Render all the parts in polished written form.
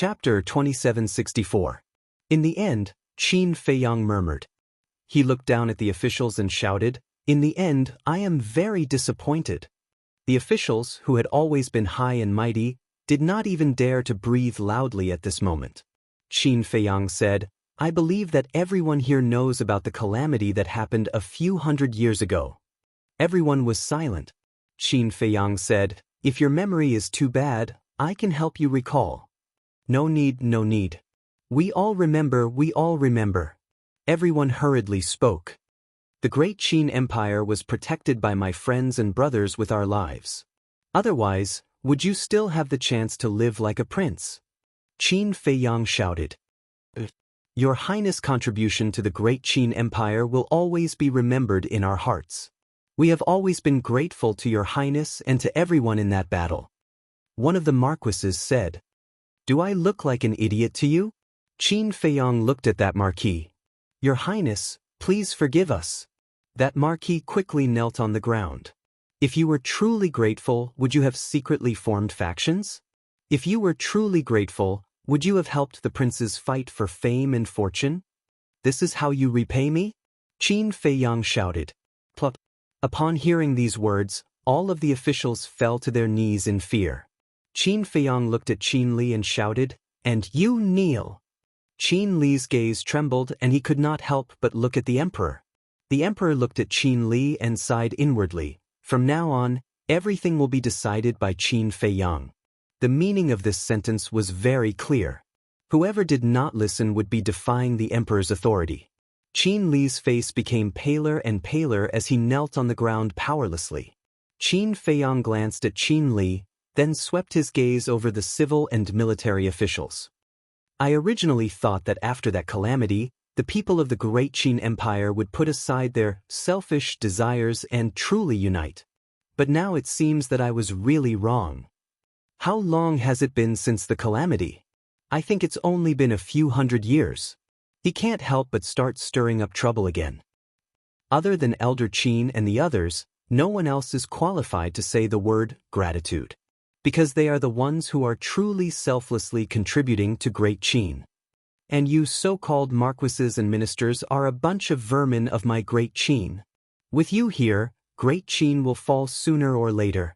Chapter 2764. In the end, Qin Feiyang murmured. He looked down at the officials and shouted, "In the end, I am very disappointed." The officials, who had always been high and mighty, did not even dare to breathe loudly at this moment. Qin Feiyang said, "I believe that everyone here knows about the calamity that happened a few hundred years ago." Everyone was silent. Qin Feiyang said, "If your memory is too bad, I can help you recall." "No need, no need. We all remember, we all remember." Everyone hurriedly spoke. "The great Qin Empire was protected by my friends and brothers with our lives. Otherwise, would you still have the chance to live like a prince?" Qin Feiyang shouted. "Your Highness' contribution to the great Qin Empire will always be remembered in our hearts. We have always been grateful to your Highness and to everyone in that battle." One of the marquises said, "Do I look like an idiot to you?" Qin Feiyang looked at that marquis. "Your Highness, please forgive us." That marquis quickly knelt on the ground. "If you were truly grateful, would you have secretly formed factions? If you were truly grateful, would you have helped the princes fight for fame and fortune? This is how you repay me?" Qin Feiyang shouted. Pluck. Upon hearing these words, all of the officials fell to their knees in fear. Qin Feiyang looked at Qin Li and shouted, "And you kneel." Qin Li's gaze trembled and he could not help but look at the emperor. The emperor looked at Qin Li and sighed inwardly. From now on, everything will be decided by Qin Feiyang. The meaning of this sentence was very clear. Whoever did not listen would be defying the emperor's authority. Qin Li's face became paler and paler as he knelt on the ground powerlessly. Qin Feiyang glanced at Qin Li, then swept his gaze over the civil and military officials. "I originally thought that after that calamity, the people of the great Qin Empire would put aside their selfish desires and truly unite. But now it seems that I was really wrong." "How long has it been since the calamity?" "I think it's only been a few hundred years." He can't help but start stirring up trouble again. Other than Elder Qin and the others, no one else is qualified to say the word gratitude, because they are the ones who are truly selflessly contributing to great Qin. And you so-called marquises and ministers are a bunch of vermin of my great Qin. With you here, great Qin will fall sooner or later.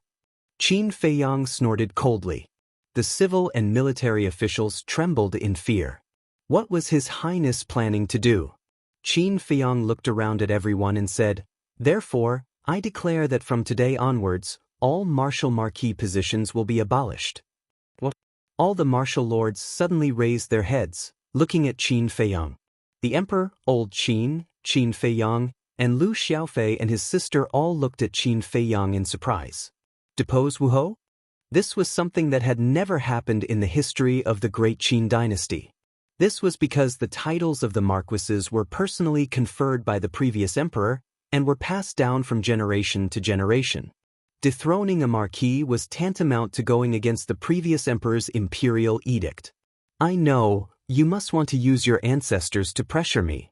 Qin Feiyang snorted coldly. The civil and military officials trembled in fear. What was His Highness planning to do? Qin Feiyang looked around at everyone and said, "Therefore, I declare that from today onwards, all martial marquis positions will be abolished." What? All the martial lords suddenly raised their heads, looking at Qin Feiyang. The emperor, old Qin, Qin Feiyang, and Lu Xiaofei and his sister all looked at Qin Feiyang in surprise. Depose Wuho? This was something that had never happened in the history of the great Qin dynasty. This was because the titles of the marquises were personally conferred by the previous emperor and were passed down from generation to generation. Dethroning a marquis was tantamount to going against the previous emperor's imperial edict. "I know, you must want to use your ancestors to pressure me.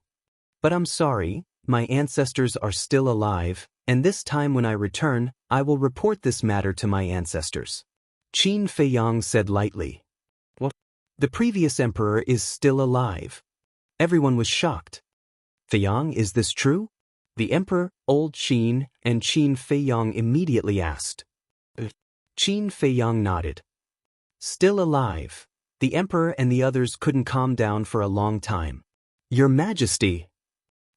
But I'm sorry, my ancestors are still alive, and this time when I return, I will report this matter to my ancestors." Qin Feiyang said lightly. "What? The previous emperor is still alive?" Everyone was shocked. "Feiyang, is this true?" The emperor, old Qin, and Qin Feiyang immediately asked. Qin Feiyang nodded. "Still alive." The emperor and the others couldn't calm down for a long time. "Your Majesty!"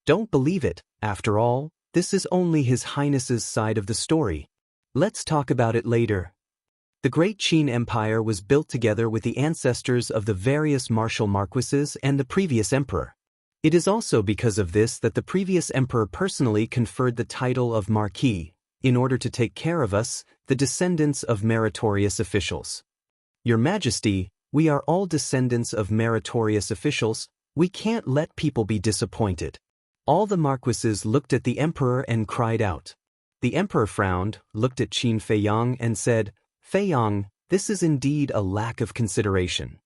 "Don't believe it, after all, this is only His Highness's side of the story. Let's talk about it later." The great Qin Empire was built together with the ancestors of the various martial marquises and the previous emperor. It is also because of this that the previous emperor personally conferred the title of Marquis, in order to take care of us, the descendants of meritorious officials. "Your Majesty, we are all descendants of meritorious officials, we can't let people be disappointed." All the marquises looked at the emperor and cried out. The emperor frowned, looked at Qin Feiyang and said, "Feiyang, this is indeed a lack of consideration.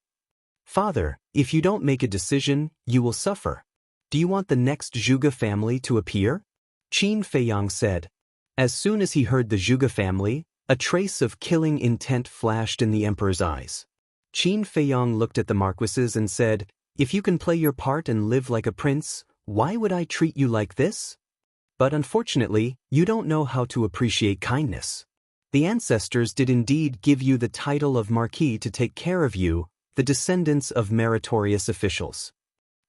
Father, if you don't make a decision, you will suffer. Do you want the next Zhuge family to appear?" Qin Feiyang said. As soon as he heard the Zhuge family, a trace of killing intent flashed in the emperor's eyes. Qin Feiyang looked at the marquises and said, "If you can play your part and live like a prince, why would I treat you like this? But unfortunately, you don't know how to appreciate kindness. The ancestors did indeed give you the title of Marquis to take care of you, the descendants of meritorious officials.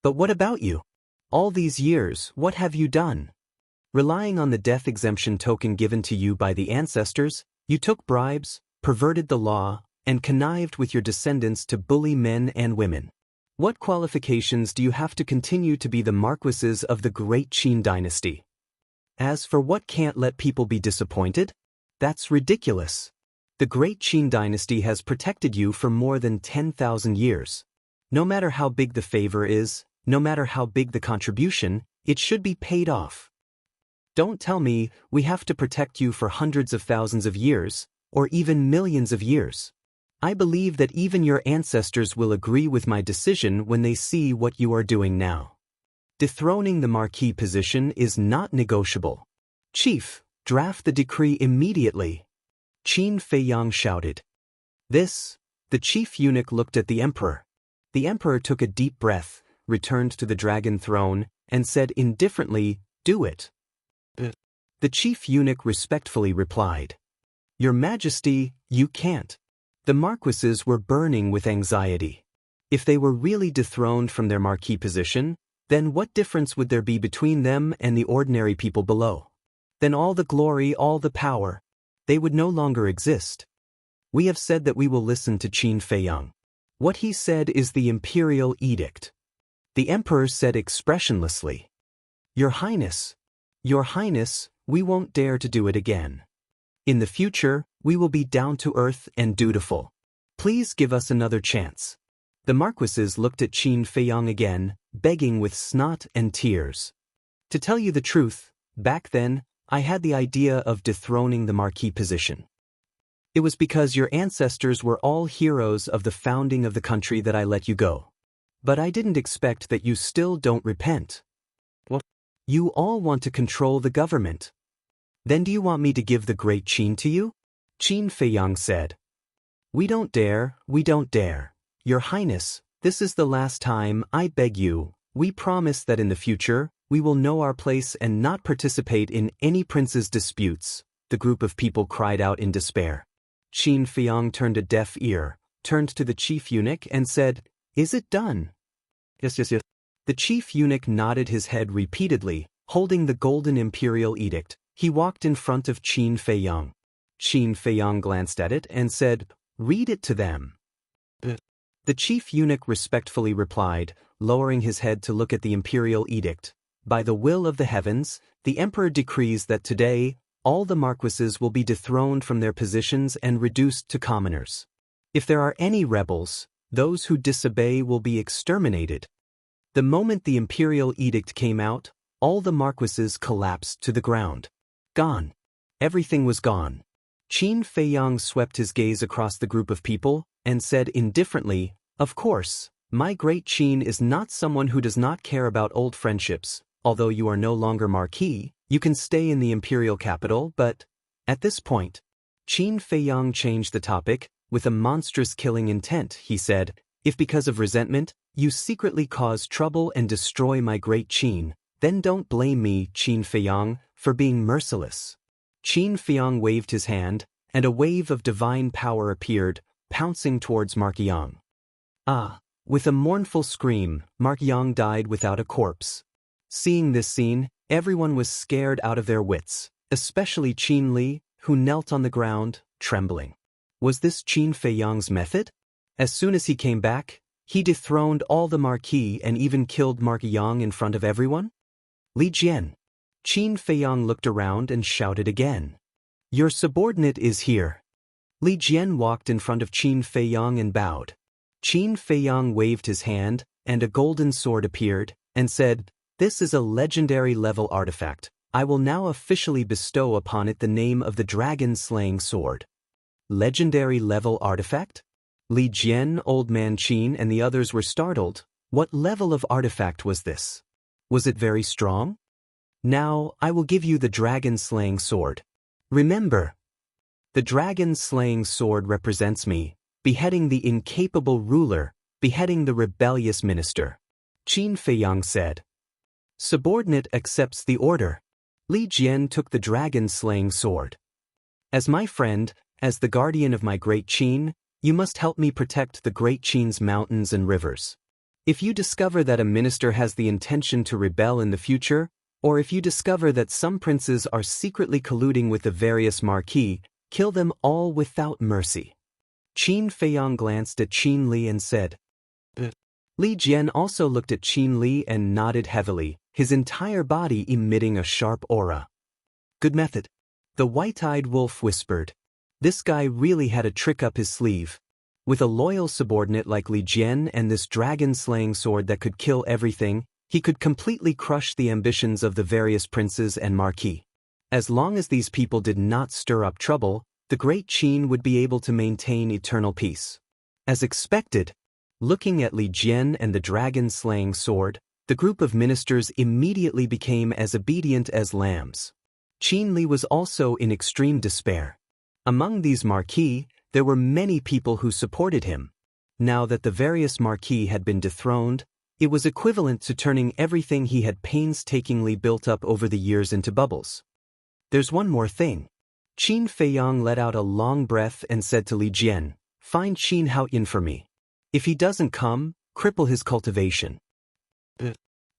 But what about you? All these years, what have you done? Relying on the death exemption token given to you by the ancestors, you took bribes, perverted the law, and connived with your descendants to bully men and women. What qualifications do you have to continue to be the marquises of the great Qin dynasty? As for what can't let people be disappointed? That's ridiculous. The great Qin dynasty has protected you for more than 10,000 years. No matter how big the favor is, no matter how big the contribution, it should be paid off. Don't tell me we have to protect you for hundreds of thousands of years, or even millions of years. I believe that even your ancestors will agree with my decision when they see what you are doing now. Dethroning the marquis position is not negotiable. Chief, draft the decree immediately. Qin Feiyang shouted. The chief eunuch looked at the emperor. The emperor took a deep breath, returned to the dragon throne, and said indifferently, "Do it." The chief eunuch respectfully replied, "Your Majesty, you can't." The marquises were burning with anxiety. If they were really dethroned from their marquis position, then what difference would there be between them and the ordinary people below? Then all the glory, all the power, they would no longer exist. We have said that we will listen to Qin Feiyang. What he said is the imperial edict. The emperor said expressionlessly, Your Highness, we won't dare to do it again. In the future, we will be down to earth and dutiful. Please give us another chance." The marquises looked at Qin Feiyang again, begging with snot and tears. "To tell you the truth, back then, I had the idea of dethroning the marquis position. It was because your ancestors were all heroes of the founding of the country that I let you go. But I didn't expect that you still don't repent. What? You all want to control the government. Then do you want me to give the great Qin to you?" Qin Feiyang said. We don't dare. Your Highness, this is the last time, I beg you. We promise that in the future, we will know our place and not participate in any prince's disputes, the group of people cried out in despair. Qin Feiyang turned a deaf ear, turned to the chief eunuch and said, "Is it done?" Yes. The chief eunuch nodded his head repeatedly, holding the golden imperial edict. He walked in front of Qin Feiyang. Qin Feiyang glanced at it and said, "Read it to them." The chief eunuch respectfully replied, lowering his head to look at the imperial edict. "By the will of the heavens, the emperor decrees that today, all the marquises will be dethroned from their positions and reduced to commoners. If there are any rebels, those who disobey will be exterminated." The moment the imperial edict came out, all the marquises collapsed to the ground. Gone. Everything was gone. Qin Feiyang swept his gaze across the group of people and said indifferently, "Of course, my great Qin is not someone who does not care about old friendships. Although you are no longer marquis, you can stay in the imperial capital, but..." At this point, Qin Feiyang changed the topic. With a monstrous killing intent, he said, "If because of resentment, you secretly cause trouble and destroy my great Qin, then don't blame me, Qin Feiyang, for being merciless." Qin Feiyang waved his hand, and a wave of divine power appeared, pouncing towards Mark Yang. With a mournful scream, Mark Yang died without a corpse. Seeing this scene, everyone was scared out of their wits, especially Qin Li, who knelt on the ground, trembling. Was this Qin Feiyang's method? As soon as he came back, he dethroned all the marquis and even killed Mark Yang in front of everyone? Li Jian. Qin Feiyang looked around and shouted again. "Your subordinate is here." Li Jian walked in front of Qin Feiyang and bowed. Qin Feiyang waved his hand, and a golden sword appeared, and said, "This is a legendary level artifact. I will now officially bestow upon it the name of the dragon-slaying sword." Legendary level artifact? Li Jian, Old Man Qin, and the others were startled. What level of artifact was this? Was it very strong? "Now, I will give you the dragon-slaying sword. Remember, the dragon-slaying sword represents me, beheading the incapable ruler, beheading the rebellious minister. Qin Feiyang said. Subordinate accepts the order. Li Jian took the dragon-slaying sword. As my friend, as the guardian of my great Qin, you must help me protect the great Qin's mountains and rivers. If you discover that a minister has the intention to rebel in the future, or if you discover that some princes are secretly colluding with the various marquis, kill them all without mercy. Qin Feiyang glanced at Qin Li and said. Li Jian also looked at Qin Li and nodded heavily, his entire body emitting a sharp aura. Good method. The white-eyed wolf whispered. This guy really had a trick up his sleeve. With a loyal subordinate like Li Jian and this dragon-slaying sword that could kill everything, he could completely crush the ambitions of the various princes and marquis. As long as these people did not stir up trouble, the great Qin would be able to maintain eternal peace. As expected, looking at Li Jian and the dragon-slaying sword, the group of ministers immediately became as obedient as lambs. Qin Li was also in extreme despair. Among these marquis, there were many people who supported him. Now that the various marquis had been dethroned, it was equivalent to turning everything he had painstakingly built up over the years into bubbles. There's one more thing. Qin Feiyang let out a long breath and said to Li Jian, find Qin Haoyan for me. If he doesn't come, cripple his cultivation.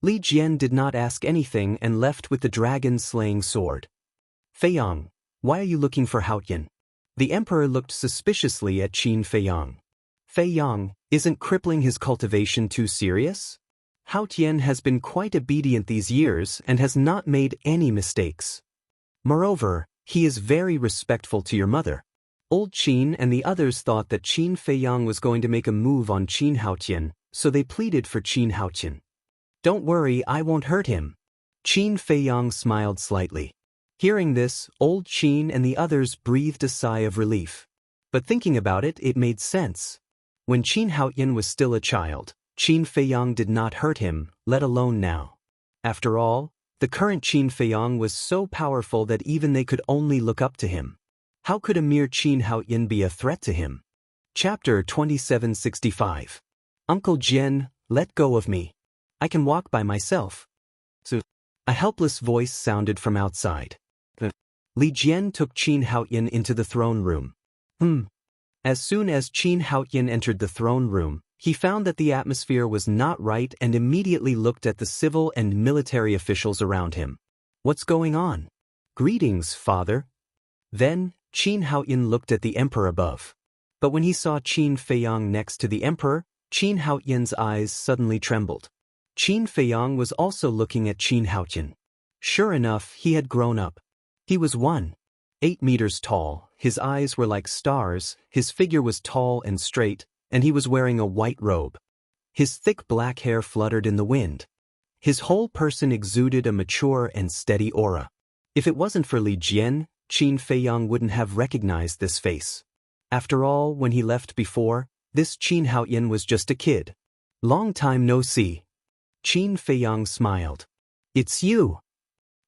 Li Jian did not ask anything and left with the dragon-slaying sword. Feiyang, why are you looking for Haoyan? The emperor looked suspiciously at Qin Feiyang. Feiyang, isn't crippling his cultivation too serious? Haoyan has been quite obedient these years and has not made any mistakes. Moreover, he is very respectful to your mother. Old Qin and the others thought that Qin Feiyang was going to make a move on Qin Haoyan, so they pleaded for Qin Haoyan. Don't worry, I won't hurt him. Qin Feiyang smiled slightly. Hearing this, old Qin and the others breathed a sigh of relief. But thinking about it, it made sense. When Qin Haoyan was still a child, Qin Feiyang did not hurt him, let alone now. After all, the current Qin Feiyang was so powerful that even they could only look up to him. How could a mere Qin Haoyan be a threat to him? Chapter 2765. Uncle Jian, let go of me. I can walk by myself. A helpless voice sounded from outside. Li Jian took Qin Haoyan into the throne room. As soon as Qin Haoyan entered the throne room, he found that the atmosphere was not right and immediately looked at the civil and military officials around him. What's going on? Greetings, father. Then, Qin Haoyan looked at the emperor above. But when he saw Qin Feiyang next to the emperor, Qin Haoyan's eyes suddenly trembled. Qin Feiyang was also looking at Qin Haoyan. Sure enough, he had grown up. He was 1.8 meters tall, his eyes were like stars, his figure was tall and straight, and he was wearing a white robe. His thick black hair fluttered in the wind. His whole person exuded a mature and steady aura. If it wasn't for Li Jian, Qin Feiyang wouldn't have recognized this face. After all, when he left before, this Qin Haoyan was just a kid. Long time no see. Qin Feiyang smiled. It's you.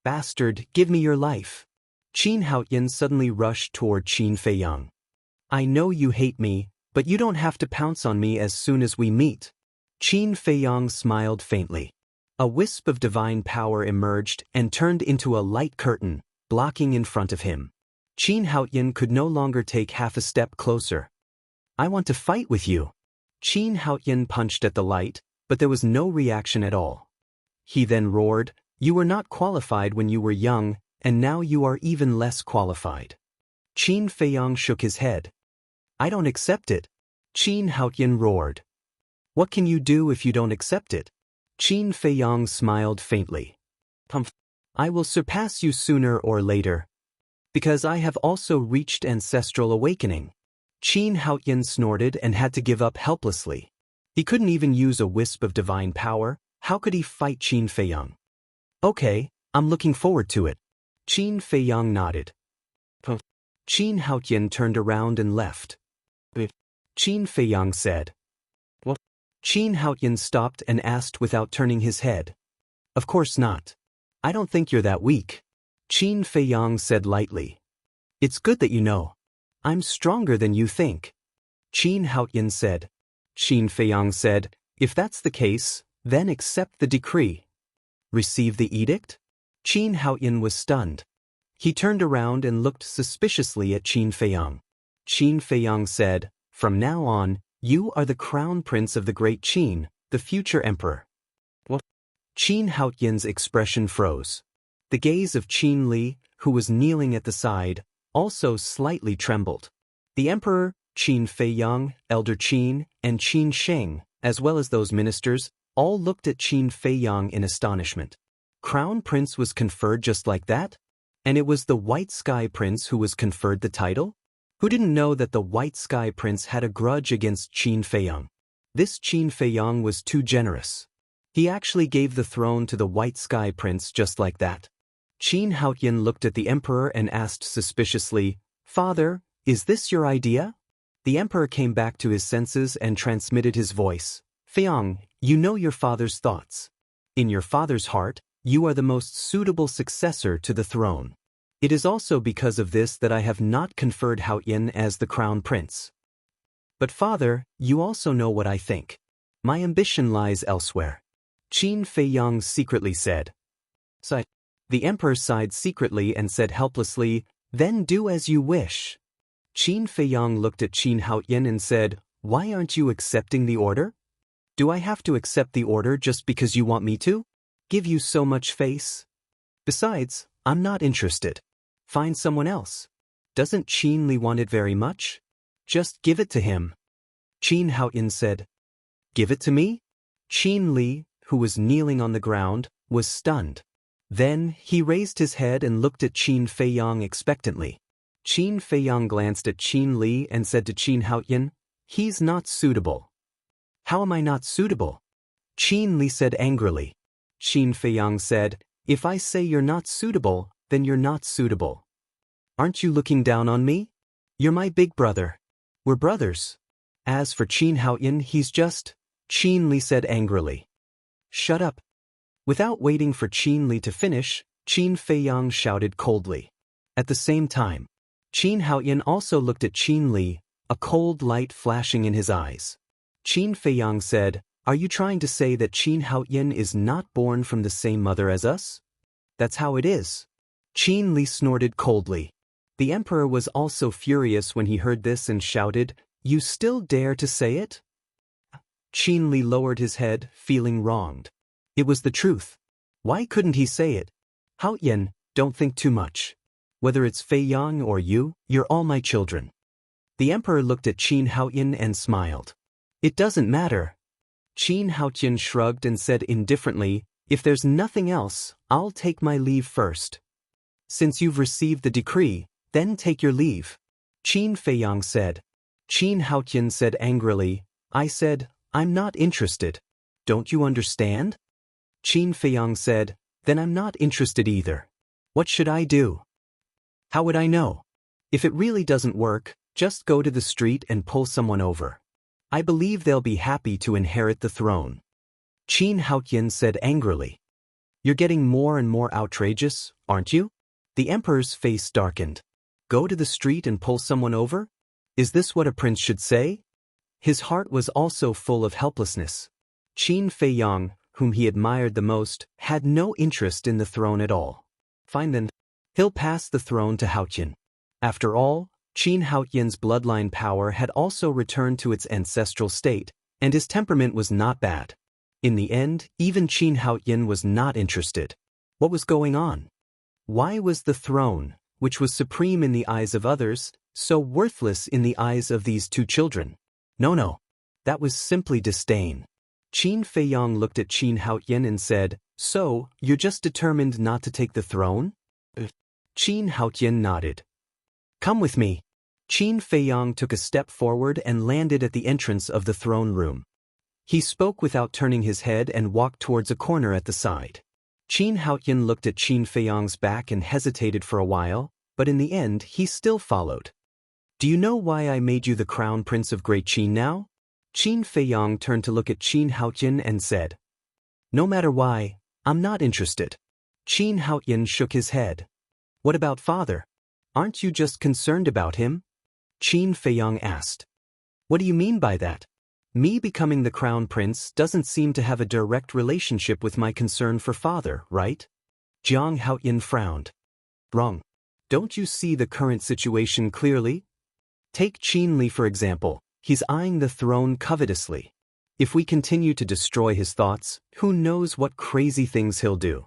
Bastard, give me your life. Qin Haoyan suddenly rushed toward Qin Feiyang. I know you hate me, but you don't have to pounce on me as soon as we meet. Qin Feiyang smiled faintly. A wisp of divine power emerged and turned into a light curtain, blocking in front of him. Qin Haoyan could no longer take half a step closer. I want to fight with you. Qin Haoyan punched at the light, but there was no reaction at all. He then roared, You were not qualified when you were young, and now you are even less qualified. Qin Feiyang shook his head. I don't accept it. Qin Haoyan roared. What can you do if you don't accept it? Qin Feiyang smiled faintly. I will surpass you sooner or later. Because I have also reached ancestral awakening. Qin Haoyan snorted and had to give up helplessly. He couldn't even use a wisp of divine power. How could he fight Qin Feiyang? Okay, I'm looking forward to it. Qin Feiyang nodded. Qin Haoyan turned around and left. Qin Feiyang said. What? Qin Haoyan stopped and asked without turning his head. Of course not. I don't think you're that weak. Qin Feiyang said lightly. It's good that you know. I'm stronger than you think. Qin Haoyin said. Qin Feiyang said, if that's the case, then accept the decree. Receive the edict? Qin Haoyin was stunned. He turned around and looked suspiciously at Qin Feiyang. Qin Feiyang said, from now on, you are the crown prince of the great Qin, the future emperor. What? Qin Haoyin's expression froze. The gaze of Qin Li, who was kneeling at the side, also slightly trembled. The emperor, Qin Feiyang, Elder Qin, and Qin Sheng, as well as those ministers, all looked at Qin Feiyang in astonishment. Crown Prince was conferred just like that? And it was the White Sky Prince who was conferred the title? Who didn't know that the White Sky Prince had a grudge against Qin Feiyang? This Qin Feiyang was too generous. He actually gave the throne to the White Sky Prince just like that. Qin Haoyin looked at the emperor and asked suspiciously, Father, is this your idea? The emperor came back to his senses and transmitted his voice. Feiyang, you know your father's thoughts. In your father's heart, you are the most suitable successor to the throne. It is also because of this that I have not conferred Haoyin as the crown prince. But father, you also know what I think. My ambition lies elsewhere. Qin Feiyang secretly said. The emperor sighed secretly and said helplessly, then do as you wish. Qin Feiyang looked at Qin Haoyin and said, why aren't you accepting the order? Do I have to accept the order just because you want me to? Give you so much face? Besides, I'm not interested. Find someone else. Doesn't Qin Li want it very much? Just give it to him. Qin Haoyin said. Give it to me? Qin Li, who was kneeling on the ground, was stunned. Then, he raised his head and looked at Qin Feiyang expectantly. Qin Feiyang glanced at Qin Li and said to Qin Haoyin, he's not suitable. How am I not suitable? Qin Li said angrily. Qin Feiyang said, if I say you're not suitable, then you're not suitable. Aren't you looking down on me? You're my big brother. We're brothers. As for Qin Haoyin, he's just... Qin Li said angrily. Shut up. Without waiting for Qin Li to finish, Qin Feiyang shouted coldly. At the same time, Qin Haoyin also looked at Qin Li, a cold light flashing in his eyes. Qin Feiyang said, are you trying to say that Qin Haoyin is not born from the same mother as us? That's how it is. Qin Li snorted coldly. The emperor was also furious when he heard this and shouted, you still dare to say it? Qin Li lowered his head, feeling wronged. It was the truth. Why couldn't he say it? Haoyin, don't think too much. Whether it's Feiyang or you, you're all my children. The emperor looked at Qin Haoyin and smiled. It doesn't matter. Qin Haoyin shrugged and said indifferently, if there's nothing else, I'll take my leave first. Since you've received the decree, then take your leave. Qin Feiyang said. Qin Haoyin said angrily, I said, I'm not interested. Don't you understand? Qin Feiyang said, then I'm not interested either. What should I do? How would I know? If it really doesn't work, just go to the street and pull someone over. I believe they'll be happy to inherit the throne. Qin Haoyin said angrily. You're getting more and more outrageous, aren't you? The emperor's face darkened. Go to the street and pull someone over? Is this what a prince should say? His heart was also full of helplessness. Qin Feiyang, whom he admired the most, had no interest in the throne at all. Fine then. He'll pass the throne to Haoyin. After all, Qin Haoyin's bloodline power had also returned to its ancestral state, and his temperament was not bad. In the end, even Qin Haoyin was not interested. What was going on? Why was the throne, which was supreme in the eyes of others, so worthless in the eyes of these two children? No, that was simply disdain. Qin Feiyang looked at Qin Haoyin and said, so, you're just determined not to take the throne? Qin Haoyin nodded. Come with me. Qin Feiyang took a step forward and landed at the entrance of the throne room. He spoke without turning his head and walked towards a corner at the side. Qin Haoyin looked at Qin Feiyang's back and hesitated for a while, but in the end he still followed. Do you know why I made you the crown prince of Great Qin now? Qin Feiyang turned to look at Qin Haoyin and said. No matter why, I'm not interested. Qin Haoyin shook his head. What about father? Aren't you just concerned about him? Qin Feiyang asked. What do you mean by that? Me becoming the crown prince doesn't seem to have a direct relationship with my concern for father, right? Jiang Haoyin frowned. Wrong. Don't you see the current situation clearly? Take Qin Li for example, he's eyeing the throne covetously. If we continue to destroy his thoughts, who knows what crazy things he'll do.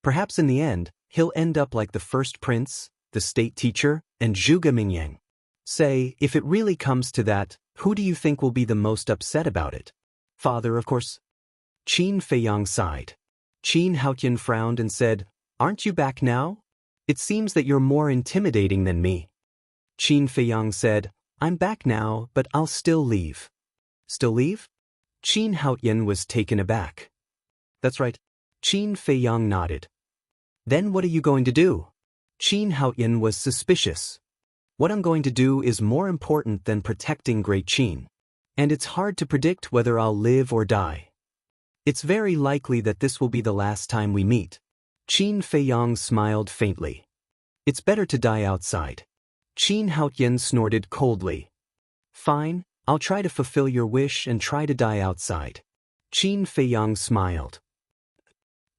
Perhaps in the end, he'll end up like the first prince, the state teacher, and Zhuge Mingyang. Say, if it really comes to that, who do you think will be the most upset about it? Father, of course. Qin Feiyang sighed. Qin Haoyin frowned and said, Aren't you back now? It seems that you're more intimidating than me. Qin Feiyang said, I'm back now, but I'll still leave. Still leave? Qin Haoyin was taken aback. That's right. Qin Feiyang nodded. Then what are you going to do? Qin Haoyin was suspicious. What I'm going to do is more important than protecting Great Qin. And it's hard to predict whether I'll live or die. It's very likely that this will be the last time we meet. Qin Feiyang smiled faintly. It's better to die outside. Qin Haoyin snorted coldly. Fine, I'll try to fulfill your wish and try to die outside. Qin Feiyang smiled.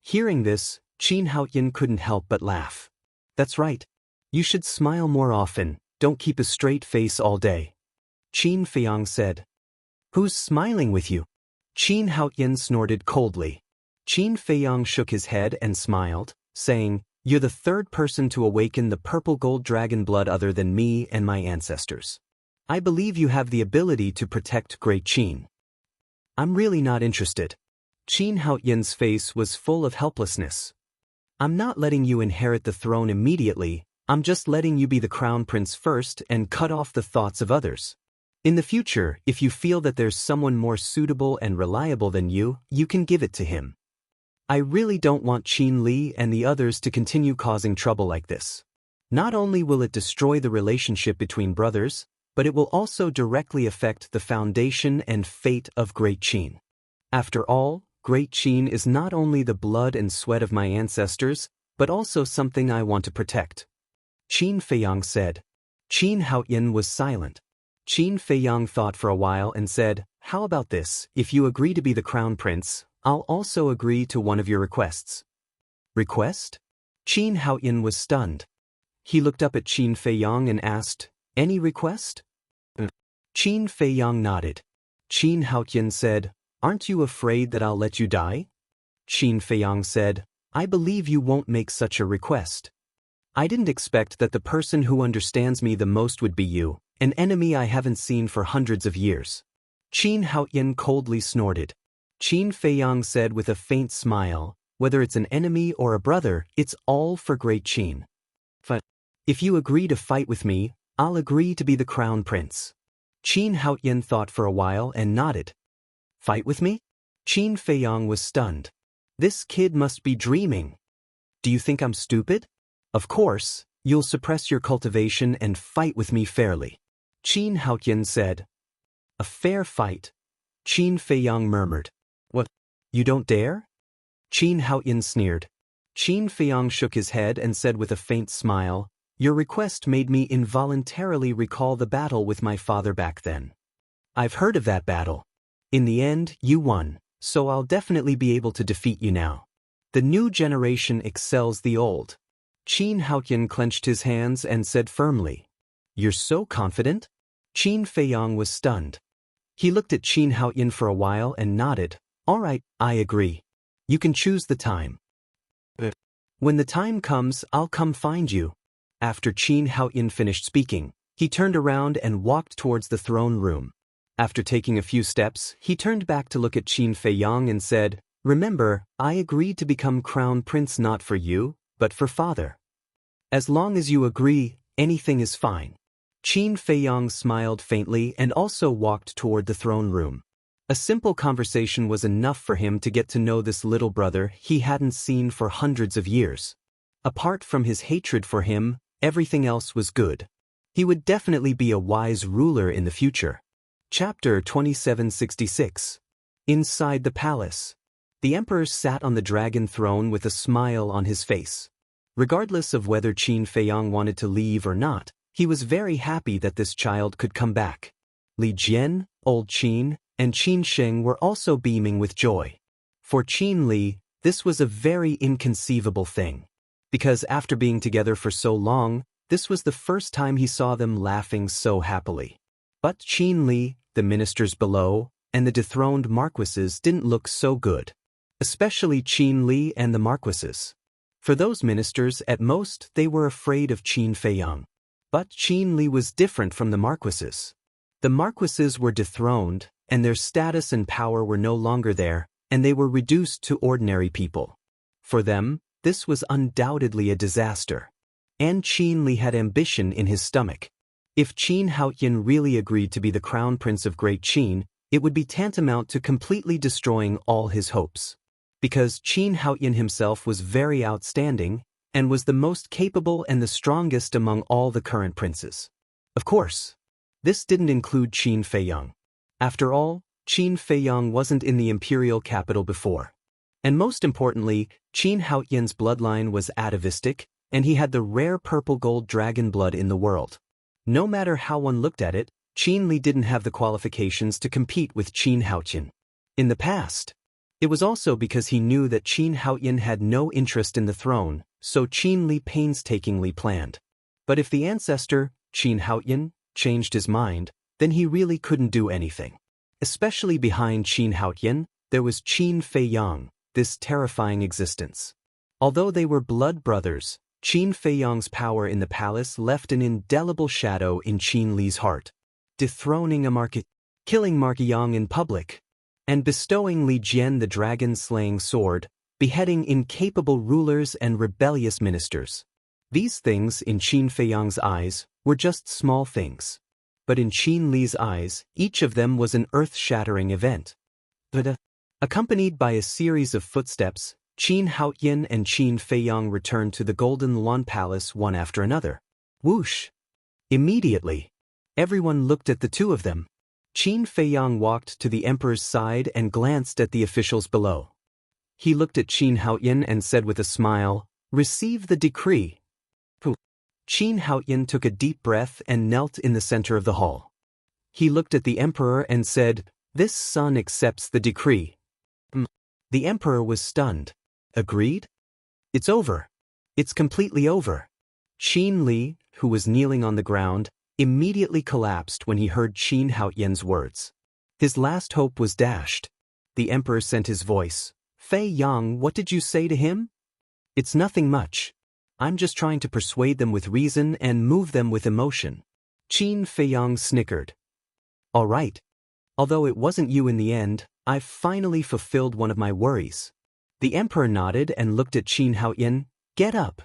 Hearing this, Qin Haoyin couldn't help but laugh. That's right. You should smile more often, don't keep a straight face all day. Qin Feiyang said. Who's smiling with you? Qin Haoyin snorted coldly. Qin Feiyang shook his head and smiled, saying, You're the third person to awaken the purple gold dragon blood other than me and my ancestors. I believe you have the ability to protect Great Qin. I'm really not interested. Qin Haoyin's face was full of helplessness. I'm not letting you inherit the throne immediately, I'm just letting you be the crown prince first and cut off the thoughts of others. In the future, if you feel that there's someone more suitable and reliable than you can give it to him. I really don't want Qin Li and the others to continue causing trouble like this. Not only will it destroy the relationship between brothers, but it will also directly affect the foundation and fate of Great Qin. After all, Great Qin is not only the blood and sweat of my ancestors, but also something I want to protect. Qin Feiyang said. Qin Haoyin was silent. Qin Feiyang thought for a while and said, How about this, if you agree to be the crown prince, I'll also agree to one of your requests. Request? Qin Haoyin was stunned. He looked up at Qin Feiyang and asked, Any request? Qin Feiyang nodded. Qin Haoyin said, Aren't you afraid that I'll let you die? Qin Feiyang said, I believe you won't make such a request. I didn't expect that the person who understands me the most would be you, an enemy I haven't seen for hundreds of years. Qin Haoyin coldly snorted. Qin Feiyang said with a faint smile, Whether it's an enemy or a brother, it's all for Great Qin. If you agree to fight with me, I'll agree to be the crown prince. Qin Haoyin thought for a while and nodded. Fight with me? Qin Feiyang was stunned. This kid must be dreaming. Do you think I'm stupid? Of course, you'll suppress your cultivation and fight with me fairly. Qin Haoyin said. A fair fight? Qin Feiyang murmured. What? You don't dare? Qin Haoyin sneered. Qin Feiyang shook his head and said with a faint smile, Your request made me involuntarily recall the battle with my father back then. I've heard of that battle. In the end, you won, so I'll definitely be able to defeat you now. The new generation excels the old. Qin Haoyin clenched his hands and said firmly, You're so confident? Qin Feiyang was stunned. He looked at Qin Haoyin for a while and nodded. All right, I agree. You can choose the time. When the time comes, I'll come find you. After Qin Haoyin finished speaking, he turned around and walked towards the throne room. After taking a few steps, he turned back to look at Qin Feiyang and said, Remember, I agreed to become crown prince not for you, but for father. As long as you agree, anything is fine. Qin Feiyang smiled faintly and also walked toward the throne room. A simple conversation was enough for him to get to know this little brother he hadn't seen for hundreds of years. Apart from his hatred for him, everything else was good. He would definitely be a wise ruler in the future. Chapter 2766. Inside the palace. The emperor sat on the dragon throne with a smile on his face. Regardless of whether Qin Feiyang wanted to leave or not, he was very happy that this child could come back. Li Jian, old Qin, and Qin Sheng were also beaming with joy. For Qin Li, this was a very inconceivable thing. Because after being together for so long, this was the first time he saw them laughing so happily. But Qin Li, the ministers below, and the dethroned marquises didn't look so good. Especially Qin Li and the marquises. For those ministers, at most, they were afraid of Qin Feiyang. But Qin Li was different from the marquises. The marquises were dethroned, and their status and power were no longer there, and they were reduced to ordinary people. For them, this was undoubtedly a disaster. And Qin Li had ambition in his stomach. If Qin Haoyan really agreed to be the crown prince of Great Qin, it would be tantamount to completely destroying all his hopes. Because Qin Haoyan himself was very outstanding, and was the most capable and the strongest among all the current princes. Of course, this didn't include Qin Feiyang. After all, Qin Feiyang wasn't in the imperial capital before. And most importantly, Qin Haoyan's bloodline was atavistic, and he had the rare purple-gold dragon blood in the world. No matter how one looked at it, Qin Li didn't have the qualifications to compete with Qin Haoyan. In the past, it was also because he knew that Qin Haoyan had no interest in the throne, so Qin Li painstakingly planned. But if the ancestor, Qin Haoyan, changed his mind, then he really couldn't do anything. Especially behind Qin Haoyan, there was Qin Feiyang, this terrifying existence. Although they were blood brothers, Qin Feiyang's power in the palace left an indelible shadow in Qin Li's heart. Dethroning a marquis, killing Marquiyang in public, and bestowing Li Jian the dragon-slaying sword, beheading incapable rulers and rebellious ministers. These things, in Qin Feiyang's eyes, were just small things. But in Qin Li's eyes, each of them was an earth-shattering event. Accompanied by a series of footsteps, Qin Haoyan and Qin Feiyang returned to the Golden Lawn Palace one after another. Whoosh! Immediately, everyone looked at the two of them. Qin Feiyang walked to the emperor's side and glanced at the officials below. He looked at Qin Haoyan and said with a smile, "Receive the decree." Qin Haoyan took a deep breath and knelt in the center of the hall. He looked at the emperor and said, "This son accepts the decree." The emperor was stunned. Agreed? It's over. It's completely over. Qin Li, who was kneeling on the ground, immediately collapsed when he heard Qin Haoyan's words. His last hope was dashed. The emperor sent his voice. "Feiyang, what did you say to him?" "It's nothing much. I'm just trying to persuade them with reason and move them with emotion." Qin Feiyang snickered. "All right. Although it wasn't you in the end, I've finally fulfilled one of my worries." The emperor nodded and looked at Qin Haoyan. "Get up."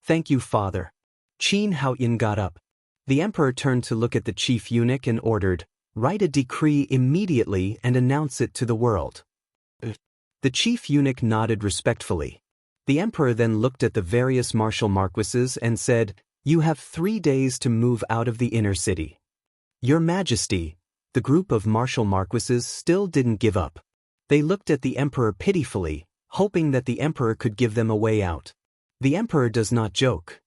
"Thank you, father." Qin Haoyan got up. The emperor turned to look at the chief eunuch and ordered, "Write a decree immediately and announce it to the world." The chief eunuch nodded respectfully. The emperor then looked at the various martial marquises and said, "You have 3 days to move out of the inner city." "Your Majesty," the group of martial marquises still didn't give up. They looked at the emperor pitifully, hoping that the emperor could give them a way out. The emperor does not joke.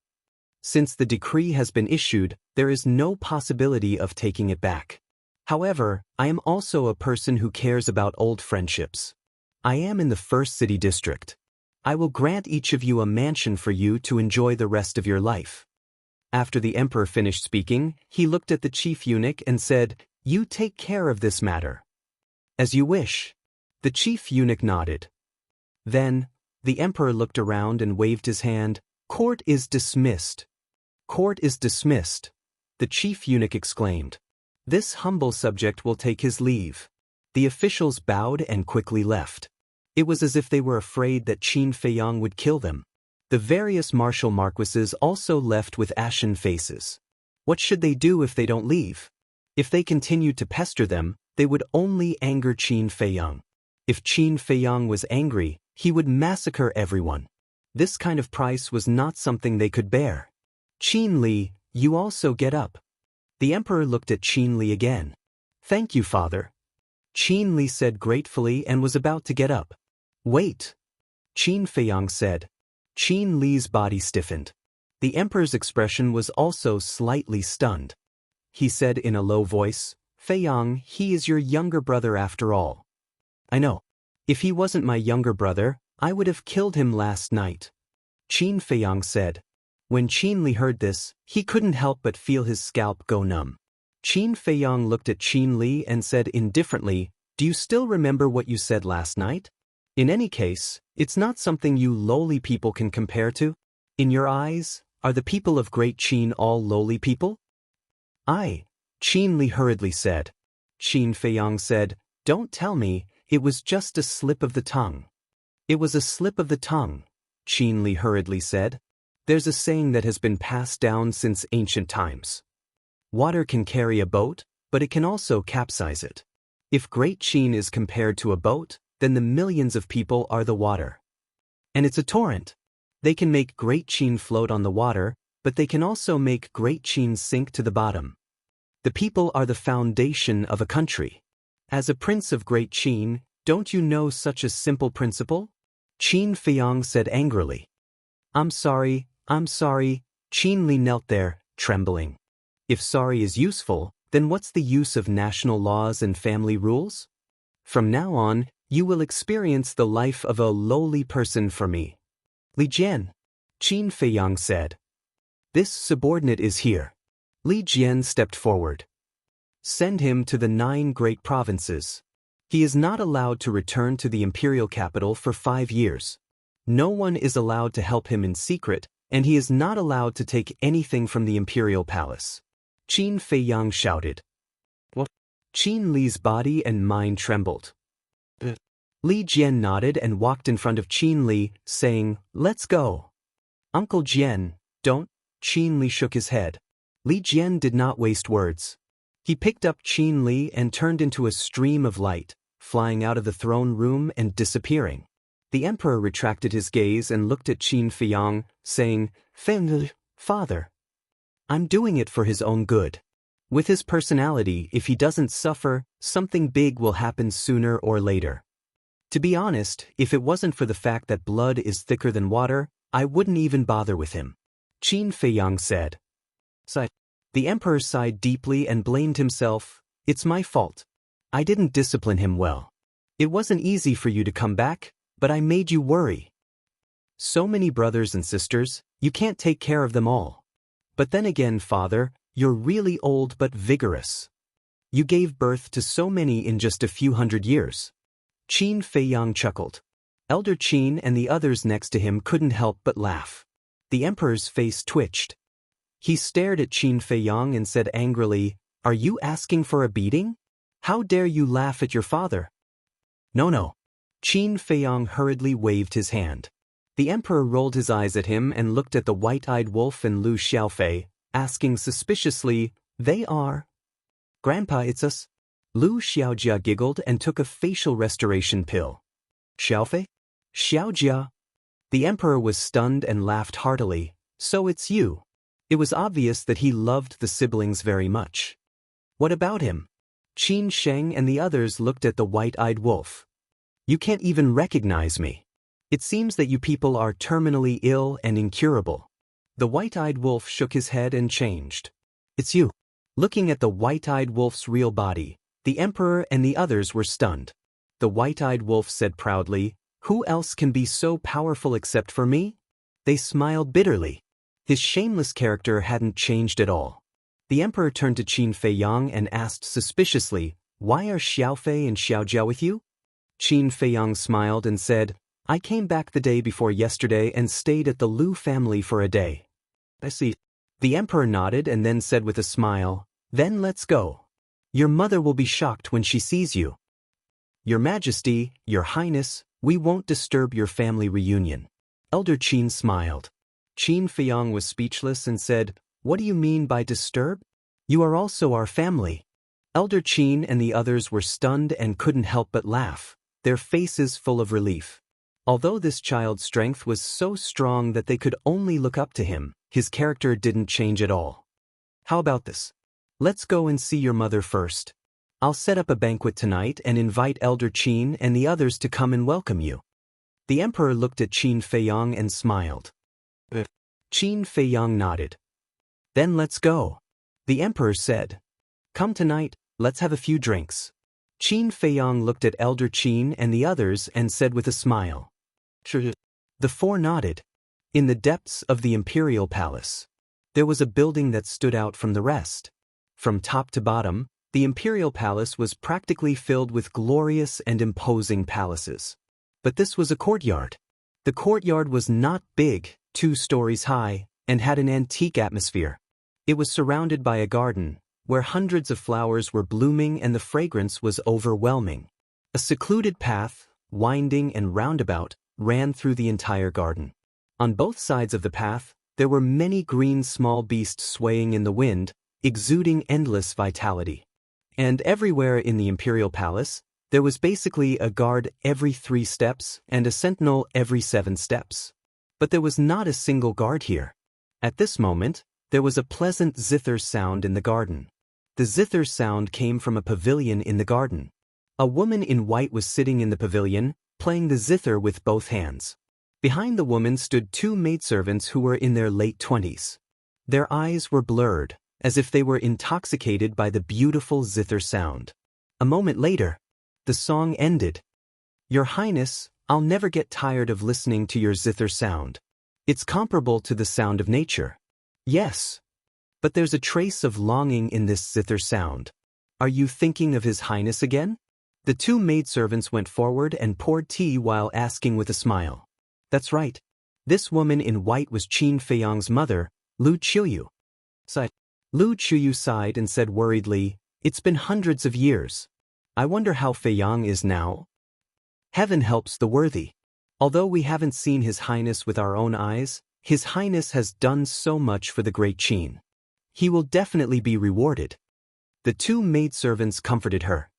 Since the decree has been issued, there is no possibility of taking it back. However, I am also a person who cares about old friendships. I am in the first city district. I will grant each of you a mansion for you to enjoy the rest of your life. After the emperor finished speaking, he looked at the chief eunuch and said, "You take care of this matter." "As you wish." The chief eunuch nodded. Then, the emperor looked around and waved his hand. "Court is dismissed." "Court is dismissed," the chief eunuch exclaimed. "This humble subject will take his leave." The officials bowed and quickly left. It was as if they were afraid that Qin Feiyang would kill them. The various martial marquises also left with ashen faces. What should they do if they don't leave? If they continued to pester them, they would only anger Qin Feiyang. If Qin Feiyang was angry, he would massacre everyone. This kind of price was not something they could bear. "Qin Li, you also get up." The emperor looked at Qin Li again. "Thank you, father." Qin Li said gratefully and was about to get up. "Wait," Qin Feiyang said. Qin Li's body stiffened. The emperor's expression was also slightly stunned. He said in a low voice, Feiyang, he is your younger brother after all. I know. If he wasn't my younger brother, I would have killed him last night. Qin Feiyang said. When Qin Li heard this, he couldn't help but feel his scalp go numb. Qin Feiyang looked at Qin Li and said indifferently, do you still remember what you said last night? In any case, it's not something you lowly people can compare to. In your eyes, are the people of Great Qin all lowly people? Qin Li hurriedly said. Qin Feiyang said, don't tell me, it was just a slip of the tongue. It was a slip of the tongue, Qin Li hurriedly said. There's a saying that has been passed down since ancient times. Water can carry a boat, but it can also capsize it. If Great Qin is compared to a boat, then the millions of people are the water. And it's a torrent. They can make Great Qin float on the water, but they can also make Great Qin sink to the bottom. The people are the foundation of a country. As a prince of Great Qin, don't you know such a simple principle? Qin Feiyang said angrily. I'm sorry, Qin Li knelt there, trembling. If sorry is useful, then what's the use of national laws and family rules? From now on, you will experience the life of a lowly person for me. Li Jian, Qin Feiyang said. This subordinate is here. Li Jian stepped forward. Send him to the 9 great provinces. He is not allowed to return to the imperial capital for 5 years. No one is allowed to help him in secret, and he is not allowed to take anything from the imperial palace. Qin Feiyang shouted. What? Qin Li's body and mind trembled. Li Jian nodded and walked in front of Qin Li, saying, let's go. Uncle Jian, don't. Qin Li shook his head. Li Jian did not waste words. He picked up Qin Li and turned into a stream of light, flying out of the throne room and disappearing. The emperor retracted his gaze and looked at Qin Feiyang, saying, Father, I'm doing it for his own good. With his personality, if he doesn't suffer, something big will happen sooner or later. To be honest, if it wasn't for the fact that blood is thicker than water, I wouldn't even bother with him. Qin Feiyang said. The emperor sighed deeply and blamed himself. It's my fault. I didn't discipline him well. It wasn't easy for you to come back, but I made you worry. So many brothers and sisters, you can't take care of them all. But then again, father, you're really old but vigorous. You gave birth to so many in just a few hundred years. Qin Feiyang chuckled. Elder Qin and the others next to him couldn't help but laugh. The emperor's face twitched. He stared at Qin Feiyang and said angrily, are you asking for a beating? How dare you laugh at your father? No. Qin Feiyang hurriedly waved his hand. The emperor rolled his eyes at him and looked at the white-eyed wolf and Lu Xiaofei, asking suspiciously, they are? Grandpa, it's us. Lu Xiaojia giggled and took a facial restoration pill. Xiaofei? Xiaojia? The emperor was stunned and laughed heartily. So it's you. It was obvious that he loved the siblings very much. What about him? Qin Sheng and the others looked at the white-eyed wolf. You can't even recognize me. It seems that you people are terminally ill and incurable. The white-eyed wolf shook his head and changed. It's you. Looking at the white-eyed wolf's real body, the emperor and the others were stunned. The white-eyed wolf said proudly, who else can be so powerful except for me? They smiled bitterly. His shameless character hadn't changed at all. The emperor turned to Qin Feiyang and asked suspiciously, why are Xiaofei and Xiaojia with you? Qin Feiyang smiled and said, I came back the day before yesterday and stayed at the Lu family for a day. I see. The emperor nodded and then said with a smile, then let's go. Your mother will be shocked when she sees you. Your Majesty, Your Highness, we won't disturb your family reunion. Elder Qin smiled. Qin Feiyang was speechless and said, what do you mean by disturb? You are also our family. Elder Qin and the others were stunned and couldn't help but laugh, their faces full of relief. Although this child's strength was so strong that they could only look up to him, his character didn't change at all. How about this? Let's go and see your mother first. I'll set up a banquet tonight and invite Elder Qin and the others to come and welcome you. The emperor looked at Qin Feiyang and smiled. Qin Feiyang nodded. Then let's go. The emperor said. Come tonight, Let's have a few drinks. Qin Feiyang looked at Elder Qin and the others and said with a smile. Sure. The four nodded. In the depths of the imperial palace, there was a building that stood out from the rest. From top to bottom, the imperial palace was practically filled with glorious and imposing palaces. But this was a courtyard. The courtyard was not big, 2 stories high, and had an antique atmosphere. It was surrounded by a garden, where hundreds of flowers were blooming and the fragrance was overwhelming. A secluded path, winding and roundabout, ran through the entire garden. On both sides of the path, there were many green small beasts swaying in the wind, exuding endless vitality. And everywhere in the imperial palace, there was basically a guard every 3 steps and a sentinel every 7 steps. But there was not a single guard here. At this moment, there was a pleasant zither sound in the garden. The zither sound came from a pavilion in the garden. A woman in white was sitting in the pavilion, playing the zither with both hands. Behind the woman stood 2 maidservants who were in their late 20s. Their eyes were blurred, as if they were intoxicated by the beautiful zither sound. A moment later, the song ended. Your Highness, I'll never get tired of listening to your zither sound. It's comparable to the sound of nature. Yes. But there's a trace of longing in this zither sound. Are you thinking of His Highness again? The 2 maidservants went forward and poured tea while asking with a smile. That's right. This woman in white was Qin Feiyang's mother, Lu Qiuyu. Lu Qiuyu sighed and said worriedly, It's been hundreds of years. I wonder how Feiyang is now. Heaven helps the worthy. Although we haven't seen His Highness with our own eyes, His Highness has done so much for the great Qin. He will definitely be rewarded. The 2 maidservants comforted her.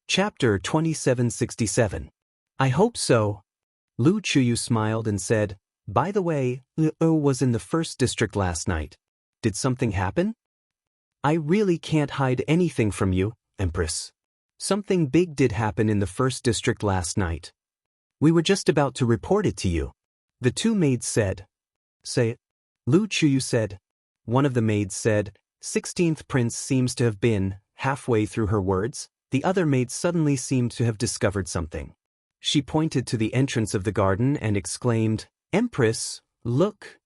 Chapter 2767. I hope so. Lu Qiuyu smiled and said, By the way, was in the 1st district last night. Did something happen? I really can't hide anything from you, Empress. Something big did happen in the 1st district last night. We were just about to report it to you. The 2 maids said. Say it. Lu Qiuyu said. One of the maids said, 16th prince seems to have been. Halfway through her words, the other maid suddenly seemed to have discovered something. She pointed to the entrance of the garden and exclaimed, Empress, look.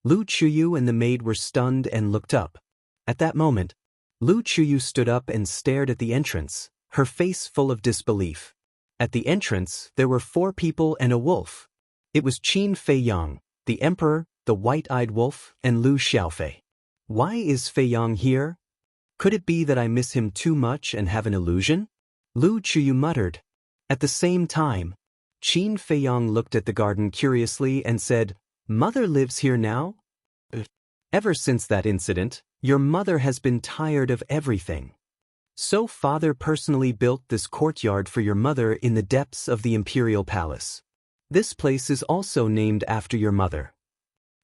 Lu Qiuyu and the maid were stunned and looked up. At that moment, Lu Qiuyu stood up and stared at the entrance, her face full of disbelief. At the entrance, there were 4 people and a wolf. It was Qin Feiyang, the emperor, the white-eyed wolf, and Lu Xiaofei. Why is Feiyang here? Could it be that I miss him too much and have an illusion? Lu Qiuyu muttered. At the same time, Qin Feiyang looked at the garden curiously and said, Mother lives here now? Ever since that incident, your mother has been tired of everything. So father personally built this courtyard for your mother in the depths of the imperial palace. This place is also named after your mother.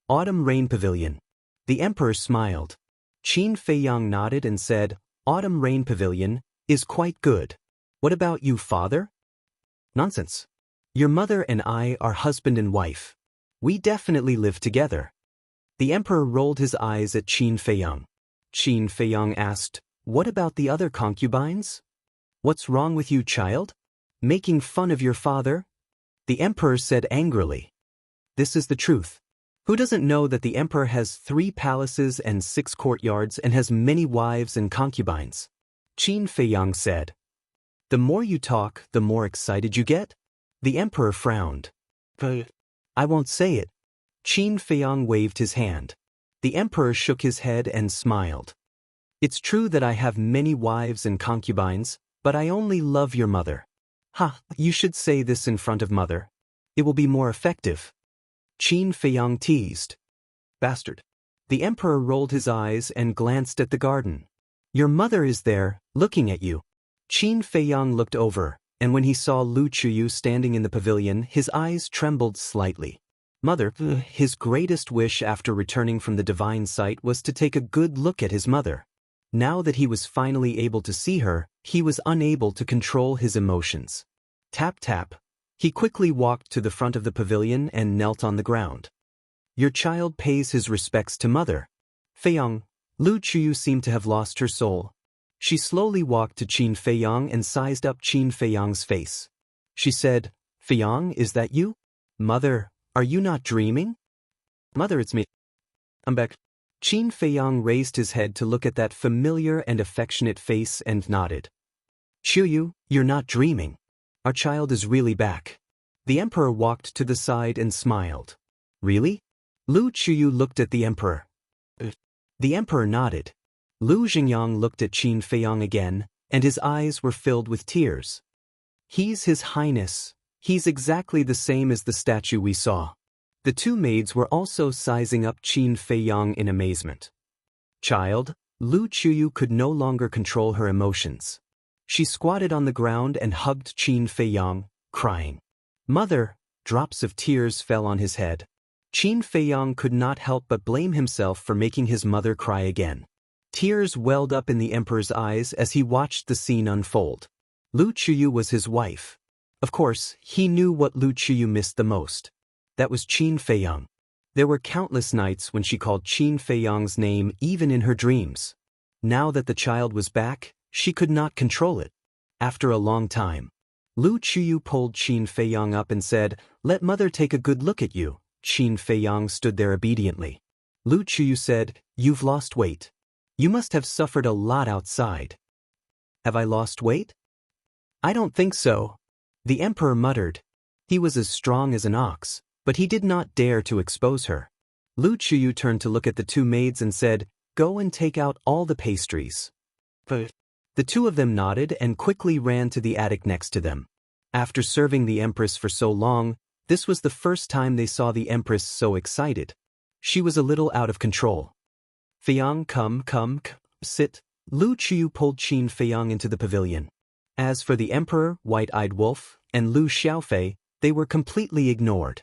Autumn Rain Pavilion. The emperor smiled. Qin Feiyang nodded and said, Autumn Rain Pavilion is quite good. What about you, father? Nonsense. Your mother and I are husband and wife. We definitely live together. The emperor rolled his eyes at Qin Feiyang. Qin Feiyang asked, What about the other concubines? What's wrong with you, child? Making fun of your father? The emperor said angrily. This is the truth. Who doesn't know that the emperor has 3 palaces and 6 courtyards and has many wives and concubines? Qin Feiyang said. The more you talk, the more excited you get? The emperor frowned. I won't say it. Qin Feiyang waved his hand. The emperor shook his head and smiled. It's true that I have many wives and concubines, but I only love your mother. You should say this in front of mother. It will be more effective. Qin Feiyang teased. Bastard. The emperor rolled his eyes and glanced at the garden. Your mother is there, looking at you. Qin Feiyang looked over, and when he saw Lu Qiuyu standing in the pavilion, his eyes trembled slightly. Mother, his greatest wish after returning from the divine sight was to take a good look at his mother. Now that he was finally able to see her, he was unable to control his emotions. Tap tap. He quickly walked to the front of the pavilion and knelt on the ground. Your child pays his respects to mother. Feiyang, Lu Qiuyu seemed to have lost her soul. She slowly walked to Qin Feiyang and sized up Qin Feiyang's face. She said, "Feiyang, is that you? Mother, are you not dreaming?" "Mother, it's me. I'm back." Qin Feiyang raised his head to look at that familiar and affectionate face and nodded. "Qiuyu, you're not dreaming. Our child is really back." The emperor walked to the side and smiled. "Really?" Lu Qiuyu looked at the emperor. The emperor nodded. Lu Xingyang looked at Qin Feiyang again, and his eyes were filled with tears. "He's His Highness. He's exactly the same as the statue we saw." The two maids were also sizing up Qin Feiyang in amazement. "Child," Lu Qiuyu could no longer control her emotions. She squatted on the ground and hugged Qin Feiyang, crying. "Mother!" Drops of tears fell on his head. Qin Feiyang could not help but blame himself for making his mother cry again. Tears welled up in the emperor's eyes as he watched the scene unfold. Lu Qiuyu was his wife. Of course, he knew what Lu Qiuyu missed the most. That was Qin Feiyang. There were countless nights when she called Qin Feiyang's name even in her dreams. Now that the child was back, she could not control it. After a long time, Lu Qiuyu pulled Qin Feiyang up and said, "Let mother take a good look at you." Qin Feiyang stood there obediently. Lu Qiuyu said, "You've lost weight. You must have suffered a lot outside." "Have I lost weight?" "I don't think so." The emperor muttered. He was as strong as an ox, but he did not dare to expose her. Lu Qiuyu turned to look at the two maids and said, "Go and take out all the pastries." But the two of them nodded and quickly ran to the attic next to them. After serving the empress for so long, this was the first time they saw the empress so excited. She was a little out of control. "Feiyang, come, sit." Lu Qiuyu pulled Qin Feiyang into the pavilion. As for the emperor, White-Eyed Wolf, and Lu Xiaofei, they were completely ignored.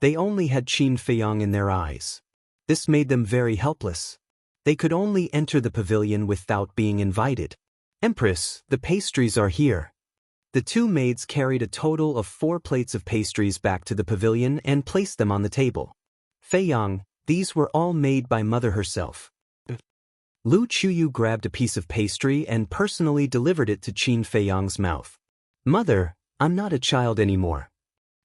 They only had Qin Feiyang in their eyes. This made them very helpless. They could only enter the pavilion without being invited. "Empress, the pastries are here." The two maids carried a total of 4 plates of pastries back to the pavilion and placed them on the table. "Feiyang, these were all made by mother herself." Lu Qiuyu grabbed a piece of pastry and personally delivered it to Qin Feiyang's mouth. "Mother, I'm not a child anymore."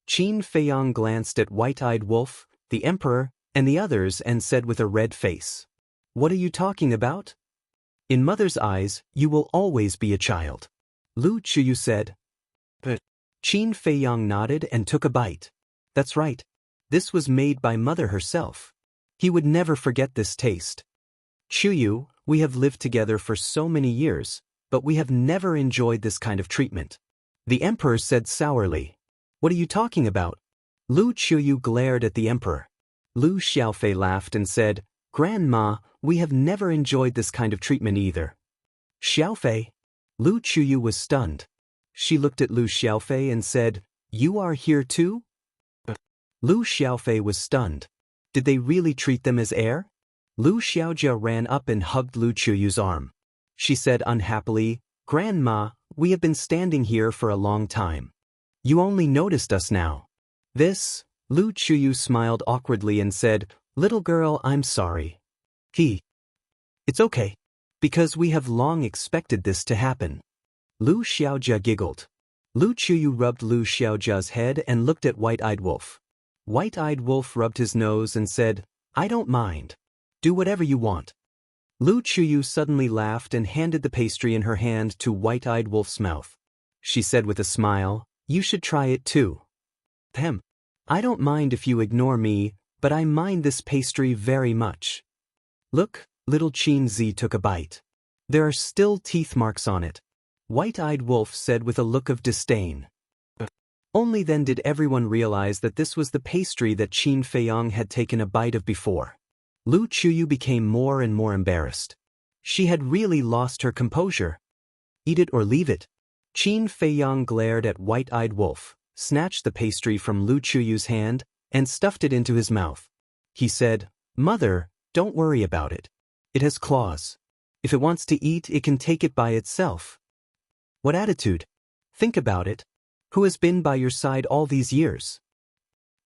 Qin Feiyang glanced at White-Eyed Wolf, the emperor, and the others and said with a red face, "What are you talking about? In mother's eyes, you will always be a child." Lu Qiuyu said. But Qin Feiyang nodded and took a bite. "That's right. This was made by mother herself." He would never forget this taste. "Qiuyu, we have lived together for so many years, but we have never enjoyed this kind of treatment." The emperor said sourly. "What are you talking about?" Lu Qiuyu glared at the emperor. Lu Xiaofei laughed and said, "Grandma, we have never enjoyed this kind of treatment either." "Xiaofei?" Lu Qiuyu was stunned. She looked at Lu Xiaofei and said, "You are here too?" Lu Xiaofei was stunned. Did they really treat them as air? Lu Xiaojia ran up and hugged Lu Qiuyu's arm. She said unhappily, "Grandma, we have been standing here for a long time. You only noticed us now." This, Lu Qiuyu smiled awkwardly and said, "Little girl, I'm sorry." It's okay. Because we have long expected this to happen." Lu Xiaojia giggled. Lu Qiuyu rubbed Lu Xiaojia's head and looked at White-Eyed Wolf. White-Eyed Wolf rubbed his nose and said, "I don't mind. Do whatever you want." Lu Qiuyu suddenly laughed and handed the pastry in her hand to White-Eyed Wolf's mouth. She said with a smile, "You should try it too." "I don't mind if you ignore me, but I mind this pastry very much." "Look." Little Qin Zi took a bite. "There are still teeth marks on it." White-Eyed Wolf said with a look of disdain. Only then did everyone realize that this was the pastry that Qin Feiyang had taken a bite of before. Lu Qiuyu became more and more embarrassed. She had really lost her composure. "Eat it or leave it." Qin Feiyang glared at White-Eyed Wolf, snatched the pastry from Lu Qiuyu's hand, and stuffed it into his mouth. He said, "Mother, don't worry about it. It has claws. If it wants to eat, it can take it by itself." What attitude? Think about it. Who has been by your side all these years?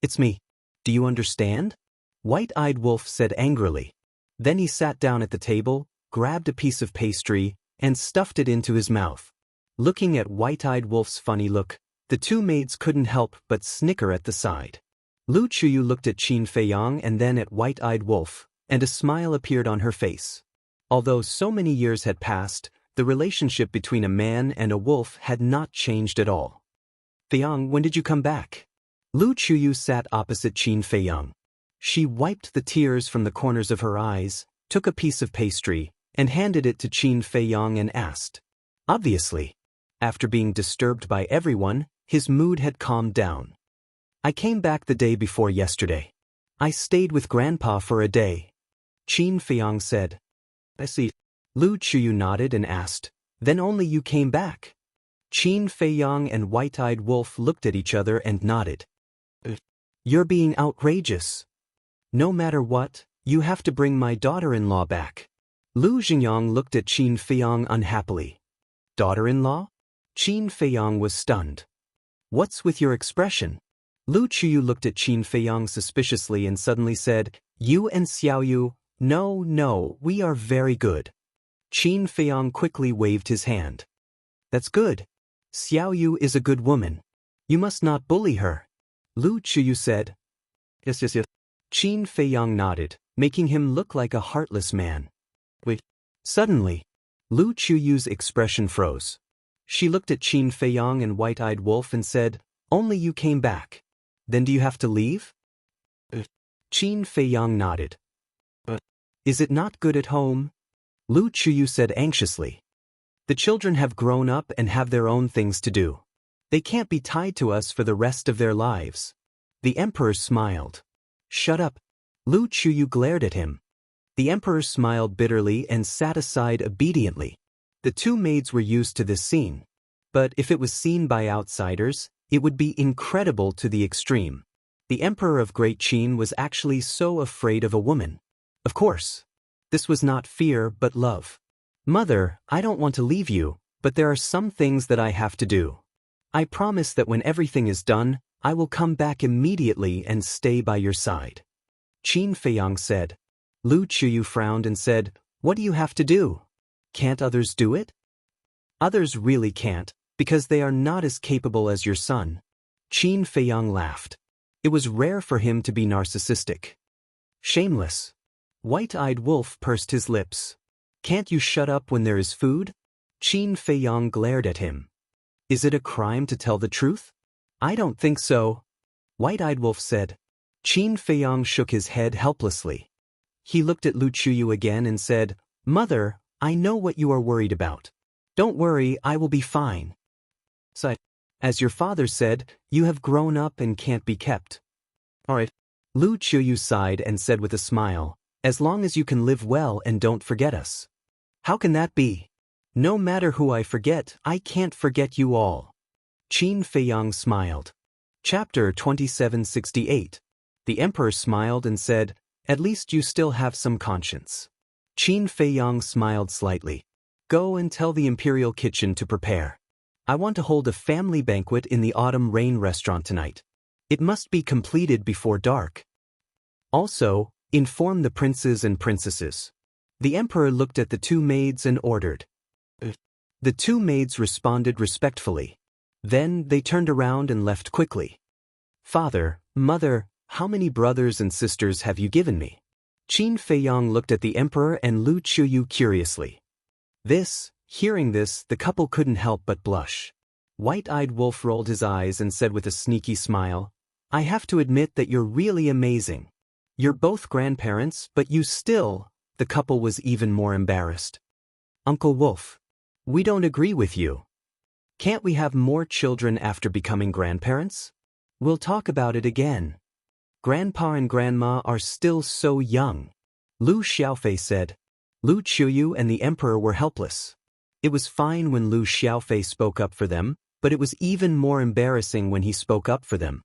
"It's me. Do you understand?" White-Eyed Wolf said angrily. Then he sat down at the table, grabbed a piece of pastry, and stuffed it into his mouth. Looking at White-Eyed Wolf's funny look, the two maids couldn't help but snicker at the side. Lu Chuyu looked at Qin Feiyang and then at White-Eyed Wolf, and a smile appeared on her face. Although so many years had passed, the relationship between a man and a wolf had not changed at all. Feiyang, when did you come back? Lu Chuyu sat opposite Qin Feiyang. She wiped the tears from the corners of her eyes, took a piece of pastry, and handed it to Qin Feiyang and asked. Obviously. After being disturbed by everyone, his mood had calmed down. I came back the day before yesterday. I stayed with Grandpa for a day. Qin Feiyang said. I see. Lu Chuyu nodded and asked, then only you came back? Qin Feiyang and White-Eyed Wolf looked at each other and nodded. You're being outrageous. No matter what, you have to bring my daughter-in-law back. Lu Xingyang looked at Qin Feiyang unhappily. Daughter-in-law? Qin Feiyang was stunned. What's with your expression? Lu Chuyu looked at Qin Feiyang suspiciously and suddenly said, You and Xiaoyu, no, we are very good. Qin Feiyang quickly waved his hand. That's good. Xiaoyu is a good woman. You must not bully her. Lu Chuyu said. Yes. Qin Feiyang nodded, making him look like a heartless man. Wait. Suddenly, Lu Chuyu's expression froze. She looked at Qin Feiyang and White-Eyed Wolf and said, Only you came back. Then do you have to leave? Qin Feiyang nodded. Is it not good at home? Lu Chuyu said anxiously. The children have grown up and have their own things to do. They can't be tied to us for the rest of their lives. The emperor smiled. Shut up. Lu Chuyu glared at him. The emperor smiled bitterly and sat aside obediently. The two maids were used to this scene. But if it was seen by outsiders, it would be incredible to the extreme. The emperor of Great Qin was actually so afraid of a woman. Of course. This was not fear but love. Mother, I don't want to leave you, but there are some things that I have to do. I promise that when everything is done, I will come back immediately and stay by your side. Qin Feiyang said. Lu Chuyu frowned and said, What do you have to do? Can't others do it? Others really can't, because they are not as capable as your son. Qin Feiyang laughed. It was rare for him to be narcissistic. Shameless. White-Eyed Wolf pursed his lips. Can't you shut up when there is food? Qin Feiyang glared at him. Is it a crime to tell the truth? I don't think so. White-Eyed Wolf said. Qin Feiyang shook his head helplessly. He looked at Lu Chuyu again and said, Mother, I know what you are worried about. Don't worry, I will be fine. So, as your father said, you have grown up and can't be kept. All right. Lu Chuyu sighed and said with a smile, As long as you can live well and don't forget us. How can that be? No matter who I forget, I can't forget you all. Qin Feiyang smiled. Chapter 2768. The emperor smiled and said, At least you still have some conscience. Qin Feiyang smiled slightly. Go and tell the imperial kitchen to prepare. I want to hold a family banquet in the Autumn Rain restaurant tonight. It must be completed before dark. Also, inform the princes and princesses. The emperor looked at the two maids and ordered. The two maids responded respectfully. Then they turned around and left quickly. Father, Mother, how many brothers and sisters have you given me? Qin Feiyang looked at the emperor and Lu Chuyu curiously. Hearing this, the couple couldn't help but blush. White-Eyed Wolf rolled his eyes and said with a sneaky smile, I have to admit that you're really amazing. You're both grandparents, but you still... The couple was even more embarrassed. Uncle Wolf, we don't agree with you. Can't we have more children after becoming grandparents? We'll talk about it again. Grandpa and Grandma are still so young. Lu Xiaofei said. Lu Chuyu and the emperor were helpless. It was fine when Lu Xiaofei spoke up for them, but it was even more embarrassing when he spoke up for them.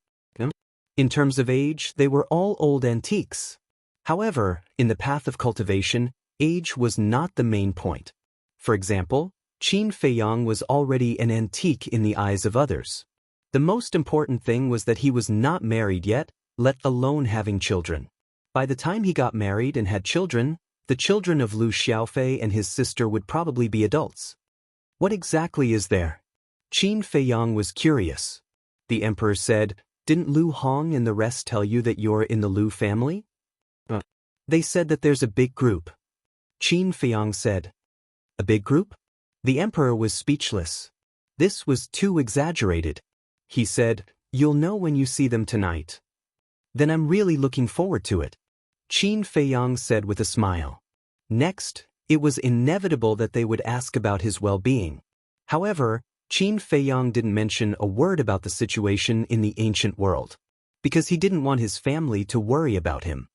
In terms of age, they were all old antiques. However, in the path of cultivation, age was not the main point. For example, Qin Feiyang was already an antique in the eyes of others. The most important thing was that he was not married yet, let alone having children. By the time he got married and had children, The children of Lu Xiaofei and his sister would probably be adults. What exactly is there? Qin Feiyang was curious. The emperor said, "Didn't Lu Hong and the rest tell you that you're in the Lu family?" They said that there's a big group. Qin Feiyang said. A big group? The emperor was speechless. This was too exaggerated. He said, "You'll know when you see them tonight." Then I'm really looking forward to it. Qin Feiyang said with a smile. Next, it was inevitable that they would ask about his well-being. However, Qin Feiyang didn't mention a word about the situation in the ancient world, because he didn't want his family to worry about him.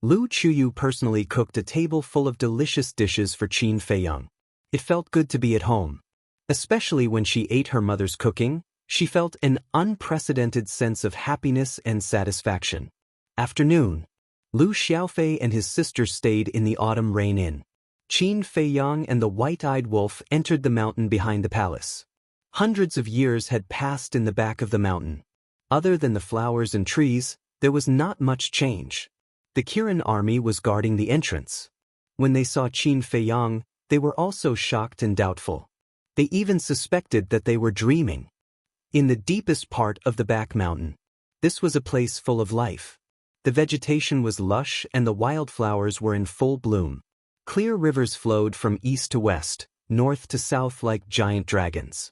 Lu Chuyu personally cooked a table full of delicious dishes for Qin Feiyang. It felt good to be at home. Especially when she ate her mother's cooking, she felt an unprecedented sense of happiness and satisfaction. Afternoon. Lu Xiaofei and his sister stayed in the Autumn Rain Inn. Qin Feiyang and the white-eyed wolf entered the mountain behind the palace. Hundreds of years had passed in the back of the mountain. Other than the flowers and trees, there was not much change. The Kirin army was guarding the entrance. When they saw Qin Feiyang, they were also shocked and doubtful. They even suspected that they were dreaming. In the deepest part of the back mountain, this was a place full of life. The vegetation was lush and the wildflowers were in full bloom. Clear rivers flowed from east to west, north to south like giant dragons.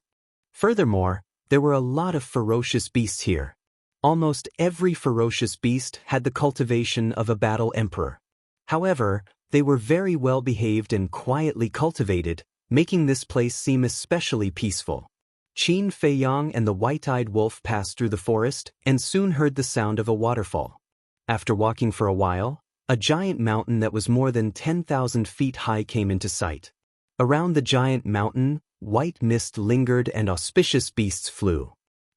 Furthermore, there were a lot of ferocious beasts here. Almost every ferocious beast had the cultivation of a battle emperor. However, they were very well behaved and quietly cultivated, making this place seem especially peaceful. Qin Feiyang and the white-eyed wolf passed through the forest and soon heard the sound of a waterfall. After walking for a while, a giant mountain that was more than 10,000 feet high came into sight. Around the giant mountain, white mist lingered and auspicious beasts flew.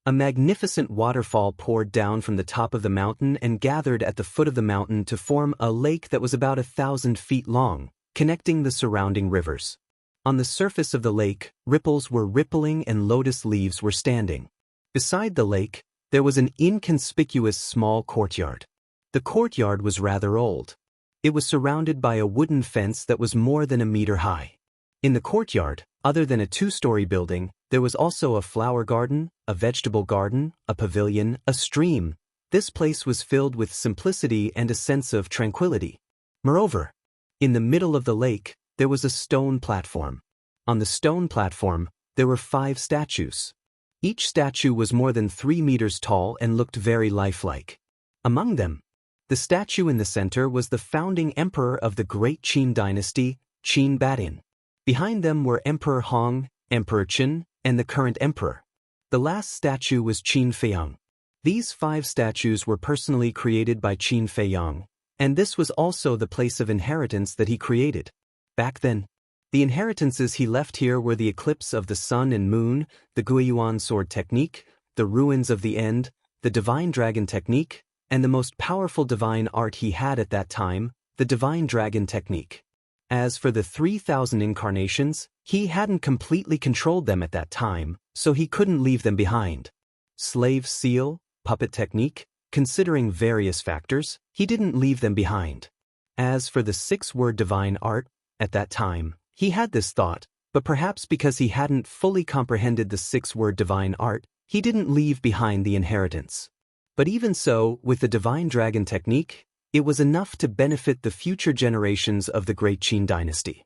A magnificent waterfall poured down from the top of the mountain and gathered at the foot of the mountain to form a lake that was about 1,000 feet long, connecting the surrounding rivers. On the surface of the lake, ripples were rippling and lotus leaves were standing. Beside the lake, there was an inconspicuous small courtyard. The courtyard was rather old. It was surrounded by a wooden fence that was more than a meter high. In the courtyard, other than a two-story building, there was also a flower garden, a vegetable garden, a pavilion, a stream. This place was filled with simplicity and a sense of tranquility. Moreover, in the middle of the lake, there was a stone platform. On the stone platform, there were 5 statues. Each statue was more than 3 meters tall and looked very lifelike. Among them, the statue in the center was the founding emperor of the Great Qin dynasty, Qin Badin. Behind them were Emperor Hong, Emperor Qin, and the current emperor. The last statue was Qin Feiyang. These 5 statues were personally created by Qin Feiyang, and this was also the place of inheritance that he created. Back then, the inheritances he left here were the eclipse of the sun and moon, the Guiyuan sword technique, the ruins of the end, the divine dragon technique, and the most powerful divine art he had at that time, the divine dragon technique. As for the 3,000 incarnations, he hadn't completely controlled them at that time, so he couldn't leave them behind. Slave seal, puppet technique, considering various factors, he didn't leave them behind. As for the 6-word divine art, at that time, he had this thought, but perhaps because he hadn't fully comprehended the 6-word divine art, he didn't leave behind the inheritance. But even so, with the divine dragon technique, it was enough to benefit the future generations of the Great Qin dynasty.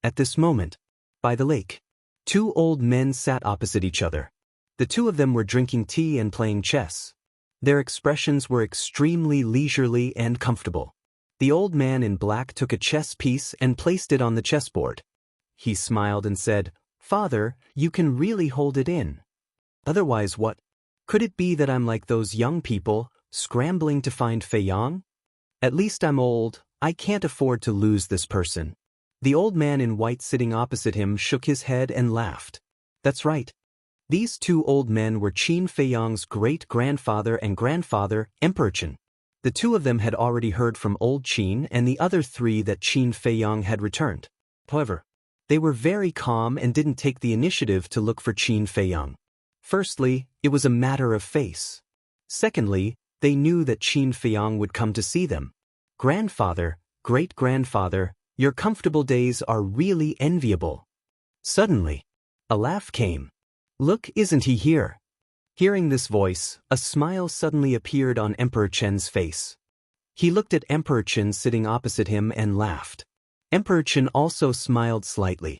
At this moment, by the lake, 2 old men sat opposite each other. The 2 of them were drinking tea and playing chess. Their expressions were extremely leisurely and comfortable. The old man in black took a chess piece and placed it on the chessboard. He smiled and said, "Father, you can really hold it in. Otherwise what? Could it be that I'm like those young people, scrambling to find Feiyang? At least I'm old, I can't afford to lose this person." The old man in white sitting opposite him shook his head and laughed. That's right. These 2 old men were Qin Feiyang's great-grandfather and grandfather, Emperor Qin. The 2 of them had already heard from old Qin and the other 3 that Qin Feiyang had returned. However, they were very calm and didn't take the initiative to look for Qin Feiyang. Firstly, it was a matter of face. Secondly, they knew that Qin Feiyang would come to see them. "Grandfather, great-grandfather, your comfortable days are really enviable. Suddenly, a laugh came. Look, isn't he here? Hearing this voice, a smile suddenly appeared on Emperor Chen's face. He looked at Emperor Chen sitting opposite him and laughed. Emperor Chen also smiled slightly.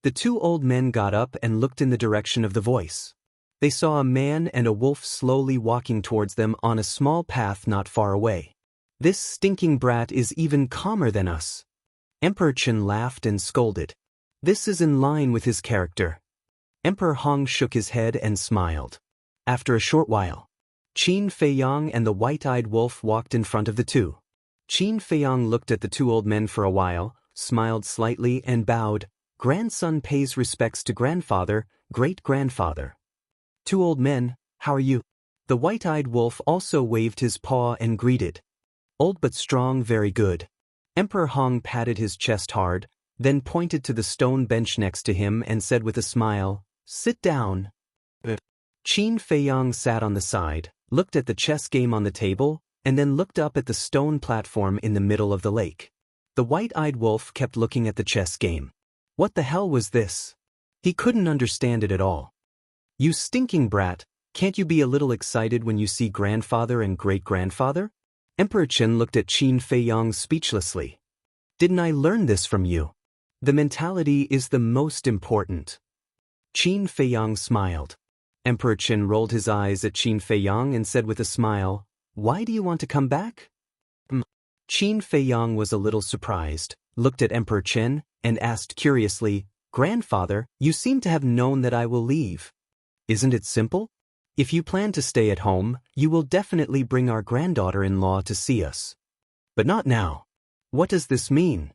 The two old men got up and looked in the direction of the voice. They saw a man and a wolf slowly walking towards them on a small path not far away. This stinking brat is even calmer than us. Emperor Chen laughed and scolded. This is in line with his character. Emperor Hong shook his head and smiled. After a short while, Qin Feiyang and the white-eyed wolf walked in front of the two. Qin Feiyang looked at the two old men for a while, smiled slightly and bowed. Grandson pays respects to grandfather, great-grandfather. Two old men, how are you? The white-eyed wolf also waved his paw and greeted. Old but strong, very good. Emperor Hong patted his chest hard, then pointed to the stone bench next to him and said with a smile, "Sit down." Qin Feiyang sat on the side, looked at the chess game on the table, and then looked up at the stone platform in the middle of the lake. The white-eyed wolf kept looking at the chess game. What the hell was this? He couldn't understand it at all. You stinking brat, can't you be a little excited when you see grandfather and great-grandfather? Emperor Chen looked at Qin Feiyang speechlessly. Didn't I learn this from you? The mentality is the most important. Qin Feiyang smiled. Emperor Chen rolled his eyes at Qin Feiyang and said with a smile, "Why do you want to come back?" Qin Feiyang was a little surprised, looked at Emperor Chen, and asked curiously, "Grandfather, you seem to have known that I will leave. Isn't it simple? If you plan to stay at home, you will definitely bring our granddaughter-in-law to see us. But not now. What does this mean?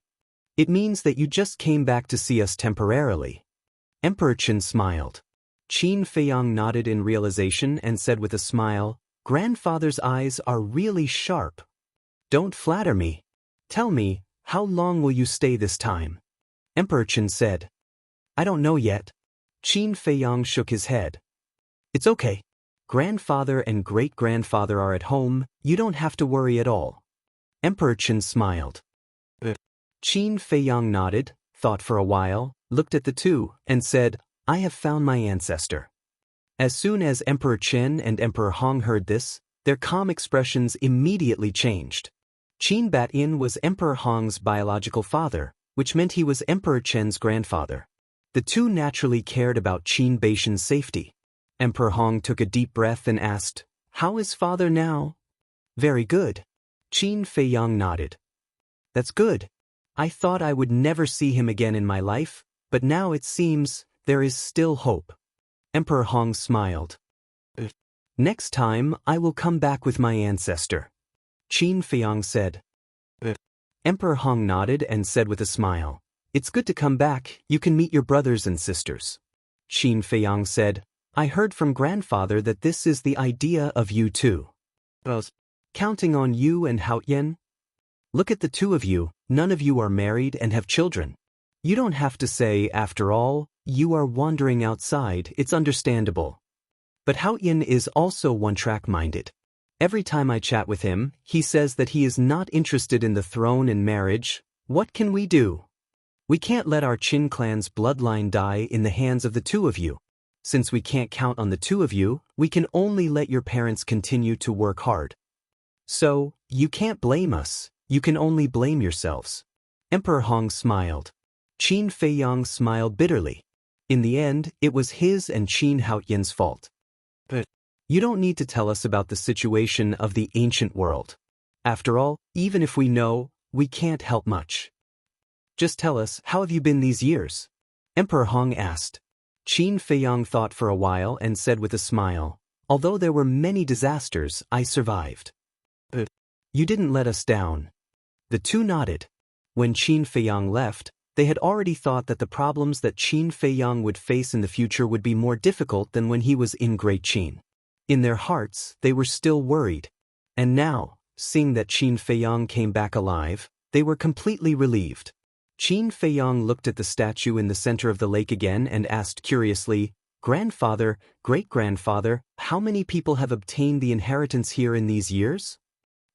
It means that you just came back to see us temporarily." Emperor Chen smiled. Qin Feiyang nodded in realization and said with a smile, "Grandfather's eyes are really sharp. Don't flatter me. Tell me, how long will you stay this time?" Emperor Chen said. "I don't know yet." Qin Feiyang shook his head. "It's okay. Grandfather and great-grandfather are at home, you don't have to worry at all." Emperor Chen smiled. Qin Feiyang nodded, thought for a while, looked at the two, and said, "I have found my ancestor." As soon as Emperor Chen and Emperor Hong heard this, their calm expressions immediately changed. Qin Bat-yin was Emperor Hong's biological father, which meant he was Emperor Chen's grandfather. The two naturally cared about Qin Baishan's safety. Emperor Hong took a deep breath and asked, "How is father now?" "Very good." Qin Feiyang nodded. "That's good. I thought I would never see him again in my life, but now it seems there is still hope." Emperor Hong smiled. "Next time I will come back with my ancestor," Qin Feiyang said. Emperor Hong nodded and said with a smile, "It's good to come back, you can meet your brothers and sisters." Qin Feiyang said, "I heard from grandfather that this is the idea of you too. Counting on you and Haoyan. Look at the two of you, none of you are married and have children. You don't have to say, after all, you are wandering outside, it's understandable. But Haoyan is also one-track-minded. Every time I chat with him, he says that he is not interested in the throne and marriage. What can we do? We can't let our Qin clan's bloodline die in the hands of the two of you. Since we can't count on the two of you, we can only let your parents continue to work hard. So, you can't blame us, you can only blame yourselves." Emperor Hong smiled. Qin Feiyang smiled bitterly. In the end, it was his and Qin Haoyan's fault. "But you don't need to tell us about the situation of the ancient world. After all, even if we know, we can't help much. Just tell us, how have you been these years?" Emperor Hong asked. Qin Feiyang thought for a while and said with a smile, "Although there were many disasters, I survived." "You didn't let us down." The two nodded. When Qin Feiyang left, they had already thought that the problems that Qin Feiyang would face in the future would be more difficult than when he was in Great Qin. In their hearts, they were still worried. And now, seeing that Qin Feiyang came back alive, they were completely relieved. Qin Feiyang looked at the statue in the center of the lake again and asked curiously, "Grandfather, great-grandfather, how many people have obtained the inheritance here in these years?"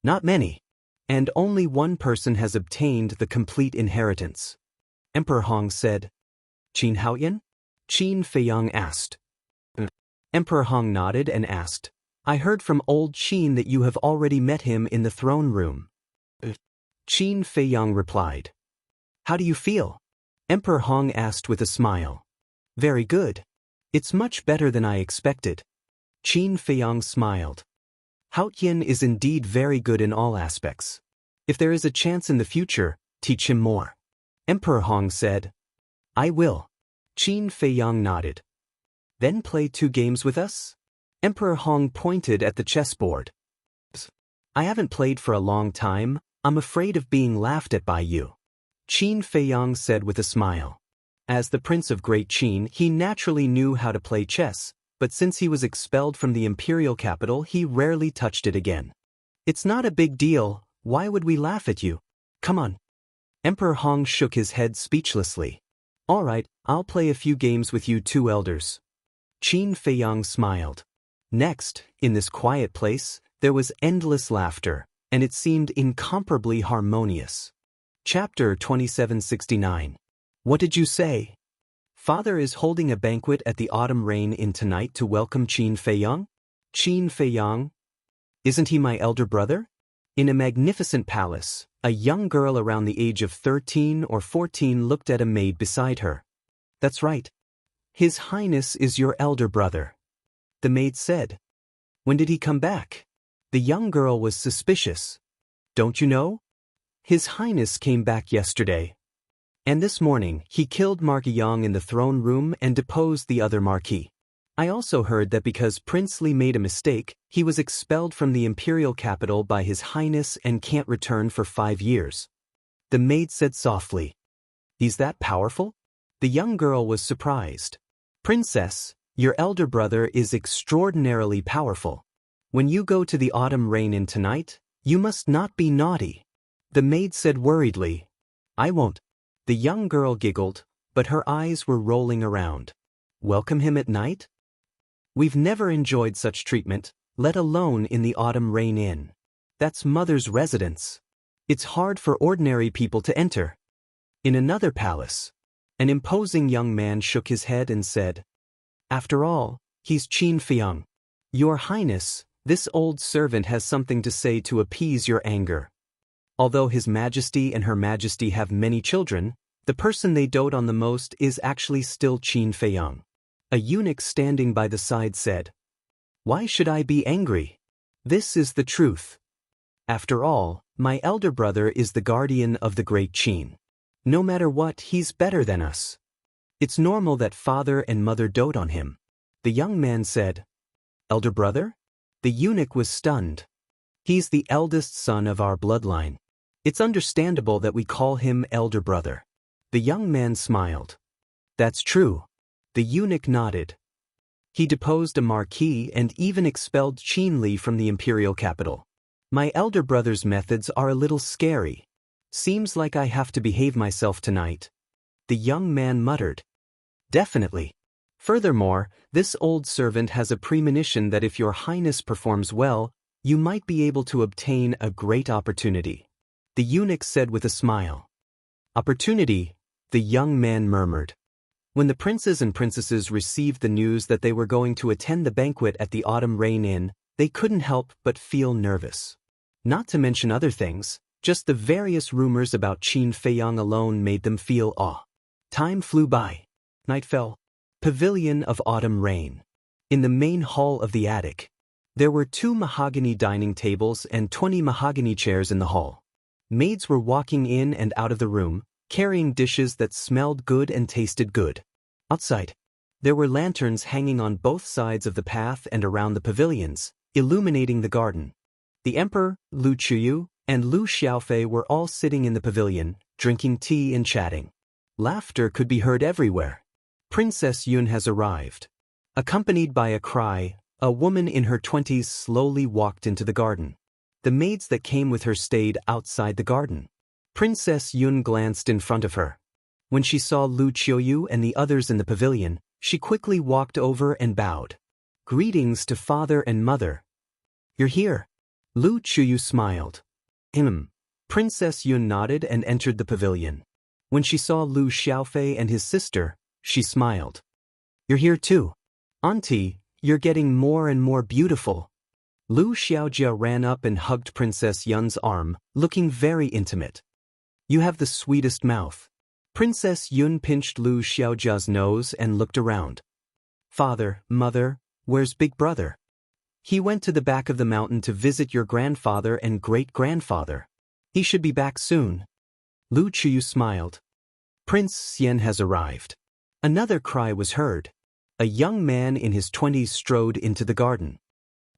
"Not many. and only one person has obtained the complete inheritance. Emperor Hong said. Qin Haoyan? Qin Feiyang asked. Emperor Hong nodded and asked, I heard from old Qin that you have already met him in the throne room. Qin Feiyang replied. How do you feel? Emperor Hong asked with a smile. Very good. It's much better than I expected. Qin Feiyang smiled. Hao Yin is indeed very good in all aspects. If there is a chance in the future, teach him more. Emperor Hong said. I will. Qin Feiyang nodded. Then play 2 games with us? Emperor Hong pointed at the chessboard. I haven't played for a long time, I'm afraid of being laughed at by you. Qin Feiyang said with a smile. As the Prince of Great Qin, he naturally knew how to play chess, but since he was expelled from the imperial capital, he rarely touched it again. It's not a big deal, why would we laugh at you? Come on. Emperor Hong shook his head speechlessly. All right, I'll play a few games with you 2 elders. Qin Feiyang smiled. Next, in this quiet place, there was endless laughter, and it seemed incomparably harmonious. Chapter 2769. What did you say? Father is holding a banquet at the autumn rain inn tonight to welcome Qin Feiyang? Qin Feiyang? Isn't he my elder brother? In a magnificent palace, a young girl around the age of 13 or 14 looked at a maid beside her. That's right. His Highness is your elder brother. The maid said. When did he come back? The young girl was suspicious. Don't you know? His Highness came back yesterday. And this morning, he killed Marquis Yang in the throne room and deposed the other Marquis. I also heard that because Prince Li made a mistake, he was expelled from the imperial capital by His Highness and can't return for 5 years. The maid said softly. He's that powerful? The young girl was surprised. Princess, your elder brother is extraordinarily powerful. When you go to the autumn rain inn tonight, you must not be naughty. The maid said worriedly. I won't. The young girl giggled, but her eyes were rolling around. Welcome him at night? We've never enjoyed such treatment, let alone in the autumn rain inn. That's mother's residence. It's hard for ordinary people to enter. In another palace, an imposing young man shook his head and said, After all, he's Qin Feiyang. Your Highness, this old servant has something to say to appease your anger. Although His Majesty and Her Majesty have many children, the person they dote on the most is actually still Qin Feiyang. A eunuch standing by the side said, Why should I be angry? This is the truth. After all, my elder brother is the guardian of the great Qin. No matter what, he's better than us. It's normal that father and mother dote on him. The young man said, Elder brother? The eunuch was stunned. He's the eldest son of our bloodline. It's understandable that we call him elder brother. The young man smiled. That's true. The eunuch nodded. He deposed a marquis and even expelled Qin Li from the imperial capital. My elder brother's methods are a little scary. Seems like I have to behave myself tonight. The young man muttered. Definitely. Furthermore, this old servant has a premonition that if your Highness performs well, you might be able to obtain a great opportunity. The eunuch said with a smile. Opportunity, the young man murmured. When the princes and princesses received the news that they were going to attend the banquet at the autumn rain inn, they couldn't help but feel nervous. Not to mention other things, just the various rumors about Qin Feiyang alone made them feel awe. Time flew by. Night fell. Pavilion of autumn rain. In the main hall of the attic, there were 2 mahogany dining tables and 20 mahogany chairs in the hall. Maids were walking in and out of the room, carrying dishes that smelled good and tasted good. Outside, there were lanterns hanging on both sides of the path and around the pavilions, illuminating the garden. The emperor, Lu Qiyu, and Lu Xiaofei were all sitting in the pavilion, drinking tea and chatting. Laughter could be heard everywhere. Princess Yun has arrived. Accompanied by a cry, a woman in her 20s slowly walked into the garden. The maids that came with her stayed outside the garden. Princess Yun glanced in front of her. When she saw Lu Qiyu and the others in the pavilion, she quickly walked over and bowed. Greetings to father and mother. You're here. Lu Qiyu smiled. Princess Yun nodded and entered the pavilion. When she saw Lu Xiaofei and his sister, she smiled. "You're here too. Auntie, you're getting more and more beautiful." Lu Xiaojia ran up and hugged Princess Yun's arm, looking very intimate. "You have the sweetest mouth." Princess Yun pinched Lu Xiaojia's nose and looked around. "Father, mother, where's big brother?" "He went to the back of the mountain to visit your grandfather and great-grandfather. He should be back soon." Lu Chuyu smiled. "Prince Xian has arrived." Another cry was heard. A young man in his 20s strode into the garden.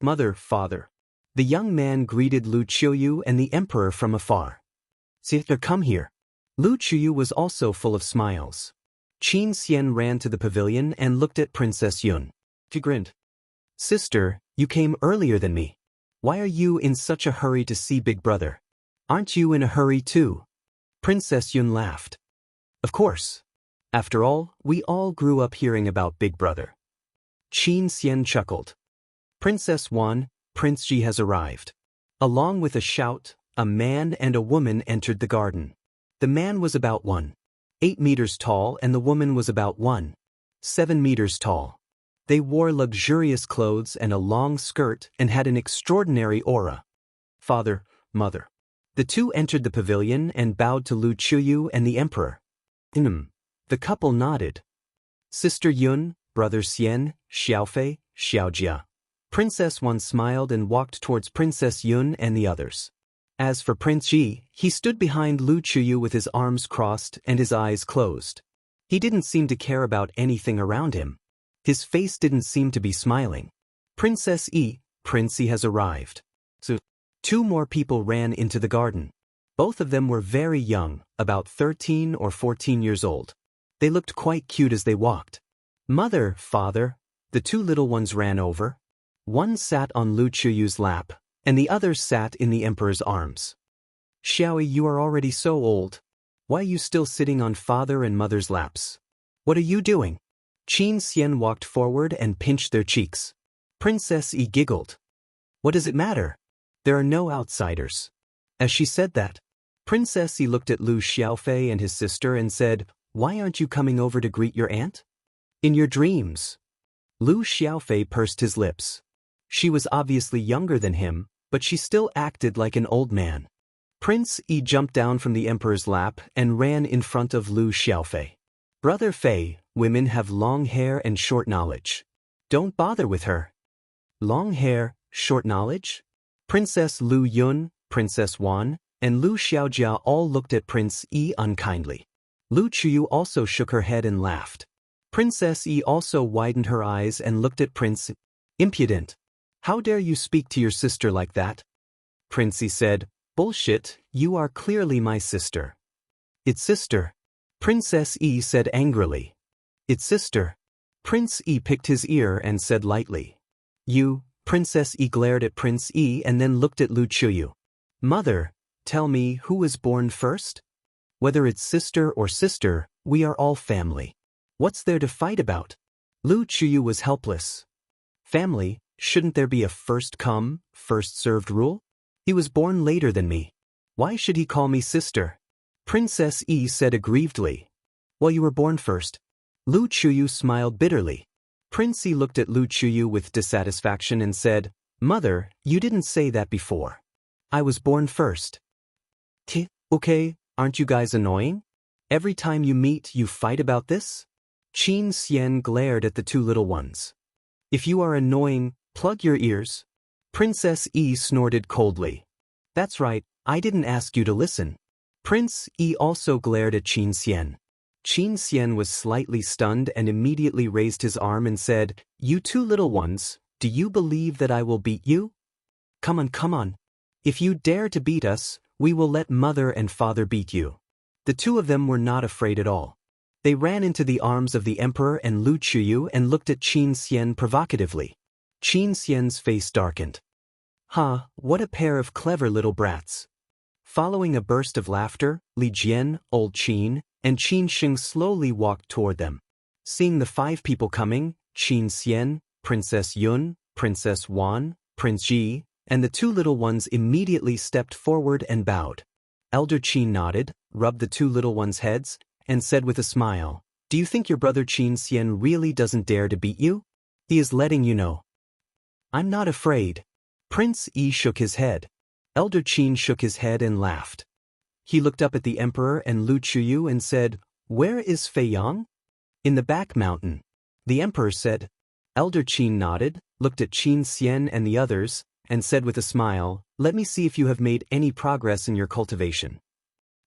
"Mother, father." The young man greeted Lu Chuyu and the emperor from afar. "Sister, come here." Lu Chuyu was also full of smiles. Qin Xian ran to the pavilion and looked at Princess Yun. She grinned. "Sister, you came earlier than me. Why are you in such a hurry to see big brother? Aren't you in a hurry too?" Princess Yun laughed. "Of course. After all, we all grew up hearing about big brother." Qin Xian chuckled. "Princess Wan, Prince Ji has arrived." Along with a shout, a man and a woman entered the garden. The man was about 1.8 meters tall and the woman was about 1.7 meters tall. They wore luxurious clothes and a long skirt and had an extraordinary aura. "Father, mother." The two entered the pavilion and bowed to Lu Chuyu and the emperor. The couple nodded. "Sister Yun, brother Xian, Xiaofei, Xiaojia." Princess Wan smiled and walked towards Princess Yun and the others. As for Prince Ji, he stood behind Lu Chuyu with his arms crossed and his eyes closed. He didn't seem to care about anything around him. His face didn't seem to be smiling. "Princess Yi, Prince Yi has arrived." So, two more people ran into the garden. Both of them were very young, about 13 or 14 years old. They looked quite cute as they walked. "Mother, father." The two little ones ran over. One sat on Lu Chuyu's lap, and the other sat in the emperor's arms. "Xiaoyi, you are already so old. Why are you still sitting on father and mother's laps? What are you doing?" Qin Xian walked forward and pinched their cheeks. Princess Yi giggled. "What does it matter? There are no outsiders." As she said that, Princess Yi looked at Lu Xiaofei and his sister and said, "Why aren't you coming over to greet your aunt?" "In your dreams." Lu Xiaofei pursed his lips. She was obviously younger than him, but she still acted like an old man. Prince Yi jumped down from the emperor's lap and ran in front of Lu Xiaofei. "Brother Fei, women have long hair and short knowledge. Don't bother with her." "Long hair, short knowledge?" Princess Lu Yun, Princess Wan, and Lu Xiaojia all looked at Prince Yi unkindly. Lu Chuyu also shook her head and laughed. Princess Yi also widened her eyes and looked at Prince. "Impudent. How dare you speak to your sister like that?" Prince Yi said, "Bullshit, you are clearly my sister." "It's sister." Princess Yi said angrily. "It's sister." Prince Yi picked his ear and said lightly. "You." Princess Yi glared at Prince Yi and then looked at Lu Chuyu. "Mother, tell me who was born first? Whether it's sister or sister, we are all family. What's there to fight about?" Lu Chuyu was helpless. "Family, shouldn't there be a first come, first served rule? He was born later than me. Why should he call me sister?" Princess Yi said aggrievedly. "Well, you were born first." Lu Chuyu smiled bitterly. Prince Yi looked at Lu Chuyu with dissatisfaction and said, "Mother, you didn't say that before. I was born first." Okay, aren't you guys annoying? Every time you meet, you fight about this?" Qin Xian glared at the two little ones. "If you are annoying, plug your ears." Princess Yi snorted coldly. "That's right, I didn't ask you to listen." Prince Yi also glared at Qin Xian. Qin Xian was slightly stunned and immediately raised his arm and said, "You two little ones, do you believe that I will beat you? Come on, come on. If you dare to beat us, we will let mother and father beat you." The two of them were not afraid at all. They ran into the arms of the emperor and Lu Chuyu and looked at Qin Xian provocatively. Qin Xian's face darkened. "Ha, what a pair of clever little brats." Following a burst of laughter, Li Jian, Old Qin, and Qin Sheng slowly walked toward them. Seeing the five people coming, Qin Xian, Princess Yun, Princess Wan, Prince Ji, and the two little ones immediately stepped forward and bowed. Elder Qin nodded, rubbed the two little ones' heads, and said with a smile, "Do you think your brother Qin Xian really doesn't dare to beat you? He is letting you know." "I'm not afraid." Prince Yi shook his head. Elder Qin shook his head and laughed. He looked up at the emperor and Lu Chuyu and said, "Where is Fei Yang?" "In the back mountain." The emperor said. Elder Qin nodded, looked at Qin Xian and the others, and said with a smile, "Let me see if you have made any progress in your cultivation."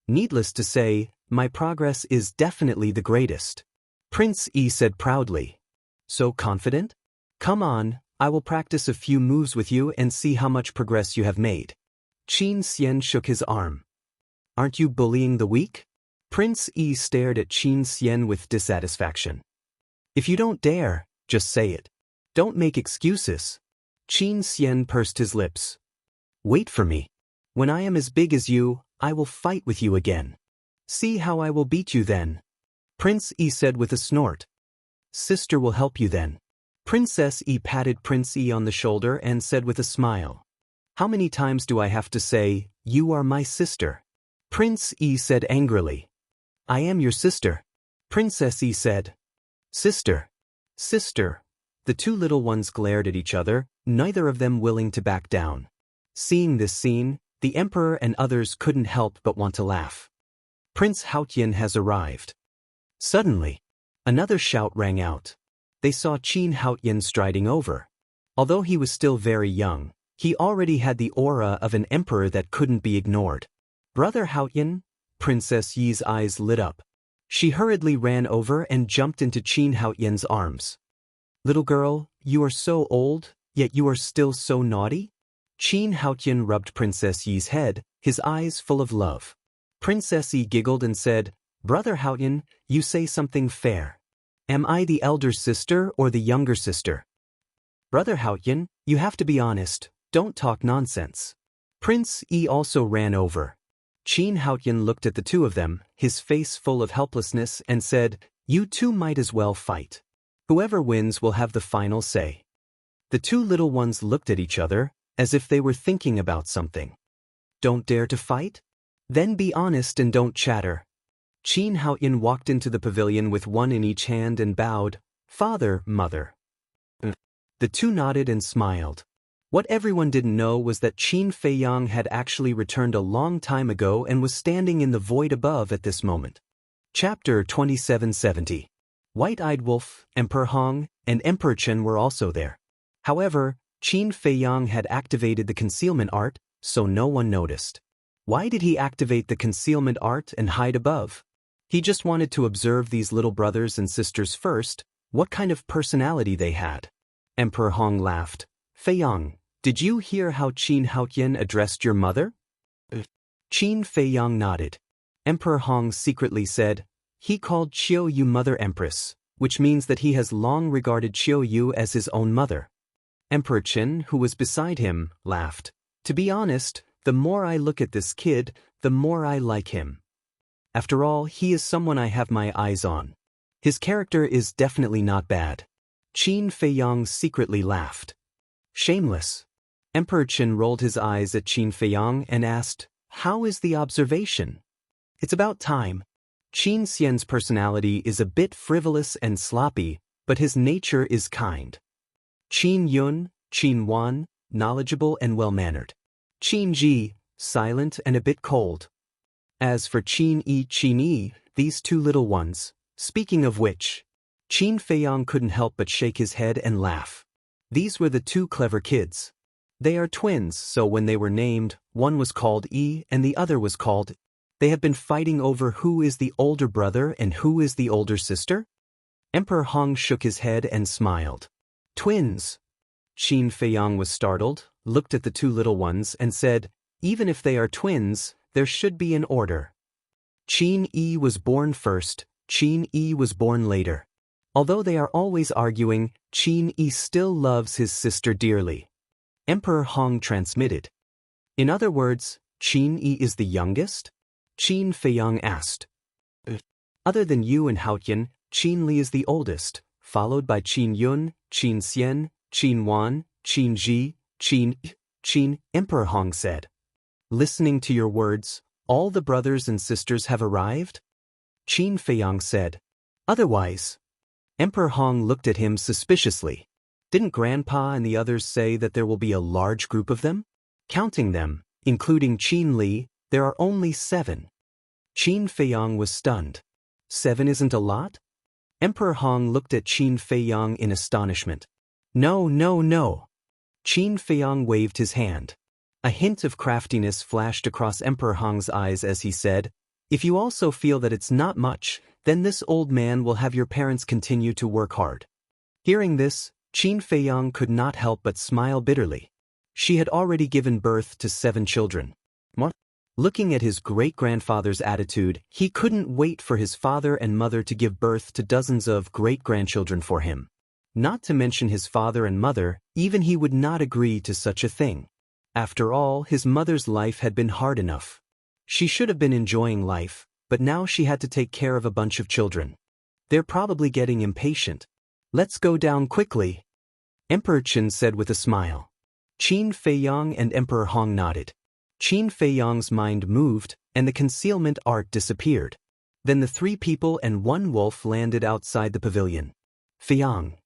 "Needless to say, my progress is definitely the greatest," Prince Yi said proudly. "So confident? Come on, I will practice a few moves with you and see how much progress you have made." Qin Xian shook his arm. "Aren't you bullying the weak?" Prince Yi stared at Qin Xian with dissatisfaction. "If you don't dare, just say it. Don't make excuses." Qin Xian pursed his lips. "Wait for me. When I am as big as you, I will fight with you again. See how I will beat you then." Prince Yi said with a snort. "Sister will help you then." Princess Yi patted Prince Yi on the shoulder and said with a smile, "How many times do I have to say, 'You are my sister'?" Prince Yi said angrily. "I am your sister." Princess Yi said. "Sister. Sister." The two little ones glared at each other, neither of them willing to back down. Seeing this scene, the emperor and others couldn't help but want to laugh. Prince Haotian has arrived. Suddenly, another shout rang out. They saw Qin Haotian striding over. Although he was still very young, he already had the aura of an emperor that couldn't be ignored. "Brother Haotian?" Princess Yi's eyes lit up. She hurriedly ran over and jumped into Qin Haotian's arms. "Little girl, you are so old, yet you are still so naughty?" Qin Haotian rubbed Princess Yi's head, his eyes full of love. Princess Yi giggled and said, "Brother Haotian, you say something fair. Am I the elder sister or the younger sister?" "Brother Haotian, you have to be honest, don't talk nonsense." Prince Yi also ran over. Qin Haotian looked at the two of them, his face full of helplessness, and said, "You two might as well fight. Whoever wins will have the final say." The two little ones looked at each other, as if they were thinking about something. "Don't dare to fight? Then be honest and don't chatter." Qin Haotian walked into the pavilion with one in each hand and bowed, "Father, mother." The two nodded and smiled. What everyone didn't know was that Qin Feiyang had actually returned a long time ago and was standing in the void above at this moment. Chapter 2770. White-Eyed Wolf, Emperor Hong, and Emperor Chen were also there. However, Qin Feiyang had activated the concealment art, so no one noticed. Why did he activate the concealment art and hide above? He just wanted to observe these little brothers and sisters first, what kind of personality they had. Emperor Hong laughed. "Feiyang, did you hear how Qin Haotian addressed your mother?" Qin Feiyang nodded. Emperor Hong secretly said, "He called Qiu Yu Mother Empress, which means that he has long regarded Qiu Yu as his own mother." Emperor Qin, who was beside him, laughed. "To be honest, the more I look at this kid, the more I like him. After all, he is someone I have my eyes on. His character is definitely not bad." Qin Feiyang secretly laughed. "Shameless." Emperor Qin rolled his eyes at Qin Feiyang and asked, "How is the observation?" "It's about time." Qin Xian's personality is a bit frivolous and sloppy, but his nature is kind. Qin Yun, Qin Wan, knowledgeable and well-mannered. Qin Ji, silent and a bit cold. As for Qin Yi, these two little ones, speaking of which, Qin Feiyang couldn't help but shake his head and laugh. These were the two clever kids. They are twins, so when they were named, one was called Yi and the other was called. They have been fighting over who is the older brother and who is the older sister? Emperor Hong shook his head and smiled. "Twins." Qin Feiyang was startled, looked at the two little ones and said, "Even if they are twins, there should be an order. Qin Yi was born first, Qin Yi was born later. Although they are always arguing, Qin Yi still loves his sister dearly." Emperor Hong transmitted. "In other words, Qin Yi is the youngest?" Qin Feiyang asked. "Other than you and Haotian, Qin Li is the oldest, followed by Qin Yun, Qin Xian, Qin Wan, Qin Ji, Qin, Emperor Hong said. "Listening to your words, All the brothers and sisters have arrived? Qin Feiyang said. Otherwise. Emperor Hong looked at him suspiciously. Didn't Grandpa and the others say that there will be a large group of them? Counting them, including Qin Li, there are only 7. Qin Feiyang was stunned. 7 isn't a lot? Emperor Hong looked at Qin Feiyang in astonishment. No, no, no. Qin Feiyang waved his hand. A hint of craftiness flashed across Emperor Hong's eyes as he said, if you also feel that it's not much, then this old man will have your parents continue to work hard. Hearing this, Qin Feiyang could not help but smile bitterly. She had already given birth to 7 children. Looking at his great-grandfather's attitude, he couldn't wait for his father and mother to give birth to dozens of great-grandchildren for him. Not to mention his father and mother, even he would not agree to such a thing. After all, his mother's life had been hard enough. She should have been enjoying life, but now she had to take care of a bunch of children. They're probably getting impatient. Let's go down quickly, Emperor Qin said with a smile. Qin Feiyang and Emperor Hong nodded. Qin Feiyang's mind moved, and the concealment art disappeared. Then the 3 people and 1 wolf landed outside the pavilion. Feiyang.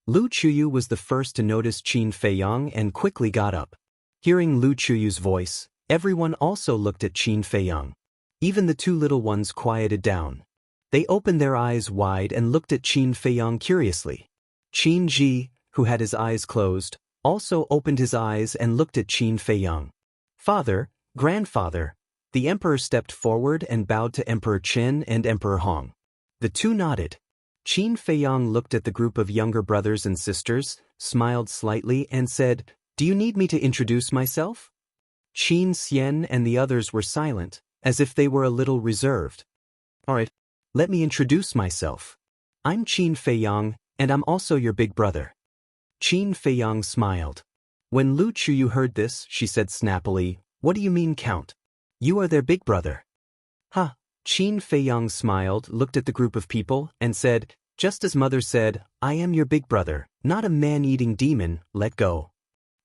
Lu Chuyu was the first to notice Qin Feiyang and quickly got up. Hearing Lu Chuyu's voice, everyone also looked at Qin Feiyang. Even the 2 little ones quieted down. They opened their eyes wide and looked at Qin Feiyang curiously. Qin Ji, who had his eyes closed, also opened his eyes and looked at Qin Feiyang. Father, grandfather. The emperor stepped forward and bowed to Emperor Qin and Emperor Hong. The 2 nodded. Qin Feiyang looked at the group of younger brothers and sisters, smiled slightly and said, Do you need me to introduce myself? Qin Xian and the others were silent, as if they were a little reserved. All right, let me introduce myself. I'm Qin Feiyang, and I'm also your big brother. Qin Feiyang smiled. When Lu Chuyu heard this, she said snappily, What do you mean, Count? You are their big brother. Huh. Qin Feiyang smiled, looked at the group of people, and said, Just as Mother said, I am your big brother, not a man-eating demon, let go.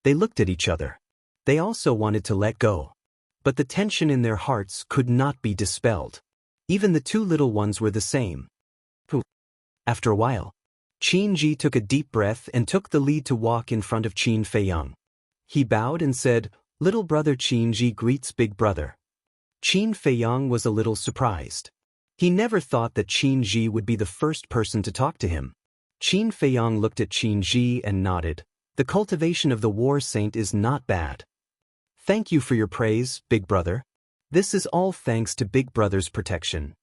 They looked at each other. They also wanted to let go. But the tension in their hearts could not be dispelled. Even the 2 little ones were the same. After a while, Qin Ji took a deep breath and took the lead to walk in front of Qin Feiyang. He bowed and said, Little brother Qin Ji greets big brother. Qin Feiyang was a little surprised. He never thought that Qin Ji would be the first person to talk to him. Qin Feiyang looked at Qin Ji and nodded. The cultivation of the war saint is not bad. Thank you for your praise, big brother. This is all thanks to big brother's protection.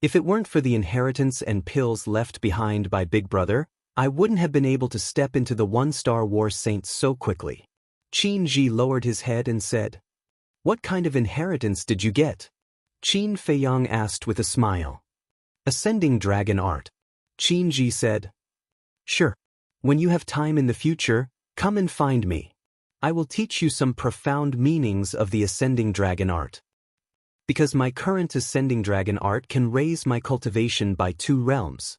If it weren't for the inheritance and pills left behind by big brother, I wouldn't have been able to step into the 1-star war saint so quickly. Qin Ji lowered his head and said, What kind of inheritance did you get? Qin Feiyang asked with a smile. Ascending dragon art. Qin Ji said, Sure. When you have time in the future, come and find me. I will teach you some profound meanings of the ascending dragon art. Because my current ascending dragon art can raise my cultivation by 2 realms.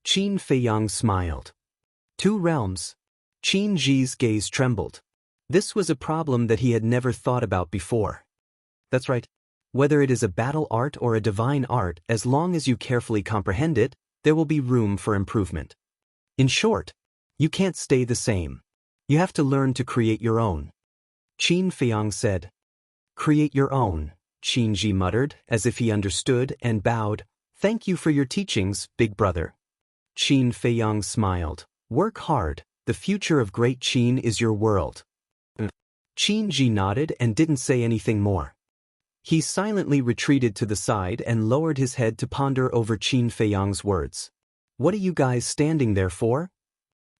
Qin Feiyang smiled. 2 realms. Qin Ji's gaze trembled. This was a problem that he had never thought about before. That's right. Whether it is a battle art or a divine art, as long as you carefully comprehend it, there will be room for improvement. In short, you can't stay the same. You have to learn to create your own. Qin Feiyang said. Create your own, Qin Ji muttered, as if he understood, and bowed. Thank you for your teachings, big brother. Qin Feiyang smiled. Work hard. The future of Great Qin is your world. Qin Ji nodded and didn't say anything more. He silently retreated to the side and lowered his head to ponder over Qin Feiyang's words. What are you guys standing there for?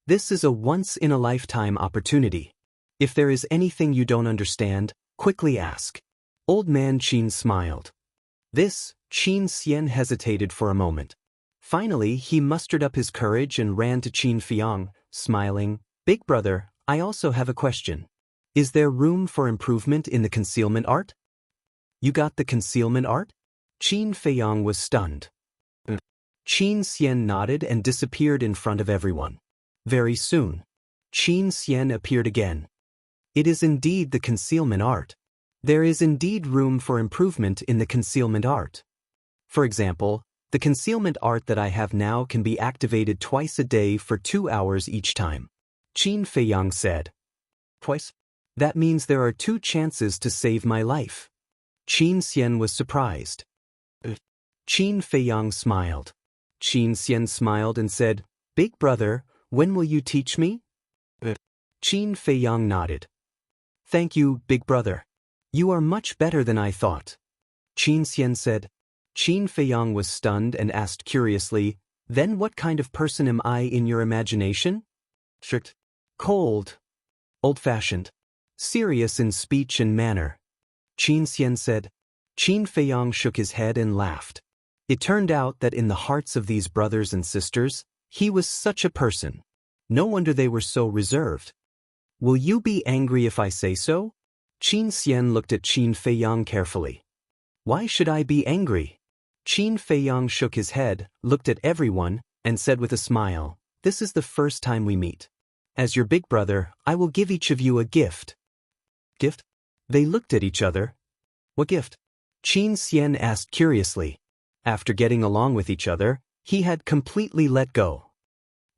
This is a once-in-a-lifetime opportunity. If there is anything you don't understand, quickly ask. Old man Qin smiled. This, Qin Xian hesitated for a moment. Finally, he mustered up his courage and ran to Qin Feiyang, smiling. Big brother, I also have a question. Is there room for improvement in the concealment art? You got the concealment art? Qin Feiyang was stunned. Qin Xian nodded and disappeared in front of everyone. Very soon, Qin Xian appeared again. It is indeed the concealment art. There is indeed room for improvement in the concealment art. For example, the concealment art that I have now can be activated twice a day for 2 hours each time. Qin Feiyang said. Twice? That means there are 2 chances to save my life. Qin Xian was surprised. Qin Feiyang smiled. Qin Xian smiled and said, Big brother, when will you teach me? Qin Feiyang nodded. Thank you, big brother. You are much better than I thought. Qin Xian said. Qin Feiyang was stunned and asked curiously, Then what kind of person am I in your imagination? Strict, cold, old-fashioned, serious in speech and manner. Qin Xian said. Qin Feiyang shook his head and laughed. It turned out that in the hearts of these brothers and sisters, he was such a person. No wonder they were so reserved. Will you be angry if I say so? Qin Xian looked at Qin Feiyang carefully. Why should I be angry? Qin Feiyang shook his head, looked at everyone, and said with a smile, This is the first time we meet. As your big brother, I will give each of you a gift. Gift? They looked at each other. What gift? Qin Xian asked curiously. After getting along with each other, he had completely let go.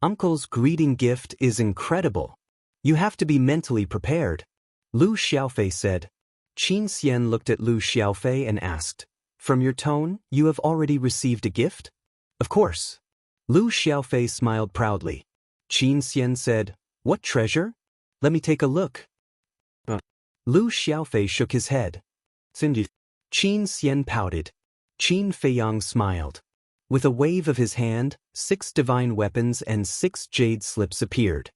Uncle's greeting gift is incredible. You have to be mentally prepared. Lu Xiaofei said. Qin Xian looked at Lu Xiaofei and asked, From your tone, you have already received a gift? Of course. Lu Xiaofei smiled proudly. Qin Xian said, What treasure? Let me take a look. Lu Xiaofei shook his head. Cindy. Qin Xian pouted. Qin Feiyang smiled. With a wave of his hand, 6 divine weapons and 6 jade slips appeared.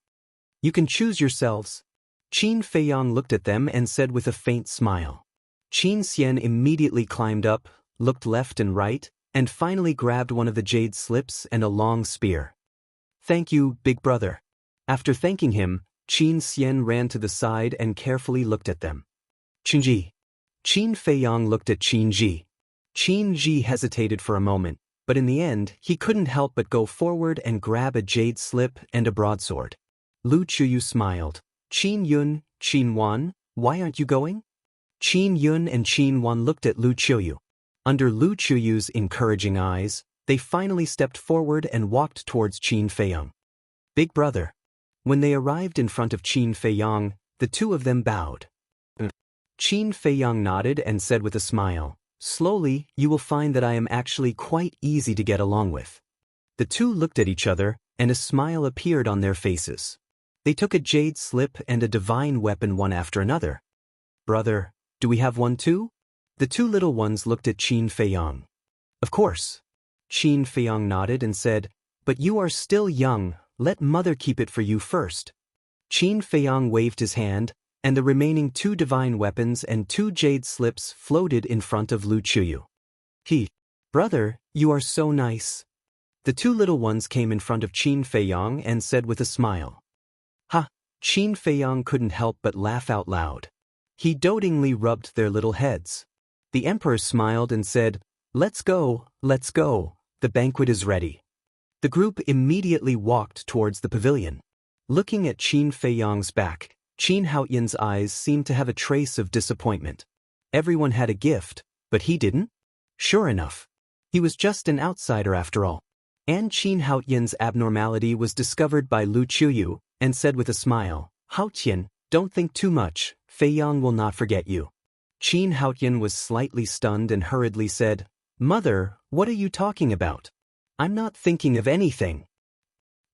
You can choose yourselves. Qin Feiyang looked at them and said with a faint smile. Qin Xian immediately climbed up, looked left and right, and finally grabbed one of the jade slips and a long spear. Thank you, big brother. After thanking him, Qin Xian ran to the side and carefully looked at them. Qinji. Qin Feiyang looked at Qinji. Qinji hesitated for a moment, but in the end, he couldn't help but go forward and grab a jade slip and a broadsword. Lu Chuyu smiled. Qin Yun, Qin Wan, why aren't you going? Qin Yun and Qin Wan looked at Lu Chuyu. Under Lu Chuyu's encouraging eyes, they finally stepped forward and walked towards Qin Feiyang. Big brother. When they arrived in front of Qin Feiyang, the 2 of them bowed. Qin Feiyang nodded and said with a smile, Slowly, you will find that I am actually quite easy to get along with. The 2 looked at each other, and a smile appeared on their faces. They took a jade slip and a divine weapon one after another. Brother, do we have one too? The 2 little ones looked at Qin Feiyang. Of course. Qin Feiyang nodded and said, But you are still young, let mother keep it for you first. Qin Feiyang waved his hand, and the remaining 2 divine weapons and 2 jade slips floated in front of Lu Chuyu. Brother, you are so nice. The 2 little ones came in front of Qin Feiyang and said with a smile. Ha! Qin Feiyang couldn't help but laugh out loud. He dotingly rubbed their little heads. The emperor smiled and said, Let's go, the banquet is ready. The group immediately walked towards the pavilion. Looking at Qin Feiyang's back, Qin Haoyan's eyes seemed to have a trace of disappointment. Everyone had a gift, but he didn't? Sure enough. He was just an outsider after all. And Qin Haoyan's abnormality was discovered by Lu Chuyu, and said with a smile, Haoyan, don't think too much, Feiyang will not forget you. Qin Haoyan was slightly stunned and hurriedly said, Mother, what are you talking about? I'm not thinking of anything.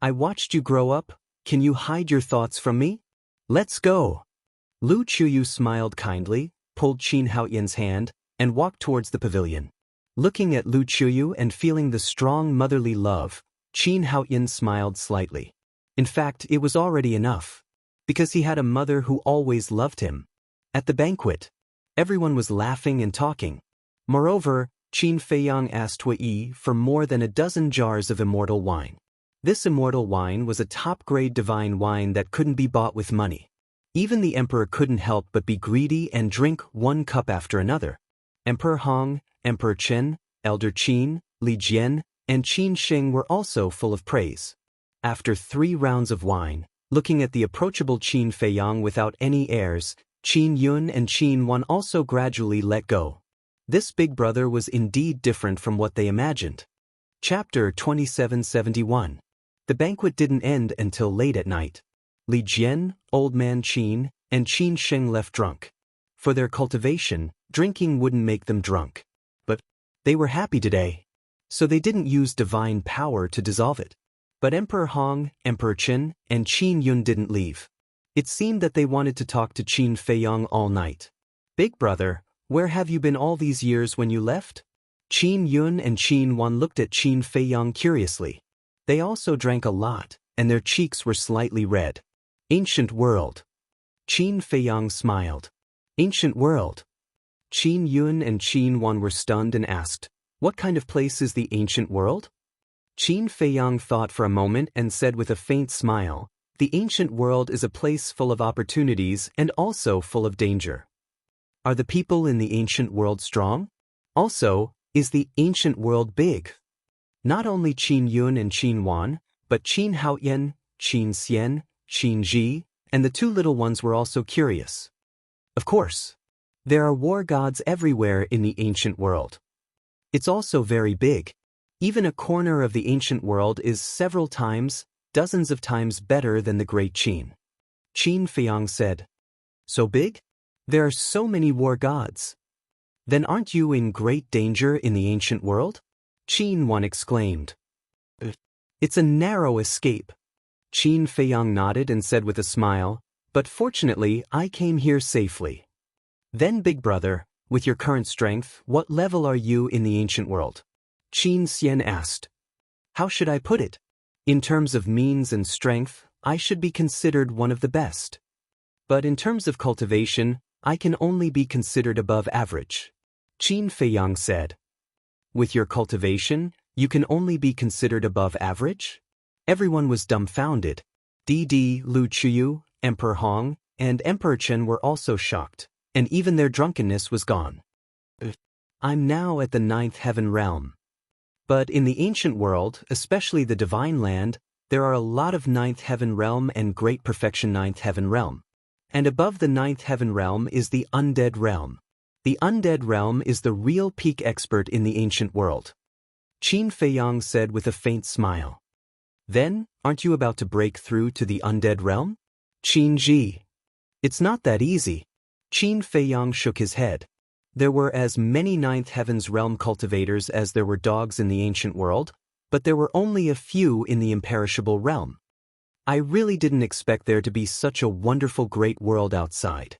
I watched you grow up, can you hide your thoughts from me? Let's go. Lu Chuyu smiled kindly, pulled Qin Haoyan's hand, and walked towards the pavilion. Looking at Lu Chuyu and feeling the strong motherly love, Qin Haoyan smiled slightly. In fact, it was already enough. Because he had a mother who always loved him. At the banquet, everyone was laughing and talking. Moreover, Qin Feiyang asked Wei for more than a dozen jars of immortal wine. This immortal wine was a top-grade divine wine that couldn't be bought with money. Even the emperor couldn't help but be greedy and drink 1 cup after another. Emperor Hong, Emperor Chen, Elder Qin, Li Jian, and Qin Sheng were also full of praise. After 3 rounds of wine, looking at the approachable Qin Feiyang without any airs, Qin Yun and Qin Wan also gradually let go. This big brother was indeed different from what they imagined. Chapter 2771. The banquet didn't end until late at night. Li Jian, Old Man Qin, and Qin Sheng left drunk. For their cultivation, drinking wouldn't make them drunk. But they were happy today, so they didn't use divine power to dissolve it. But Emperor Hong, Emperor Qin, and Qin Yun didn't leave. It seemed that they wanted to talk to Qin Feiyang all night. Big brother, where have you been all these years when you left? Qin Yun and Qin Wan looked at Qin Feiyang curiously. They also drank a lot, and their cheeks were slightly red. Ancient world. Qin Feiyang smiled. Ancient world. Qin Yun and Qin Wan were stunned and asked, what kind of place is the ancient world? Qin Feiyang thought for a moment and said with a faint smile, the ancient world is a place full of opportunities and also full of danger. Are the people in the ancient world strong? Also, is the ancient world big? Not only Qin Yun and Qin Wan, but Qin Haoyan, Qin Xian, Qin Ji, and the two little ones were also curious. Of course. There are war gods everywhere in the ancient world. It's also very big. Even a corner of the ancient world is several times, dozens of times better than the great Qin. Qin Feiyang said. So big? There are so many war gods. Then aren't you in great danger in the ancient world? Qin Wan exclaimed. It's a narrow escape. Qin Feiyang nodded and said with a smile, but fortunately I came here safely. Then big brother, with your current strength, what level are you in the ancient world? Qin Xian asked. How should I put it? In terms of means and strength, I should be considered one of the best. But in terms of cultivation, I can only be considered above average. Qin Feiyang said. With your cultivation, you can only be considered above average? Everyone was dumbfounded. Lu Chuyu, Emperor Hong, and Emperor Chen were also shocked, and even their drunkenness was gone. I'm now at the 9th heaven realm. But in the ancient world, especially the divine land, there are a lot of 9th heaven realm and great perfection 9th heaven realm. And above the 9th heaven realm is the undead realm. The undead realm is the real peak expert in the ancient world. Qin Feiyang said with a faint smile. Then, aren't you about to break through to the undead realm? Qin Ji. It's not that easy. Qin Feiyang shook his head. There were as many 9th heaven's realm cultivators as there were dogs in the ancient world, but there were only a few in the imperishable realm. I really didn't expect there to be such a wonderful great world outside.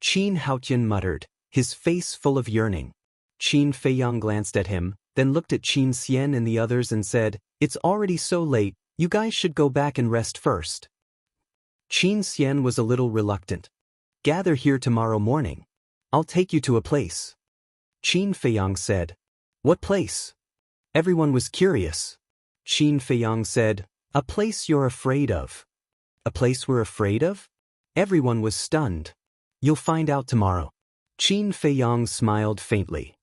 Qin Haotian muttered, his face full of yearning. Qin Feiyang glanced at him, then looked at Qin Xian and the others and said, it's already so late, you guys should go back and rest first. Qin Xian was a little reluctant. Gather here tomorrow morning. I'll take you to a place. Qin Feiyang said. What place? Everyone was curious. Qin Feiyang said, a place you're afraid of. A place we're afraid of? Everyone was stunned. You'll find out tomorrow. Qin Feiyang smiled faintly.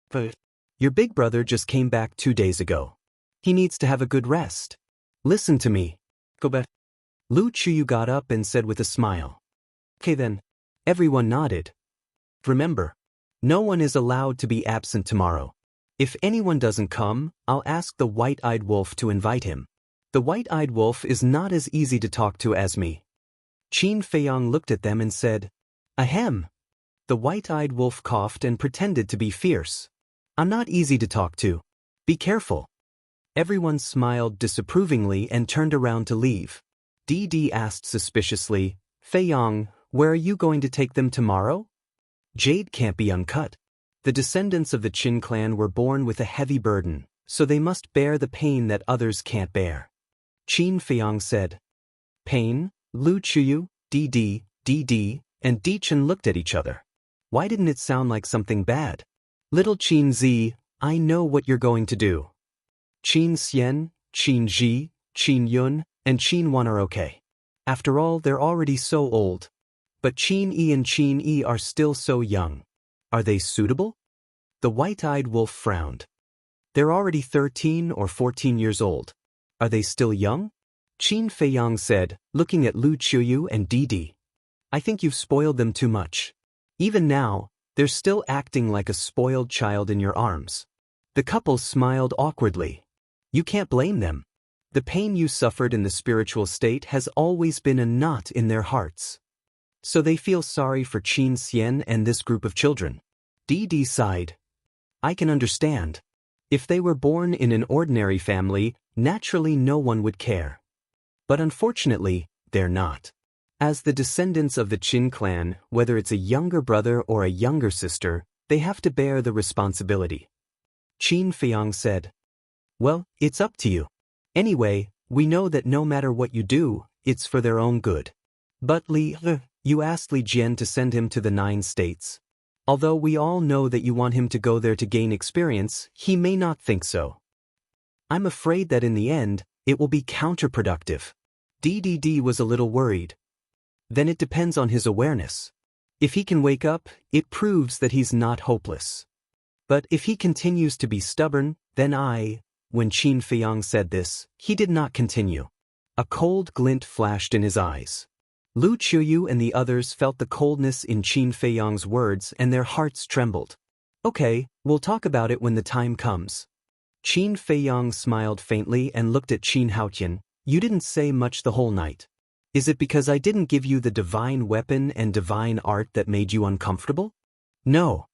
But your big brother just came back 2 days ago. He needs to have a good rest. Listen to me. Go back. Lu Chuyu got up and said with a smile. Okay then. Everyone nodded. Remember, no one is allowed to be absent tomorrow. If anyone doesn't come, I'll ask the white-eyed wolf to invite him. The white-eyed wolf is not as easy to talk to as me. Qin Feiyang looked at them and said, Ahem. The white-eyed wolf coughed and pretended to be fierce. I'm not easy to talk to. Be careful. Everyone smiled disapprovingly and turned around to leave. Di asked suspiciously, Feiyang, where are you going to take them tomorrow? Jade can't be uncut. The descendants of the Qin clan were born with a heavy burden, so they must bear the pain that others can't bear. Qin Feiyang said. Pain? Lu Chuyu, Di, and Di Chen looked at each other. Why didn't it sound like something bad? Little Qin Zi, I know what you're going to do. Qin Xian, Qin Ji, Qin Yun, and Qin Wan are okay. After all, they're already so old. But Qin Yi and Qin Yi are still so young. Are they suitable? The white-eyed wolf frowned. They're already 13 or 14 years old. Are they still young? Qin Feiyang said, looking at Lu Chuyu and Di. I think you've spoiled them too much. Even now, they're still acting like a spoiled child in your arms. The couple smiled awkwardly. You can't blame them. The pain you suffered in the spiritual state has always been a knot in their hearts. So they feel sorry for Qin Xian and this group of children. Didi sighed. I can understand. If they were born in an ordinary family, naturally no one would care. But unfortunately, they're not. As the descendants of the Qin clan, whether it's a younger brother or a younger sister, they have to bear the responsibility. Qin Feiyang said. Well, it's up to you. Anyway, we know that no matter what you do, it's for their own good. But you asked Li Jian to send him to the 9 states. Although we all know that you want him to go there to gain experience, he may not think so. I'm afraid that in the end, it will be counterproductive. DDD was a little worried. Then it depends on his awareness. If he can wake up, it proves that he's not hopeless. But if he continues to be stubborn, then When Qin Feiyang said this, he did not continue. A cold glint flashed in his eyes. Lu Chuyu and the others felt the coldness in Qin Feiyang's words and their hearts trembled. Okay, we'll talk about it when the time comes. Qin Feiyang smiled faintly and looked at Qin Haotian. You didn't say much the whole night. Is it because I didn't give you the divine weapon and divine art that made you uncomfortable? No.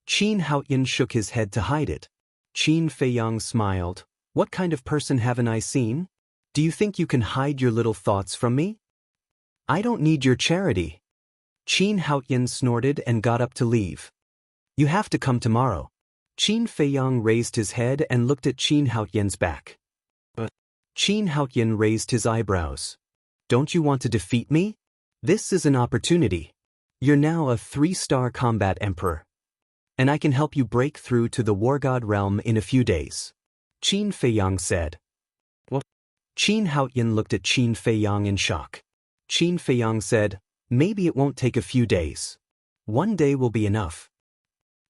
Qin Haotian shook his head to hide it. Qin Feiyang smiled. What kind of person haven't I seen? Do you think you can hide your little thoughts from me? I don't need your charity. Qin Haotian snorted and got up to leave. You have to come tomorrow. Qin Feiyang raised his head and looked at Qin Haotian's back. But Qin Haotian raised his eyebrows. Don't you want to defeat me? This is an opportunity. You're now a 3-star combat emperor. And I can help you break through to the war god realm in a few days. Qin Feiyang said. What? Qin Haotian looked at Qin Feiyang in shock. Qin Feiyang said, maybe it won't take a few days. 1 day will be enough.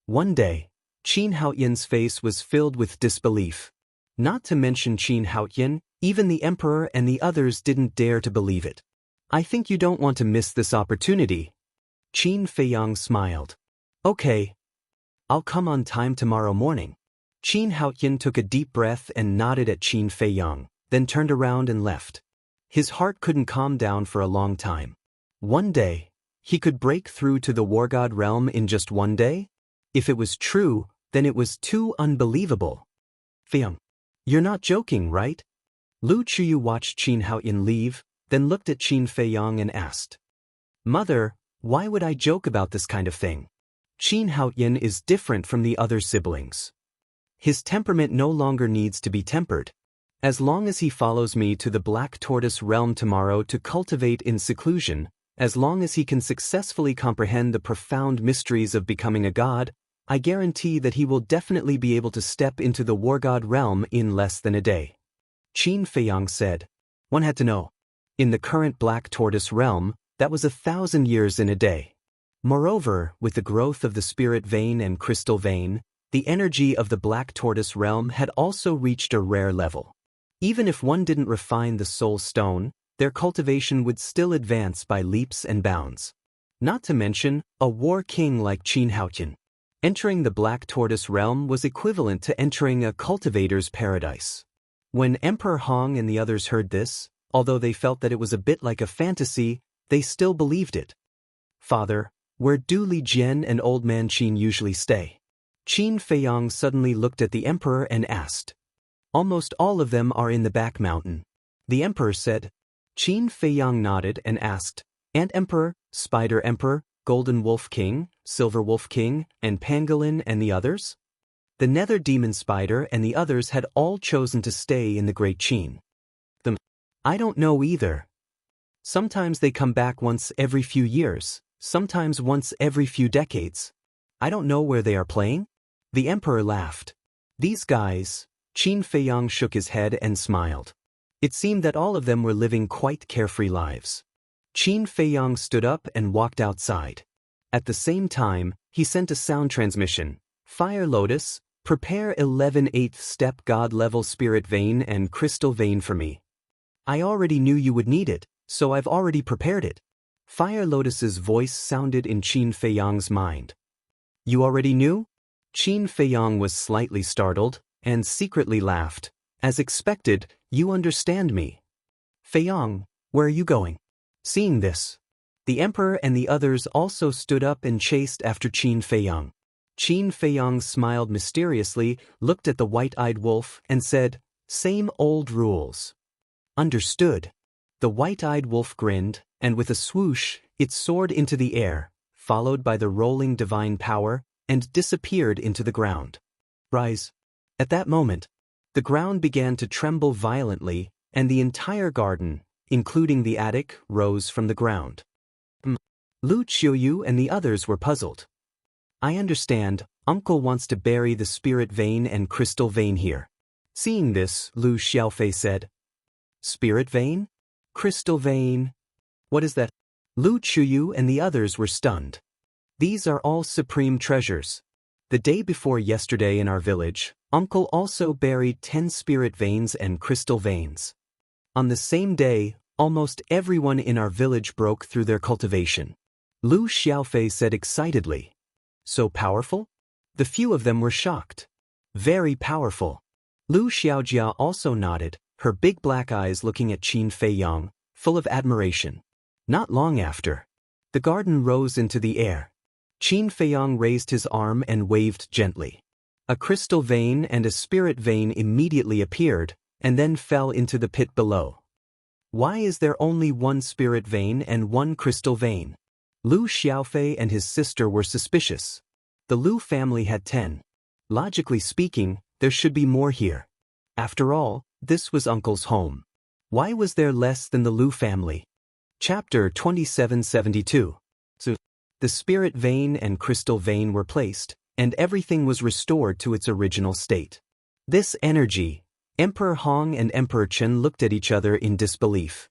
1 day. Qin Haotian's face was filled with disbelief. Not to mention Qin Haotian, even the emperor and the others didn't dare to believe it. I think you don't want to miss this opportunity. Qin Feiyang smiled. Okay. I'll come on time tomorrow morning. Qin Haotian took a deep breath and nodded at Qin Feiyang, then turned around and left. His heart couldn't calm down for a long time. 1 day. He could break through to the war god realm in just 1 day? If it was true, then it was too unbelievable. Feiyang. You're not joking, right? Lu Chuyu watched Qin Haotian leave, then looked at Qin Feiyang and asked. Mother, why would I joke about this kind of thing? Qin Haotian is different from the other siblings. His temperament no longer needs to be tempered. As long as he follows me to the Black Tortoise realm tomorrow to cultivate in seclusion, as long as he can successfully comprehend the profound mysteries of becoming a god, I guarantee that he will definitely be able to step into the war god realm in less than a day. Qin Feiyang said. One had to know. In the current Black Tortoise realm, that was 1,000 years in a day. Moreover, with the growth of the spirit vein and crystal vein, the energy of the Black Tortoise realm had also reached a rare level. Even if one didn't refine the soul stone, their cultivation would still advance by leaps and bounds. Not to mention, a war king like Qin Haotian. Entering the Black Tortoise realm was equivalent to entering a cultivator's paradise. When Emperor Hong and the others heard this, although they felt that it was a bit like a fantasy, they still believed it. Father, where do Li Jian and Old Man Qin usually stay? Qin Feiyang suddenly looked at the emperor and asked. Almost all of them are in the back mountain. The emperor said. Qin Feiyang nodded and asked, Ant Emperor, Spider Emperor, Golden Wolf King, Silver Wolf King, and Pangolin and the others? The Nether Demon Spider and the others had all chosen to stay in the Great Qin. I don't know either. Sometimes they come back once every few years, sometimes once every few decades. I don't know where they are playing. The emperor laughed. These guys. Qin Feiyang shook his head and smiled. It seemed that all of them were living quite carefree lives. Qin Feiyang stood up and walked outside. At the same time, he sent a sound transmission. Fire Lotus, prepare 11 8th step God level spirit vein and crystal vein for me. I already knew you would need it, so I've already prepared it. Fire Lotus's voice sounded in Qin Feiyang's mind. You already knew? Qin Feiyang was slightly startled, and secretly laughed. As expected, you understand me. Feiyang, where are you going? Seeing this, the emperor and the others also stood up and chased after Qin Feiyang. Qin Feiyang smiled mysteriously, looked at the white-eyed wolf, and said, Same old rules. Understood. The white-eyed wolf grinned, and with a swoosh, it soared into the air, followed by the rolling divine power, and disappeared into the ground. Rise. At that moment, the ground began to tremble violently, and the entire garden, including the attic, rose from the ground. Lu Qiuyu and the others were puzzled. I understand, Uncle wants to bury the spirit vein and crystal vein here. Seeing this, Lu Xiaofei said, Spirit vein? Crystal vein? What is that? Lu Qiuyu and the others were stunned. These are all supreme treasures. The day before yesterday in our village, Uncle also buried 10 spirit veins and crystal veins. On the same day, almost everyone in our village broke through their cultivation. Lu Xiaofei said excitedly. So powerful? The few of them were shocked. Very powerful. Lu Xiaojia also nodded, her big black eyes looking at Qin Feiyang, full of admiration. Not long after, the garden rose into the air. Qin Feiyang raised his arm and waved gently. A crystal vein and a spirit vein immediately appeared, and then fell into the pit below. Why is there only one spirit vein and one crystal vein? Lu Xiaofei and his sister were suspicious. The Lu family had 10. Logically speaking, there should be more here. After all, this was Uncle's home. Why was there less than the Lu family? Chapter 2772. So, the spirit vein and crystal vein were placed, and everything was restored to its original state. This energy, Emperor Hong and Emperor Chen looked at each other in disbelief.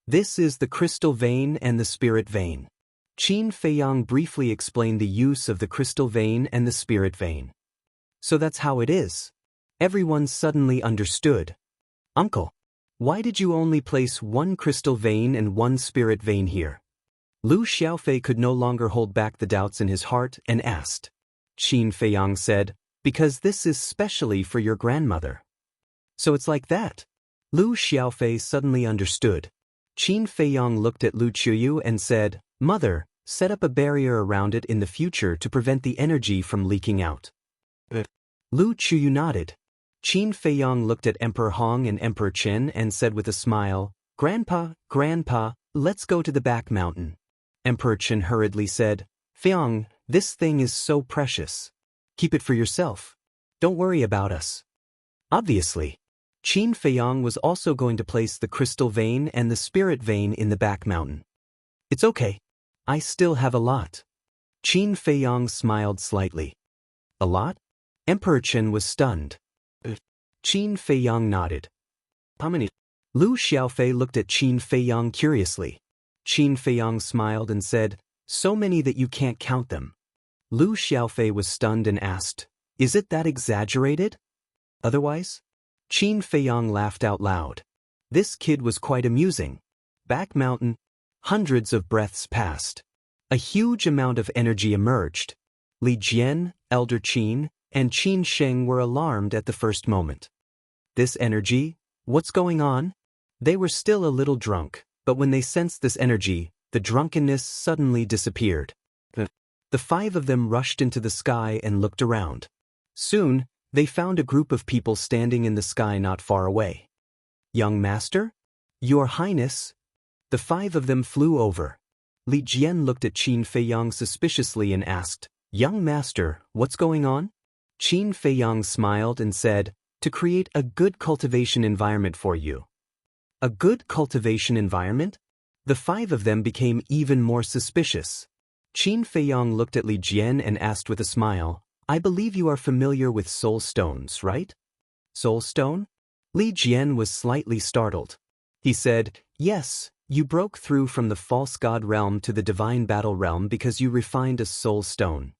This is the crystal vein and the spirit vein. Qin Feiyang briefly explained the use of the crystal vein and the spirit vein. So that's how it is. Everyone suddenly understood. Uncle, why did you only place one crystal vein and one spirit vein here? Lu Xiaofei could no longer hold back the doubts in his heart and asked. Qin Feiyang said, Because this is specially for your grandmother. So it's like that. Lu Xiaofei suddenly understood. Qin Feiyang looked at Lu Qiuyu and said, Mother, set up a barrier around it in the future to prevent the energy from leaking out. Lu Qiuyu nodded. Qin Feiyang looked at Emperor Hong and Emperor Chen and said with a smile, Grandpa, let's go to the back mountain. Emperor Chen hurriedly said, Feiyang, this thing is so precious. Keep it for yourself. Don't worry about us. Obviously, Qin Feiyang was also going to place the crystal vein and the spirit vein in the back mountain. It's okay. I still have a lot. Qin Feiyang smiled slightly. A lot? Emperor Chen was stunned. Qin Feiyang nodded. How many? Lu Xiaofei looked at Qin Feiyang curiously. Qin Feiyang smiled and said, So many that you can't count them. Lu Xiaofei was stunned and asked, Is it that exaggerated? Otherwise? Qin Feiyang laughed out loud. This kid was quite amusing. Back mountain. Hundreds of breaths passed. A huge amount of energy emerged. Li Jian, Elder Qin, and Qin Sheng were alarmed at the first moment. This energy? What's going on? They were still a little drunk, but when they sensed this energy, the drunkenness suddenly disappeared. The 5 of them rushed into the sky and looked around. Soon, they found a group of people standing in the sky not far away. Young Master? Your Highness? The 5 of them flew over. Li Jian looked at Qin Feiyang suspiciously and asked, Young Master, what's going on? Qin Feiyang smiled and said, To create a good cultivation environment for you. A good cultivation environment? The 5 of them became even more suspicious. Qin Feiyang looked at Li Jian and asked with a smile, I believe you are familiar with soul stones, right? Soul stone? Li Jian was slightly startled. He said, Yes, you broke through from the false god realm to the divine battle realm because you refined a soul stone.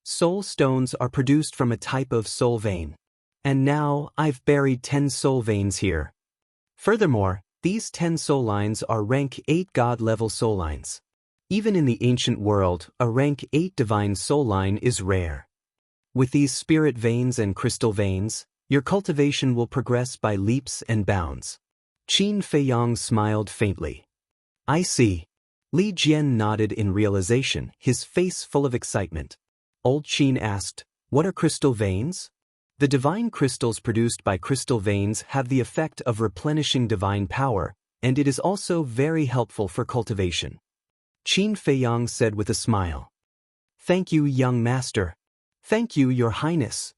Soul stones are produced from a type of soul vein. And now, I've buried 10 soul veins here. Furthermore, these 10 soul lines are rank 8 god level soul lines. Even in the ancient world, a rank 8 divine soul line is rare. With these spirit veins and crystal veins, your cultivation will progress by leaps and bounds. Qin Feiyang smiled faintly. I see. Li Jian nodded in realization, his face full of excitement. Old Qin asked, what are crystal veins? The divine crystals produced by crystal veins have the effect of replenishing divine power, and it is also very helpful for cultivation. Qin Feiyang said with a smile. Thank you, young master. Thank you, your highness.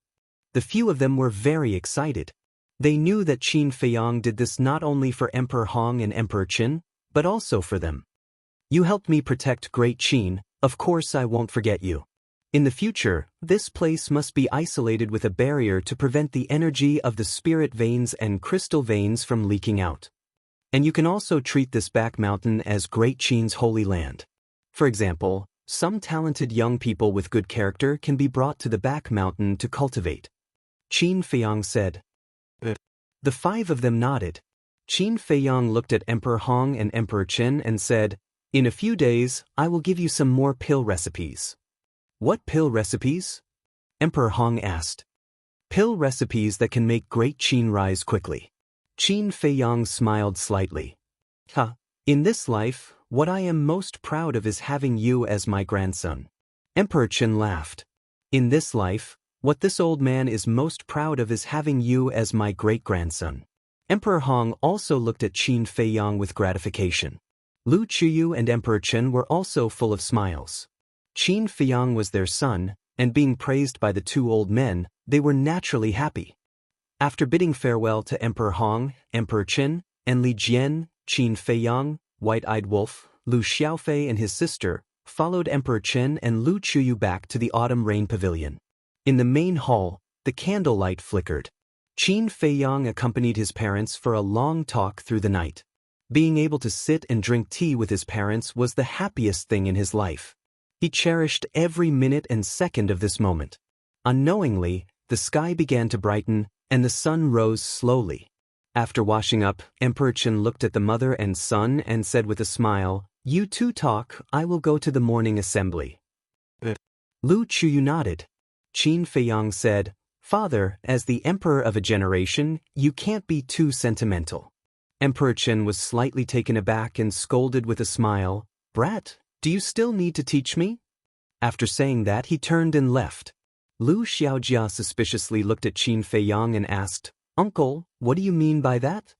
The few of them were very excited. They knew that Qin Feiyang did this not only for Emperor Hong and Emperor Qin, but also for them. You helped me protect Great Qin, of course I won't forget you. In the future, this place must be isolated with a barrier to prevent the energy of the spirit veins and crystal veins from leaking out. And you can also treat this back mountain as Great Qin's holy land. For example, some talented young people with good character can be brought to the back mountain to cultivate. Qin Feiyang said. The 5 of them nodded. Qin Feiyang looked at Emperor Hong and Emperor Qin and said, in a few days, I will give you some more pill recipes. What pill recipes? Emperor Hong asked. Pill recipes that can make Great Qin rise quickly. Qin Feiyang smiled slightly. In this life, what I am most proud of is having you as my grandson. Emperor Qin laughed. In this life, what this old man is most proud of is having you as my great-grandson. Emperor Hong also looked at Qin Feiyang with gratification. Lu Chuyu and Emperor Qin were also full of smiles. Qin Feiyang was their son, and being praised by the 2 old men, they were naturally happy. After bidding farewell to Emperor Hong, Emperor Qin, and Li Jian, Qin Feiyang, White-Eyed Wolf, Lu Xiaofei and his sister, followed Emperor Qin and Lu Chuyu back to the Autumn Rain Pavilion. In the main hall, the candlelight flickered. Qin Feiyang accompanied his parents for a long talk through the night. Being able to sit and drink tea with his parents was the happiest thing in his life. He cherished every minute and second of this moment. Unknowingly, the sky began to brighten, and the sun rose slowly. After washing up, Emperor Qin looked at the mother and son and said with a smile, you 2 talk, I will go to the morning assembly. Lu Chuyu nodded. Qin Feiyang said, Father, as the emperor of a generation, you can't be too sentimental. Emperor Qin was slightly taken aback and scolded with a smile, Brat, do you still need to teach me? After saying that, he turned and left. Lu Xiaojia suspiciously looked at Qin Feiyang and asked, Uncle, what do you mean by that?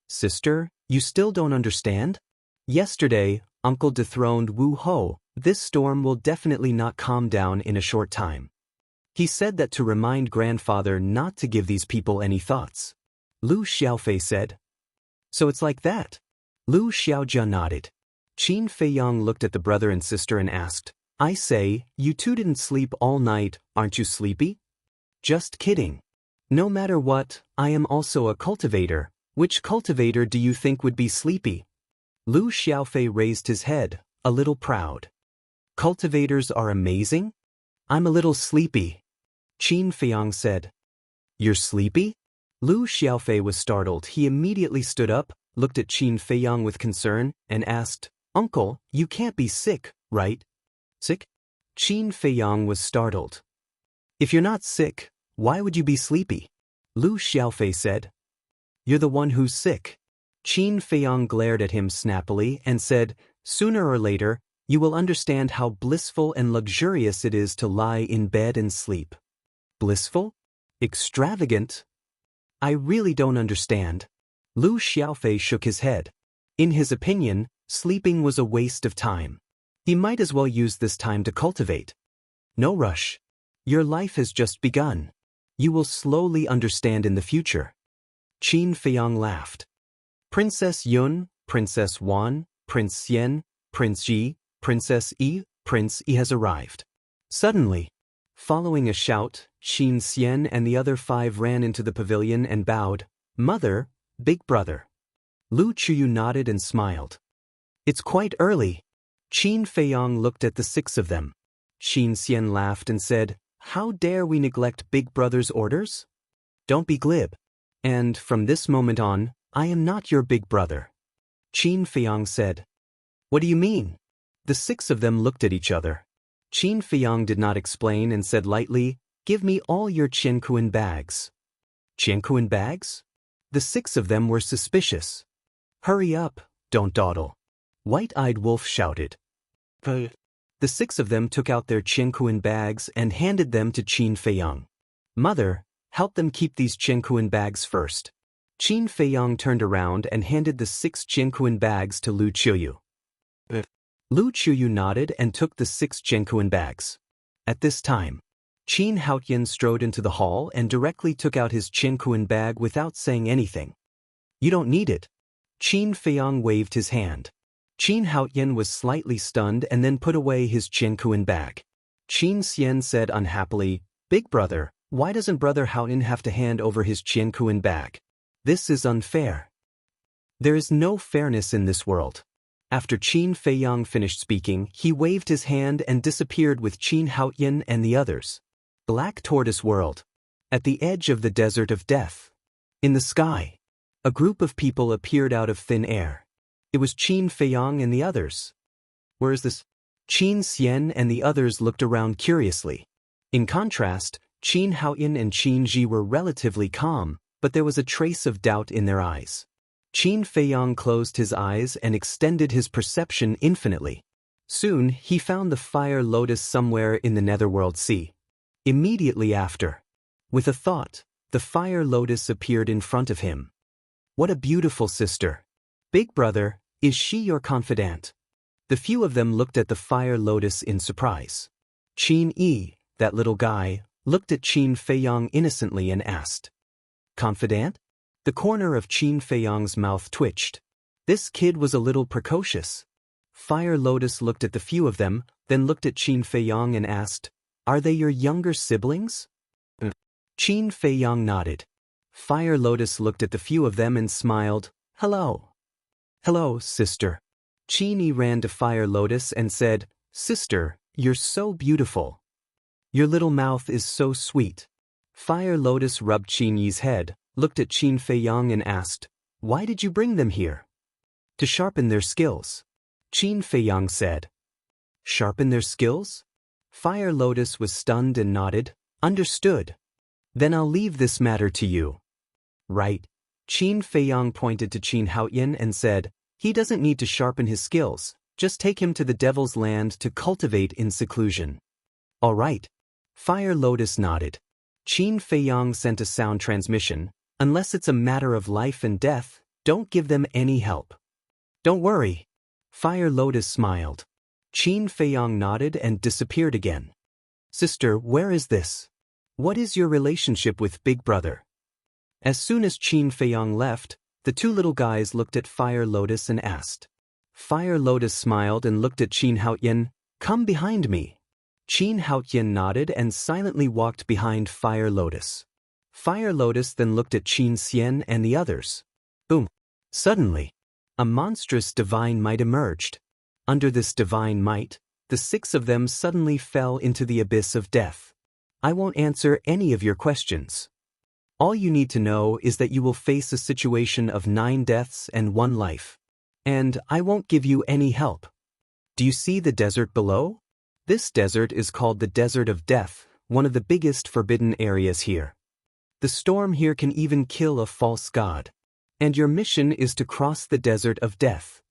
Sister, you still don't understand? Yesterday, Uncle dethroned Wu Ho. This storm will definitely not calm down in a short time. He said that to remind grandfather not to give these people any thoughts. Lu Xiaofei said. So it's like that? Lu Xiaojia nodded. Qin Feiyang looked at the brother and sister and asked, I say, you 2 didn't sleep all night, aren't you sleepy? Just kidding. No matter what, I am also a cultivator. Which cultivator do you think would be sleepy? Lu Xiaofei raised his head, a little proud. Cultivators are amazing? I'm a little sleepy. Qin Feiyang said. You're sleepy? Lu Xiaofei was startled. He immediately stood up, looked at Qin Feiyang with concern, and asked, Uncle, you can't be sick, right? Sick? Qin Feiyang was startled. If you're not sick, why would you be sleepy? Lu Xiaofei said. You're the one who's sick. Qin Feiyang glared at him snappily and said, Sooner or later, you will understand how blissful and luxurious it is to lie in bed and sleep. Blissful? Extravagant? I really don't understand. Lu Xiaofei shook his head. In his opinion, sleeping was a waste of time. He might as well use this time to cultivate. No rush. Your life has just begun. You will slowly understand in the future. Qin Feiyang laughed. Princess Yun, Princess Wan, Prince Xian, Prince Yi, Princess Yi, Prince Yi has arrived. Suddenly, following a shout, Qin Xian and the other 5 ran into the pavilion and bowed. Mother, big brother. Lu Chuyu nodded and smiled. It's quite early. Qin Feiyang looked at the 6 of them. Qin Xian laughed and said, How dare we neglect big brother's orders? Don't be glib. And from this moment on, I am not your big brother. Qin Feiyang said. What do you mean? The six of them looked at each other. Qin Feiyang did not explain and said lightly, "Give me all your Qiankuan bags." Qiankuan bags? The six of them were suspicious. "Hurry up, don't dawdle," White-Eyed Wolf shouted. The six of them took out their Qiankuan bags and handed them to Qin Feiyang. "Mother, help them keep these Qiankuan bags first." Qin Feiyang turned around and handed the 6 Qiankuan bags to Lu Qiuyu. Lu Qiuyu nodded and took the 6 Qiankuan bags. At this time, Qin Haotian strode into the hall and directly took out his Qiankuan bag without saying anything. "You don't need it." Qin Feiyang waved his hand. Qin Haotian was slightly stunned and then put away his Qiankuan bag. Qin Xian said unhappily, "Big brother, why doesn't Brother Haotian have to hand over his Qiankuan bag? This is unfair." There is no fairness in this world. After Qin Feiyang finished speaking, he waved his hand and disappeared with Qin Haotian and the others. Black Tortoise World. At the edge of the desert of death. In the sky, a group of people appeared out of thin air. It was Qin Feiyang and the others. "Where is this?" Qin Xian and the others looked around curiously. In contrast, Qin Haotian and Qin Ji were relatively calm, but there was a trace of doubt in their eyes. Qin Feiyang closed his eyes and extended his perception infinitely. Soon, he found the fire lotus somewhere in the Netherworld Sea. Immediately after, with a thought, the fire lotus appeared in front of him. "What a beautiful sister. Big brother, is she your confidant?" The few of them looked at the fire lotus in surprise. Qin Yi, that little guy, looked at Qin Feiyang innocently and asked, "Confidant?" The corner of Qin Feiyang's mouth twitched. This kid was a little precocious. Fire Lotus looked at the few of them, then looked at Qin Feiyang and asked, "Are they your younger siblings?" Qin Feiyang nodded. Fire Lotus looked at the few of them and smiled, "Hello." "Hello, sister." Qin Yi ran to Fire Lotus and said, "Sister, you're so beautiful. Your little mouth is so sweet." Fire Lotus rubbed Qin Yi's head, looked at Qin Feiyang and asked, "Why did you bring them here?" "To sharpen their skills," Qin Feiyang said. "Sharpen their skills?" Fire Lotus was stunned and nodded, "Understood. Then I'll leave this matter to you." "Right." Qin Feiyang pointed to Qin Haotian and said, "He doesn't need to sharpen his skills, just take him to the Devil's Land to cultivate in seclusion." "All right." Fire Lotus nodded. Qin Feiyang sent a sound transmission, "Unless it's a matter of life and death, don't give them any help." "Don't worry." Fire Lotus smiled. Qin Feiyang nodded and disappeared again. "Sister, where is this? What is your relationship with Big Brother?" As soon as Qin Feiyang left, the two little guys looked at Fire Lotus and asked. Fire Lotus smiled and looked at Qin Haotian, "Come behind me." Qin Haotian nodded and silently walked behind Fire Lotus. Fire Lotus then looked at Qin Xian and the others. Boom! Suddenly, a monstrous divine might emerged. Under this divine might, the 6 of them suddenly fell into the abyss of death. I won't answer any of your questions. All you need to know is that you will face a situation of 9 deaths and 1 life. And I won't give you any help. Do you see the desert below? This desert is called the Desert of Death, one of the biggest forbidden areas here. The storm here can even kill a false god. And your mission is to cross the Desert of Death.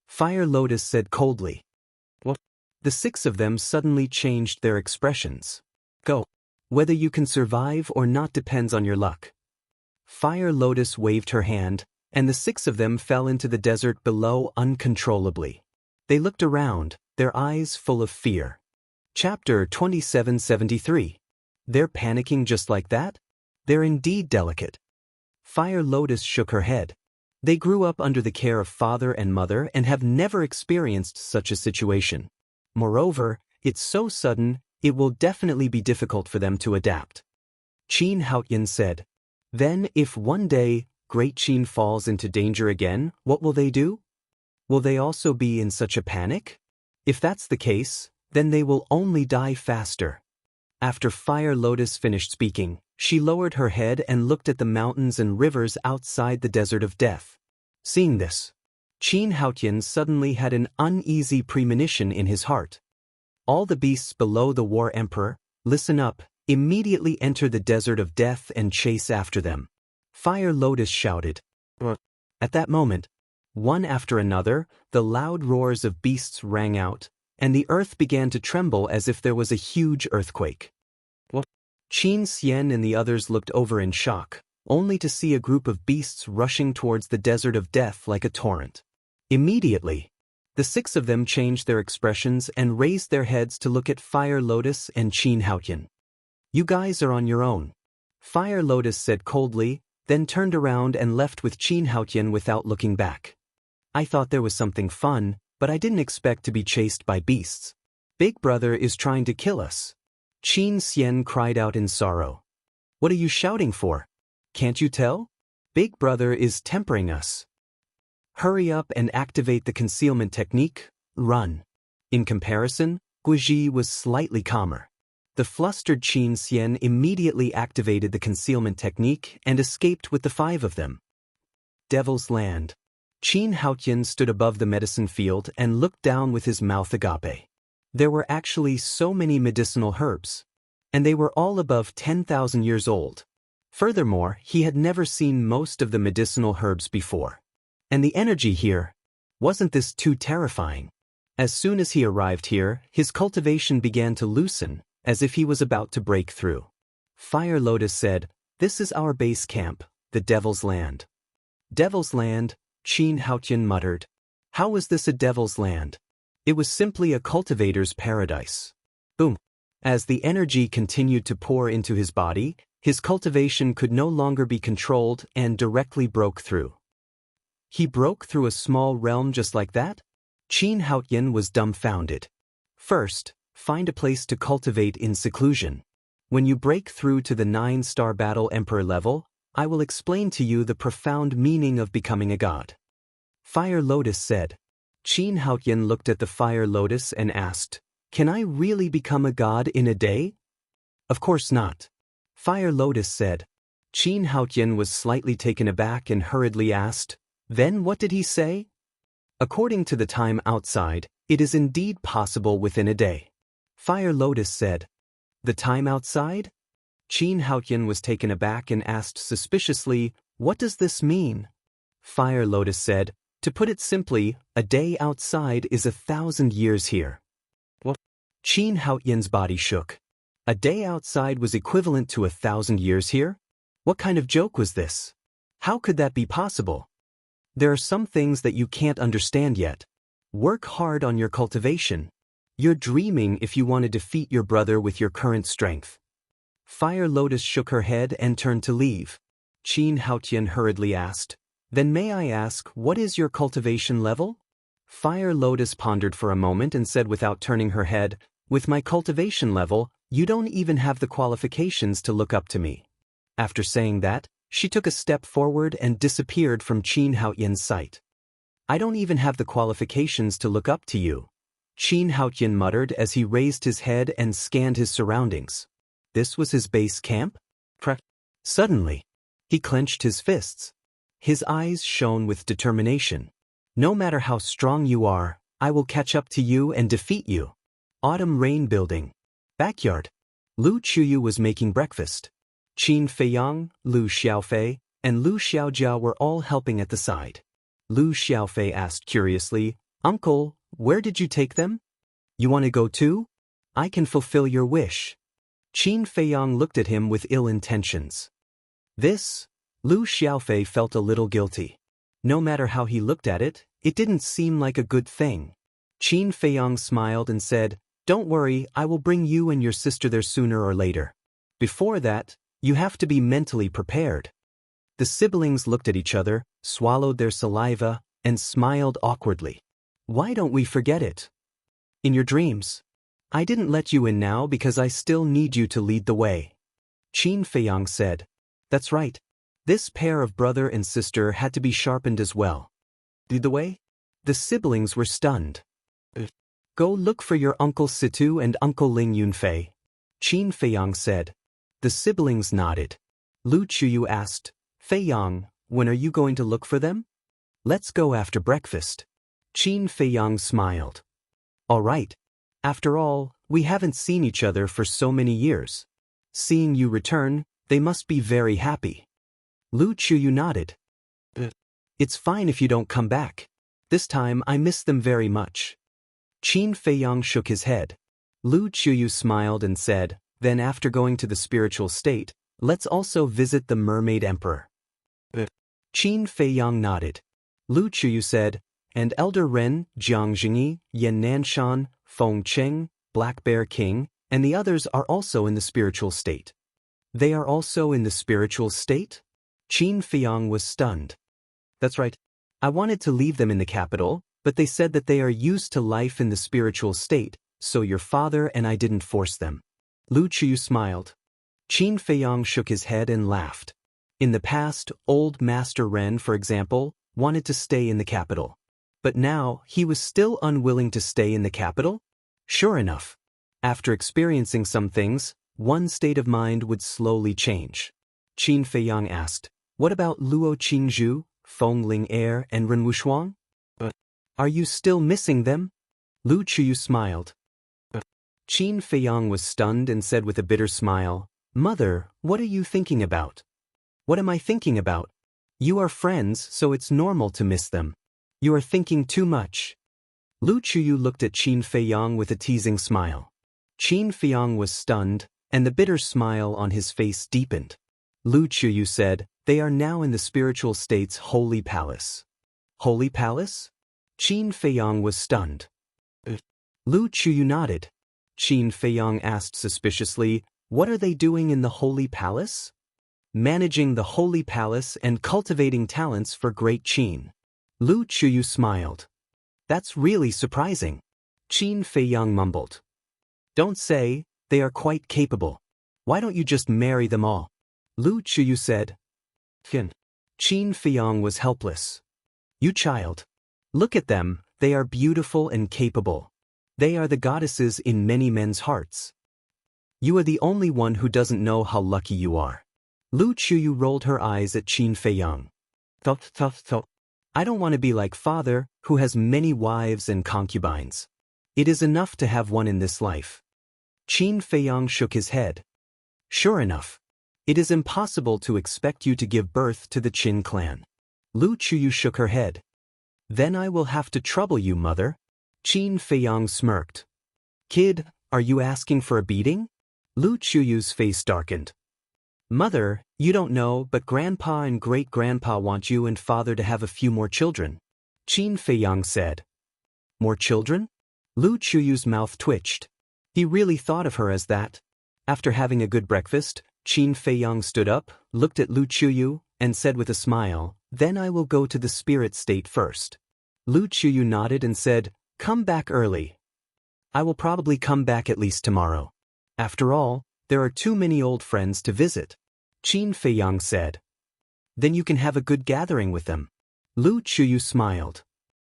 Fire Lotus said coldly. What? The 6 of them suddenly changed their expressions. Go. Whether you can survive or not depends on your luck. Fire Lotus waved her hand, and the 6 of them fell into the desert below uncontrollably. They looked around, their eyes full of fear. Chapter 2773. They're panicking just like that? They're indeed delicate. Fire Lotus shook her head. They grew up under the care of father and mother and have never experienced such a situation. Moreover, it's so sudden, it will definitely be difficult for them to adapt. Qin Haotian said. Then, if one day, Great Qin falls into danger again, what will they do? Will they also be in such a panic? If that's the case, then they will only die faster. After Fire Lotus finished speaking, she lowered her head and looked at the mountains and rivers outside the Desert of Death. Seeing this, Qin Haotian suddenly had an uneasy premonition in his heart. All the beasts below the War Emperor, listen up, immediately enter the desert of death and chase after them. Fire Lotus shouted. At that moment, one after another, the loud roars of beasts rang out, and the earth began to tremble as if there was a huge earthquake. Qin Xian and the others looked over in shock, only to see a group of beasts rushing towards the desert of death like a torrent. Immediately, the 6 of them changed their expressions and raised their heads to look at Fire Lotus and Qin Haotian. You guys are on your own, Fire Lotus said coldly, then turned around and left with Qin Haotian without looking back. I thought there was something fun, but I didn't expect to be chased by beasts. Big Brother is trying to kill us. Qin Xian cried out in sorrow. What are you shouting for? Can't you tell? Big Brother is tempering us. Hurry up and activate the concealment technique, run. In comparison, Guizhi was slightly calmer. The flustered Qin Xian immediately activated the concealment technique and escaped with the 5 of them. Devil's Land. Qin Haotian stood above the medicine field and looked down with his mouth agape. There were actually so many medicinal herbs, and they were all above 10,000 years old. Furthermore, he had never seen most of the medicinal herbs before. And the energy here, wasn't this too terrifying? As soon as he arrived here, his cultivation began to loosen, as if he was about to break through. Fire Lotus said, "This is our base camp, the Devil's Land." Devil's Land, Qin Haotian muttered. How was this a Devil's Land? It was simply a cultivator's paradise. Boom. As the energy continued to pour into his body, his cultivation could no longer be controlled and directly broke through. He broke through a small realm just like that? Qin Haotian was dumbfounded. First, find a place to cultivate in seclusion. When you break through to the 9-star Battle Emperor level, I will explain to you the profound meaning of becoming a god. Fire Lotus said. Qin Haotian looked at the Fire Lotus and asked, Can I really become a god in a day? Of course not. Fire Lotus said. Qin Haotian was slightly taken aback and hurriedly asked, Then what did he say? According to the time outside, it is indeed possible within a day. Fire Lotus said. The time outside? Qin Haotian was taken aback and asked suspiciously, What does this mean? Fire Lotus said, To put it simply, a day outside is 1,000 years here. What? Qin Haotian's body shook. A day outside was equivalent to 1,000 years here? What kind of joke was this? How could that be possible? There are some things that you can't understand yet. Work hard on your cultivation. You're dreaming if you want to defeat your brother with your current strength. Fire Lotus shook her head and turned to leave. Qin Haotian hurriedly asked, Then may I ask, what is your cultivation level? Fire Lotus pondered for a moment and said without turning her head, With my cultivation level, you don't even have the qualifications to look up to me. After saying that, she took a step forward and disappeared from Qin Haotian's sight. I don't even have the qualifications to look up to you. Qin Haotian muttered as he raised his head and scanned his surroundings. This was his base camp? Suddenly, he clenched his fists. His eyes shone with determination. No matter how strong you are, I will catch up to you and defeat you. Autumn Rain Building. Backyard. Lu Chuyu was making breakfast. Qin Feiyang, Lu Xiaofei, and Lu Xiaojia were all helping at the side. Lu Xiaofei asked curiously, Uncle, where did you take them? You want to go too? I can fulfill your wish. Qin Feiyang looked at him with ill intentions. Lu Xiaofei felt a little guilty. No matter how he looked at it, it didn't seem like a good thing. Qin Feiyang smiled and said, Don't worry, I will bring you and your sister there sooner or later. Before that, you have to be mentally prepared. The siblings looked at each other, swallowed their saliva, and smiled awkwardly. Why don't we forget it? In your dreams. I didn't let you in now because I still need you to lead the way. Qin Feiyang said. That's right. This pair of brother and sister had to be sharpened as well. Lead the way? The siblings were stunned. Go look for your Uncle Situ and Uncle Ling Yunfei. Qin Feiyang said. The siblings nodded. Lu Chuyu asked, Feiyang, when are you going to look for them? Let's go after breakfast. Qin Feiyang smiled. All right. After all, we haven't seen each other for so many years. Seeing you return, they must be very happy. Lu Chuyu nodded. It's fine if you don't come back. This time I miss them very much. Qin Feiyang shook his head. Lu Chuyu smiled and said, then after going to the spiritual state, let's also visit the Mermaid Emperor. Qin Feiyang nodded. Lu Chuyu said, and Elder Ren, Jianghu, Yan Nanshan, Feng Cheng, Black Bear King, and the others are also in the spiritual state. They are also in the spiritual state? Qin Feiyang was stunned. That's right. I wanted to leave them in the capital, but they said that they are used to life in the spiritual state, so your father and I didn't force them. Lu Chuyu smiled. Qin Feiyang shook his head and laughed. In the past, old Master Ren, for example, wanted to stay in the capital. But now, he was still unwilling to stay in the capital? Sure enough. After experiencing some things, one's state of mind would slowly change. Qin Feiyang asked, what about Luo Qingzhu, Feng Ling Er and Ren Wushuang? Are you still missing them? Lu Chuyu smiled. Qin Feiyang was stunned and said with a bitter smile, Mother, what are you thinking about? What am I thinking about? You are friends, so it's normal to miss them. You are thinking too much. Lu Chuyu looked at Qin Feiyang with a teasing smile. Qin Feiyang was stunned, and the bitter smile on his face deepened. Lu Chuyu said, they are now in the spiritual state's holy palace. Holy palace? Qin Feiyang was stunned. Lu Chuyu nodded. Qin Feiyang asked suspiciously, what are they doing in the holy palace? Managing the holy palace and cultivating talents for great Qin. Lu Chuyu smiled. That's really surprising. Qin Feiyang mumbled. Don't say, they are quite capable. Why don't you just marry them all? Lu Chuyu said. Qin Feiyang was helpless. You child. Look at them, they are beautiful and capable. They are the goddesses in many men's hearts. You are the only one who doesn't know how lucky you are. Lu Chuyu rolled her eyes at Qin Feiyang. I don't want to be like father, who has many wives and concubines. It is enough to have one in this life. Qin Feiyang shook his head. Sure enough. It is impossible to expect you to give birth to the Qin clan. Lu Chuyu shook her head. Then I will have to trouble you, mother. Qin Feiyang smirked. Kid, are you asking for a beating? Lu Chuyu's face darkened. Mother, you don't know, but Grandpa and Great-Grandpa want you and Father to have a few more children. Qin Feiyang said. More children? Lu Chuyu's mouth twitched. He really thought of her as that. After having a good breakfast, Qin Feiyang stood up, looked at Lu Chuyu, and said with a smile, then I will go to the spirit state first. Lu Chuyu nodded and said, come back early. I will probably come back at least tomorrow. After all, there are too many old friends to visit. Qin Feiyang said. Then you can have a good gathering with them. Lu Chuyu smiled.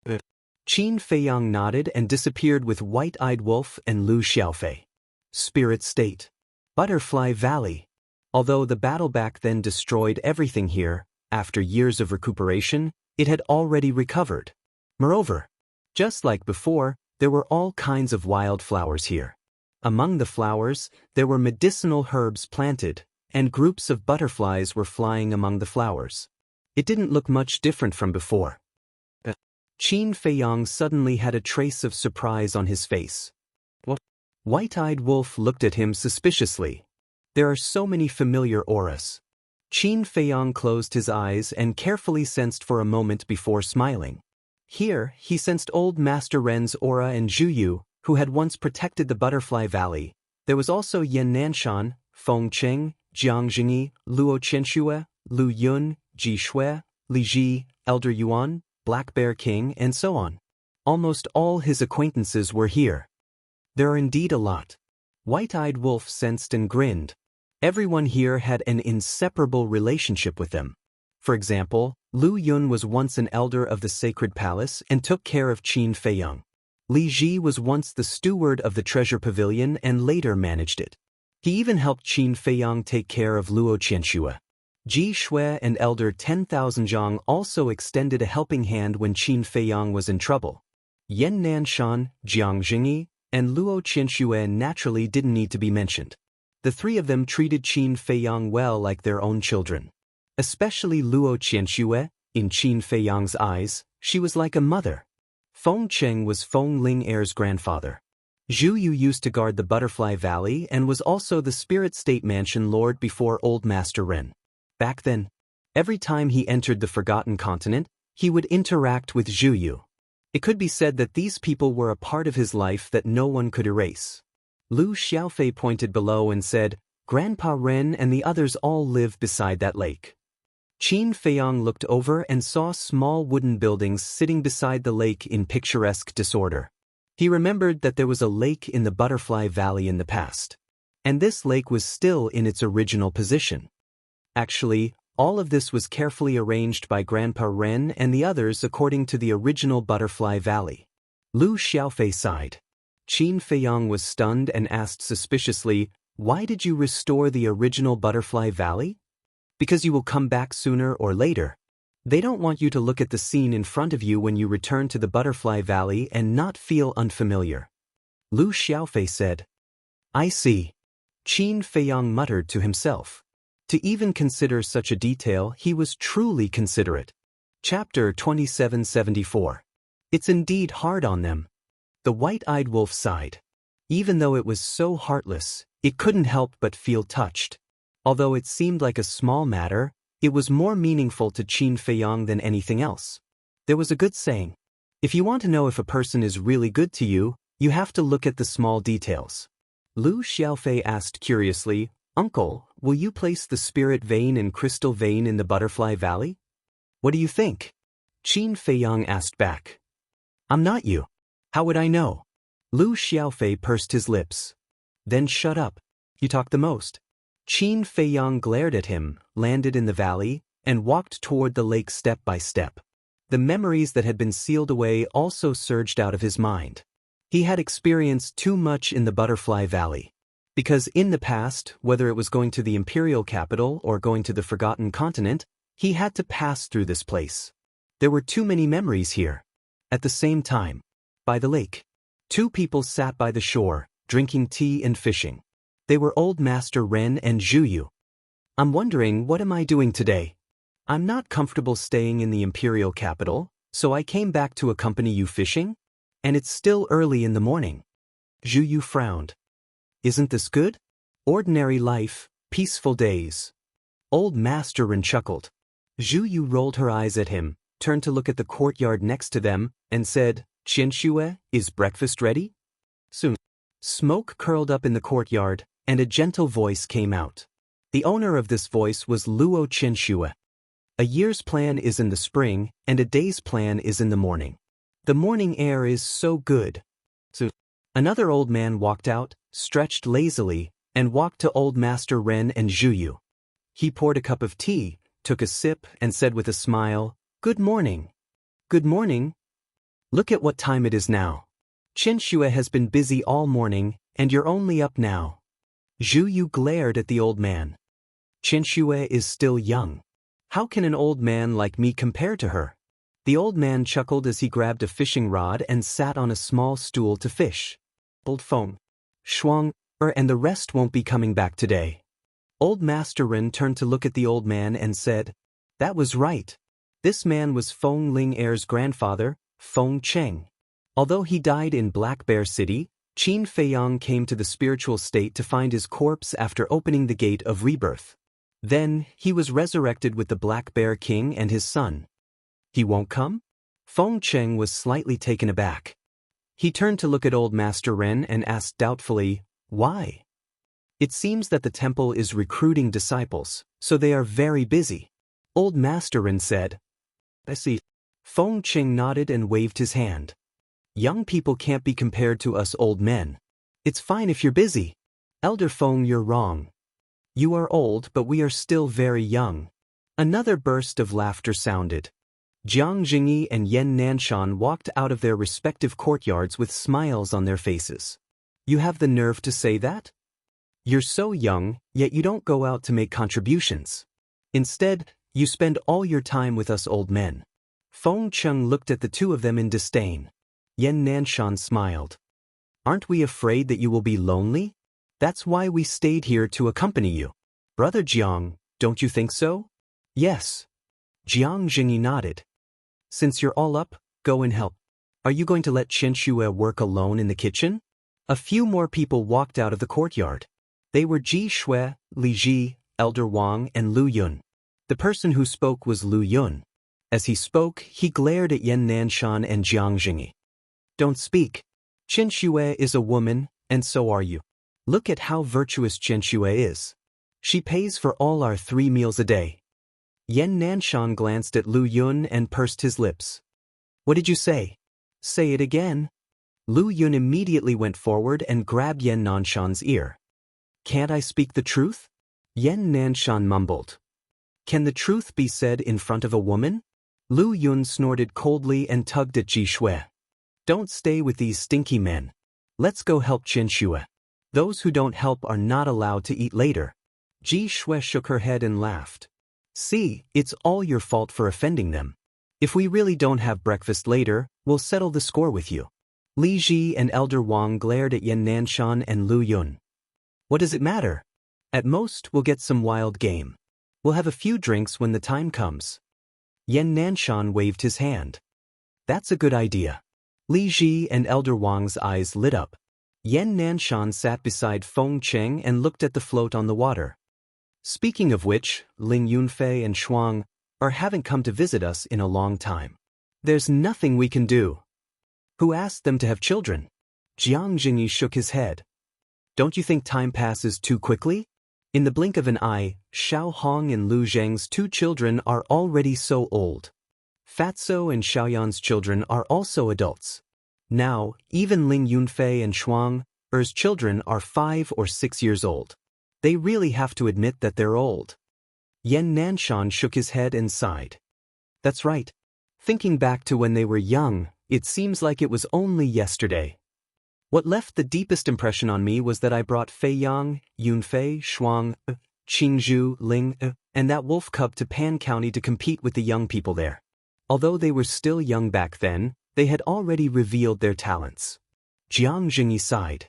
Qin Feiyang nodded and disappeared with White-Eyed Wolf and Lu Xiaofei. Spirit State. Butterfly Valley. Although the battle back then destroyed everything here, after years of recuperation, it had already recovered. Moreover, just like before, there were all kinds of wild flowers here. Among the flowers, there were medicinal herbs planted, and groups of butterflies were flying among the flowers. It didn't look much different from before. Qin Feiyang suddenly had a trace of surprise on his face. What? White-Eyed Wolf looked at him suspiciously. There are so many familiar auras. Qin Feiyang closed his eyes and carefully sensed for a moment before smiling. Here, he sensed old Master Ren's aura and Zhu Yu, who had once protected the Butterfly Valley. There was also Yan Nanshan, Feng Cheng, Jianghu, Luo Qianxue, Lu Yun, Ji Shui, Li Ji, Elder Yuan, Black Bear King, and so on. Almost all his acquaintances were here. There are indeed a lot. White-Eyed Wolf sensed and grinned. Everyone here had an inseparable relationship with them. For example, Lu Yun was once an elder of the Sacred Palace and took care of Qin Feiyang. Li Ji was once the steward of the Treasure Pavilion and later managed it. He even helped Qin Feiyang take care of Luo Qianxue. Ji Shui and Elder 10,000 Zhang also extended a helping hand when Qin Feiyang was in trouble. Yan Nanshan, Jianghu, and Luo Qianxue naturally didn't need to be mentioned. The three of them treated Qin Feiyang well like their own children. Especially Luo Qianxue, in Qin Feiyang's eyes, she was like a mother. Feng Cheng was Feng Ling Heir's grandfather. Zhu Yu used to guard the Butterfly Valley and was also the Spirit State Mansion Lord before Old Master Ren. Back then, every time he entered the Forgotten Continent, he would interact with Zhu Yu. It could be said that these people were a part of his life that no one could erase. Lu Xiaofei pointed below and said, Grandpa Ren and the others all live beside that lake. Qin Feiyang looked over and saw small wooden buildings sitting beside the lake in picturesque disorder. He remembered that there was a lake in the Butterfly Valley in the past. And this lake was still in its original position. Actually, all of this was carefully arranged by Grandpa Ren and the others according to the original Butterfly Valley. Lu Xiaofei sighed. Qin Feiyang was stunned and asked suspiciously, Why did you restore the original Butterfly Valley? Because you will come back sooner or later. They don't want you to look at the scene in front of you when you return to the Butterfly Valley and not feel unfamiliar. Lu Xiaofei said. I see. Qin Feiyang muttered to himself. To even consider such a detail, he was truly considerate. Chapter 2774. It's indeed hard on them. The white-eyed wolf sighed. Even though it was so heartless, it couldn't help but feel touched. Although it seemed like a small matter, it was more meaningful to Qin Feiyang than anything else. There was a good saying. If you want to know if a person is really good to you, you have to look at the small details. Lu Xiaofei asked curiously, Uncle, will you place the spirit vein and crystal vein in the Butterfly Valley? What do you think? Qin Feiyang asked back. I'm not you. How would I know? Lu Xiaofei pursed his lips. Then shut up. You talk the most. Qin Feiyang glared at him, landed in the valley, and walked toward the lake step by step. The memories that had been sealed away also surged out of his mind. He had experienced too much in the Butterfly Valley. Because in the past, whether it was going to the imperial capital or going to the Forgotten Continent, he had to pass through this place. There were too many memories here. At the same time, by the lake, two people sat by the shore, drinking tea and fishing. They were Old Master Ren and Zhu Yu. I'm wondering, what am I doing today? I'm not comfortable staying in the imperial capital, so I came back to accompany you fishing? And it's still early in the morning. Zhu Yu frowned. Isn't this good? Ordinary life, peaceful days. Old Master Ren chuckled. Zhu Yu rolled her eyes at him, turned to look at the courtyard next to them, and said, Qianxue, is breakfast ready? Soon. Smoke curled up in the courtyard, and a gentle voice came out. The owner of this voice was Luo Qianxue. A year's plan is in the spring, and a day's plan is in the morning. The morning air is so good. So, another old man walked out, stretched lazily, and walked to Old Master Ren and Zhu Yu. He poured a cup of tea, took a sip, and said with a smile, Good morning. Good morning. Look at what time it is now. Qianxue has been busy all morning, and you're only up now. Zhu Yu glared at the old man. Qianxue is still young. How can an old man like me compare to her? The old man chuckled as he grabbed a fishing rod and sat on a small stool to fish. Old Feng, Shuang, and the rest won't be coming back today. Old Master Ren turned to look at the old man and said, That was right. This man was Feng Ling Heir's grandfather, Feng Cheng. Although he died in Black Bear City, Qin Feiyang came to the spiritual state to find his corpse after opening the gate of rebirth. Then, he was resurrected with the Black Bear King and his son. He won't come? Feng Cheng was slightly taken aback. He turned to look at Old Master Ren and asked doubtfully, Why? It seems that the temple is recruiting disciples, so they are very busy. Old Master Ren said. I see. Feng Cheng nodded and waved his hand. Young people can't be compared to us old men. It's fine if you're busy. Elder Feng, you're wrong. You are old, but we are still very young. Another burst of laughter sounded. Jianghu and Yan Nanshan walked out of their respective courtyards with smiles on their faces. You have the nerve to say that? You're so young, yet you don't go out to make contributions. Instead, you spend all your time with us old men. Feng Cheng looked at the two of them in disdain. Yan Nanshan smiled. Aren't we afraid that you will be lonely? That's why we stayed here to accompany you. Brother Jiang, don't you think so? Yes. Jiang Jingyi nodded. Since you're all up, go and help. Are you going to let Chen Shue work alone in the kitchen? A few more people walked out of the courtyard. They were Ji Shui, Li Ji, Elder Wang, and Lu Yun. The person who spoke was Lu Yun. As he spoke, he glared at Yan Nanshan and Jiang Jingyi. Don't speak. Chen Shue is a woman, and so are you. Look at how virtuous Chen Shue is. She pays for all our 3 meals a day. Yan Nanshan glanced at Lu Yun and pursed his lips. What did you say? Say it again. Lu Yun immediately went forward and grabbed Yan Nanshan's ear. Can't I speak the truth? Yan Nanshan mumbled. Can the truth be said in front of a woman? Lu Yun snorted coldly and tugged at Ji Shui. Don't stay with these stinky men. Let's go help Chen Shue. Those who don't help are not allowed to eat later. Ji Shui shook her head and laughed. See, it's all your fault for offending them. If we really don't have breakfast later, we'll settle the score with you. Li Ji and Elder Wang glared at Yan Nanshan and Lu Yun. What does it matter? At most, we'll get some wild game. We'll have a few drinks when the time comes. Yan Nanshan waved his hand. That's a good idea. Li Ji and Elder Wang's eyes lit up. Yan Nanshan sat beside Feng Cheng and looked at the float on the water. Speaking of which, Ling Yunfei and Shuang haven't come to visit us in a long time. There's nothing we can do. Who asked them to have children? Jiang Jingyi shook his head. Don't you think time passes too quickly? In the blink of an eye, Xiao Hong and Lu Zheng's 2 children are already so old. Fatso and Xiaoyan's children are also adults. Now, even Ling Yunfei and Shuang's children are 5 or 6 years old. They really have to admit that they're old. Yan Nanshan shook his head and sighed. That's right. Thinking back to when they were young, it seems like it was only yesterday. What left the deepest impression on me was that I brought Fei Yang, Yunfei, Shuang, Qingzhu, Ling, and that wolf cub to Pan County to compete with the young people there. Although they were still young back then, they had already revealed their talents. Jiang Jingyi sighed.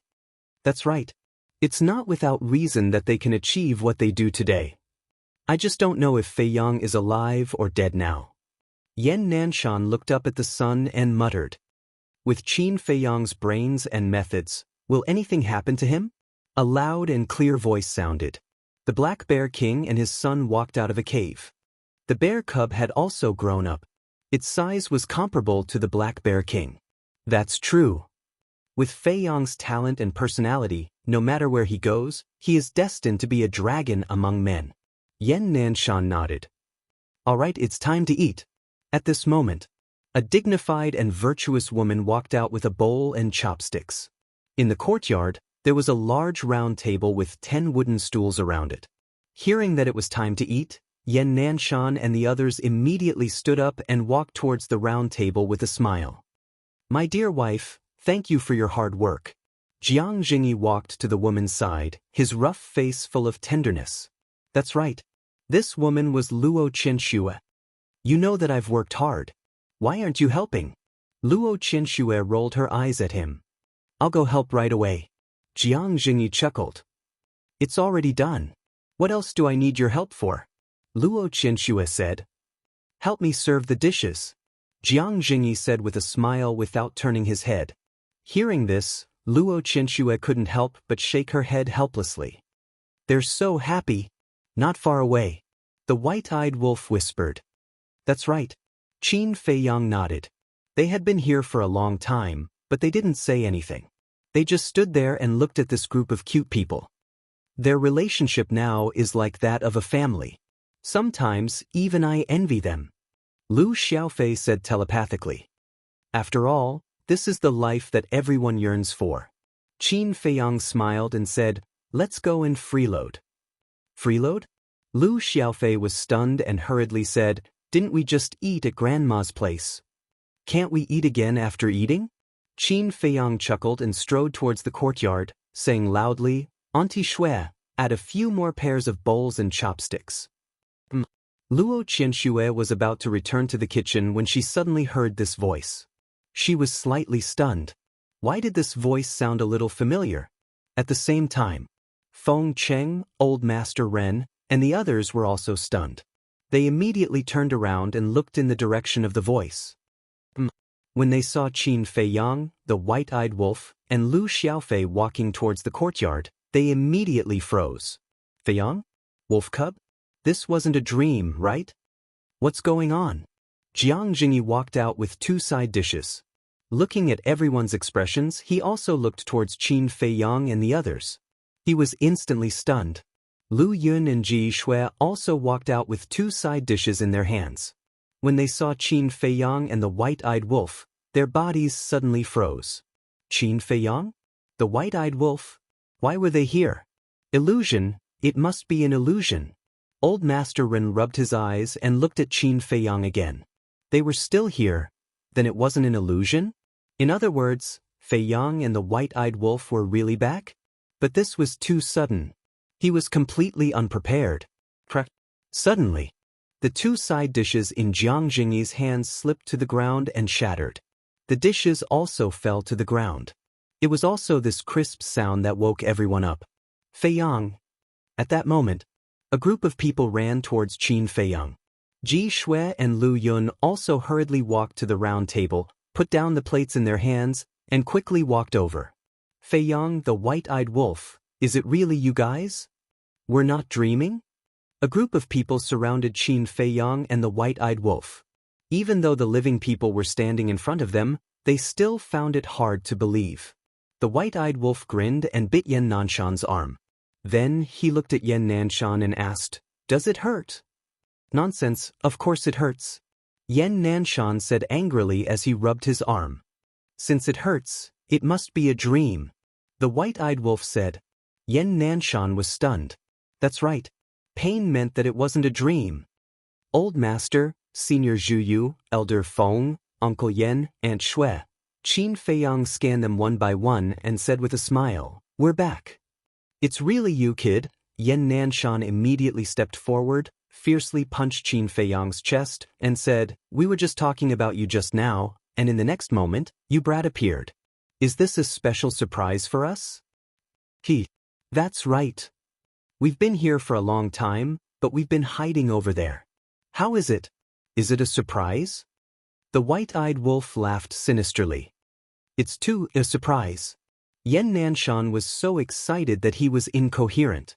That's right. It's not without reason that they can achieve what they do today. I just don't know if Fei Yang is alive or dead now. Yan Nanshan looked up at the sun and muttered. With Qin Fei Yang's brains and methods, will anything happen to him? A loud and clear voice sounded. The Black Bear King and his son walked out of a cave. The bear cub had also grown up. Its size was comparable to the Black Bear King. That's true. With Fei Yang's talent and personality, no matter where he goes, he is destined to be a dragon among men. Yan Nanshan nodded. All right, it's time to eat. At this moment, a dignified and virtuous woman walked out with a bowl and chopsticks. In the courtyard, there was a large round table with 10 wooden stools around it. Hearing that it was time to eat, Yan Nanshan and the others immediately stood up and walked towards the round table with a smile. My dear wife, thank you for your hard work. Jiang Jingyi walked to the woman's side, his rough face full of tenderness. That's right. This woman was Luo Chen Shue. You know that I've worked hard. Why aren't you helping? Luo Chen Shue rolled her eyes at him. I'll go help right away. Jiang Jingyi chuckled. It's already done. What else do I need your help for? Luo Chen Shue said. Help me serve the dishes. Jiang Jingyi said with a smile without turning his head. Hearing this, Luo Chen Shue couldn't help but shake her head helplessly. They're so happy. Not far away. The white-eyed wolf whispered. That's right. Qin Fei Yang nodded. They had been here for a long time, but they didn't say anything. They just stood there and looked at this group of cute people. Their relationship now is like that of a family. Sometimes, even I envy them. Lu Xiaofei said telepathically. After all, this is the life that everyone yearns for. Qin Fei Yang smiled and said, let's go and freeload. Freeload? Lu Xiaofei was stunned and hurriedly said, didn't we just eat at Grandma's place? Can't we eat again after eating? Qin Fei Yang chuckled and strode towards the courtyard, saying loudly, Auntie Shui, add a few more pairs of bowls and chopsticks. Luo Qianxue was about to return to the kitchen when she suddenly heard this voice. She was slightly stunned. Why did this voice sound a little familiar? At the same time, Feng Cheng, Old Master Ren, and the others were also stunned. They immediately turned around and looked in the direction of the voice. When they saw Qin Feiyang, the white-eyed wolf, and Lu Xiaofei walking towards the courtyard, they immediately froze. Feiyang? Wolf cub? This wasn't a dream, right? What's going on? Jianghu walked out with 2 side dishes. Looking at everyone's expressions, he also looked towards Qin Feiyang and the others. He was instantly stunned. Lu Yun and Ji Shui also walked out with 2 side dishes in their hands. When they saw Qin Feiyang and the white-eyed wolf, their bodies suddenly froze. Qin Feiyang? The white-eyed wolf? Why were they here? Illusion, it must be an illusion. Old Master Ren rubbed his eyes and looked at Qin Feiyang again. They were still here. Then it wasn't an illusion? In other words, Feiyang and the white-eyed wolf were really back? But this was too sudden. He was completely unprepared. Suddenly, the 2 side dishes in Jiang Jingyi's hands slipped to the ground and shattered. The dishes also fell to the ground. It was also this crisp sound that woke everyone up. Feiyang. At that moment, a group of people ran towards Qin Feiyang. Ji Shui and Lu Yun also hurriedly walked to the round table, put down the plates in their hands, and quickly walked over. Feiyang, the white-eyed wolf, is it really you guys? We're not dreaming? A group of people surrounded Qin Feiyang and the white-eyed wolf. Even though the living people were standing in front of them, they still found it hard to believe. The white-eyed wolf grinned and bit Yan Nanshan's arm. Then he looked at Yan Nanshan and asked, "Does it hurt?" "Nonsense, of course it hurts," Yan Nanshan said angrily as he rubbed his arm. "Since it hurts, it must be a dream," the white-eyed wolf said. Yan Nanshan was stunned. That's right. Pain meant that it wasn't a dream. Old Master, Senior Zhu Yu, Elder Feng, Uncle Yan, Aunt Shui. Qin Feiyang scanned them one by one and said with a smile, "We're back." "It's really you, kid." Yan Nanshan immediately stepped forward, fiercely punched Qin Feiyang's chest, and said, "We were just talking about you just now, and in the next moment, you brat appeared. Is this a special surprise for us?" That's right. We've been here for a long time, but we've been hiding over there. How is it? Is it a surprise? The white-eyed wolf laughed sinisterly. It's too a surprise. Yan Nanshan was so excited that he was incoherent.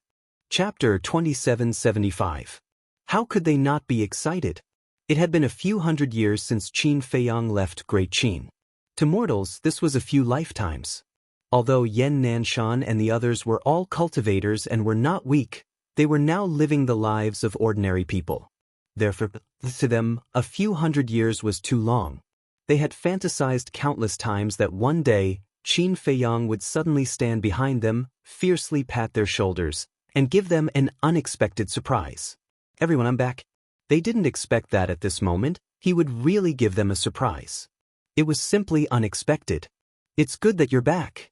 Chapter 2775. How could they not be excited? It had been a few hundred years since Qin Feiyang left Great Qin. To mortals, this was a few lifetimes. Although Yan Nanshan and the others were all cultivators and were not weak, they were now living the lives of ordinary people. Therefore, to them, a few hundred years was too long. They had fantasized countless times that one day, Qin Feiyang would suddenly stand behind them, fiercely pat their shoulders, and give them an unexpected surprise. "Everyone, I'm back." They didn't expect that at this moment, he would really give them a surprise. It was simply unexpected. "It's good that you're back."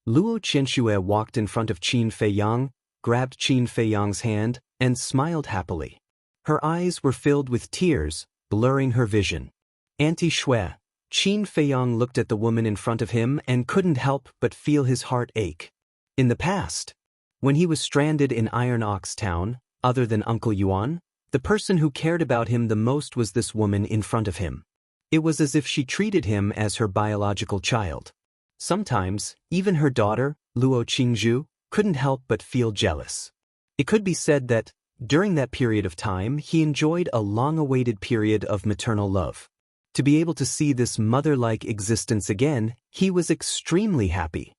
Luo Qianxue walked in front of Qin Feiyang, grabbed Qin Feiyang's hand, and smiled happily. Her eyes were filled with tears, blurring her vision. "Auntie Shui." Qin Feiyang looked at the woman in front of him and couldn't help but feel his heart ache. In the past, when he was stranded in Iron Ox Town, other than Uncle Yuan, the person who cared about him the most was this woman in front of him. It was as if she treated him as her biological child. Sometimes, even her daughter, Luo Qingzhu, couldn't help but feel jealous. It could be said that, during that period of time, he enjoyed a long-awaited period of maternal love. To be able to see this mother-like existence again, he was extremely happy.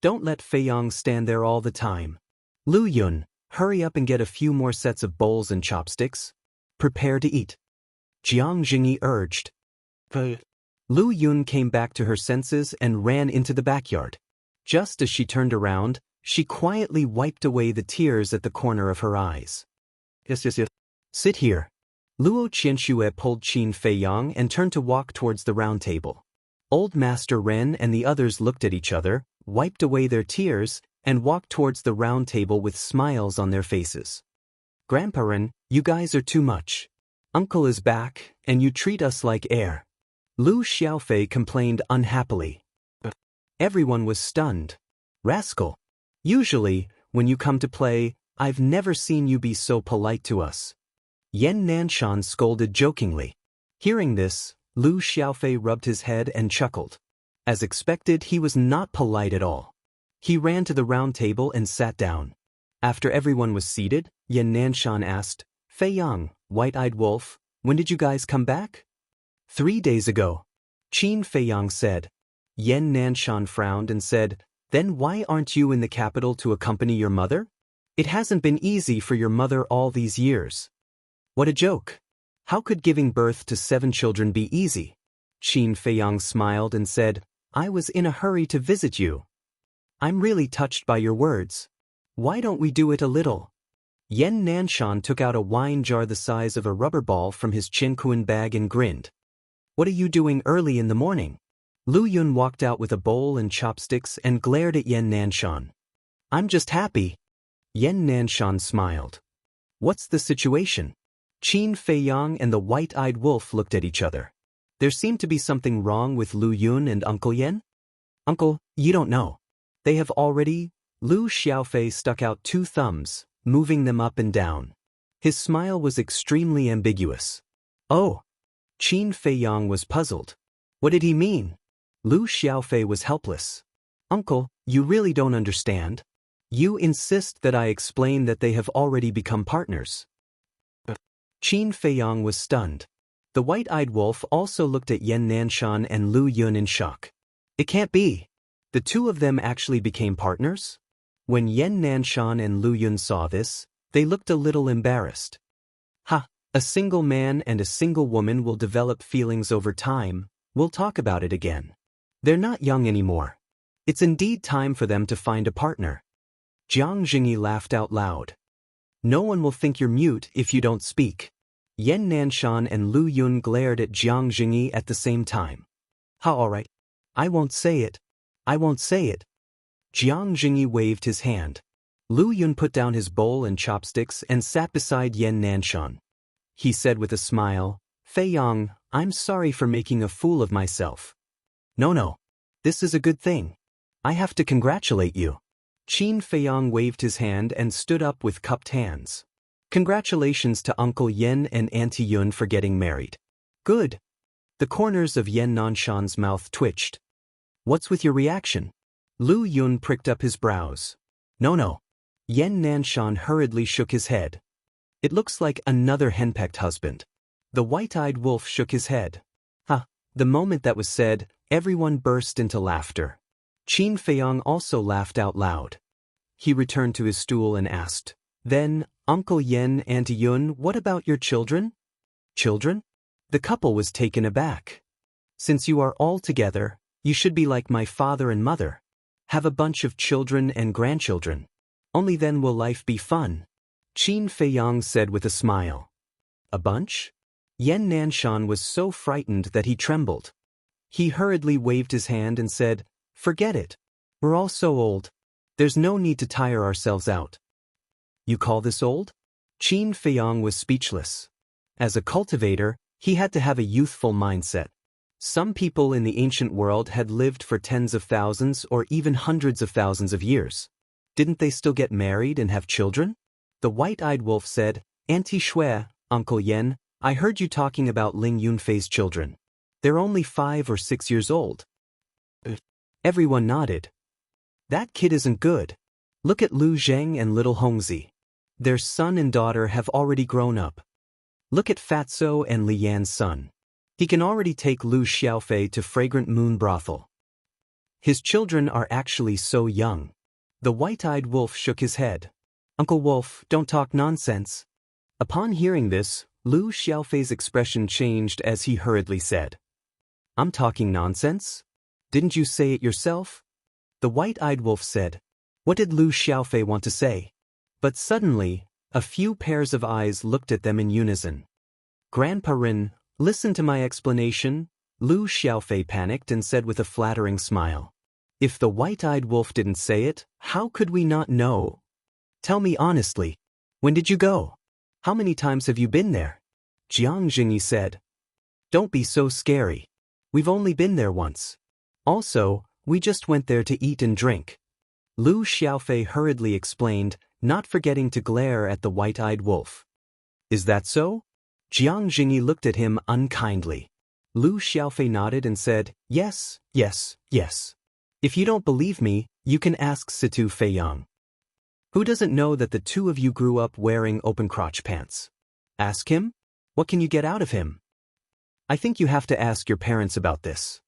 Don't let Feiyang stand there all the time. Lu Yun, hurry up and get a few more sets of bowls and chopsticks. Prepare to eat. Jiang Jingyi urged. Lu Yun came back to her senses and ran into the backyard. Just as she turned around, she quietly wiped away the tears at the corner of her eyes. Yes. Sit here. Luo Qianxue pulled Qin Feiyang and turned to walk towards the round table. Old Master Ren and the others looked at each other, wiped away their tears, and walked towards the round table with smiles on their faces. Grandpa Ren, you guys are too much. Uncle is back, and you treat us like air. Lu Xiaofei complained unhappily. Everyone was stunned. Rascal. Usually, when you come to play, I've never seen you be so polite to us. Yan Nanshan scolded jokingly. Hearing this, Lu Xiaofei rubbed his head and chuckled. As expected, he was not polite at all. He ran to the round table and sat down. After everyone was seated, Yan Nanshan asked, Fei Yang, White-Eyed Wolf, when did you guys come back? 3 days ago. Qin Fei Yang said. Yan Nanshan frowned and said, Then why aren't you in the capital to accompany your mother? It hasn't been easy for your mother all these years. What a joke. How could giving birth to 7 children be easy? Qin Fei Yang smiled and said, I was in a hurry to visit you. I'm really touched by your words. Why don't we do it a little? Yan Nanshan took out a wine jar the size of a rubber ball from his Qinquan bag and grinned. What are you doing early in the morning? Lu Yun walked out with a bowl and chopsticks and glared at Yan Nanshan. I'm just happy. Yan Nanshan smiled. What's the situation? Qin Fei Yang and the White-Eyed Wolf looked at each other. There seemed to be something wrong with Lu Yun and Uncle Yan. Uncle, you don't know. They have already. Lu Xiaofei stuck out 2 thumbs, moving them up and down. His smile was extremely ambiguous. Oh. Qin Fei Yang was puzzled. What did he mean? Lu Xiaofei was helpless. Uncle, you really don't understand. You insist that I explain that they have already become partners. Qin Fei Yang was stunned. The White-Eyed Wolf also looked at Yan Nanshan and Lu Yun in shock. It can't be. The 2 of them actually became partners? When Yan Nanshan and Lu Yun saw this, they looked a little embarrassed. Ha! A single man and a single woman will develop feelings over time. We'll talk about it again. They're not young anymore. It's indeed time for them to find a partner. Jianghu laughed out loud. No one will think you're mute if you don't speak. Yan Nanshan and Lu Yun glared at Jianghu at the same time. Ha, all right. I won't say it. I won't say it. Jianghu waved his hand. Lu Yun put down his bowl and chopsticks and sat beside Yan Nanshan. He said with a smile, Fei Yang, I'm sorry for making a fool of myself. No. This is a good thing. I have to congratulate you. Qin Fei Yang waved his hand and stood up with cupped hands. Congratulations to Uncle Yan and Auntie Yun for getting married. Good. The corners of Yan Nanshan's mouth twitched. What's with your reaction? Lu Yun pricked up his brows. No. Yan Nanshan hurriedly shook his head. It looks like another henpecked husband. The White-Eyed Wolf shook his head. Ha! The moment that was said, everyone burst into laughter. Qin Fei Yang also laughed out loud. He returned to his stool and asked, Then, Uncle Yan, Auntie Yun, what about your children? Children? The couple was taken aback. Since you are all together, you should be like my father and mother. Have a bunch of children and grandchildren. Only then will life be fun. Qin Fei Yang said with a smile. A bunch? Yan Nanshan was so frightened that he trembled. He hurriedly waved his hand and said, Forget it. We're all so old. There's no need to tire ourselves out. You call this old? Qin Fei Yang was speechless. As a cultivator, he had to have a youthful mindset. Some people in the ancient world had lived for tens of thousands or even hundreds of thousands of years. Didn't they still get married and have children? The White-Eyed Wolf said, Auntie Shui, Uncle Yan, I heard you talking about Ling Yunfei's children. They're only 5 or 6 years old. Everyone nodded. That kid isn't good. Look at Lu Zheng and little Hongzi. Their son and daughter have already grown up. Look at Fatso and Li Yan's son. He can already take Lu Xiaofei to Fragrant Moon Brothel. His children are actually so young. The White-Eyed Wolf shook his head. Uncle Wolf, don't talk nonsense. Upon hearing this, Lu Xiaofei's expression changed as he hurriedly said, I'm talking nonsense? Didn't you say it yourself? The White-Eyed Wolf said. What did Lu Xiaofei want to say? But suddenly, a few pairs of eyes looked at them in unison. Grandpa Rin, listen to my explanation, Lu Xiaofei panicked and said with a flattering smile. If the White-Eyed Wolf didn't say it, how could we not know? Tell me honestly, when did you go? How many times have you been there? Jianghu said. Don't be so scary. We've only been there once. Also, we just went there to eat and drink. Lu Xiaofei hurriedly explained, not forgetting to glare at the white-eyed wolf. Is that so? Jianghu looked at him unkindly. Lu Xiaofei nodded and said, yes, yes, yes. If you don't believe me, you can ask Situ Feiyang. Who doesn't know that the two of you grew up wearing open-crotch pants? Ask him? What can you get out of him? I think you have to ask your parents about this.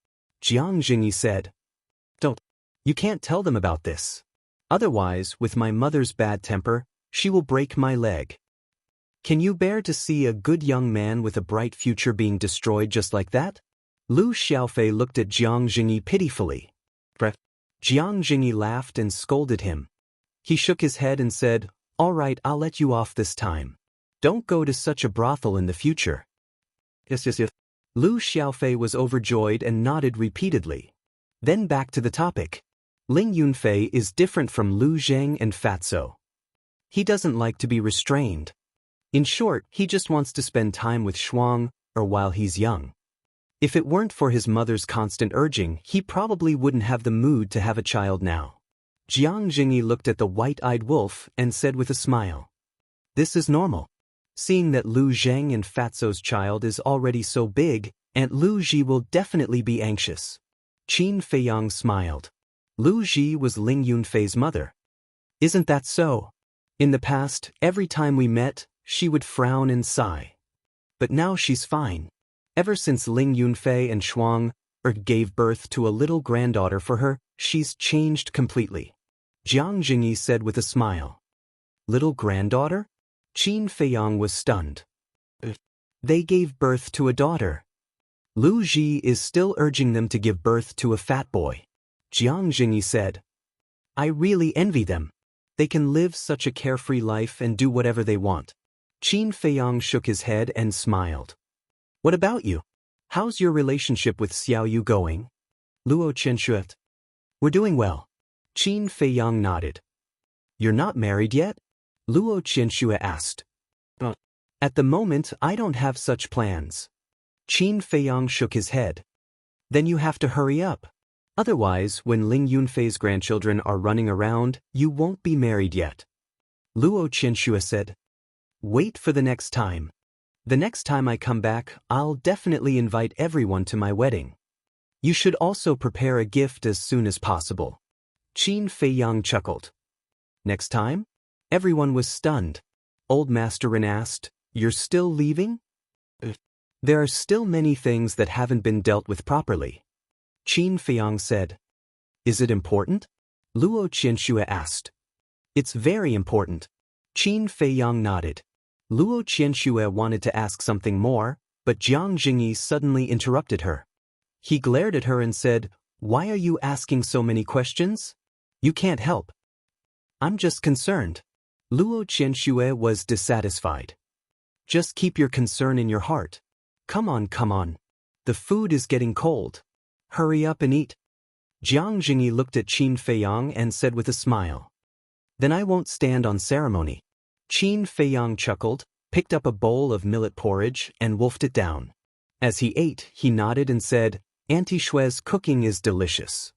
Jianghu said. Don't. You can't tell them about this. Otherwise, with my mother's bad temper, she will break my leg. Can you bear to see a good young man with a bright future being destroyed just like that? Lu Xiaofei looked at Jianghu pitifully. Jianghu laughed and scolded him. He shook his head and said, all right, I'll let you off this time. Don't go to such a brothel in the future. Yes. Lu Xiaofei was overjoyed and nodded repeatedly. Then back to the topic. Ling Yunfei is different from Lu Zheng and Fatso. He doesn't like to be restrained. In short, he just wants to spend time with Shuang, or while he's young. If it weren't for his mother's constant urging, he probably wouldn't have the mood to have a child now. Jianghu looked at the white-eyed wolf and said with a smile. This is normal. Seeing that Lu Zheng and Fatso's child is already so big, Aunt Lu Ji will definitely be anxious. Qin Feiyang smiled. Lu Ji was Ling Yunfei's mother. Isn't that so? In the past, every time we met, she would frown and sigh. But now she's fine. Ever since Ling Yunfei and Shuang gave birth to a little granddaughter for her, she's changed completely. Jianghu said with a smile. Little granddaughter? Qin Feiyang was stunned. They gave birth to a daughter. Lu Ji is still urging them to give birth to a fat boy. Jianghu said. I really envy them. They can live such a carefree life and do whatever they want. Qin Feiyang shook his head and smiled. What about you? How's your relationship with Xiao Yu going? Luo Qianshuet. We're doing well. Qin Feiyang nodded. You're not married yet? Luo Qianshue asked. At the moment, I don't have such plans. Qin Feiyang shook his head. Then you have to hurry up. Otherwise, when Ling Yunfei's grandchildren are running around, you won't be married yet. Luo Qianshue said. Wait for the next time. The next time I come back, I'll definitely invite everyone to my wedding. You should also prepare a gift as soon as possible. Qin Feiyang chuckled. Next time? Everyone was stunned. Old Master Ren asked, You're still leaving? There are still many things that haven't been dealt with properly. Qin Feiyang said. Is it important? Luo Qianshue asked. It's very important. Qin Feiyang nodded. Luo Qianshue wanted to ask something more, but Jianghu suddenly interrupted her. He glared at her and said, Why are you asking so many questions? You can't help. I'm just concerned. Luo Qianshue was dissatisfied. Just keep your concern in your heart. Come on. The food is getting cold. Hurry up and eat. Jianghu looked at Qin Feiyang and said with a smile. Then I won't stand on ceremony. Qin Feiyang chuckled, picked up a bowl of millet porridge, and wolfed it down. As he ate, he nodded and said, Auntie Shue's cooking is delicious.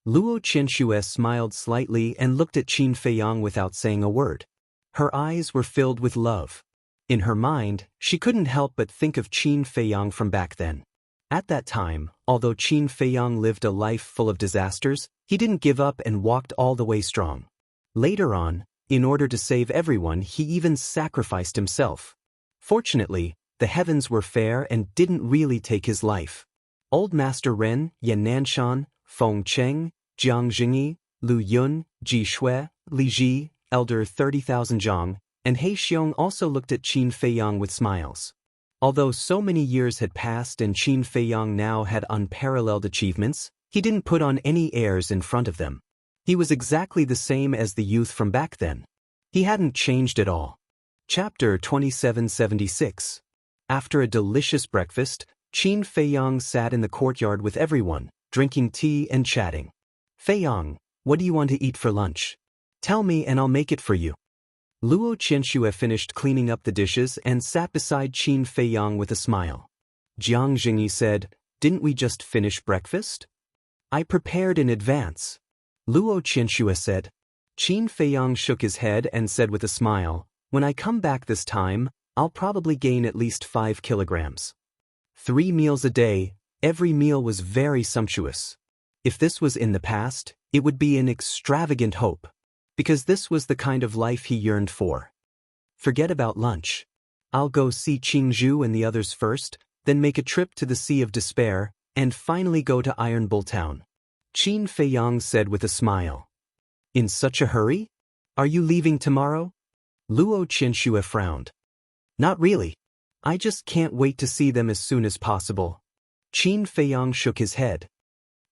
Luo Qianshue smiled slightly and looked at Qin Feiyang without saying a word. Her eyes were filled with love. In her mind, she couldn't help but think of Qin Feiyang from back then. At that time, although Qin Feiyang lived a life full of disasters, he didn't give up and walked all the way strong. Later on, in order to save everyone, he even sacrificed himself. Fortunately, the heavens were fair and didn't really take his life. Old Master Ren, Yan Nanshan, Feng Cheng, Jiang Jingyi, Lu Yun, Ji Shui, Li Ji, Elder 30,000 Zhang, and He Xiong also looked at Qin Feiyang with smiles. Although so many years had passed and Qin Feiyang now had unparalleled achievements, he didn't put on any airs in front of them. He was exactly the same as the youth from back then. He hadn't changed at all. Chapter 2776. After a delicious breakfast, Qin Feiyang sat in the courtyard with everyone, drinking tea and chatting. Feiyang, what do you want to eat for lunch? Tell me and I'll make it for you. Luo Qianxue finished cleaning up the dishes and sat beside Qin Feiyang with a smile. Jianghu said, "Didn't we just finish breakfast?" "I prepared in advance," Luo Qianxue said. Qin Feiyang shook his head and said with a smile, "When I come back this time, I'll probably gain at least 5 kilograms. 3 meals a day, every meal was very sumptuous. If this was in the past, it would be an extravagant hope, because this was the kind of life he yearned for. Forget about lunch. I'll go see Qingzhu and the others first, then make a trip to the Sea of Despair, and finally go to Iron Bull Town," Qin Feiyang said with a smile. "In such a hurry? Are you leaving tomorrow?" Luo Qianxue frowned. "Not really. I just can't wait to see them as soon as possible." Qin Feiyang shook his head.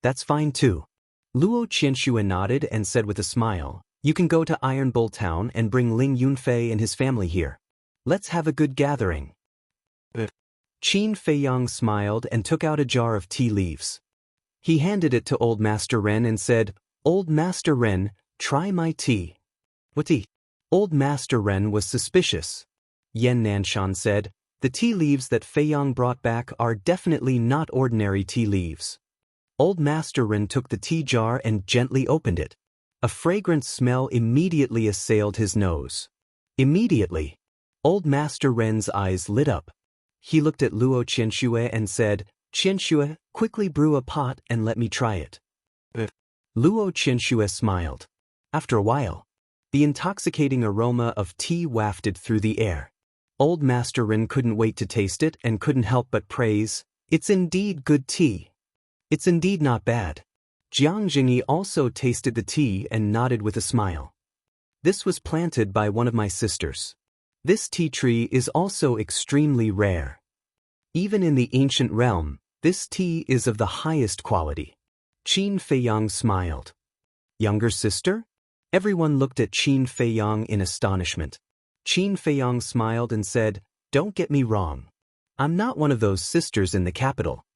"That's fine too." Luo Qianxue nodded and said with a smile, "You can go to Iron Bull Town and bring Ling Yunfei and his family here. Let's have a good gathering." Qin Feiyang smiled and took out a jar of tea leaves. He handed it to Old Master Ren and said, "Old Master Ren, try my tea." "What tea?" Old Master Ren was suspicious. Yan Nanshan said, "The tea leaves that Feiyang brought back are definitely not ordinary tea leaves." Old Master Ren took the tea jar and gently opened it. A fragrant smell immediately assailed his nose. Immediately, Old Master Ren's eyes lit up. He looked at Luo Qianxue and said, "Qianxue, quickly brew a pot and let me try it." Luo Qianxue smiled. After a while, the intoxicating aroma of tea wafted through the air. Old Master Ren couldn't wait to taste it and couldn't help but praise, "It's indeed good tea. It's indeed not bad." Jianghu also tasted the tea and nodded with a smile. "This was planted by one of my sisters. This tea tree is also extremely rare. Even in the ancient realm, this tea is of the highest quality." Qin Feiyang smiled. "Younger sister?" Everyone looked at Qin Feiyang in astonishment. Qin Feiyang smiled and said, "Don't get me wrong. I'm not one of those sisters in the capital."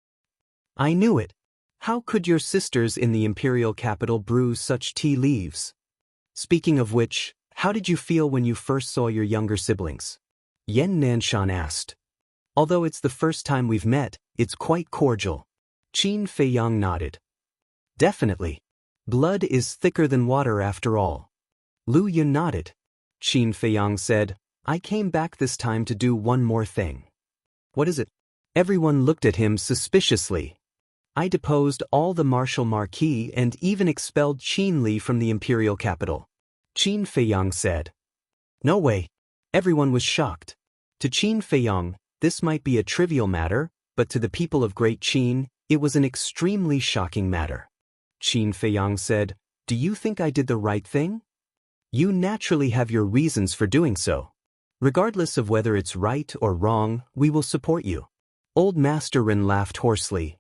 "I knew it. How could your sisters in the imperial capital brew such tea leaves? Speaking of which, how did you feel when you first saw your younger siblings?" Yan Nanshan asked. "Although it's the first time we've met, it's quite cordial." Qin Feiyang nodded. "Definitely. Blood is thicker than water after all." Lu Yun nodded. Qin Feiyang said, "I came back this time to do one more thing." "What is it?" Everyone looked at him suspiciously. "I deposed all the martial marquis and even expelled Qin Li from the imperial capital," Qin Feiyang said. "No way." Everyone was shocked. To Qin Feiyang, this might be a trivial matter, but to the people of Great Qin, it was an extremely shocking matter. Qin Feiyang said, "Do you think I did the right thing?" "You naturally have your reasons for doing so. Regardless of whether it's right or wrong, we will support you." Old Master Ren laughed hoarsely.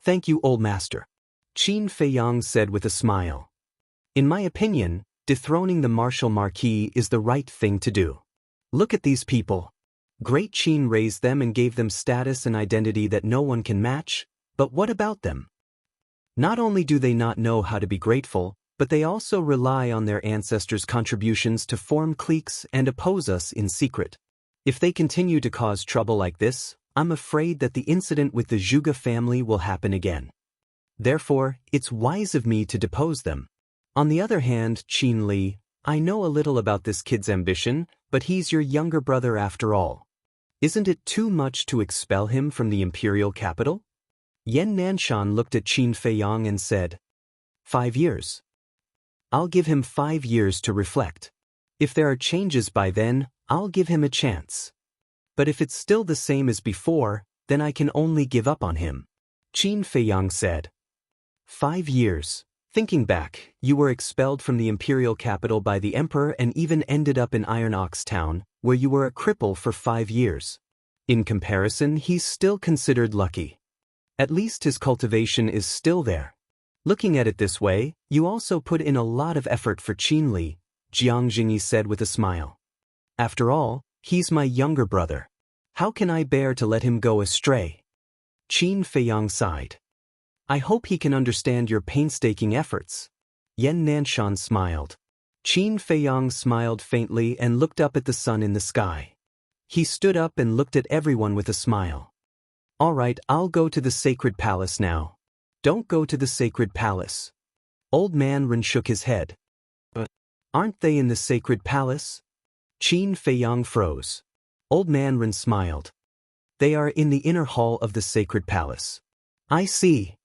"Thank you, Old Master," Qin Feiyang said with a smile. "In my opinion, dethroning the martial marquis is the right thing to do. Look at these people. Great Qin raised them and gave them status and identity that no one can match, but what about them? Not only do they not know how to be grateful, but they also rely on their ancestors' contributions to form cliques and oppose us in secret. If they continue to cause trouble like this, I'm afraid that the incident with the Zhuge family will happen again. Therefore, it's wise of me to depose them. On the other hand, Qin Li, I know a little about this kid's ambition, but he's your younger brother after all. Isn't it too much to expel him from the imperial capital?" Yan Nanshan looked at Qin Feiyang and said, 5 years. I'll give him 5 years to reflect. If there are changes by then, I'll give him a chance. But if it's still the same as before, then I can only give up on him," Qin Feiyang said. 5 years. Thinking back, you were expelled from the imperial capital by the emperor and even ended up in Iron Ox Town, where you were a cripple for 5 years. In comparison, he's still considered lucky. At least his cultivation is still there. Looking at it this way, you also put in a lot of effort for Qin Li, Jianghu said with a smile. After all, he's my younger brother. How can I bear to let him go astray? Qin Feiyang sighed. I hope he can understand your painstaking efforts. Yan Nanshan smiled. Qin Feiyang smiled faintly and looked up at the sun in the sky. He stood up and looked at everyone with a smile. All right, I'll go to the sacred palace now. Don't go to the sacred palace. Old man Ren shook his head. But aren't they in the sacred palace? Qin Feiyang froze. Old man Ren smiled. They are in the inner hall of the sacred palace. I see.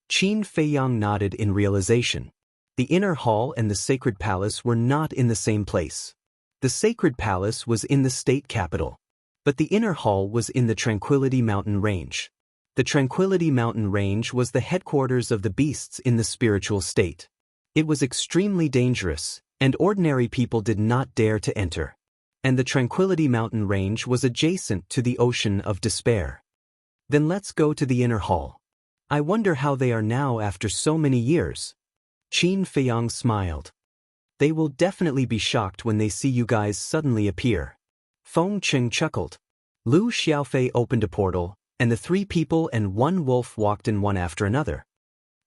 Qin Feiyang nodded in realization. The inner hall and the sacred palace were not in the same place. The sacred palace was in the state capital. But the inner hall was in the Tranquility Mountain Range. The Tranquility Mountain Range was the headquarters of the beasts in the spiritual state. It was extremely dangerous, and ordinary people did not dare to enter. And the Tranquility Mountain Range was adjacent to the Ocean of Despair. Then let's go to the inner hall. I wonder how they are now after so many years. Qin Feiyang smiled. They will definitely be shocked when they see you guys suddenly appear. Feng Cheng chuckled. Lu Xiaofei opened a portal, and the 3 people and 1 wolf walked in one after another.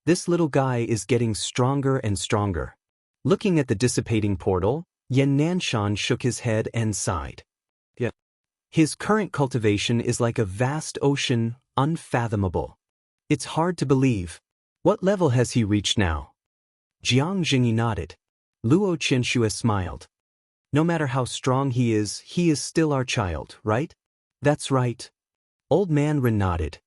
This little guy is getting stronger and stronger. Looking at the dissipating portal, Yan Nanshan shook his head and sighed. Yeah. His current cultivation is like a vast ocean, unfathomable. It's hard to believe. What level has he reached now? Jiang Jingyi nodded. Luo Qianxue smiled. No matter how strong he is still our child, right? That's right. Old man Ren nodded.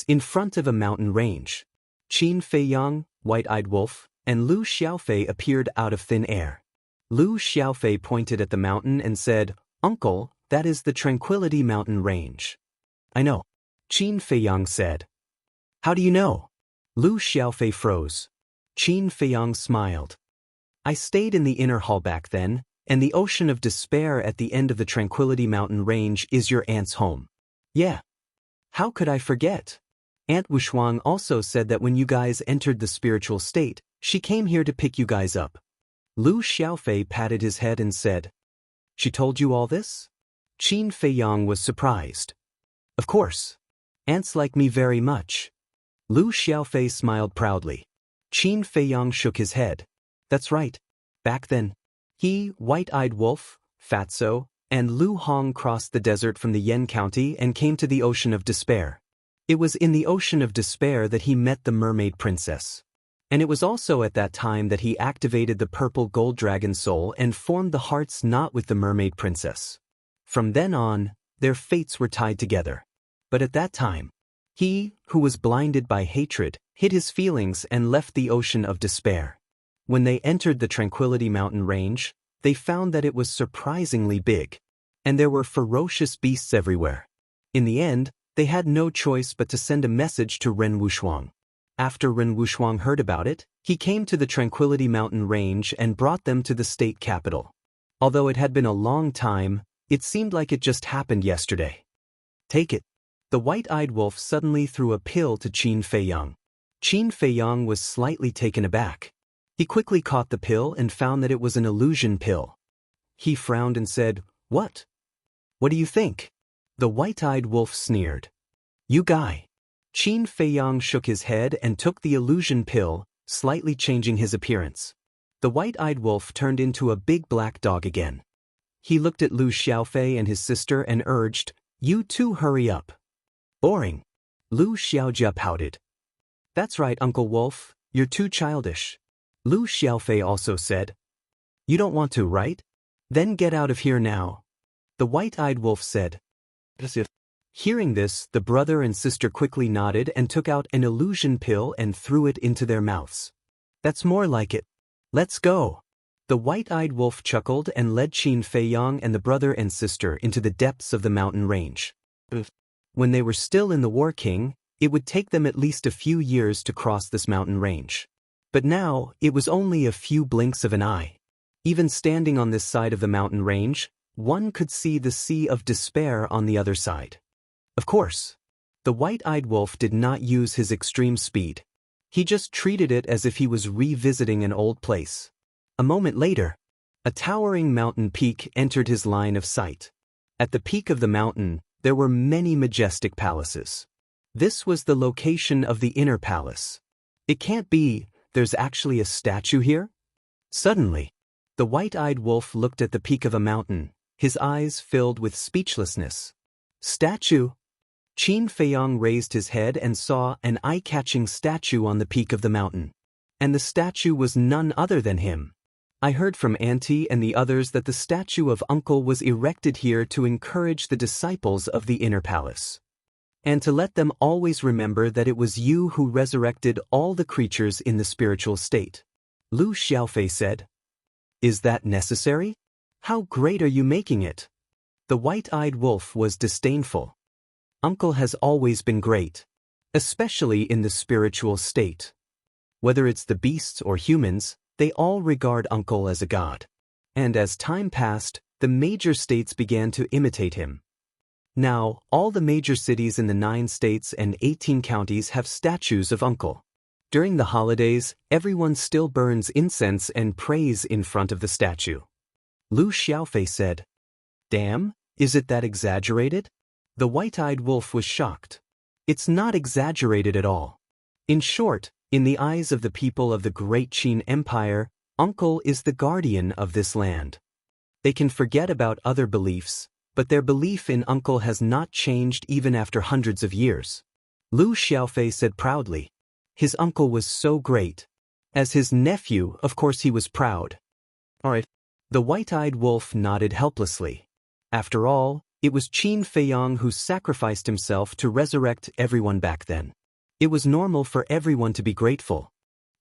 In front of a mountain range. Qin Feiyang, White-Eyed Wolf, and Lu Xiaofei appeared out of thin air. Lu Xiaofei pointed at the mountain and said, Uncle, that is the Tranquility Mountain Range. I know. Qin Feiyang said. How do you know? Lu Xiaofei froze. Qin Feiyang smiled. I stayed in the inner hall back then, and the Ocean of Despair at the end of the Tranquility Mountain Range is your aunt's home. Yeah. How could I forget? Aunt Wushuang also said that when you guys entered the spiritual state, she came here to pick you guys up. Lu Xiaofei patted his head and said, She told you all this? Qin Feiyang was surprised. Of course. Aunts like me very much. Lu Xiaofei smiled proudly. Qin Feiyang shook his head. That's right. Back then, he, White-Eyed Wolf, Fatso, and Lu Hong crossed the desert from the Yan County and came to the Ocean of Despair. It was in the Ocean of Despair that he met the Mermaid Princess. And it was also at that time that he activated the purple gold dragon soul and formed the heart's knot with the Mermaid Princess. From then on, their fates were tied together. But at that time, he, who was blinded by hatred, hid his feelings and left the Ocean of Despair. When they entered the Tranquility Mountain Range, they found that it was surprisingly big. And there were ferocious beasts everywhere. In the end, they had no choice but to send a message to Ren Wushuang. After Ren Wushuang heard about it, he came to the Tranquility Mountain Range and brought them to the state capital. Although it had been a long time, it seemed like it just happened yesterday. Take it. The White-Eyed Wolf suddenly threw a pill to Qin Feiyang. Qin Feiyang was slightly taken aback. He quickly caught the pill and found that it was an illusion pill. He frowned and said, What? What do you think? The White-Eyed Wolf sneered. You guy. Qin Feiyang shook his head and took the illusion pill, slightly changing his appearance. The White-Eyed Wolf turned into a big black dog again. He looked at Lu Xiaofei and his sister and urged, You two hurry up. Boring. Lu Xiaojia pouted. That's right, Uncle Wolf, you're too childish. Lu Xiaofei also said. You don't want to, right? Then get out of here now. The White-Eyed Wolf said. Hearing this, the brother and sister quickly nodded and took out an illusion pill and threw it into their mouths. That's more like it. Let's go. The White-Eyed Wolf chuckled and led Qin Feiyang and the brother and sister into the depths of the mountain range. When they were still in the War King, it would take them at least a few years to cross this mountain range. But now, it was only a few blinks of an eye. Even standing on this side of the mountain range, one could see the Sea of Despair on the other side. Of course, the White-Eyed Wolf did not use his extreme speed. He just treated it as if he was revisiting an old place. A moment later, a towering mountain peak entered his line of sight. At the peak of the mountain, there were many majestic palaces. This was the location of the inner palace. It can't be, there's actually a statue here? Suddenly, The white-eyed wolf looked at the peak of a mountain, his eyes filled with speechlessness. Statue! Qin Feiyang raised his head and saw an eye-catching statue on the peak of the mountain. And the statue was none other than him. I heard from Auntie and the others that the statue of Uncle was erected here to encourage the disciples of the inner palace. And to let them always remember that it was you who resurrected all the creatures in the spiritual state. Lu Xiaofei said. Is that necessary? How great are you making it? The white-eyed wolf was disdainful. Uncle has always been great, especially in the spiritual state. Whether it's the beasts or humans, they all regard Uncle as a god. And as time passed, the major states began to imitate him. Now, all the major cities in the 9 states and 18 counties have statues of Uncle. During the holidays, everyone still burns incense and prays in front of the statue. Lu Xiaofei said, Damn, is it that exaggerated? The white-eyed wolf was shocked. It's not exaggerated at all. In short, in the eyes of the people of the great Qin Empire, Uncle is the guardian of this land. They can forget about other beliefs, but their belief in Uncle has not changed even after hundreds of years. Lu Xiaofei said proudly. His uncle was so great. As his nephew, of course he was proud. Alright. The white-eyed wolf nodded helplessly. After all, it was Qin Feiyang who sacrificed himself to resurrect everyone back then. It was normal for everyone to be grateful.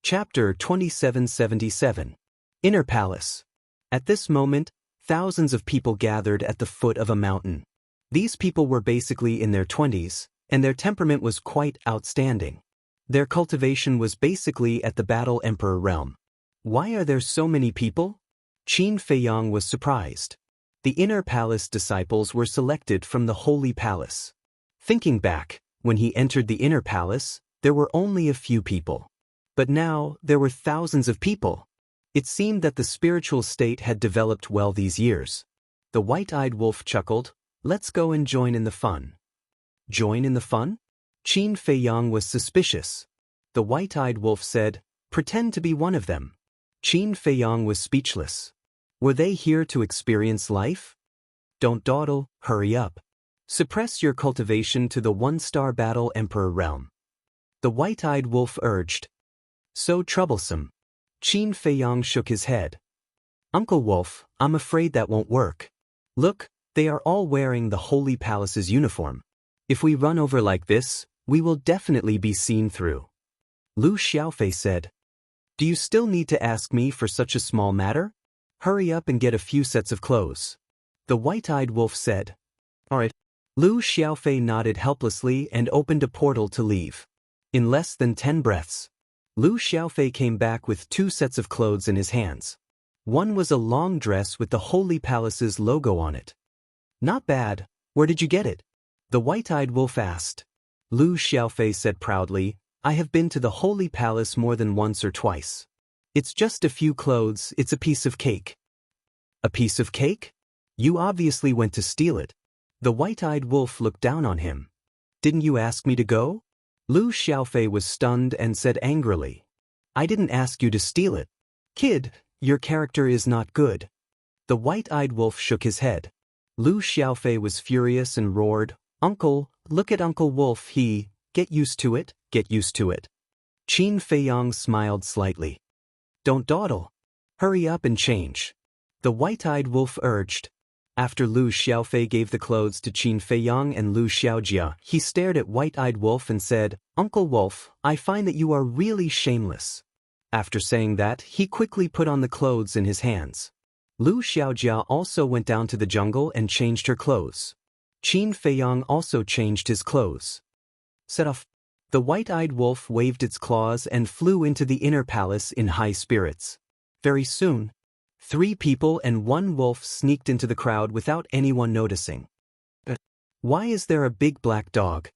Chapter 2777. Inner Palace. At this moment, thousands of people gathered at the foot of a mountain. These people were basically in their 20s, and their temperament was quite outstanding. Their cultivation was basically at the Battle Emperor realm. Why are there so many people? Qin Feiyang was surprised. The inner palace disciples were selected from the Holy Palace. Thinking back, when he entered the inner palace, there were only a few people. But now, there were thousands of people. It seemed that the spiritual state had developed well these years. The white-eyed wolf chuckled, Let's go and join in the fun. Join in the fun? Qin Feiyang was suspicious. The white-eyed wolf said, Pretend to be one of them. Qin Feiyang was speechless. Were they here to experience life? Don't dawdle, hurry up. Suppress your cultivation to the 1-star Battle Emperor realm. The white-eyed wolf urged. So troublesome. Qin Feiyang shook his head. Uncle Wolf, I'm afraid that won't work. Look, they are all wearing the Holy Palace's uniform. If we run over like this, we will definitely be seen through. Lu Xiaofei said. Do you still need to ask me for such a small matter? Hurry up and get a few sets of clothes. The white-eyed wolf said. Alright. Lu Xiaofei nodded helplessly and opened a portal to leave. In less than 10 breaths, Lu Xiaofei came back with 2 sets of clothes in his hands. One was a long dress with the Holy Palace's logo on it. Not bad. Where did you get it? The white-eyed wolf asked. Lu Xiaofei said proudly, I have been to the Holy Palace more than once or twice. It's just a few clothes, it's a piece of cake. A piece of cake? You obviously went to steal it. The white-eyed wolf looked down on him. Didn't you ask me to go? Lu Xiaofei was stunned and said angrily. I didn't ask you to steal it. Kid, your character is not good. The white-eyed wolf shook his head. Lu Xiaofei was furious and roared, Uncle, look at Uncle Wolf, get used to it, get used to it. Qin Feiyang smiled slightly. Don't dawdle. Hurry up and change. The white-eyed wolf urged. After Lu Xiaofei gave the clothes to Qin Feiyang and Lu Xiaojia, he stared at white-eyed wolf and said, Uncle Wolf, I find that you are really shameless. After saying that, he quickly put on the clothes in his hands. Lu Xiaojia also went down to the jungle and changed her clothes. Qin Feiyang also changed his clothes. Set off. The white-eyed wolf waved its claws and flew into the inner palace in high spirits. Very soon, 3 people and 1 wolf sneaked into the crowd without anyone noticing. Why is there a big black dog?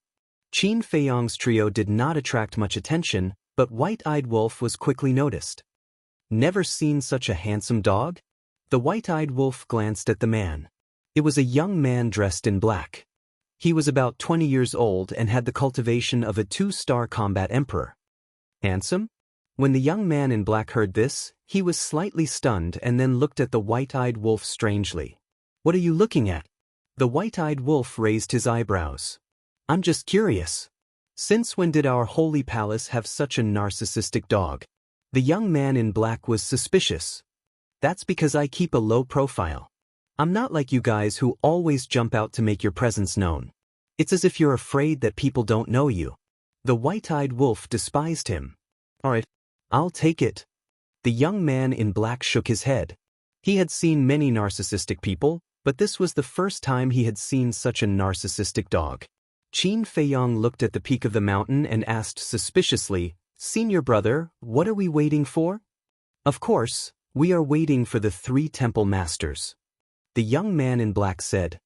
Qin Feiyang's trio did not attract much attention, but white-eyed wolf was quickly noticed. Never seen such a handsome dog? The white-eyed wolf glanced at the man. It was a young man dressed in black. He was about 20 years old and had the cultivation of a 2-star combat emperor. Handsome? When the young man in black heard this, he was slightly stunned and then looked at the white-eyed wolf strangely. What are you looking at? The white-eyed wolf raised his eyebrows. I'm just curious. Since when did our holy palace have such a narcissistic dog? The young man in black was suspicious. That's because I keep a low profile. I'm not like you guys who always jump out to make your presence known. It's as if you're afraid that people don't know you. The white-eyed wolf despised him. Alright, I'll take it. The young man in black shook his head. He had seen many narcissistic people, but this was the first time he had seen such a narcissistic dog. Qin Feiyang looked at the peak of the mountain and asked suspiciously, Senior brother, what are we waiting for? Of course, we are waiting for the 3 temple masters. The young man in black said.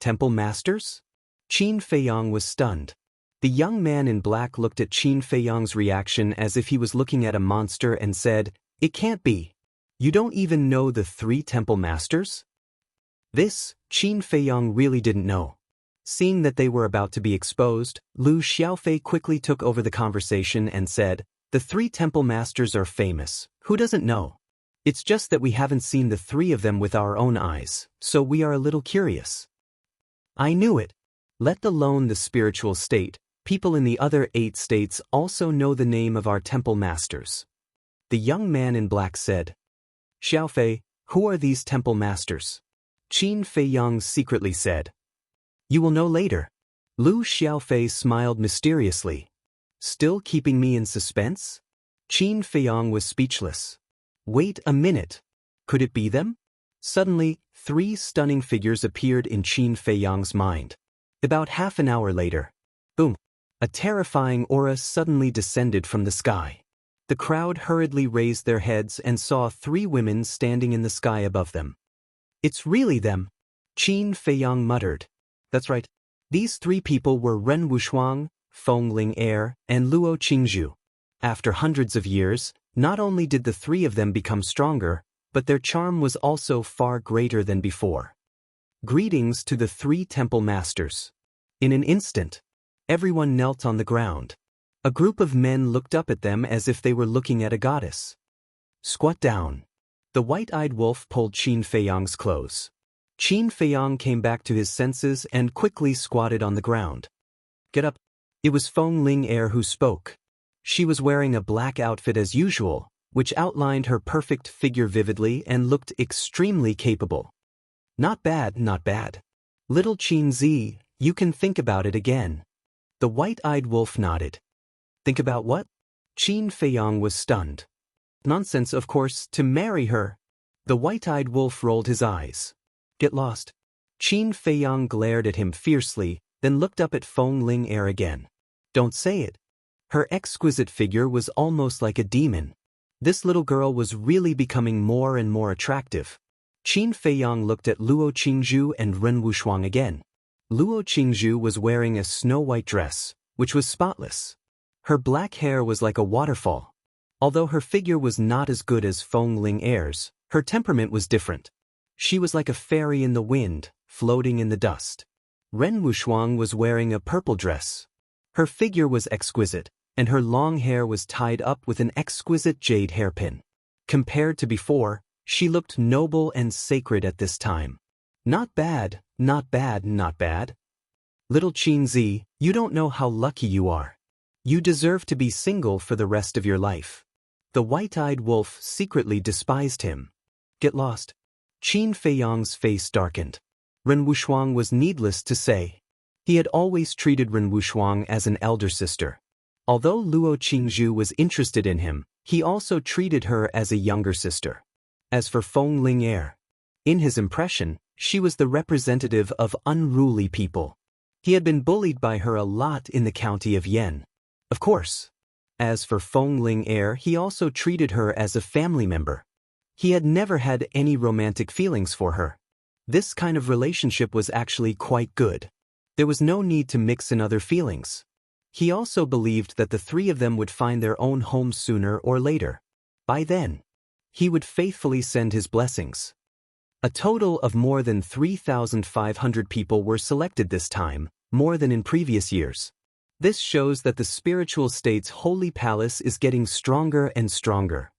Temple masters? Qin Feiyang was stunned. The young man in black looked at Qin Feiyang's reaction as if he was looking at a monster and said, It can't be. You don't even know the 3 temple masters? This, Qin Feiyang really didn't know. Seeing that they were about to be exposed, Lu Xiaofei quickly took over the conversation and said, The 3 temple masters are famous. Who doesn't know? It's just that we haven't seen the 3 of them with our own eyes, so we are a little curious. I knew it. Let alone the spiritual state, people in the other 8 states also know the name of our temple masters. The young man in black said. Xiaofei, who are these temple masters? Qin Feiyang secretly said. You will know later. Lu Xiaofei smiled mysteriously. Still keeping me in suspense? Qin Feiyang was speechless. Wait a minute. Could it be them? Suddenly, 3 stunning figures appeared in Qin Feiyang's mind. About half an hour later. Boom. A terrifying aura suddenly descended from the sky. The crowd hurriedly raised their heads and saw 3 women standing in the sky above them. It's really them. Qin Feiyang muttered. That's right. These 3 people were Ren Wushuang, Feng Ling-er, and Luo Qingzhu. After hundreds of years, not only did the 3 of them become stronger, but their charm was also far greater than before. Greetings to the 3 temple masters. In an instant, everyone knelt on the ground. A group of men looked up at them as if they were looking at a goddess. Squat down. The white-eyed wolf pulled Qin Feiyang's clothes. Qin Feiyang came back to his senses and quickly squatted on the ground. Get up. It was Feng Ling-er who spoke. She was wearing a black outfit as usual, which outlined her perfect figure vividly and looked extremely capable. Not bad, not bad. Little Qin Zi, you can think about it again. The white-eyed wolf nodded. Think about what? Qin Feiyang was stunned. Nonsense, of course, to marry her. The white-eyed wolf rolled his eyes. Get lost. Qin Feiyang glared at him fiercely, then looked up at Feng Ling-er again. Don't say it. Her exquisite figure was almost like a demon. This little girl was really becoming more and more attractive. Qin Feiyang looked at Luo Qingzhu and Ren Wushuang again. Luo Qingzhu was wearing a snow-white dress, which was spotless. Her black hair was like a waterfall. Although her figure was not as good as Feng Ling-er's, her temperament was different. She was like a fairy in the wind, floating in the dust. Ren Wushuang was wearing a purple dress. Her figure was exquisite, and her long hair was tied up with an exquisite jade hairpin. Compared to before, she looked noble and sacred at this time. Not bad, not bad, not bad. Little Qin Zi, you don't know how lucky you are. You deserve to be single for the rest of your life. The white-eyed wolf secretly despised him. Get lost. Qin Feiyang's face darkened. Ren Wushuang was needless to say. He had always treated Ren Wushuang as an elder sister. Although Luo Qingzhu was interested in him, he also treated her as a younger sister. As for Feng Ling-er, in his impression, she was the representative of unruly people. He had been bullied by her a lot in the county of Yan. Of course. As for Feng Ling-er, he also treated her as a family member. He had never had any romantic feelings for her. This kind of relationship was actually quite good. There was no need to mix in other feelings. He also believed that the 3 of them would find their own home sooner or later. By then, he would faithfully send his blessings. A total of more than 3,500 people were selected this time, more than in previous years. This shows that the spiritual state's holy palace is getting stronger and stronger.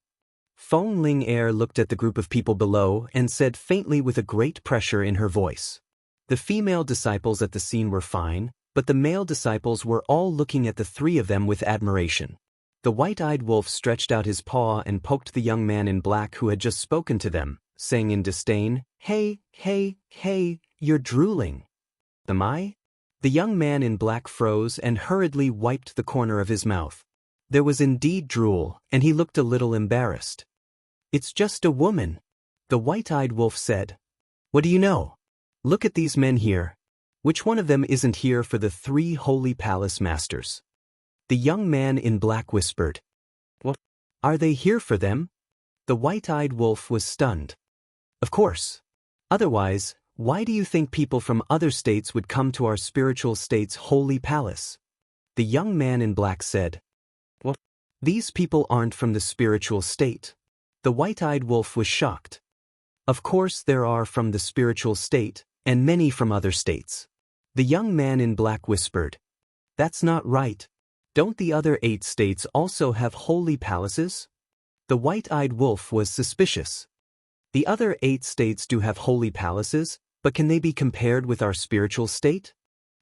Feng Ling Er looked at the group of people below and said faintly with a great pressure in her voice. The female disciples at the scene were fine, but the male disciples were all looking at the three of them with admiration. The white-eyed wolf stretched out his paw and poked the young man in black who had just spoken to them, saying in disdain, "Hey, hey, hey, you're drooling." "Am I?" The young man in black froze and hurriedly wiped the corner of his mouth. There was indeed drool, and he looked a little embarrassed. "It's just a woman," the white-eyed wolf said. "What do you know? Look at these men here. Which one of them isn't here for the 3 holy palace masters?" The young man in black whispered. "What? Are they here for them?" The white-eyed wolf was stunned. "Of course. Otherwise, why do you think people from other states would come to our spiritual state's holy palace?" The young man in black said. "What? These people aren't from the spiritual state." The white-eyed wolf was shocked. "Of course there are from the spiritual state, and many from other states." The young man in black whispered. "That's not right. Don't the other 8 states also have holy palaces?" The white-eyed wolf was suspicious. "The other 8 states do have holy palaces, but can they be compared with our spiritual state?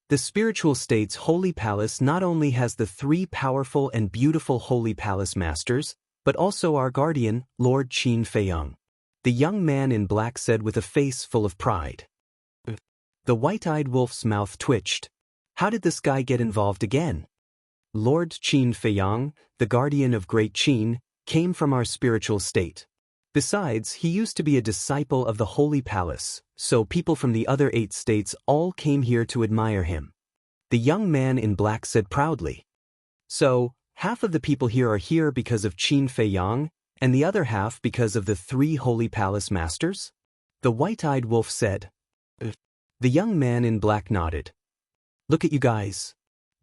The spiritual state's holy palace not only has the 3 powerful and beautiful holy palace masters, but also our guardian, Lord Qin Feiyang," the young man in black said with a face full of pride. The white-eyed wolf's mouth twitched. How did this guy get involved again? "Lord Qin Feiyang, the guardian of Great Qin, came from our spiritual state. Besides, he used to be a disciple of the Holy Palace, so people from the other 8 states all came here to admire him," the young man in black said proudly. "So, half of the people here are here because of Qin Feiyang, and the other half because of the 3 Holy Palace Masters?" the white-eyed wolf said. The young man in black nodded. "Look at you guys.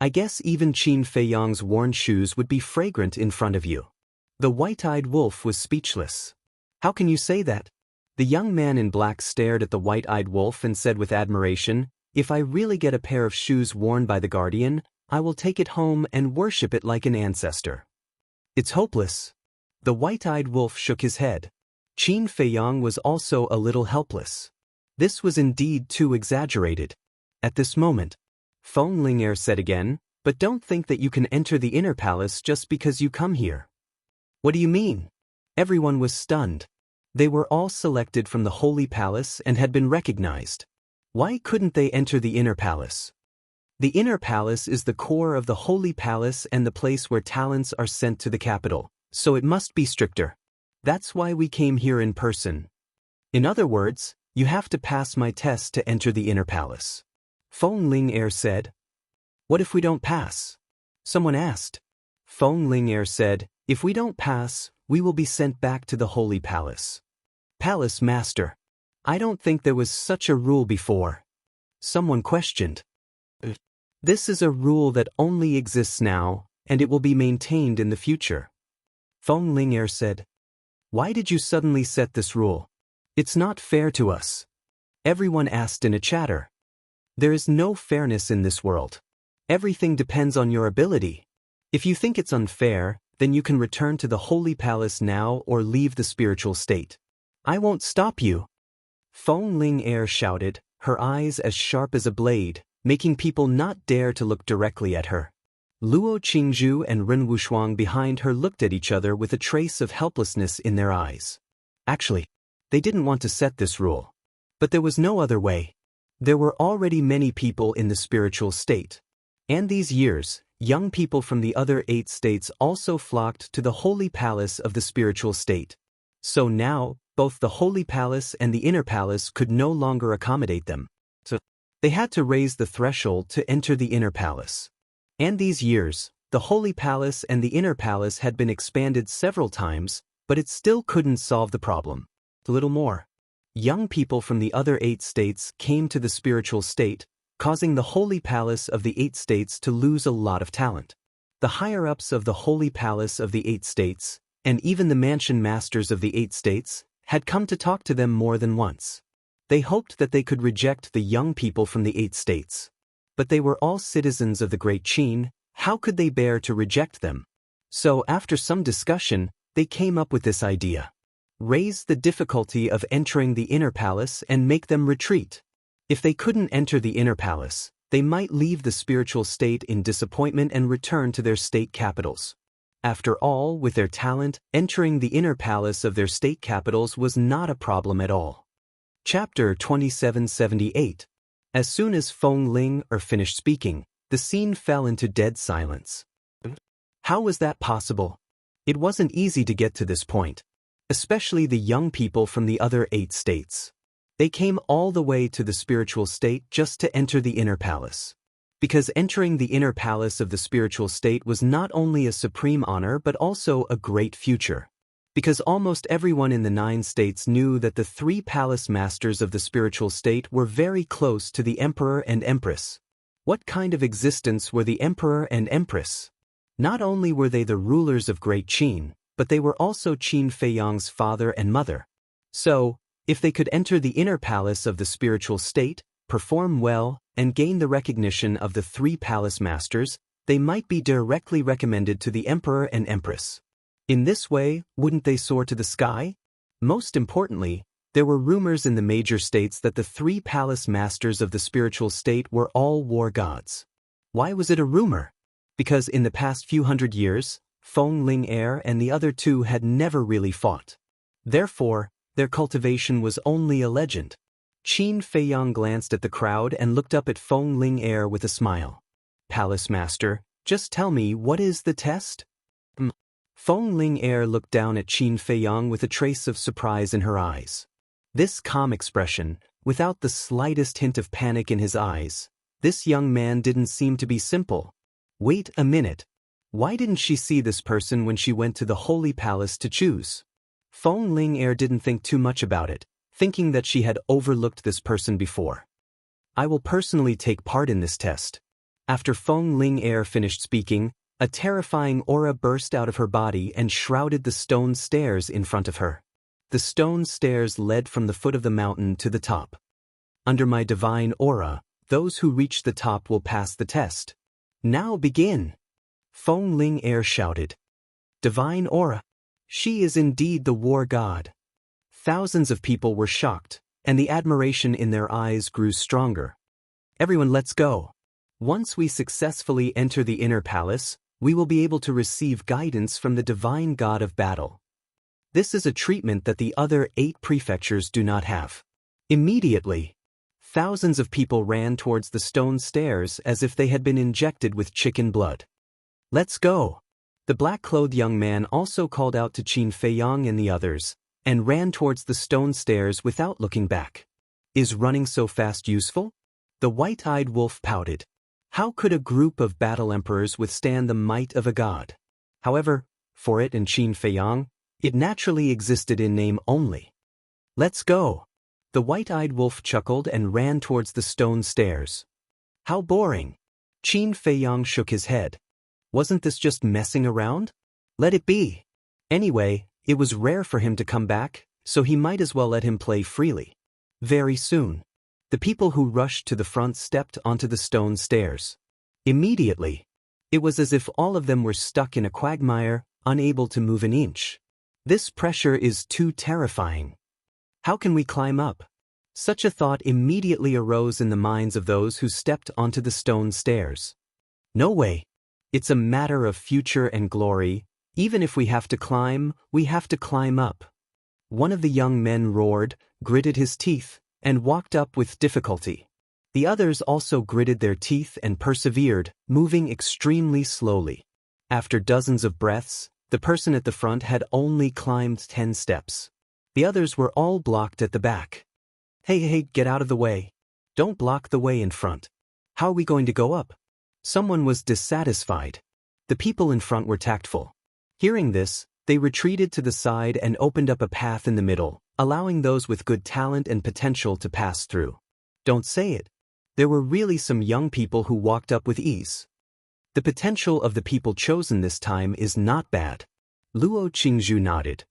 I guess even Qin Feiyang's worn shoes would be fragrant in front of you." The white-eyed wolf was speechless. "How can you say that?" The young man in black stared at the white-eyed wolf and said with admiration, "If I really get a pair of shoes worn by the guardian, I will take it home and worship it like an ancestor." "It's hopeless." The white-eyed wolf shook his head. Qin Feiyang was also a little helpless. This was indeed too exaggerated. At this moment, Feng Ling Er said again, "But don't think that you can enter the inner palace just because you come here." "What do you mean?" Everyone was stunned. They were all selected from the Holy Palace and had been recognized. Why couldn't they enter the inner palace? The inner palace is the core of the Holy Palace and the place where talents are sent to the capital, so it must be stricter. That's why we came here in person. In other words, you have to pass my test to enter the inner palace. Feng Ling Er said. "What if we don't pass?" someone asked. Feng Ling Er said, "If we don't pass, we will be sent back to the Holy Palace." "Palace Master, I don't think there was such a rule before," someone questioned. "This is a rule that only exists now, and it will be maintained in the future." Feng Ling Er said. "Why did you suddenly set this rule? It's not fair to us." Everyone asked in a chatter. "There is no fairness in this world. Everything depends on your ability. If you think it's unfair, then you can return to the Holy Palace now or leave the spiritual state. I won't stop you." Feng Ling Er shouted, her eyes as sharp as a blade, making people not dare to look directly at her. Luo Qingzhu and Ren Wushuang behind her looked at each other with a trace of helplessness in their eyes. Actually, they didn't want to set this rule. But there was no other way. There were already many people in the spiritual state. And these years, young people from the other 8 states also flocked to the Holy Palace of the spiritual state. So now, both the Holy Palace and the Inner Palace could no longer accommodate them. So, they had to raise the threshold to enter the Inner Palace. And these years, the Holy Palace and the Inner Palace had been expanded several times, but it still couldn't solve the problem. A little more. Young people from the other 8 states came to the spiritual state, causing the Holy Palace of the 8 states to lose a lot of talent. The higher-ups of the Holy Palace of the 8 states, and even the mansion masters of the 8 states, had come to talk to them more than once. They hoped that they could reject the young people from the 8 states. But they were all citizens of the Great Qin, How could they bear to reject them? So after some discussion, they came up with this idea. Raise the difficulty of entering the inner palace and make them retreat. If they couldn't enter the inner palace, they might leave the spiritual state in disappointment and return to their state capitals. After all, with their talent, entering the inner palace of their state capitals was not a problem at all. Chapter 2778. As soon as Feng Ling finished speaking, the scene fell into dead silence. How was that possible? It wasn't easy to get to this point, especially the young people from the other 8 states. They came all the way to the spiritual state just to enter the inner palace. Because entering the inner palace of the spiritual state was not only a supreme honor but also a great future. Because almost everyone in the 9 states knew that the 3 palace masters of the spiritual state were very close to the emperor and empress. What kind of existence were the emperor and empress? Not only were they the rulers of Great Qin, but they were also Qin Feiyang's father and mother. So, if they could enter the inner palace of the spiritual state, perform well, and gain the recognition of the 3 palace masters, they might be directly recommended to the emperor and empress. In this way, wouldn't they soar to the sky? Most importantly, there were rumors in the major states that the 3 palace masters of the spiritual state were all war gods. Why was it a rumor? Because in the past few hundred years, Feng Ling and the other 2 had never really fought. Therefore, their cultivation was only a legend. Qin Feiyang glanced at the crowd and looked up at Feng Ling with a smile. Palace Master, just tell me, what is the test? Feng Ling looked down at Qin Feiyang with a trace of surprise in her eyes. This calm expression, without the slightest hint of panic in his eyes, this young man didn't seem to be simple. Wait a minute. Why didn't she see this person when she went to the Holy Palace to choose? Feng Ling didn't think too much about it, thinking that she had overlooked this person before. I will personally take part in this test. After Feng Ling finished speaking, a terrifying aura burst out of her body and shrouded the stone stairs in front of her. The stone stairs led from the foot of the mountain to the top. Under my divine aura, those who reach the top will pass the test. Now begin! Feng Ling shouted. Divine aura? She is indeed the war god. Thousands of people were shocked, and the admiration in their eyes grew stronger. Everyone, let's go. Once we successfully enter the inner palace, we will be able to receive guidance from the divine god of battle. This is a treatment that the other 8 prefectures do not have. Immediately, thousands of people ran towards the stone stairs as if they had been injected with chicken blood. Let's go! The black-clothed young man also called out to Qin Feiyang and the others, and ran towards the stone stairs without looking back. Is running so fast useful? The white-eyed wolf pouted. How could a group of battle emperors withstand the might of a god? However, for it and Qin Feiyang, it naturally existed in name only. Let's go! The white-eyed wolf chuckled and ran towards the stone stairs. How boring! Qin Feiyang shook his head. Wasn't this just messing around? Let it be. Anyway, it was rare for him to come back, so he might as well let him play freely. Very soon, the people who rushed to the front stepped onto the stone stairs. Immediately, it was as if all of them were stuck in a quagmire, unable to move an inch. This pressure is too terrifying. How can we climb up? Such a thought immediately arose in the minds of those who stepped onto the stone stairs. No way. It's a matter of future and glory. Even if we have to climb, we have to climb up. One of the young men roared, gritted his teeth, and walked up with difficulty. The others also gritted their teeth and persevered, moving extremely slowly. After dozens of breaths, the person at the front had only climbed 10 steps. The others were all blocked at the back. Hey, get out of the way. Don't block the way in front. How are we going to go up? Someone was dissatisfied. The people in front were tactful. Hearing this, they retreated to the side and opened up a path in the middle, allowing those with good talent and potential to pass through. Don't say it. There were really some young people who walked up with ease. The potential of the people chosen this time is not bad. Luo Qingzhu nodded.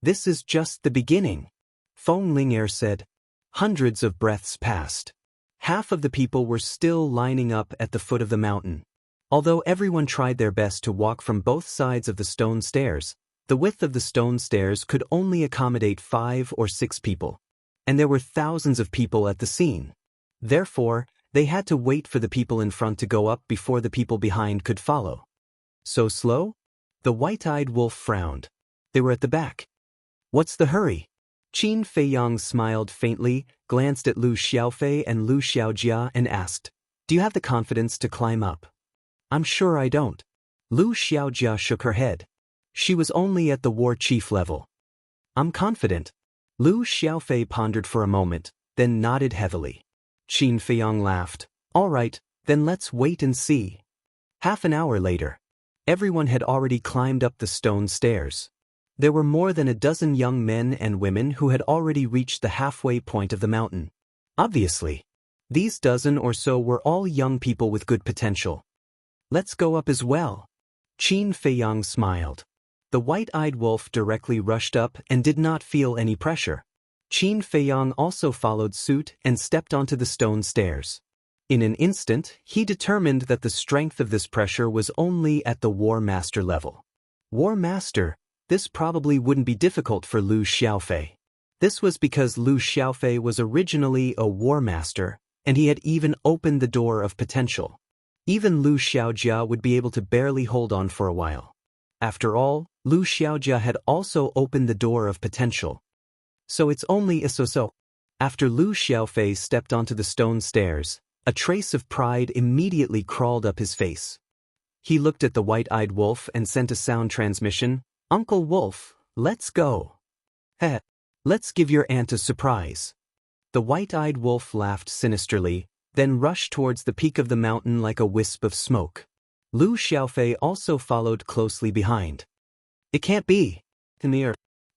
This is just the beginning. Feng Ling said. Hundreds of breaths passed. Half of the people were still lining up at the foot of the mountain. Although everyone tried their best to walk from both sides of the stone stairs, the width of the stone stairs could only accommodate 5 or 6 people. And there were thousands of people at the scene. Therefore, they had to wait for the people in front to go up before the people behind could follow. So slow? The white-eyed wolf frowned. They were at the back. What's the hurry? Qin Feiyang smiled faintly, glanced at Lu Xiaofei and Lu Xiaojia and asked, "Do you have the confidence to climb up?" "I'm sure I don't." Lu Xiaojia shook her head. She was only at the war chief level. "I'm confident." Lu Xiaofei pondered for a moment, then nodded heavily. Qin Feiyang laughed. "All right, then let's wait and see." Half an hour later, everyone had already climbed up the stone stairs. There were more than a dozen young men and women who had already reached the halfway point of the mountain. Obviously, these dozen or so were all young people with good potential. "Let's go up as well." Qin Feiyang smiled. The white-eyed wolf directly rushed up and did not feel any pressure. Qin Feiyang also followed suit and stepped onto the stone stairs. In an instant, he determined that the strength of this pressure was only at the War Master level. War Master? This probably wouldn't be difficult for Lu Xiaofei. This was because Lu Xiaofei was originally a War Master, and he had even opened the door of potential. Even Lu Xiaojia would be able to barely hold on for a while. After all, Lu Xiaojia had also opened the door of potential. So it's only a so-so. After Lu Xiaofei stepped onto the stone stairs, a trace of pride immediately crawled up his face. He looked at the white-eyed wolf and sent a sound transmission, "Uncle Wolf, let's go." "Heh, let's give your aunt a surprise." The white-eyed wolf laughed sinisterly, then rushed towards the peak of the mountain like a wisp of smoke. Lu Xiaofei also followed closely behind. "It can't be."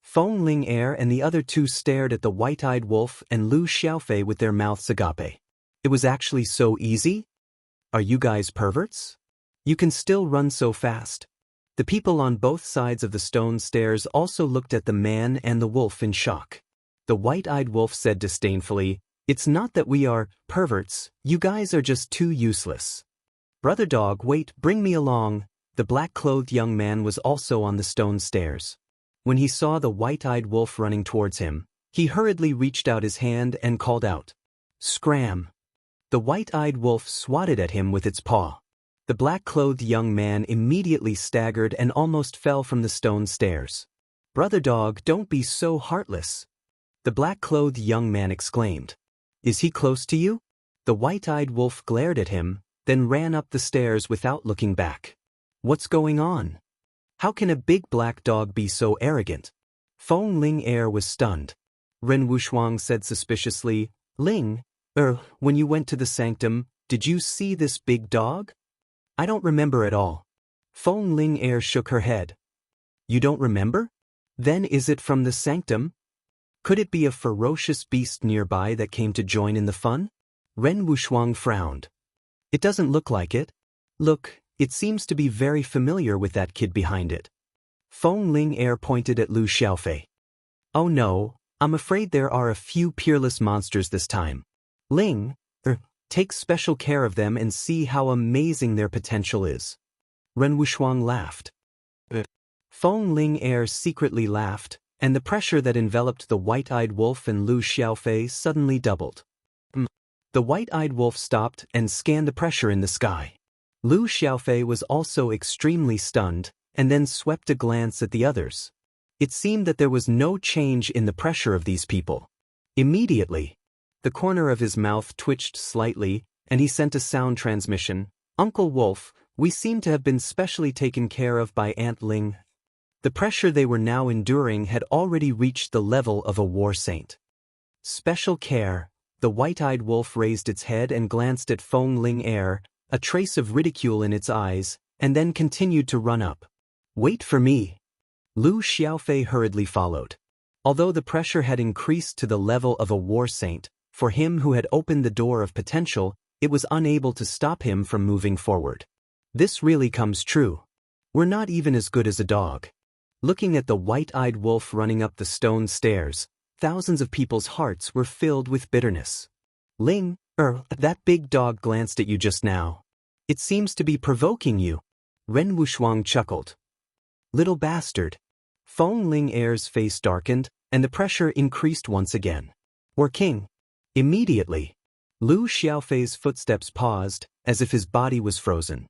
Feng Ling-er and the other two stared at the white-eyed wolf and Lu Xiaofei with their mouths agape. It was actually so easy? Are you guys perverts? You can still run so fast. The people on both sides of the stone stairs also looked at the man and the wolf in shock. The white-eyed wolf said disdainfully, "It's not that we are perverts, you guys are just too useless." "Brother dog, wait, bring me along." The black-clothed young man was also on the stone stairs. When he saw the white-eyed wolf running towards him, he hurriedly reached out his hand and called out, "Scram!" The white-eyed wolf swatted at him with its paw. The black-clothed young man immediately staggered and almost fell from the stone stairs. "Brother dog, don't be so heartless," the black-clothed young man exclaimed. "Is he close to you?" The white-eyed wolf glared at him, then ran up the stairs without looking back. "What's going on? How can a big black dog be so arrogant?" Feng Ling-er was stunned. Ren Wushuang said suspiciously, "Ling, when you went to the sanctum, did you see this big dog?" "I don't remember at all." Feng Ling-er shook her head. "You don't remember? Then is it from the sanctum? Could it be a ferocious beast nearby that came to join in the fun?" Ren Wushuang frowned. "It doesn't look like it. Look, it seems to be very familiar with that kid behind it." Feng Ling-er pointed at Lu Xiaofei. "Oh no, I'm afraid there are a few peerless monsters this time. Ling, take special care of them and see how amazing their potential is." Ren Wushuang laughed. Feng Ling-er secretly laughed, and the pressure that enveloped the white-eyed wolf and Lu Xiaofei suddenly doubled. The white-eyed wolf stopped and scanned the pressure in the sky. Lu Xiaofei was also extremely stunned, and then swept a glance at the others. It seemed that there was no change in the pressure of these people. Immediately, the corner of his mouth twitched slightly, and he sent a sound transmission, "Uncle Wolf, we seem to have been specially taken care of by Aunt Ling." The pressure they were now enduring had already reached the level of a war saint. "Special care." The white-eyed wolf raised its head and glanced at Feng Ling-er, a trace of ridicule in its eyes, and then continued to run up. "Wait for me." Lu Xiaofei hurriedly followed. Although the pressure had increased to the level of a war saint, for him who had opened the door of potential, it was unable to stop him from moving forward. This really comes true. We're not even as good as a dog. Looking at the white-eyed wolf running up the stone stairs, thousands of people's hearts were filled with bitterness. "Ling, that big dog glanced at you just now. It seems to be provoking you. Ren Wushuang chuckled. Little bastard. Feng Ling Er's face darkened, and the pressure increased once again. Or king. Immediately, Lu Xiaofei's footsteps paused, as if his body was frozen.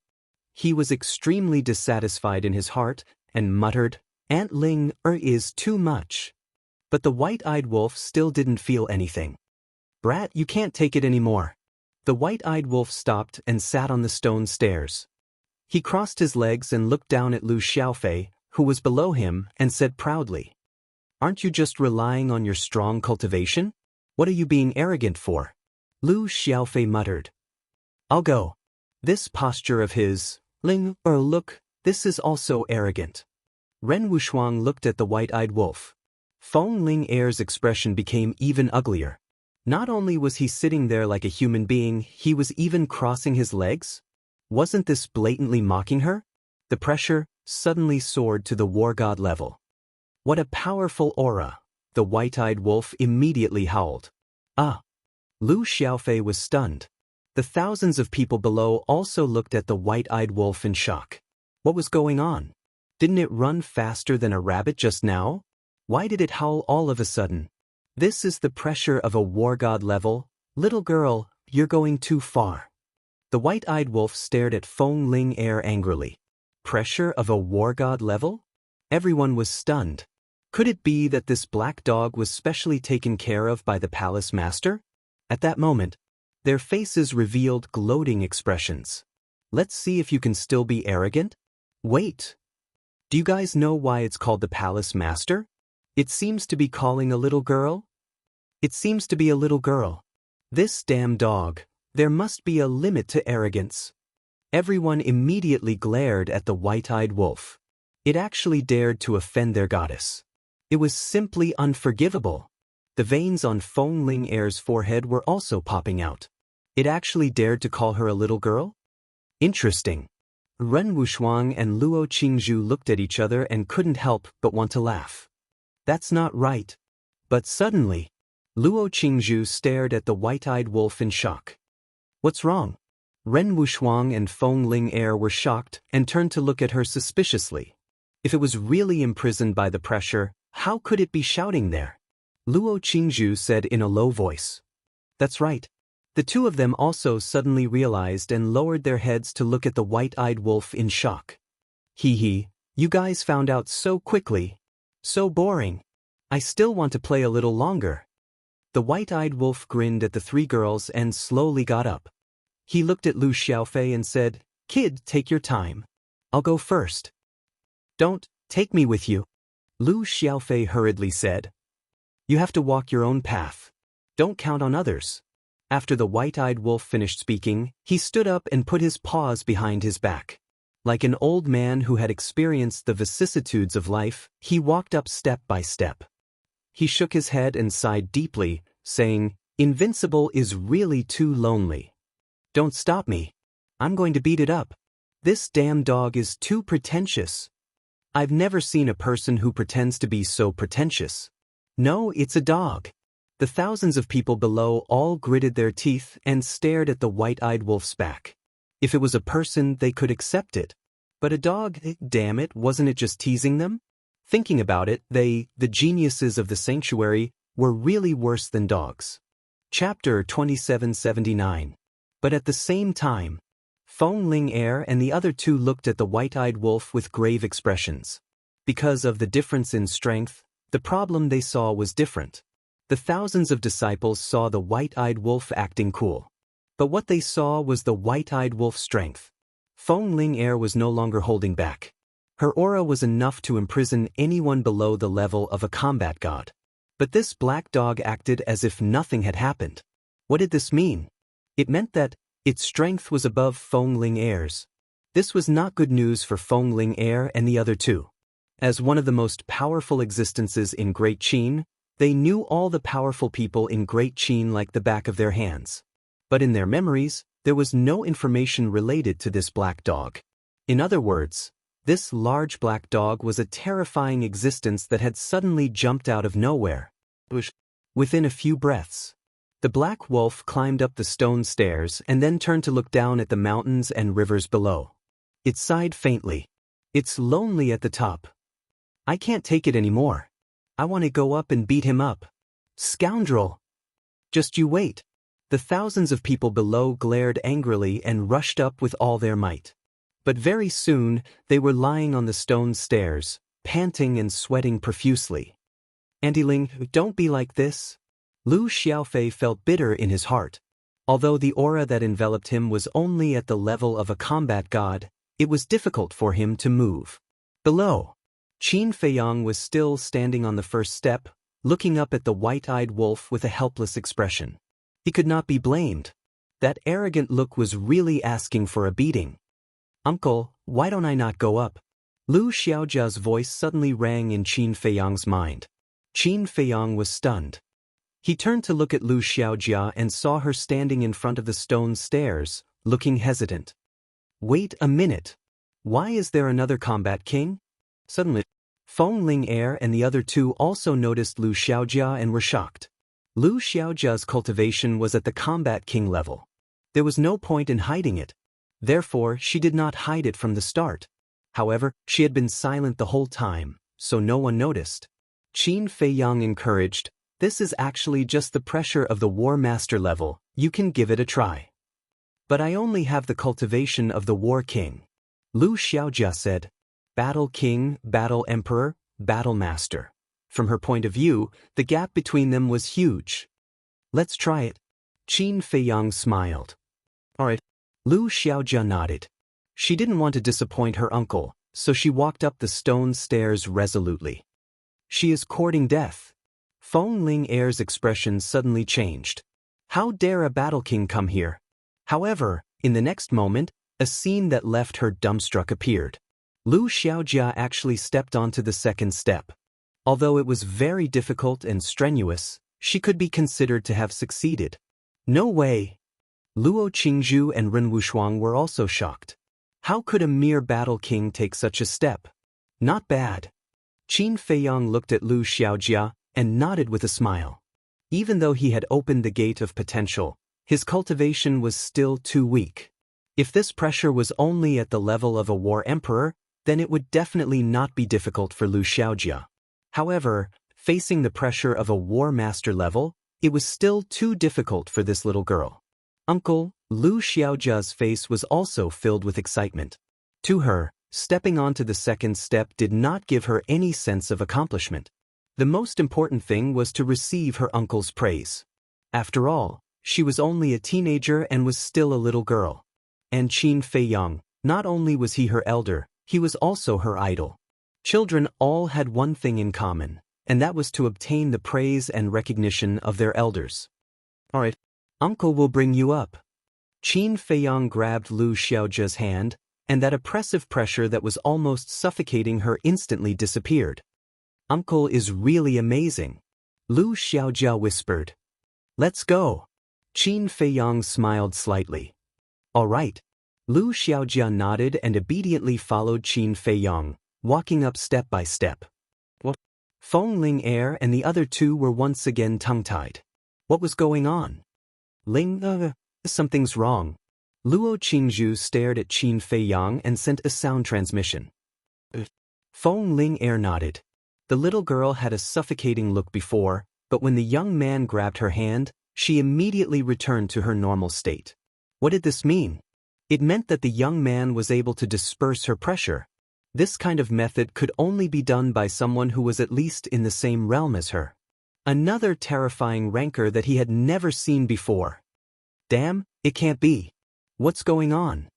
He was extremely dissatisfied in his heart, and muttered, Aunt Ling is too much. But the white-eyed wolf still didn't feel anything. Brat, you can't take it anymore. The white-eyed wolf stopped and sat on the stone stairs. He crossed his legs and looked down at Lu Xiaofei, who was below him, and said proudly, Aren't you just relying on your strong cultivation? What are you being arrogant for? Lu Xiaofei muttered. I'll go. This posture of his, look, this is also arrogant. Ren Wushuang looked at the white-eyed wolf. Feng Ling Er's expression became even uglier. Not only was he sitting there like a human being, he was even crossing his legs? Wasn't this blatantly mocking her? The pressure suddenly soared to the war god level. What a powerful aura! The white-eyed wolf immediately howled. Ah! Lu Xiaofei was stunned. The thousands of people below also looked at the white-eyed wolf in shock. What was going on? Didn't it run faster than a rabbit just now? Why did it howl all of a sudden? This is the pressure of a war god level. Little girl, you're going too far. The white-eyed wolf stared at Feng Ling Er angrily. Pressure of a war god level? Everyone was stunned. Could it be that this black dog was specially taken care of by the palace master? At that moment, their faces revealed gloating expressions. Let's see if you can still be arrogant? Wait. Do you guys know why it's called the palace master? It seems to be calling a little girl? It seems to be a little girl. This damn dog. There must be a limit to arrogance. Everyone immediately glared at the white-eyed wolf. It actually dared to offend their goddess. It was simply unforgivable. The veins on Feng Ling Er's forehead were also popping out. It actually dared to call her a little girl? Interesting. Ren Wushuang and Luo Qingzhu looked at each other and couldn't help but want to laugh. That's not right. But suddenly, Luo Qingzhu stared at the white-eyed wolf in shock. What's wrong? Ren Wushuang and Feng Ling Er were shocked and turned to look at her suspiciously. If it was really imprisoned by the pressure, how could it be shouting there? Luo Qingzhu said in a low voice. That's right. The two of them also suddenly realized and lowered their heads to look at the white-eyed wolf in shock. Hee hee, you guys found out so quickly. So boring. I still want to play a little longer. The white-eyed wolf grinned at the three girls and slowly got up. He looked at Lu Xiaofei and said, Kid, take your time. I'll go first. Don't take me with you. Lu Xiaofei hurriedly said. You have to walk your own path. Don't count on others. After the white-eyed wolf finished speaking, he stood up and put his paws behind his back. Like an old man who had experienced the vicissitudes of life, he walked up step by step. He shook his head and sighed deeply, saying, Invincible is really too lonely. Don't stop me. I'm going to beat it up. This damn dog is too pretentious. I've never seen a person who pretends to be so pretentious. No, it's a dog. The thousands of people below all gritted their teeth and stared at the white-eyed wolf's back. If it was a person, they could accept it. But a dog, damn it, wasn't it just teasing them? Thinking about it, the geniuses of the sanctuary, were really worse than dogs. Chapter 2779. But at the same time, Feng Ling Er and the other two looked at the white-eyed wolf with grave expressions. Because of the difference in strength, the problem they saw was different. The thousands of disciples saw the white-eyed wolf acting cool. But what they saw was the white-eyed wolf's strength. Feng Ling Er was no longer holding back. Her aura was enough to imprison anyone below the level of a combat god. But this black dog acted as if nothing had happened. What did this mean? It meant that its strength was above Feng Ling Er's. This was not good news for Feng Ling Er and the other two. As one of the most powerful existences in Great Qin, they knew all the powerful people in Great Qin like the back of their hands. But in their memories, there was no information related to this black dog. In other words, this large black dog was a terrifying existence that had suddenly jumped out of nowhere. Within a few breaths. The black wolf climbed up the stone stairs and then turned to look down at the mountains and rivers below. It sighed faintly. It's lonely at the top. I can't take it anymore. I want to go up and beat him up. Scoundrel! Just you wait. The thousands of people below glared angrily and rushed up with all their might. But very soon, they were lying on the stone stairs, panting and sweating profusely. Auntie Ling, don't be like this. Lu Xiaofei felt bitter in his heart. Although the aura that enveloped him was only at the level of a combat god, it was difficult for him to move. Below, Qin Feiyang was still standing on the first step, looking up at the white-eyed wolf with a helpless expression. He could not be blamed. That arrogant look was really asking for a beating. Uncle, why don't I not go up? Lu Xiaojia's voice suddenly rang in Qin Feiyang's mind. Qin Feiyang was stunned. He turned to look at Lu Xiaojia and saw her standing in front of the stone stairs, looking hesitant. Wait a minute. Why is there another combat king? Suddenly, Feng Ling-er and the other two also noticed Lu Xiaojia and were shocked. Lu Xiaojia's cultivation was at the combat king level. There was no point in hiding it. Therefore, she did not hide it from the start. However, she had been silent the whole time, so no one noticed. Qin Feiyang encouraged, this is actually just the pressure of the War Master level, you can give it a try. But I only have the cultivation of the War King. Lu Xiaojia said, Battle King, Battle Emperor, Battle Master. From her point of view, the gap between them was huge. Let's try it. Qin Feiyang smiled. Alright. Lu Xiaojia nodded. She didn't want to disappoint her uncle, so she walked up the stone stairs resolutely. She is courting death. Feng Ling-er's expression suddenly changed. How dare a battle king come here? However, in the next moment, a scene that left her dumbstruck appeared. Lu Xiaojia actually stepped onto the second step. Although it was very difficult and strenuous, she could be considered to have succeeded. No way! Luo Qingzhu and Ren Wushuang were also shocked. How could a mere battle king take such a step? Not bad. Qin Feiyang looked at Lu Xiaojia and nodded with a smile. Even though he had opened the gate of potential, his cultivation was still too weak. If this pressure was only at the level of a war emperor, then it would definitely not be difficult for Lu Xiaojia. However, facing the pressure of a war master level, it was still too difficult for this little girl. Uncle, Lu Xiaojia's face was also filled with excitement. To her, stepping onto the second step did not give her any sense of accomplishment. The most important thing was to receive her uncle's praise. After all, she was only a teenager and was still a little girl. And Qin Feiyang, not only was he her elder, he was also her idol. Children all had one thing in common, and that was to obtain the praise and recognition of their elders. Alright, Uncle will bring you up. Qin Feiyang grabbed Lu Xiaojia's hand, and that oppressive pressure that was almost suffocating her instantly disappeared. Uncle is really amazing. Lu Xiaojia whispered. Let's go. Qin Feiyang smiled slightly. All right. Lu Xiaojia nodded and obediently followed Qin Feiyang, walking up step by step. What? Feng Ling-er and the other two were once again tongue-tied. What was going on? Something's wrong. Luo Qingzhu stared at Qin Feiyang and sent a sound transmission. Feng Ling-er nodded. The little girl had a suffocating look before, but when the young man grabbed her hand, she immediately returned to her normal state. What did this mean? It meant that the young man was able to disperse her pressure. This kind of method could only be done by someone who was at least in the same realm as her. Another terrifying rancor that he had never seen before. Damn, it can't be. What's going on?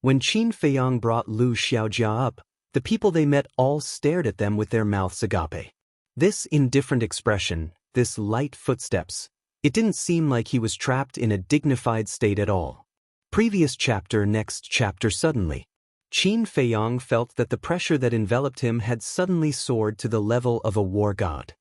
When Qin Feiyang brought Lu Xiaojia up, the people they met all stared at them with their mouths agape. This indifferent expression, this light footsteps, it didn't seem like he was trapped in a dignified state at all. Previous chapter, next chapter. Suddenly, Qin Feiyang felt that the pressure that enveloped him had suddenly soared to the level of a war god.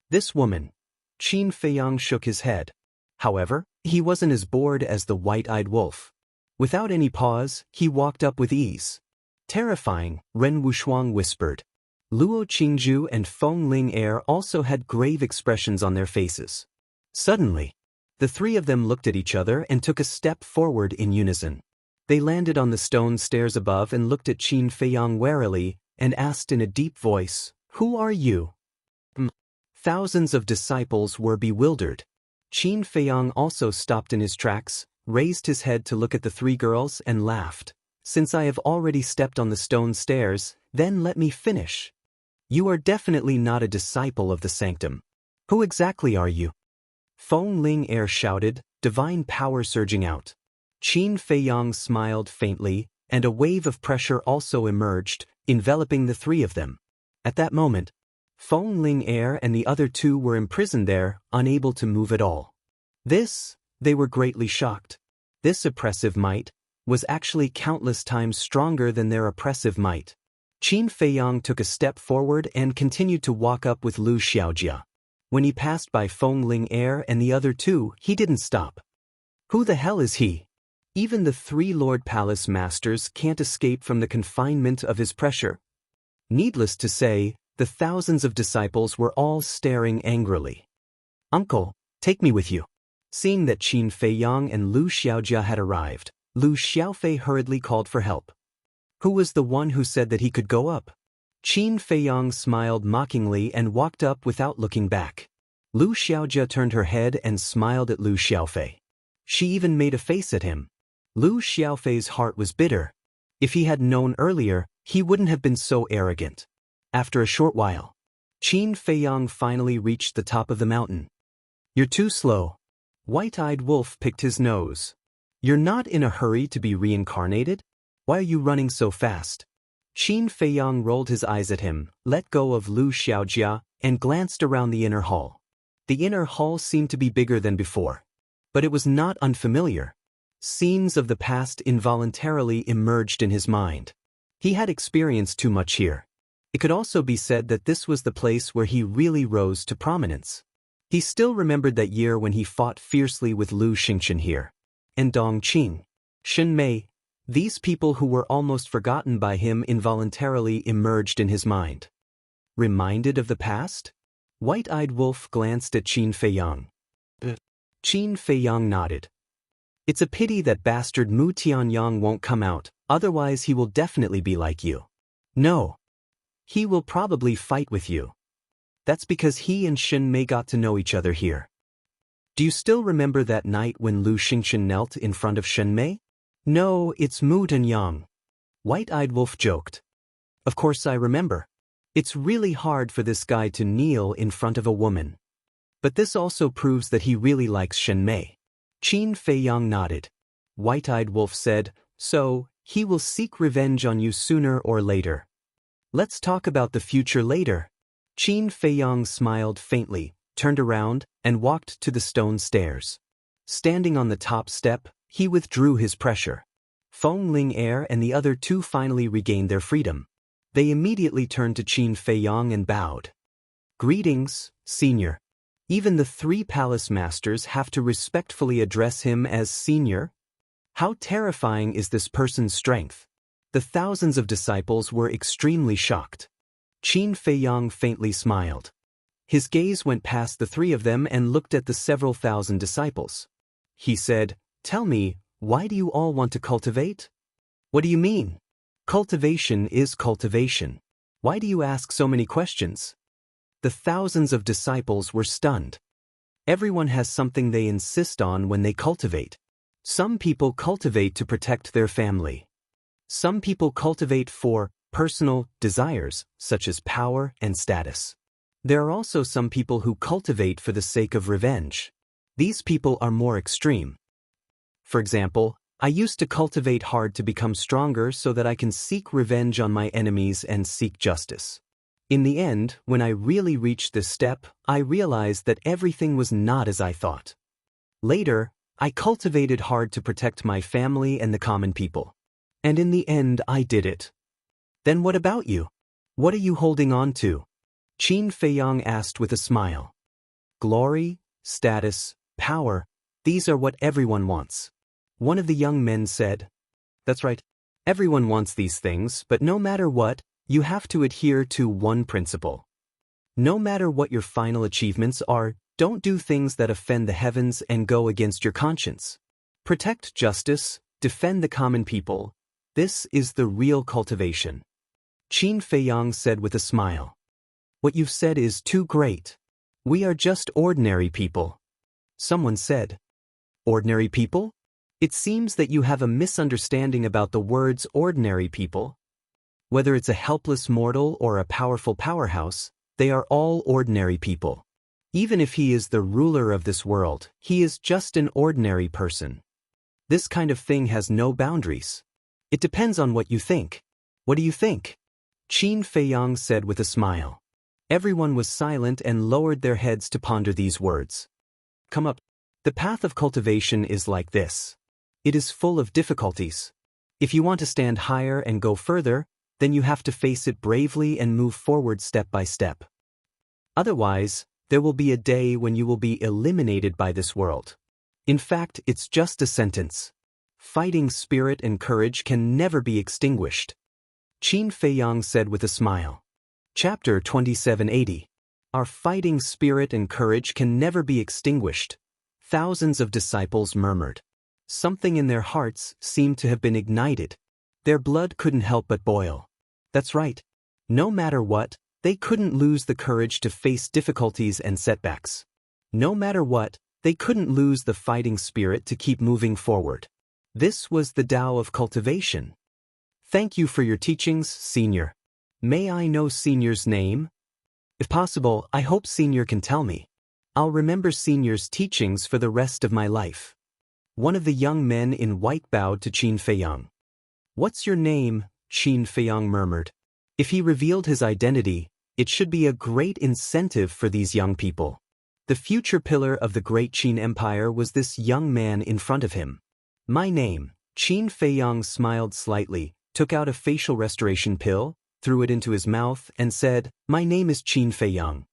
This woman. Qin Feiyang shook his head. However, he wasn't as bored as the white-eyed wolf. Without any pause, he walked up with ease. Terrifying, Ren Wushuang whispered. Luo Qingzhu and Feng Ling-er also had grave expressions on their faces. Suddenly, The three of them looked at each other and took a step forward in unison. They landed on the stone stairs above and looked at Qin Feiyang warily and asked in a deep voice, "Who are you?" Thousands of disciples were bewildered. Qin Feiyang also stopped in his tracks, raised his head to look at the three girls and laughed. "Since I have already stepped on the stone stairs, then let me finish. You are definitely not a disciple of the sanctum. Who exactly are you?" Feng Ling Er shouted, divine power surging out. Qin Feiyang smiled faintly, and a wave of pressure also emerged, enveloping the three of them. At that moment, Feng Ling Er and the other two were imprisoned there, unable to move at all. They were greatly shocked. This oppressive might was actually countless times stronger than their oppressive might. Qin Feiyang took a step forward and continued to walk up with Lu Xiaojia. When he passed by Feng Ling Er and the other two, he didn't stop. Who the hell is he? Even the three Lord Palace Masters can't escape from the confinement of his pressure. Needless to say, the thousands of disciples were all staring angrily. "Uncle, take me with you." Seeing that Qin Feiyang and Lu Xiaojia had arrived, Lu Xiaofei hurriedly called for help. Who was the one who said that he could go up? Qin Feiyang smiled mockingly and walked up without looking back. Lu Xiaojia turned her head and smiled at Lu Xiaofei. She even made a face at him. Lu Xiaofei's heart was bitter. If he had known earlier, he wouldn't have been so arrogant. After a short while, Qin Feiyang finally reached the top of the mountain. "You're too slow." White-eyed Wolf picked his nose. "You're not in a hurry to be reincarnated? Why are you running so fast?" Qin Feiyang rolled his eyes at him, let go of Lu Xiaojia, and glanced around the inner hall. The inner hall seemed to be bigger than before. But it was not unfamiliar. Scenes of the past involuntarily emerged in his mind. He had experienced too much here. It could also be said that this was the place where he really rose to prominence. He still remembered that year when he fought fiercely with Lu Xingchen here. And Dongqing, Shen Mei, these people who were almost forgotten by him involuntarily emerged in his mind. Reminded of the past? White-eyed Wolf glanced at Qin Feiyang. Qin Feiyang nodded. "It's a pity that bastard Mu Tianyang won't come out, otherwise he will definitely be like you." "No. He will probably fight with you. That's because he and Shen Mei got to know each other here." "Do you still remember that night when Lu Xingchen knelt in front of Shen Mei?" "No, it's Mu Tianyang." White-eyed Wolf joked. "Of course I remember. It's really hard for this guy to kneel in front of a woman. But this also proves that he really likes Shen Mei." Qin Feiyang nodded. White-eyed Wolf said, "So, he will seek revenge on you sooner or later. Let's talk about the future later." Qin Feiyang smiled faintly, turned around, and walked to the stone stairs. Standing on the top step, he withdrew his pressure. Feng Ling Er and the other two finally regained their freedom. They immediately turned to Qin Feiyang and bowed. "Greetings, Senior." Even the three palace masters have to respectfully address him as Senior? How terrifying is this person's strength? The thousands of disciples were extremely shocked. Qin Feiyang faintly smiled. His gaze went past the three of them and looked at the several thousand disciples. He said, "Tell me, why do you all want to cultivate?" "What do you mean? Cultivation is cultivation. Why do you ask so many questions?" The thousands of disciples were stunned. Everyone has something they insist on when they cultivate. Some people cultivate to protect their family. Some people cultivate for personal desires, such as power and status. There are also some people who cultivate for the sake of revenge. These people are more extreme. For example, I used to cultivate hard to become stronger so that I can seek revenge on my enemies and seek justice. In the end, when I really reached this step, I realized that everything was not as I thought. Later, I cultivated hard to protect my family and the common people. And in the end, I did it. Then what about you? What are you holding on to? Qin Feiyang asked with a smile. Glory, status, power, these are what everyone wants. One of the young men said, "That's right. Everyone wants these things, but no matter what, you have to adhere to one principle. No matter what your final achievements are, Don't do things that offend the heavens and go against your conscience. Protect justice, defend the common people. This is the real cultivation. Qin Feiyang said with a smile. What you've said is too great. We are just ordinary people. Someone said. Ordinary people? It seems that you have a misunderstanding about the words ordinary people. Whether it's a helpless mortal or a powerful powerhouse, they are all ordinary people. Even if he is the ruler of this world, he is just an ordinary person. This kind of thing has no boundaries. It depends on what you think. What do you think? Qin Feiyang said with a smile. Everyone was silent and lowered their heads to ponder these words. Come up. The path of cultivation is like this. It is full of difficulties. If you want to stand higher and go further, then you have to face it bravely and move forward step by step. Otherwise, there will be a day when you will be eliminated by this world. In fact, it's just a sentence. Fighting spirit and courage can never be extinguished. Qin Feiyang said with a smile. Chapter 2780. Our fighting spirit and courage can never be extinguished. Thousands of disciples murmured. Something in their hearts seemed to have been ignited. Their blood couldn't help but boil. That's right. No matter what, they couldn't lose the courage to face difficulties and setbacks. No matter what, they couldn't lose the fighting spirit to keep moving forward. This was the Tao of cultivation. Thank you for your teachings, Senior. May I know Senior's name? If possible, I hope Senior can tell me. I'll remember Senior's teachings for the rest of my life. One of the young men in white bowed to Qin Feiyang. What's your name? Qin Feiyang murmured. If he revealed his identity, it should be a great incentive for these young people. The future pillar of the great Qin Empire was this young man in front of him. My name. Qin Feiyang smiled slightly, took out a facial restoration pill, threw it into his mouth, and said, My name is Qin Feiyang.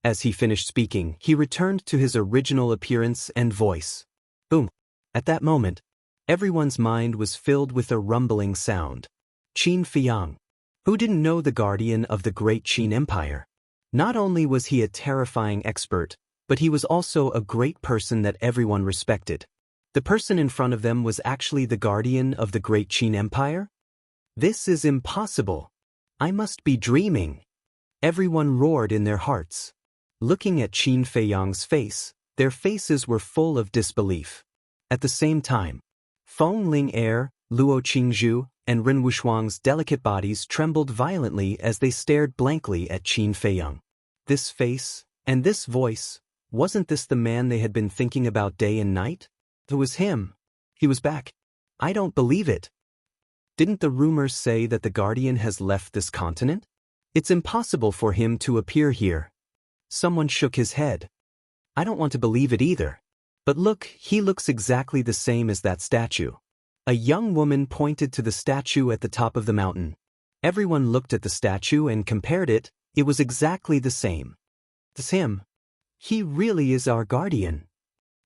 As he finished speaking, he returned to his original appearance and voice. Boom. At that moment, everyone's mind was filled with a rumbling sound. Qin Feiyang. Who didn't know the guardian of the great Qin Empire? Not only was he a terrifying expert, but he was also a great person that everyone respected. The person in front of them was actually the guardian of the great Qin Empire? This is impossible. I must be dreaming. Everyone roared in their hearts. Looking at Qin Feiyang's face, their faces were full of disbelief. At the same time, Feng Ling Er, Luo Qingzhu, and Ren Wushuang's delicate bodies trembled violently as they stared blankly at Qin Feiyang. This face, and this voice, wasn't this the man they had been thinking about day and night? It was him. He was back. I don't believe it. Didn't the rumors say that the Guardian has left this continent? It's impossible for him to appear here. Someone shook his head. I don't want to believe it either. But look, he looks exactly the same as that statue. A young woman pointed to the statue at the top of the mountain. Everyone looked at the statue and compared it. It was exactly the same. It's him. He really is our guardian.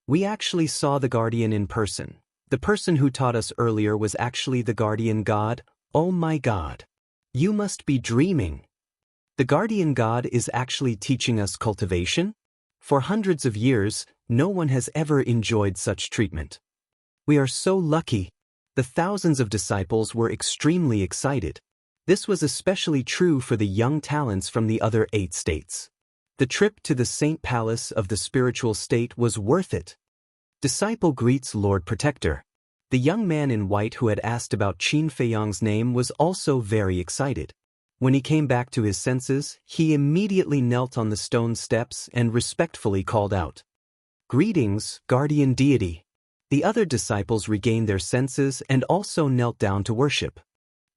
We actually saw the guardian in person. The person who taught us earlier was actually the guardian god. Oh my God. You must be dreaming. The guardian god is actually teaching us cultivation? For hundreds of years, no one has ever enjoyed such treatment. We are so lucky. The thousands of disciples were extremely excited. This was especially true for the young talents from the other 8 states. The trip to the Saint Palace of the spiritual state was worth it. Disciple greets Lord Protector. The young man in white who had asked about Qin Feiyang's name was also very excited. When he came back to his senses, he immediately knelt on the stone steps and respectfully called out, Greetings, guardian deity. The other disciples regained their senses and also knelt down to worship.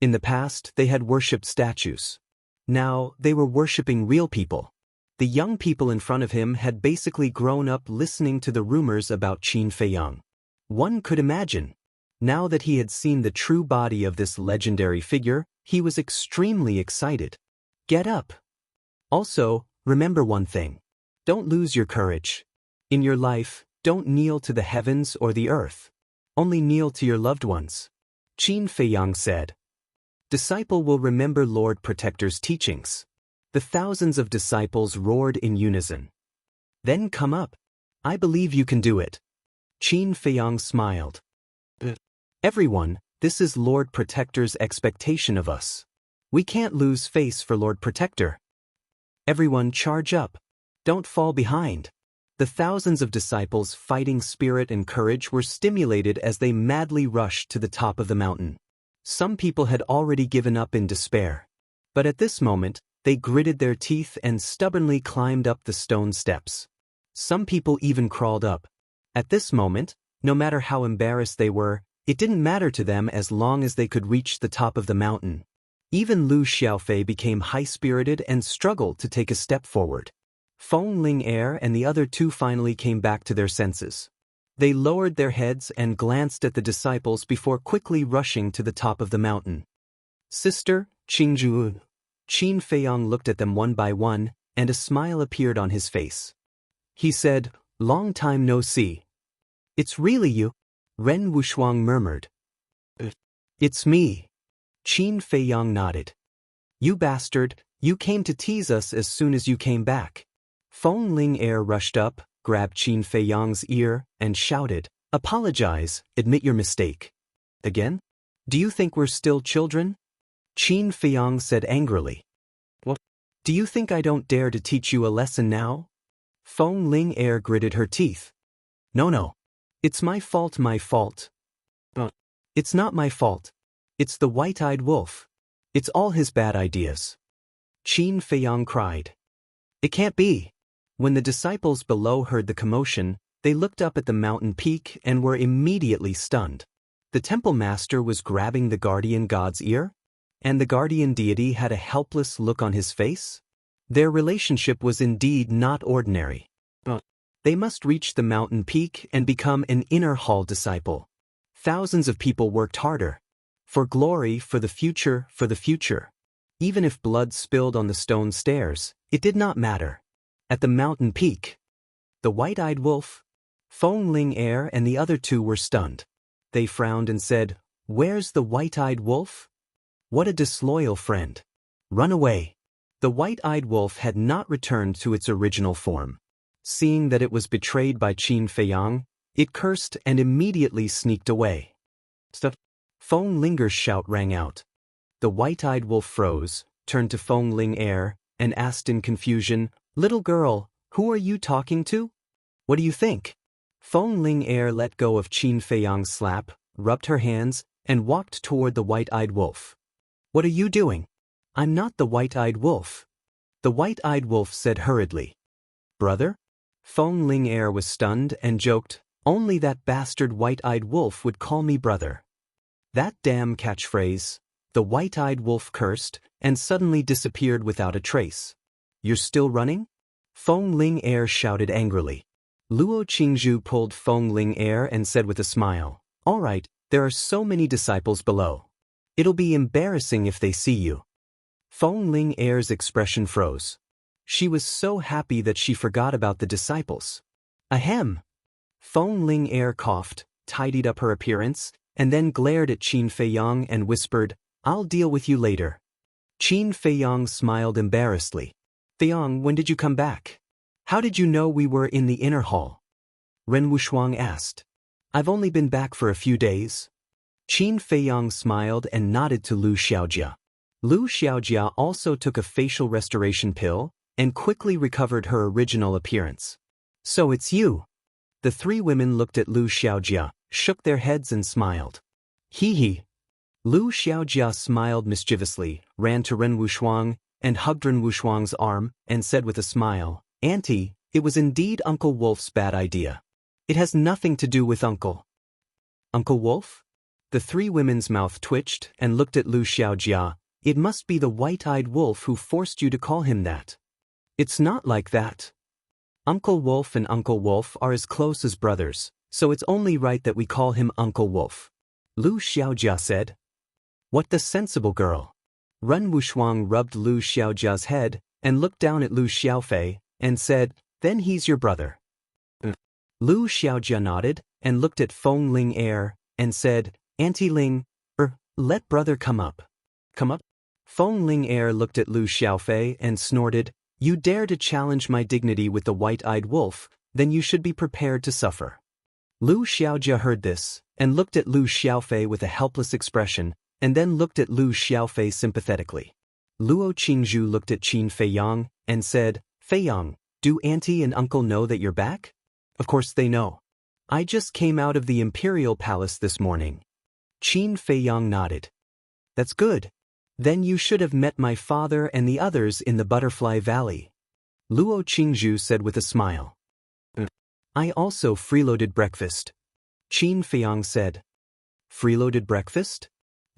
In the past, they had worshipped statues. Now, they were worshipping real people. The young people in front of him had basically grown up listening to the rumors about Qin Feiyang. One could imagine. Now that he had seen the true body of this legendary figure, he was extremely excited. Get up. Also, remember one thing. Don't lose your courage. In your life, don't kneel to the heavens or the earth. Only kneel to your loved ones. Qin Feiyang said. Disciple will remember Lord Protector's teachings. The thousands of disciples roared in unison. Then come up. I believe you can do it. Qin Feiyang smiled. Everyone, this is Lord Protector's expectation of us. We can't lose face for Lord Protector. Everyone charge up. Don't fall behind. The thousands of disciples' fighting spirit and courage were stimulated as they madly rushed to the top of the mountain. Some people had already given up in despair. But at this moment, they gritted their teeth and stubbornly climbed up the stone steps. Some people even crawled up. At this moment, no matter how embarrassed they were, it didn't matter to them as long as they could reach the top of the mountain. Even Lu Xiaofei became high-spirited and struggled to take a step forward. Feng Ling and the other two finally came back to their senses. They lowered their heads and glanced at the disciples before quickly rushing to the top of the mountain. Sister, Qingzhu. Qin Feiyang looked at them one by one, and a smile appeared on his face. He said, "Long time no see." "It's really you?" Ren Wushuang murmured. "It's me." Qin Feiyang nodded. "You bastard, you came to tease us as soon as you came back." Feng Ling rushed up, grabbed Qin Feiyang's ear, and shouted, "Apologize, admit your mistake." "Again? Do you think we're still children?" Qin Feiyang said angrily. "What? Do you think I don't dare to teach you a lesson now?" Feng Ling gritted her teeth. No. It's my fault, my fault." "It's not my fault. It's the white-eyed wolf. It's all his bad ideas." Qin Feiyang cried. "It can't be." When the disciples below heard the commotion, they looked up at the mountain peak and were immediately stunned. The temple master was grabbing the guardian god's ear, and the guardian deity had a helpless look on his face. Their relationship was indeed not ordinary. They must reach the mountain peak and become an inner hall disciple. Thousands of people worked harder. For glory, for the future, for the future. Even if blood spilled on the stone stairs, it did not matter. At the mountain peak, the white-eyed wolf, Feng Ling and the other two were stunned. They frowned and said, "Where's the white-eyed wolf? What a disloyal friend. Run away." The white-eyed wolf had not returned to its original form. Seeing that it was betrayed by Qin Feiyang, it cursed and immediately sneaked away. Feng Linger's shout rang out. The white-eyed wolf froze, turned to Feng Ling and asked in confusion, "Little girl, who are you talking to? What do you think?" Feng Ling let go of Qin Feiyang's slap, rubbed her hands, and walked toward the white-eyed wolf. "What are you doing? I'm not the white-eyed wolf." The white-eyed wolf said hurriedly. "Brother?" Feng Ling was stunned and joked, "Only that bastard white-eyed wolf would call me brother." That damn catchphrase. The white-eyed wolf cursed, and suddenly disappeared without a trace. "You're still running?" Feng Ling shouted angrily. Luo Qingzhu pulled Feng Ling and said with a smile, "All right, there are so many disciples below. It'll be embarrassing if they see you." Feng Ling expression froze. She was so happy that she forgot about the disciples. Ahem! Feng Ling coughed, tidied up her appearance, and then glared at Qin Feiyang and whispered, "I'll deal with you later." Qin Feiyang smiled embarrassedly. "Feiyang, when did you come back? How did you know we were in the inner hall?" Ren Wushuang asked. "I've only been back for a few days." Qin Feiyang smiled and nodded to Lu Xiaojia. Lu Xiaojia also took a facial restoration pill and quickly recovered her original appearance. "So it's you." The three women looked at Lu Xiaojia, shook their heads and smiled. Hee. Lu Xiaojia smiled mischievously, ran to Ren Wushuang, and hugged Ren Wushuang's arm, and said with a smile, "Auntie, it was indeed Uncle Wolf's bad idea. It has nothing to do with Uncle." "Uncle Wolf?" The three women's mouth twitched and looked at Lu Xiaojia. "It must be the white-eyed wolf who forced you to call him that." "It's not like that. Uncle Wolf and Uncle Wolf are as close as brothers, so it's only right that we call him Uncle Wolf," Lu Xiaojia said. "What the sensible girl." Ren Wushuang rubbed Lu Xiaojia's head and looked down at Lu Xiaofei and said, "Then he's your brother." Lu Xiaojia nodded and looked at Feng Ling and said, "Auntie Ling, let brother come up." "Come up?" Feng Ling looked at Lu Xiaofei and snorted, You dare to challenge my dignity with the white-eyed wolf, then you should be prepared to suffer. Lu Xiaojia heard this, and looked at Lu Xiaofei with a helpless expression, and then looked at Lu Xiaofei sympathetically. Luo Qingzhu looked at Qin Feiyang, and said, Feiyang, do auntie and uncle know that you're back? Of course they know. I just came out of the imperial palace this morning. Qin Feiyang nodded. That's good. Then you should have met my father and the others in the Butterfly Valley. Luo Qingzhu said with a smile. I also freeloaded breakfast. Qin Feiyang said. Freeloaded breakfast?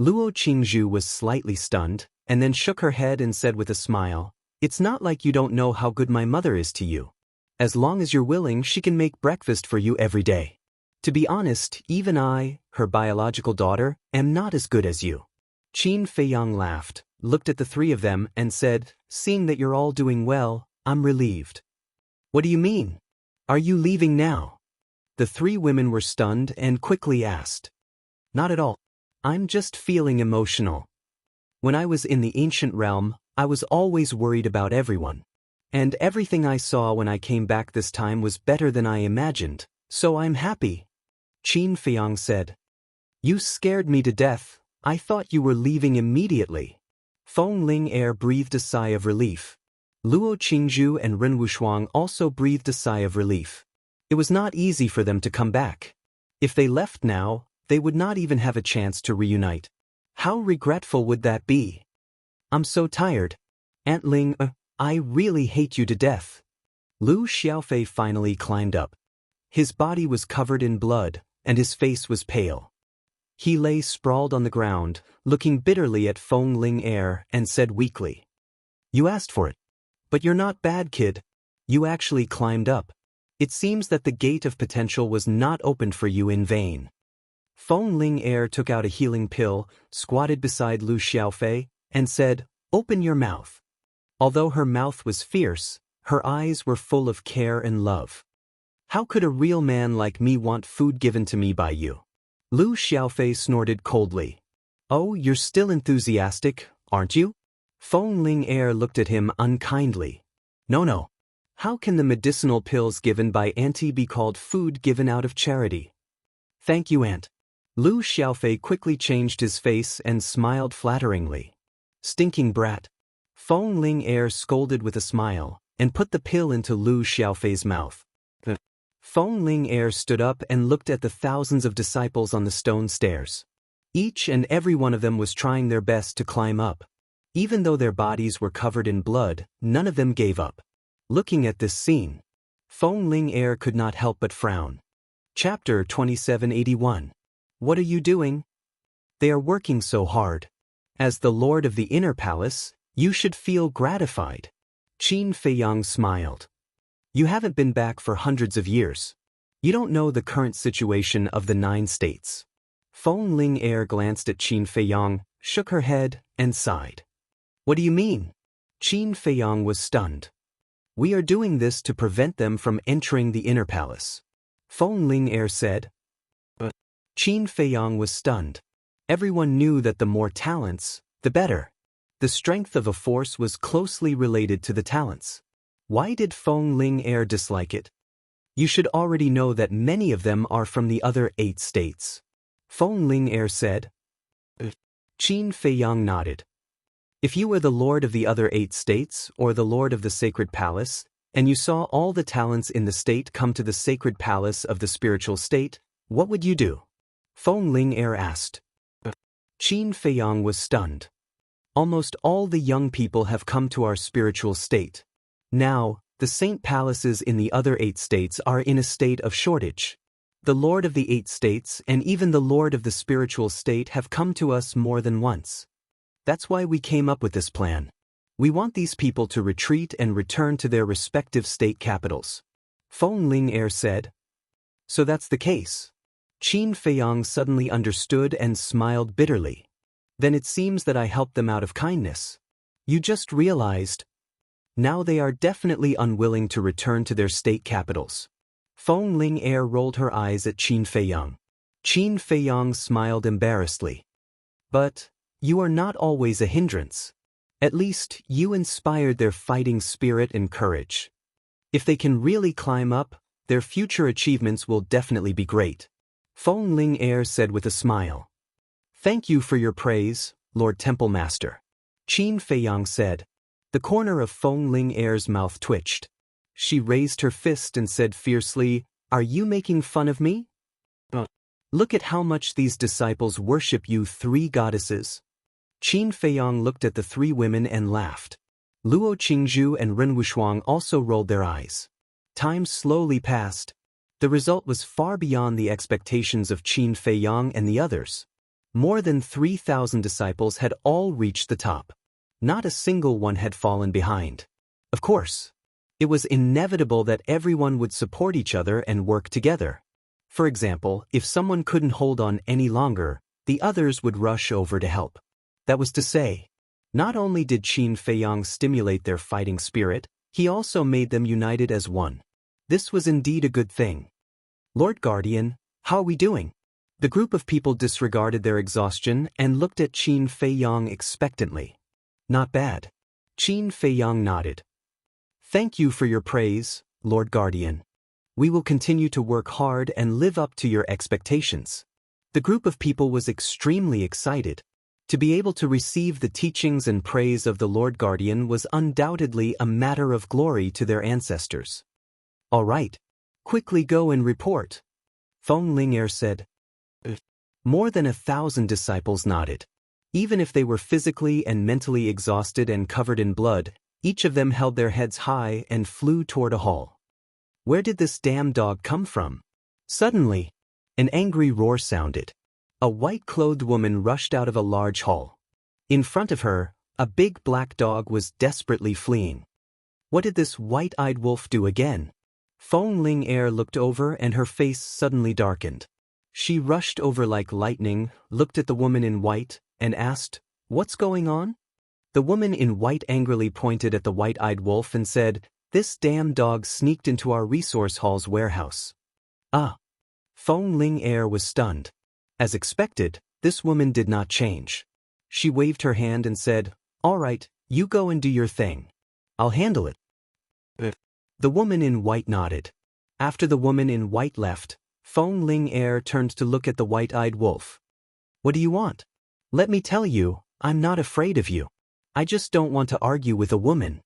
Luo Qingzhu was slightly stunned, and then shook her head and said with a smile, It's not like you don't know how good my mother is to you. As long as you're willing, she can make breakfast for you every day. To be honest, even I, her biological daughter, am not as good as you. Qin Feiyang laughed, looked at the three of them, and said, Seeing that you're all doing well, I'm relieved. What do you mean? Are you leaving now? The three women were stunned and quickly asked. Not at all. I'm just feeling emotional. When I was in the ancient realm, I was always worried about everyone. And everything I saw when I came back this time was better than I imagined, so I'm happy. Qin Feiyang said. You scared me to death. I thought you were leaving immediately. Feng Ling breathed a sigh of relief. Luo Qingzhu and Ren Wushuang also breathed a sigh of relief. It was not easy for them to come back. If they left now, they would not even have a chance to reunite. How regretful would that be? I'm so tired. Aunt Ling, I really hate you to death. Lu Xiaofei finally climbed up. His body was covered in blood, and his face was pale. He lay sprawled on the ground, looking bitterly at Feng Ling and said weakly, You asked for it. But you're not bad, kid. You actually climbed up. It seems that the gate of potential was not opened for you in vain. Feng Ling took out a healing pill, squatted beside Lu Xiaofei, and said, Open your mouth. Although her mouth was fierce, her eyes were full of care and love. How could a real man like me want food given to me by you? Lu Xiaofei snorted coldly. Oh, you're still enthusiastic, aren't you? Feng Ling looked at him unkindly. No. How can the medicinal pills given by Auntie be called food given out of charity? Thank you, Aunt. Lu Xiaofei quickly changed his face and smiled flatteringly. Stinking brat. Feng Ling scolded with a smile, and put the pill into Lu Xiaofei's mouth. Feng Ling stood up and looked at the thousands of disciples on the stone stairs. Each and every one of them was trying their best to climb up. Even though their bodies were covered in blood, none of them gave up. Looking at this scene, Feng Ling could not help but frown. Chapter 2781. What are you doing? They are working so hard. As the Lord of the Inner Palace, you should feel gratified. Qin Feiyang smiled. You haven't been back for hundreds of years. You don't know the current situation of the 9 states. Feng Ling glanced at Qin Feiyang, shook her head, and sighed. What do you mean? Qin Feiyang was stunned. We are doing this to prevent them from entering the Inner Palace. Feng Ling said. Qin Feiyang was stunned. Everyone knew that the more talents, the better. The strength of a force was closely related to the talents. Why did Feng Ling dislike it? You should already know that many of them are from the other 8 states. Feng Ling said. Qin Feiyang nodded. If you were the lord of the other 8 states or the lord of the sacred palace, and you saw all the talents in the state come to the sacred palace of the spiritual state, what would you do? Feng Ling asked. Qin Feiyang was stunned. Almost all the young people have come to our spiritual state. Now, the saint palaces in the other 8 states are in a state of shortage. The lord of the 8 states and even the lord of the spiritual state have come to us more than once. That's why we came up with this plan. We want these people to retreat and return to their respective state capitals. Feng Ling said. So that's the case. Qin Feiyang suddenly understood and smiled bitterly. Then it seems that I helped them out of kindness. You just realized. Now they are definitely unwilling to return to their state capitals. Feng Ling rolled her eyes at Qin Feiyang. Qin Feiyang smiled embarrassedly. But you are not always a hindrance. At least, you inspired their fighting spirit and courage. If they can really climb up, their future achievements will definitely be great. Feng Ling Air said with a smile. Thank you for your praise, Lord Temple Master. Qin Feiyang said. The corner of Feng Ling Air's mouth twitched. She raised her fist and said fiercely, Are you making fun of me? Look at how much these disciples worship you three goddesses. Qin Feiyang looked at the three women and laughed. Luo Qingzhu and Ren Wushuang also rolled their eyes. Time slowly passed. The result was far beyond the expectations of Qin Feiyang and the others. More than 3,000 disciples had all reached the top. Not a single one had fallen behind. Of course, it was inevitable that everyone would support each other and work together. For example, if someone couldn't hold on any longer, the others would rush over to help. That was to say, not only did Qin Feiyang stimulate their fighting spirit, he also made them united as one. This was indeed a good thing. Lord Guardian, how are we doing? The group of people disregarded their exhaustion and looked at Qin Feiyang expectantly. Not bad. Qin Feiyang nodded. Thank you for your praise, Lord Guardian. We will continue to work hard and live up to your expectations. The group of people was extremely excited. To be able to receive the teachings and praise of the Lord Guardian was undoubtedly a matter of glory to their ancestors. All right. Quickly go and report. Feng Ling said. More than 1,000 disciples nodded. Even if they were physically and mentally exhausted and covered in blood, each of them held their heads high and flew toward a hall. Where did this damn dog come from? Suddenly, an angry roar sounded. A white-clothed woman rushed out of a large hall. In front of her, a big black dog was desperately fleeing. What did this white-eyed wolf do again? Feng Ling looked over and her face suddenly darkened. She rushed over like lightning, looked at the woman in white, and asked, What's going on? The woman in white angrily pointed at the white-eyed wolf and said, This damn dog sneaked into our resource hall's warehouse. Ah! Feng Ling was stunned. As expected, this woman did not change. She waved her hand and said, All right, you go and do your thing. I'll handle it. The woman in white nodded. After the woman in white left, Feng Ling turned to look at the white-eyed wolf. What do you want? Let me tell you, I'm not afraid of you. I just don't want to argue with a woman.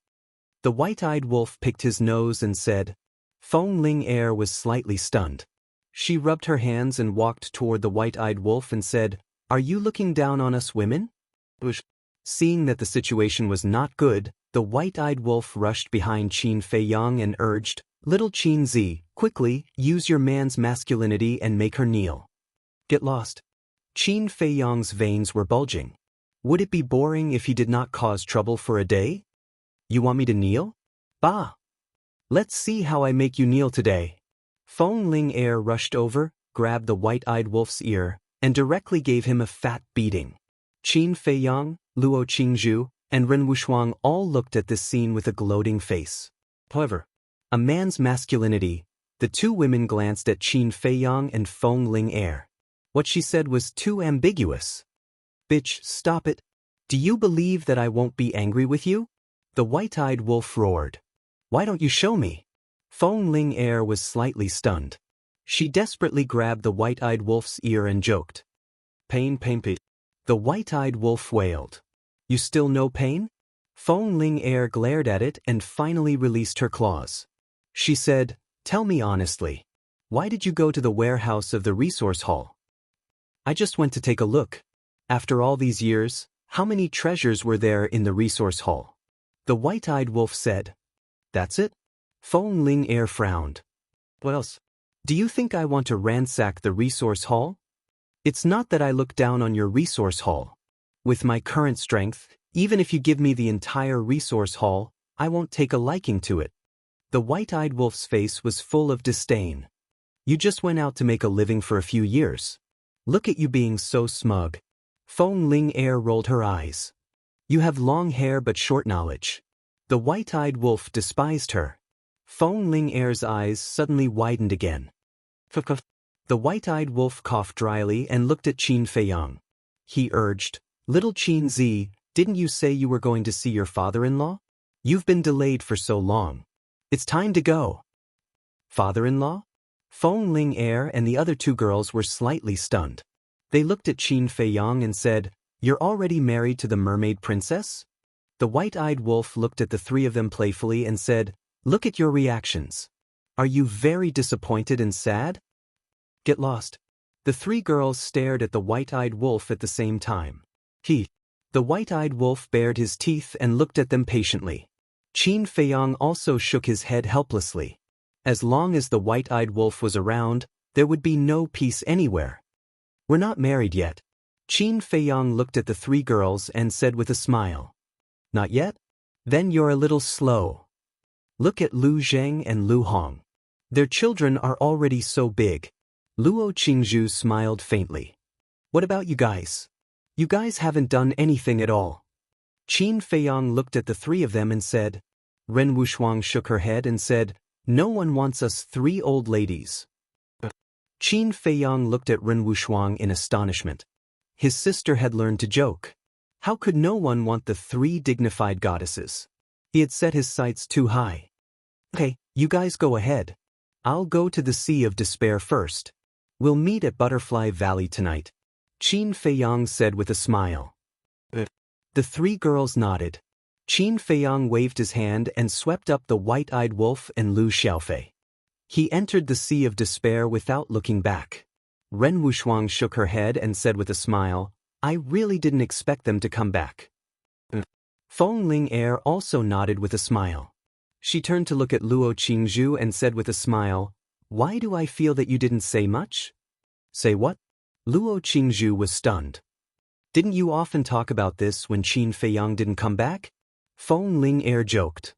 The white-eyed wolf picked his nose and said. Feng Ling was slightly stunned. She rubbed her hands and walked toward the white-eyed wolf and said, Are you looking down on us women? Seeing that the situation was not good, the white-eyed wolf rushed behind Qin Feiyang and urged, Little Qin Zi, quickly, use your man's masculinity and make her kneel. Get lost. Qin Feiyang's veins were bulging. Would it be boring if he did not cause trouble for a day? You want me to kneel? Bah! Let's see how I make you kneel today. Feng Ling rushed over, grabbed the white-eyed wolf's ear, and directly gave him a fat beating. Qin Feiyang, Luo Qingzhu, and Ren Wushuang all looked at this scene with a gloating face. However, a man's masculinity, the two women glanced at Qin Feiyang and Feng Ling What she said was too ambiguous. Bitch, stop it. Do you believe that I won't be angry with you? The white-eyed wolf roared. Why don't you show me? Feng Ling was slightly stunned. She desperately grabbed the white-eyed wolf's ear and joked. Pain. The white-eyed wolf wailed. You still no pain? Feng Ling glared at it and finally released her claws. She said, Tell me honestly. Why did you go to the warehouse of the resource hall? I just went to take a look. After all these years, how many treasures were there in the resource hall? The white-eyed wolf said. That's it? Feng Ling frowned. What else? Do you think I want to ransack the resource hall? It's not that I look down on your resource hall. With my current strength, even if you give me the entire resource hall, I won't take a liking to it. The white-eyed wolf's face was full of disdain. You just went out to make a living for a few years. Look at you being so smug. Feng Ling rolled her eyes. You have long hair but short knowledge. The white-eyed wolf despised her. Feng Ling eyes suddenly widened again. The white-eyed wolf coughed dryly and looked at Qin Feiyang. He urged, Little Qin Zi, Didn't you say you were going to see your father-in-law? You've been delayed for so long. It's time to go. Father-in-law? Feng Ling Er and the other two girls were slightly stunned. They looked at Qin Feiyang and said, "You're already married to the mermaid princess?" The white-eyed wolf looked at the three of them playfully and said, "Look at your reactions. Are you very disappointed and sad? Get lost." The three girls stared at the white-eyed wolf at the same time. The white-eyed wolf bared his teeth and looked at them patiently. Qin Feiyang also shook his head helplessly. As long as the white-eyed wolf was around, there would be no peace anywhere. "We're not married yet." Qin Feiyang looked at the three girls and said with a smile. "Not yet? Then you're a little slow. Look at Lu Zheng and Lu Hong. Their children are already so big." Luo Qingzhu smiled faintly. "What about you guys? You guys haven't done anything at all." Qin Feiyang looked at the three of them and said. Ren Wushuang shook her head and said, "No one wants us three old ladies." Qin Feiyang looked at Ren Wushuang in astonishment. His sister had learned to joke. How could no one want the three dignified goddesses? He had set his sights too high. "Okay, you guys go ahead. I'll go to the Sea of Despair first. We'll meet at Butterfly Valley tonight," Qin Feiyang said with a smile. The three girls nodded. Qin Feiyang waved his hand and swept up the white-eyed wolf and Lu Xiaofei. He entered the Sea of Despair without looking back. Ren Wushuang shook her head and said with a smile, "I really didn't expect them to come back." Feng Ling Er also nodded with a smile. She turned to look at Luo Qingzhu and said with a smile, "Why do I feel that you didn't say much?" "Say what?" Luo Qingzhu was stunned. "Didn't you often talk about this when Qin Feiyang didn't come back?" Feng Ling Er joked.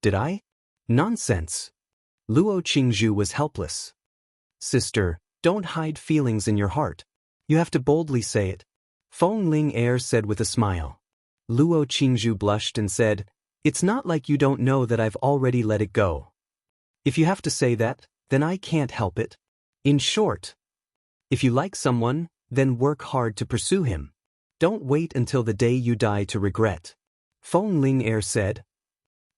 "Did I? Nonsense." Luo Qingzhu was helpless. "Sister, don't hide feelings in your heart. You have to boldly say it," Feng Ling Er said with a smile. Luo Qingzhu blushed and said, "It's not like you don't know that I've already let it go. If you have to say that, then I can't help it. In short, if you like someone, then work hard to pursue him. Don't wait until the day you die to regret," Feng Ling Er said.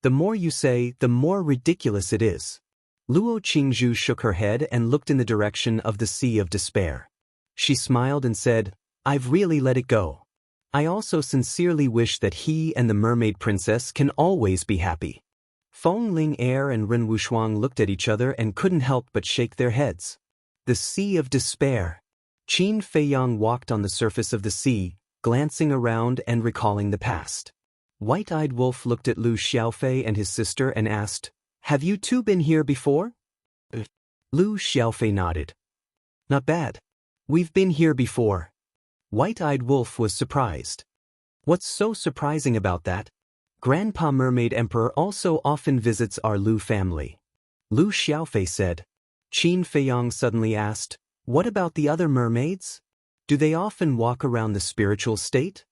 "The more you say, the more ridiculous it is." Luo Qingzhu shook her head and looked in the direction of the Sea of Despair. She smiled and said, "I've really let it go. I also sincerely wish that he and the mermaid princess can always be happy." Feng Ling Er and Ren Wushuang looked at each other and couldn't help but shake their heads. The Sea of Despair. Qin Feiyang walked on the surface of the sea, glancing around and recalling the past. White-eyed Wolf looked at Lu Xiaofei and his sister and asked, "Have you two been here before?" Lu Xiaofei nodded. "Not bad. We've been here before." White-eyed Wolf was surprised. "What's so surprising about that? Grandpa Mermaid Emperor also often visits our Lu family," Lu Xiaofei said. Qin Feiyang suddenly asked, "What about the other mermaids? Do they often walk around the spiritual state?"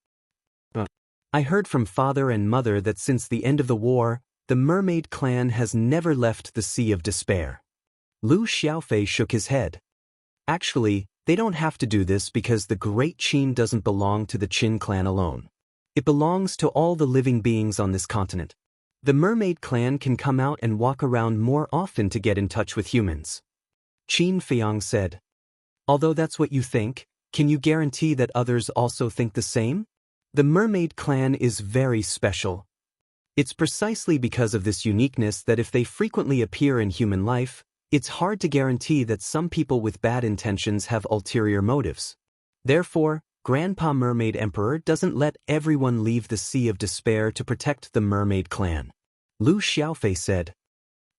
"I heard from father and mother that since the end of the war, the mermaid clan has never left the Sea of Despair." Lu Xiaofei shook his head. "Actually, they don't have to do this because the Great Qin doesn't belong to the Qin clan alone. It belongs to all the living beings on this continent. The mermaid clan can come out and walk around more often to get in touch with humans," Qin Feiyang said. "Although that's what you think, can you guarantee that others also think the same? The mermaid clan is very special. It's precisely because of this uniqueness that if they frequently appear in human life, it's hard to guarantee that some people with bad intentions have ulterior motives. Therefore, Grandpa Mermaid Emperor doesn't let everyone leave the Sea of Despair to protect the mermaid clan," Lu Xiaofei said.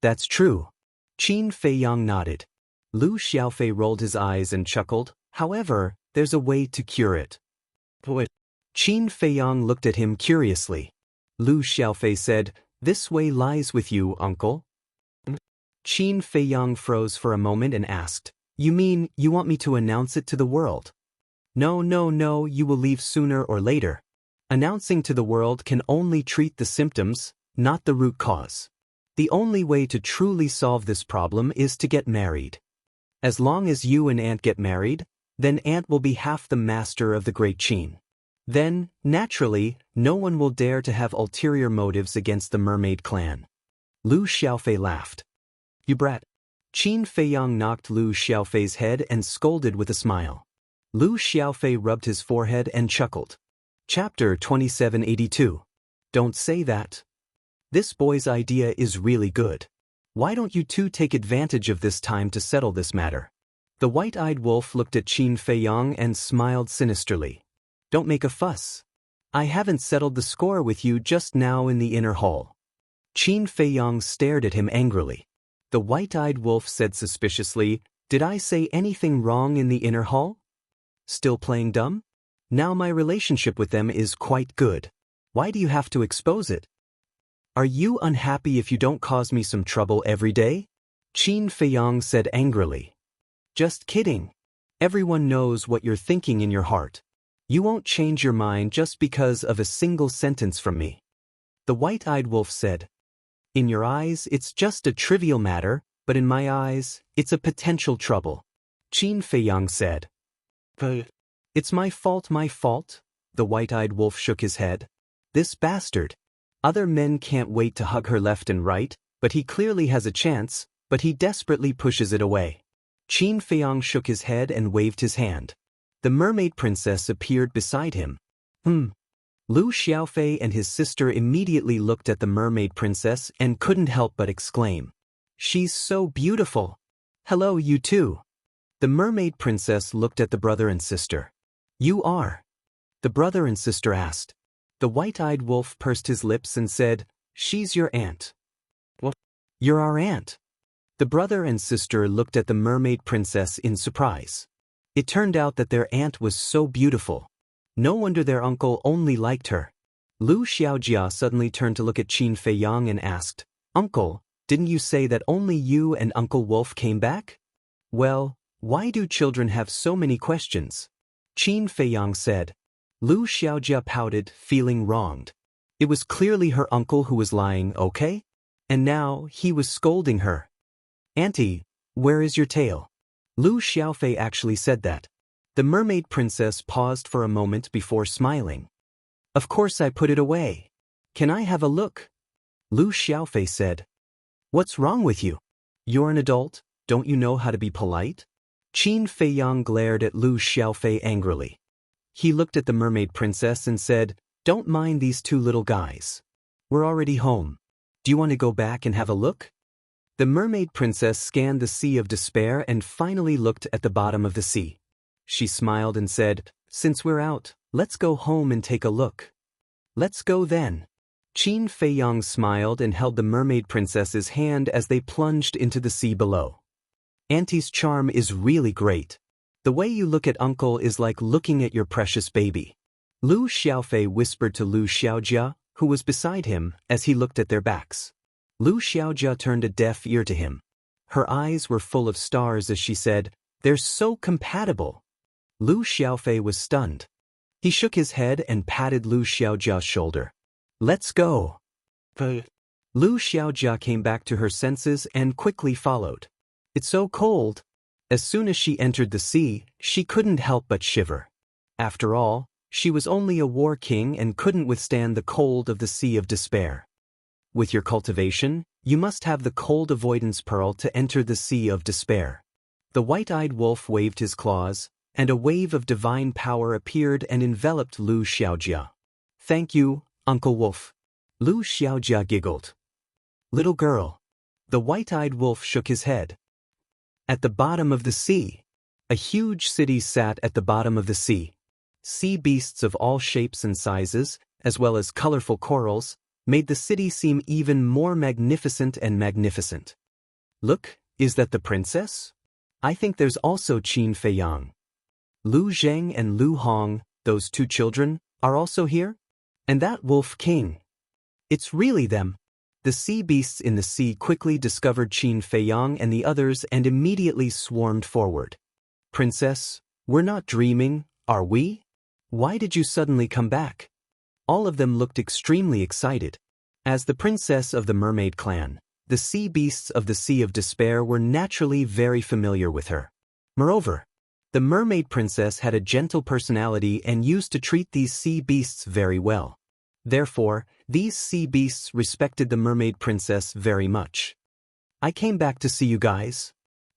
"That's true." Qin Feiyang nodded. Lu Xiaofei rolled his eyes and chuckled, "However, there's a way to cure it." Qin Feiyang looked at him curiously. Lu Xiaofei said, "This way lies with you, uncle." Qin Feiyang froze for a moment and asked, "You mean you want me to announce it to the world?" No, you will leave sooner or later. Announcing to the world can only treat the symptoms, not the root cause. The only way to truly solve this problem is to get married. As long as you and Aunt get married, then Aunt will be half the master of the Great Qin. Then, naturally, no one will dare to have ulterior motives against the mermaid clan. Lu Xiaofei laughed. You brat. Qin Feiyang knocked Lu Xiaofei's head and scolded with a smile. Lu Xiaofei rubbed his forehead and chuckled. Chapter 2782. Don't say that. This boy's idea is really good. Why don't you two take advantage of this time to settle this matter? The white-eyed wolf looked at Qin Feiyang and smiled sinisterly. Don't make a fuss. I haven't settled the score with you just now in the inner hall. Qin Feiyang stared at him angrily. The white-eyed wolf said suspiciously, Did I say anything wrong in the inner hall? Still playing dumb? Now my relationship with them is quite good. Why do you have to expose it? Are you unhappy if you don't cause me some trouble every day? Qin Feiyang said angrily. Just kidding. Everyone knows what you're thinking in your heart. You won't change your mind just because of a single sentence from me. The white-eyed wolf said. In your eyes, it's just a trivial matter, but in my eyes, it's a potential trouble. Qin Feiyang said. It's my fault, the white-eyed wolf shook his head. This bastard. Other men can't wait to hug her left and right, but he clearly has a chance, but he desperately pushes it away. Qin Feiyang shook his head and waved his hand. The mermaid princess appeared beside him. Lu Xiaofei and his sister immediately looked at the mermaid princess and couldn't help but exclaim. She's so beautiful. Hello, you two. The mermaid princess looked at the brother and sister. You are? The brother and sister asked. The white-eyed wolf pursed his lips and said, She's your aunt. What? You're our aunt. The brother and sister looked at the mermaid princess in surprise. It turned out that their aunt was so beautiful. No wonder their uncle only liked her. Lu Xiaojia suddenly turned to look at Qin Feiyang and asked, Uncle, didn't you say that only you and Uncle Wolf came back? Well, why do children have so many questions? Qin Feiyang said. Lu Xiaojia pouted, feeling wronged. It was clearly her uncle who was lying, okay? And now he was scolding her. Auntie, where is your tail? Lu Xiaofei actually said that. The mermaid princess paused for a moment before smiling. Of course I put it away. Can I have a look? Lu Xiaofei said. What's wrong with you? You're an adult, don't you know how to be polite? Qin Feiyang glared at Lu Xiaofei angrily. He looked at the mermaid princess and said, Don't mind these two little guys. We're already home. Do you want to go back and have a look? The mermaid princess scanned the sea of despair and finally looked at the bottom of the sea. She smiled and said, Since we're out, let's go home and take a look. Let's go then. Qin Feiyang smiled and held the mermaid princess's hand as they plunged into the sea below. Auntie's charm is really great. The way you look at Uncle is like looking at your precious baby. Lu Xiaofei whispered to Lu Xiaojia, who was beside him, as he looked at their backs. Lu Xiaojia turned a deaf ear to him. Her eyes were full of stars as she said, They're so compatible. Lu Xiaofei was stunned. He shook his head and patted Lu Xiaojia's shoulder. Let's go. Lu Xiaojia came back to her senses and quickly followed. It's so cold. As soon as she entered the sea, she couldn't help but shiver. After all, she was only a war king and couldn't withstand the cold of the sea of despair. With your cultivation, you must have the cold avoidance pearl to enter the sea of despair. The white-eyed wolf waved his claws, and a wave of divine power appeared and enveloped Lu Xiaojia. Thank you, Uncle Wolf. Lu Xiaojia giggled. Little girl. The white-eyed wolf shook his head. At the bottom of the sea. A huge city sat at the bottom of the sea. Sea beasts of all shapes and sizes, as well as colorful corals, made the city seem even more magnificent and magnificent. Look, is that the princess? I think there's also Qin Feiyang. Lu Zheng and Lu Hong, those two children, are also here? And that wolf king. It's really them. The sea beasts in the sea quickly discovered Qin Feiyang and the others and immediately swarmed forward. Princess, we're not dreaming, are we? Why did you suddenly come back? All of them looked extremely excited. As the princess of the mermaid clan, the sea beasts of the Sea of Despair were naturally very familiar with her. Moreover, The mermaid princess had a gentle personality and used to treat these sea beasts very well. Therefore, these sea beasts respected the mermaid princess very much. I came back to see you guys.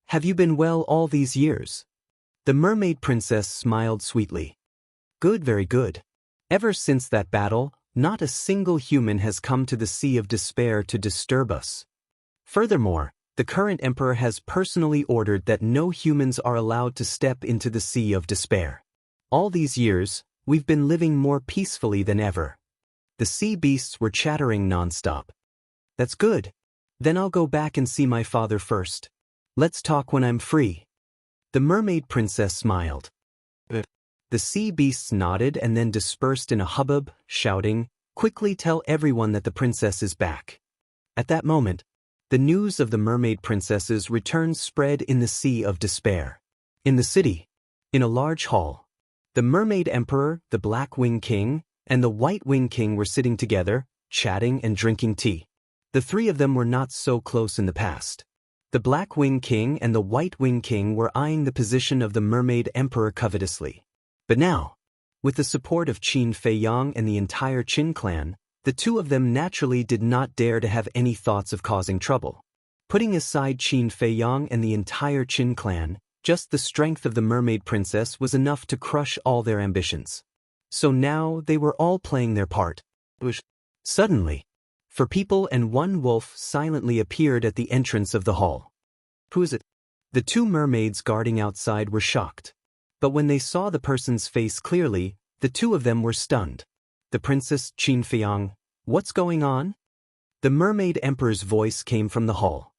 Have you been well all these years? The mermaid princess smiled sweetly. Good, very good. Ever since that battle, not a single human has come to the Sea of Despair to disturb us. Furthermore, the current emperor has personally ordered that no humans are allowed to step into the Sea of Despair. All these years, we've been living more peacefully than ever. The sea beasts were chattering non-stop. That's good. Then I'll go back and see my father first. Let's talk when I'm free. The mermaid princess smiled. The sea beasts nodded and then dispersed in a hubbub, shouting, "Quickly tell everyone that the princess is back." At that moment, the news of the mermaid princess's return spread in the Sea of Despair. In the city, in a large hall, the mermaid emperor, the Black Wing King, and the White Wing King were sitting together, chatting and drinking tea. The three of them were not so close in the past. The Black Wing King and the White Wing King were eyeing the position of the mermaid emperor covetously. But now, with the support of Qin Feiyang and the entire Qin clan, the two of them naturally did not dare to have any thoughts of causing trouble. Putting aside Qin Feiyang and the entire Qin clan, just the strength of the mermaid princess was enough to crush all their ambitions. So now they were all playing their part. Suddenly, four people and one wolf silently appeared at the entrance of the hall. Who is it? The two mermaids guarding outside were shocked. But when they saw the person's face clearly, the two of them were stunned. The princess Qin Feiyang, what's going on? The mermaid emperor's voice came from the hall.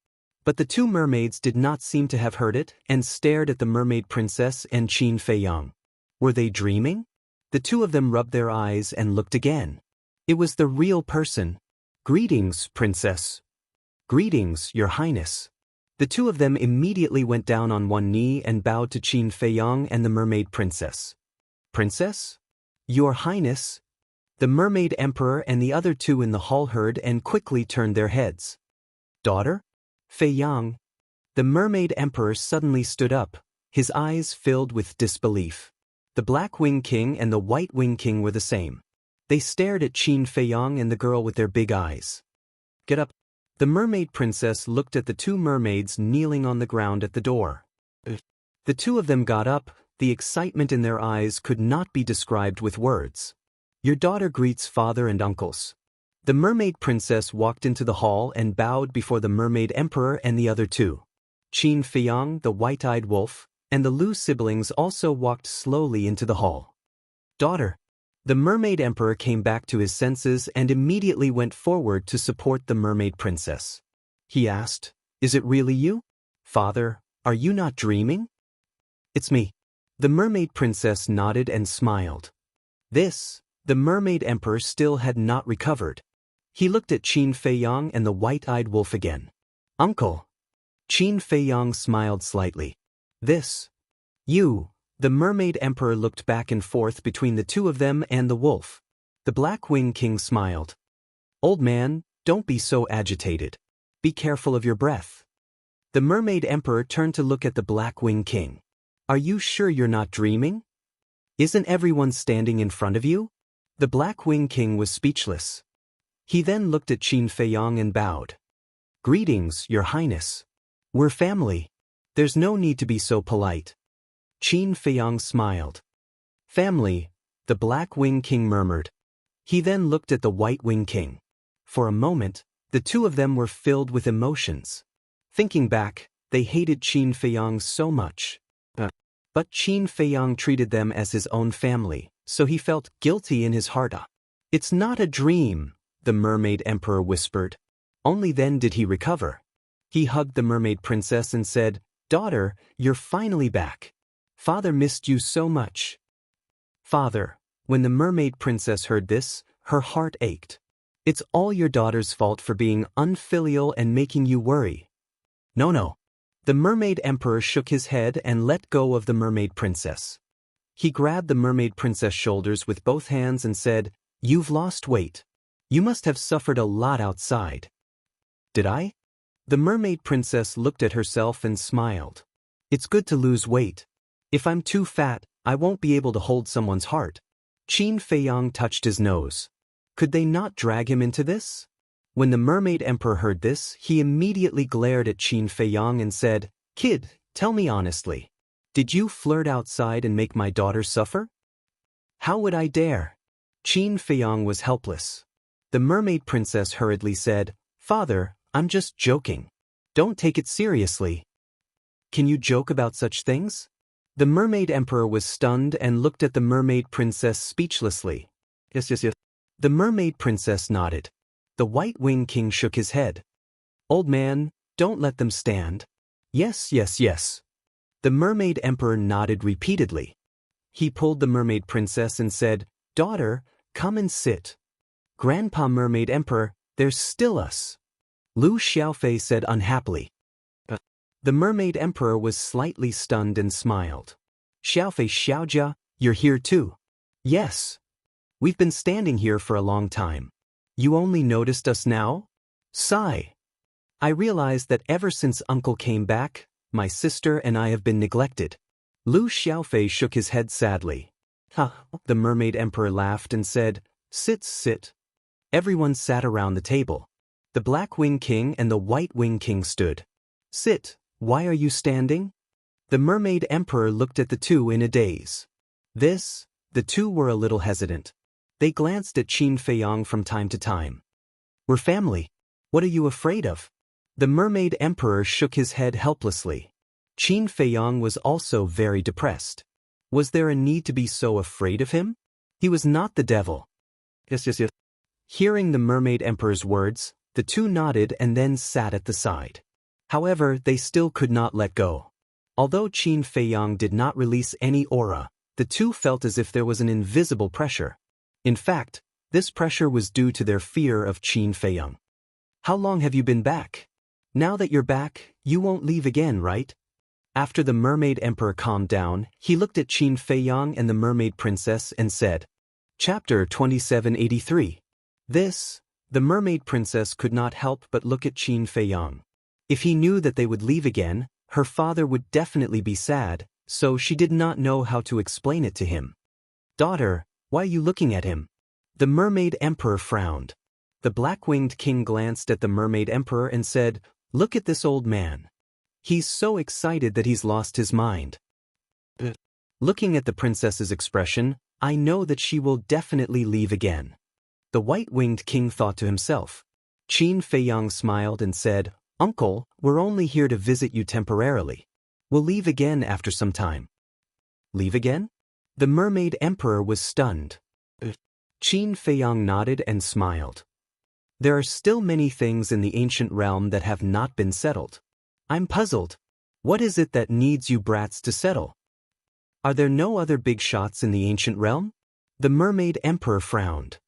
But the two mermaids did not seem to have heard it and stared at the mermaid princess and Qin Feiyang. Were they dreaming? The two of them rubbed their eyes and looked again. It was the real person. Greetings, princess. Greetings, your highness. The two of them immediately went down on one knee and bowed to Qin Feiyang and the mermaid princess. Princess? Your highness? The mermaid emperor and the other two in the hall heard and quickly turned their heads. Daughter? Feiyang. The mermaid emperor suddenly stood up, his eyes filled with disbelief. The Black Wing King and the White Wing King were the same. They stared at Qin Feiyang and the girl with their big eyes. Get up. The mermaid princess looked at the two mermaids kneeling on the ground at the door. The two of them got up, the excitement in their eyes could not be described with words. Your daughter greets father and uncles. The mermaid princess walked into the hall and bowed before the mermaid emperor and the other two. Qin Feiyang, the white-eyed wolf, and the Lu siblings also walked slowly into the hall. Daughter. The mermaid emperor came back to his senses and immediately went forward to support the mermaid princess. He asked, Is it really you? Father, are you not dreaming? It's me. The mermaid princess nodded and smiled. The mermaid emperor still had not recovered. He looked at Qin Feiyang and the white-eyed wolf again. Uncle. Qin Feiyang smiled slightly. You. The mermaid emperor looked back and forth between the two of them and the wolf. The Black Wing King smiled. Old man, don't be so agitated. Be careful of your breath. The mermaid emperor turned to look at the Black Wing King. Are you sure you're not dreaming? Isn't everyone standing in front of you? The Black Wing King was speechless. He then looked at Qin Feiyang and bowed. Greetings, your highness. We're family. There's no need to be so polite. Qin Feiyang smiled. Family, the Black Wing King murmured. He then looked at the White Wing King. For a moment, the two of them were filled with emotions. Thinking back, they hated Qin Feiyang so much. But Qin Feiyang treated them as his own family, so he felt guilty in his heart. It's not a dream, the mermaid emperor whispered. Only then did he recover. He hugged the mermaid princess and said, Daughter, you're finally back. Father missed you so much. Father, when the mermaid princess heard this, her heart ached. It's all your daughter's fault for being unfilial and making you worry. No. The mermaid emperor shook his head and let go of the mermaid princess. He grabbed the mermaid princess' shoulders with both hands and said, You've lost weight. You must have suffered a lot outside. Did I? The mermaid princess looked at herself and smiled. It's good to lose weight. If I'm too fat, I won't be able to hold someone's heart. Qin Feiyang touched his nose. Could they not drag him into this? When the Mermaid Emperor heard this, he immediately glared at Qin Feiyang and said, "Kid, tell me honestly. Did you flirt outside and make my daughter suffer?" "How would I dare?" Qin Feiyang was helpless. The Mermaid Princess hurriedly said, "Father, I'm just joking. Don't take it seriously." "Can you joke about such things?" The Mermaid Emperor was stunned and looked at the Mermaid Princess speechlessly. Yes. The Mermaid Princess nodded. The White Winged King shook his head. "Old man, don't let them stand." Yes. The Mermaid Emperor nodded repeatedly. He pulled the Mermaid Princess and said, "Daughter, come and sit." "Grandpa Mermaid Emperor, there's still us." Lu Xiaofei said unhappily. The Mermaid Emperor was slightly stunned and smiled. "Xiaofei Xiaojia, you're here too." "Yes. We've been standing here for a long time. You only noticed us now?" Sigh. "I realized that ever since Uncle came back, my sister and I have been neglected." Lu Xiaofei shook his head sadly. The Mermaid Emperor laughed and said, Sit. Everyone sat around the table. The Black Winged King and the White Winged King stood. "Sit. Why are you standing?" The Mermaid Emperor looked at the two in a daze. The two were a little hesitant. They glanced at Qin Feiyang from time to time. "We're family. What are you afraid of?" The Mermaid Emperor shook his head helplessly. Qin Feiyang was also very depressed. Was there a need to be so afraid of him? He was not the devil. Yes. Hearing the Mermaid Emperor's words, the two nodded and then sat at the side. However, they still could not let go. Although Qin Feiyang did not release any aura, the two felt as if there was an invisible pressure. In fact, this pressure was due to their fear of Qin Feiyang. "How long have you been back? Now that you're back, you won't leave again, right?" After the Mermaid Emperor calmed down, he looked at Qin Feiyang and the Mermaid Princess and said, Chapter 2783. The Mermaid Princess could not help but look at Qin Feiyang. If he knew that they would leave again, her father would definitely be sad, so she did not know how to explain it to him. "Daughter, why are you looking at him?" The Mermaid Emperor frowned. The Black-Winged King glanced at the Mermaid Emperor and said, "Look at this old man. He's so excited that he's lost his mind." Looking at the princess's expression, I know that she will definitely leave again. The White-Winged King thought to himself. Qin Feiyang smiled and said, "Uncle, we're only here to visit you temporarily. We'll leave again after some time." "Leave again?" The Mermaid Emperor was stunned. Qin Feiyang nodded and smiled. "There are still many things in the ancient realm that have not been settled. I'm puzzled. What is it that needs you brats to settle? Are there no other big shots in the ancient realm?" The Mermaid Emperor frowned.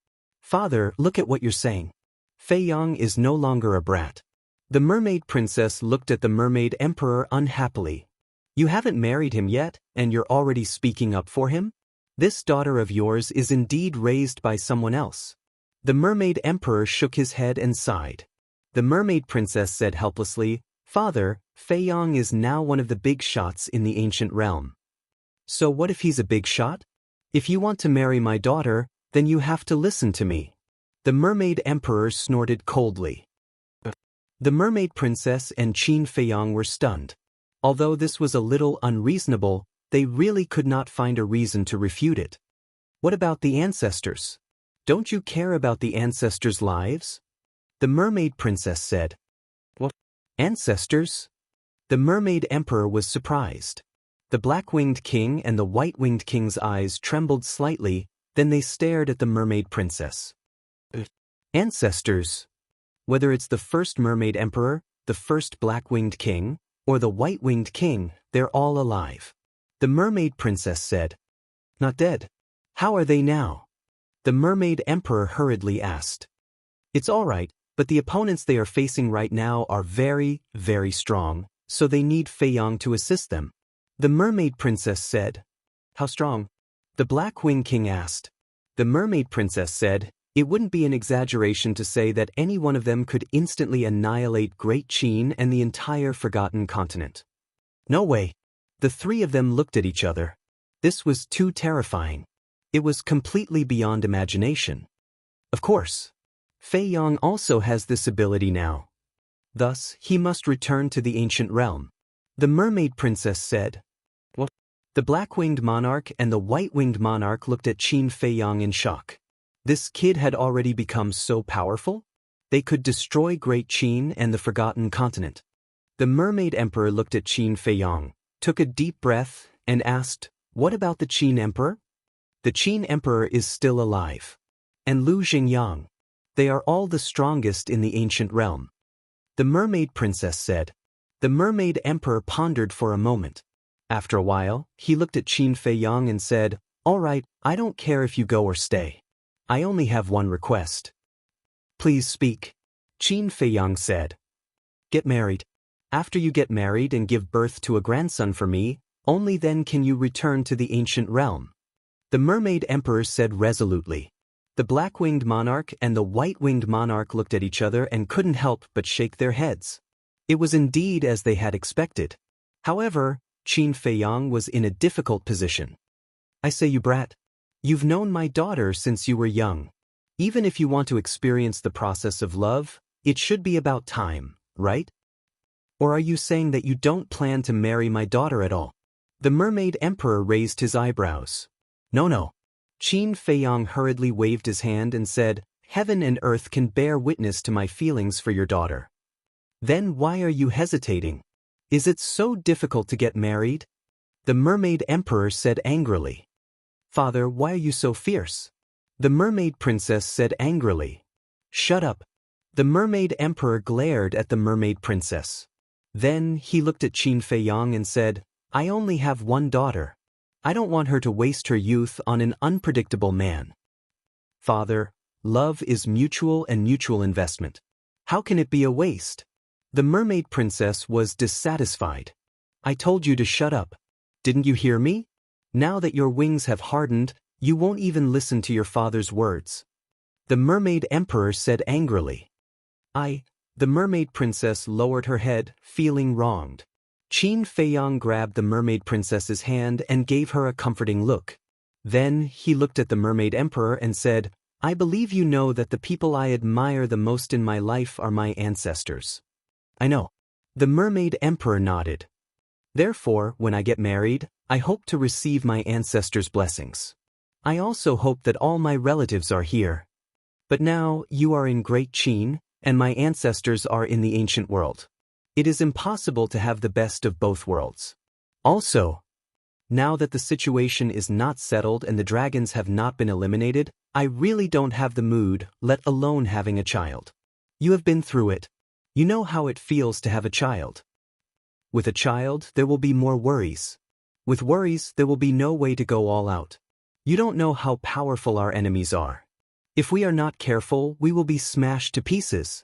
"Father, look at what you're saying. Feiyang is no longer a brat." The Mermaid Princess looked at the Mermaid Emperor unhappily. "You haven't married him yet, and you're already speaking up for him? This daughter of yours is indeed raised by someone else." The Mermaid Emperor shook his head and sighed. The Mermaid Princess said helplessly, "Father, Feiyang is now one of the big shots in the ancient realm." "So what if he's a big shot? If you want to marry my daughter, then you have to listen to me." The Mermaid Emperor snorted coldly. The Mermaid Princess and Qin Feiyang were stunned. Although this was a little unreasonable, they really could not find a reason to refute it. "What about the ancestors? Don't you care about the ancestors' lives?" The Mermaid Princess said. "What? Ancestors?" The Mermaid Emperor was surprised. The Black-Winged King and the White-Winged King's eyes trembled slightly, then they stared at the Mermaid Princess. "Ancestors? Whether it's the first Mermaid Emperor, the first Black-Winged King, or the White-Winged King, they're all alive." The Mermaid Princess said. "Not dead? How are they now?" The Mermaid Emperor hurriedly asked. "It's all right, but the opponents they are facing right now are very, very strong, so they need Feiyang to assist them." The Mermaid Princess said. "How strong?" The Black-Winged King asked. The Mermaid Princess said, "It wouldn't be an exaggeration to say that any one of them could instantly annihilate Great Qin and the entire Forgotten Continent." "No way. The three of them looked at each other. This was too terrifying. It was completely beyond imagination. Of course, Fei Yong also has this ability now. Thus, he must return to the ancient realm. The mermaid princess said. What? The black-winged monarch and the white-winged monarch looked at Qin Fei Yong in shock. This kid had already become so powerful? They could destroy Great Qin and the Forgotten Continent. The mermaid emperor looked at Qin Fei Yong, took a deep breath, and asked, "What about the Qin emperor?" The Qin emperor is still alive. And Lu Xingyang. They are all the strongest in the ancient realm. The mermaid princess said. The mermaid emperor pondered for a moment. After a while, he looked at Qin Fei Yong and said, "All right, I don't care if you go or stay. I only have one request." "Please speak." Qin Fei Yong said. "Get married. After you get married and give birth to a grandson for me, only then can you return to the ancient realm." The mermaid emperor said resolutely. The black-winged monarch and the white-winged monarch looked at each other and couldn't help but shake their heads. It was indeed as they had expected. However, Qin Fei Yong was in a difficult position. "I say, you brat. You've known my daughter since you were young. Even if you want to experience the process of love, it should be about time, right? Or are you saying that you don't plan to marry my daughter at all?" The mermaid emperor raised his eyebrows. No. Qin Fei Yong hurriedly waved his hand and said, "Heaven and earth can bear witness to my feelings for your daughter." "Then why are you hesitating? Is it so difficult to get married?" The mermaid emperor said angrily. "Father, why are you so fierce?" The mermaid princess said angrily. "Shut up." The mermaid emperor glared at the mermaid princess. Then he looked at Qin Fei Yong and said, "I only have one daughter. I don't want her to waste her youth on an unpredictable man." "Father, love is mutual and mutual investment. How can it be a waste?" The mermaid princess was dissatisfied. "I told you to shut up. Didn't you hear me? Now that your wings have hardened, you won't even listen to your father's words." The mermaid emperor said angrily. The mermaid princess lowered her head, feeling wronged. Qin Fei Yong grabbed the mermaid princess's hand and gave her a comforting look. Then he looked at the mermaid emperor and said, "I believe you know that the people I admire the most in my life are my ancestors." "I know." The mermaid emperor nodded. "Therefore, when I get married, I hope to receive my ancestors' blessings. I also hope that all my relatives are here. But now you are in Great Qin, and my ancestors are in the ancient world. It is impossible to have the best of both worlds. Also, now that the situation is not settled and the dragons have not been eliminated, I really don't have the mood, let alone having a child. You have been through it. You know how it feels to have a child. With a child, there will be more worries. With worries, there will be no way to go all out. You don't know how powerful our enemies are. If we are not careful, we will be smashed to pieces.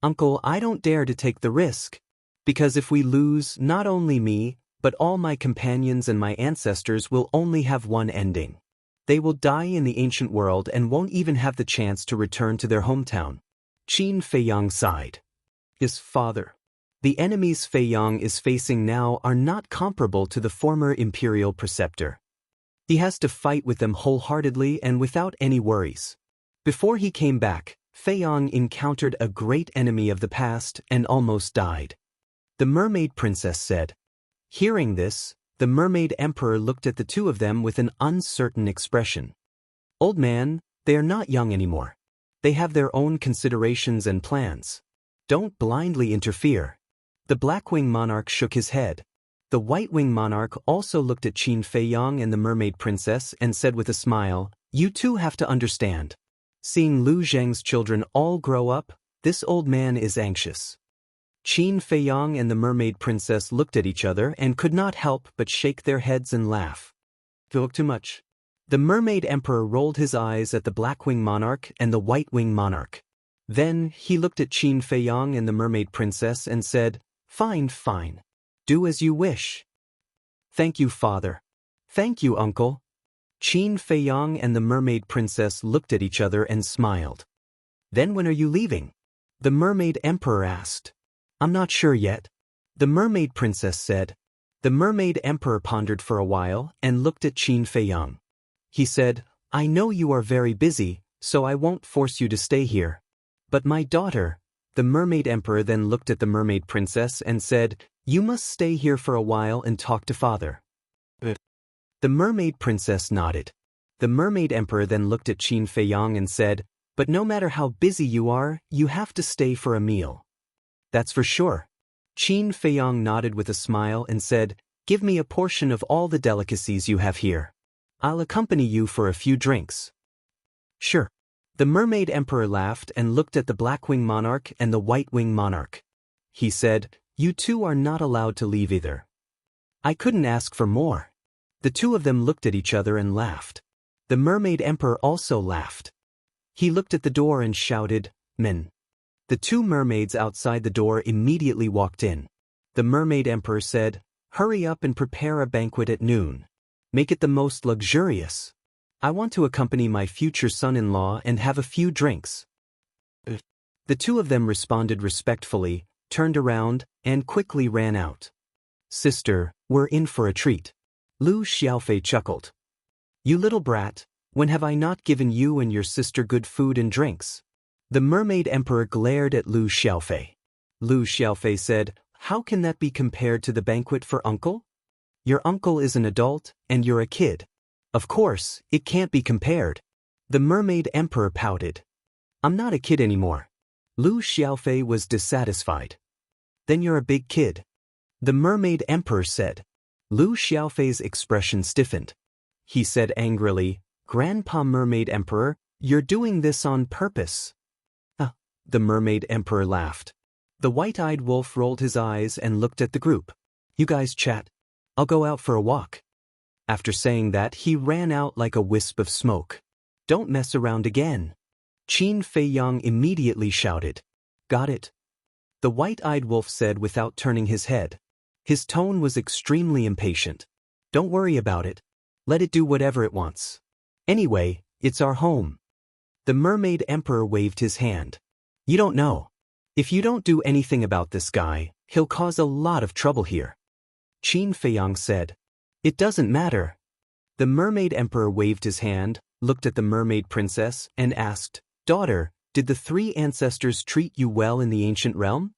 Uncle, I don't dare to take the risk. Because if we lose, not only me, but all my companions and my ancestors will only have one ending. They will die in the ancient world and won't even have the chance to return to their hometown." Qin Fei Yong sighed. His father. The enemies Fei Yong is facing now are not comparable to the former imperial preceptor. He has to fight with them wholeheartedly and without any worries. Before he came back, Fei Yong encountered a great enemy of the past and almost died. The mermaid princess said. Hearing this, the mermaid emperor looked at the two of them with an uncertain expression. "Old man, they are not young anymore. They have their own considerations and plans. Don't blindly interfere." The black-winged monarch shook his head. The white-winged monarch also looked at Qin Fei Yong and the mermaid princess and said with a smile, "You two have to understand. Seeing Lu Zheng's children all grow up, this old man is anxious." Qin Fei Yong and the mermaid princess looked at each other and could not help but shake their heads and laugh. "Talk too much." The mermaid emperor rolled his eyes at the black-winged monarch and the white-winged monarch. Then he looked at Qin Fei Yong and the mermaid princess and said, Fine. Do as you wish." "Thank you, father." "Thank you, uncle." Qin Fei Yong and the mermaid princess looked at each other and smiled. "Then when are you leaving?" the mermaid emperor asked. "I'm not sure yet." The mermaid princess said. The Mermaid Emperor pondered for a while and looked at Qin Feiyang. He said, I know you are very busy, so I won't force you to stay here. But my daughter, the Mermaid Emperor then looked at the Mermaid Princess and said, you must stay here for a while and talk to father. The Mermaid Princess nodded. The Mermaid Emperor then looked at Qin Feiyang and said, but no matter how busy you are, you have to stay for a meal. That's for sure. Qin Feiyang nodded with a smile and said, give me a portion of all the delicacies you have here. I'll accompany you for a few drinks. Sure. The Mermaid Emperor laughed and looked at the Black-Winged Monarch and the White-Winged Monarch. He said, you two are not allowed to leave either. I couldn't ask for more. The two of them looked at each other and laughed. The Mermaid Emperor also laughed. He looked at the door and shouted, men. The two mermaids outside the door immediately walked in. The Mermaid Emperor said, hurry up and prepare a banquet at noon. Make it the most luxurious. I want to accompany my future son-in-law and have a few drinks. The two of them responded respectfully, turned around, and quickly ran out. Sister, we're in for a treat. Lu Xiaofei chuckled. You little brat, when have I not given you and your sister good food and drinks? The Mermaid Emperor glared at Lu Xiaofei. Lu Xiaofei said, how can that be compared to the banquet for uncle? Your uncle is an adult, and you're a kid. Of course, it can't be compared. The Mermaid Emperor pouted. I'm not a kid anymore. Lu Xiaofei was dissatisfied. Then you're a big kid. The Mermaid Emperor said. Lu Xiaofei's expression stiffened. He said angrily, Grandpa Mermaid Emperor, you're doing this on purpose. The Mermaid Emperor laughed. The white-eyed wolf rolled his eyes and looked at the group. You guys chat. I'll go out for a walk. After saying that, he ran out like a wisp of smoke. Don't mess around again. Qin Feiyang immediately shouted. Got it. The white-eyed wolf said without turning his head. His tone was extremely impatient. Don't worry about it. Let it do whatever it wants. Anyway, it's our home. The Mermaid Emperor waved his hand. You don't know. If you don't do anything about this guy, he'll cause a lot of trouble here. Qin Feiyang said. It doesn't matter. The Mermaid Emperor waved his hand, looked at the Mermaid Princess, and asked, Daughter, did the three ancestors treat you well in the ancient realm?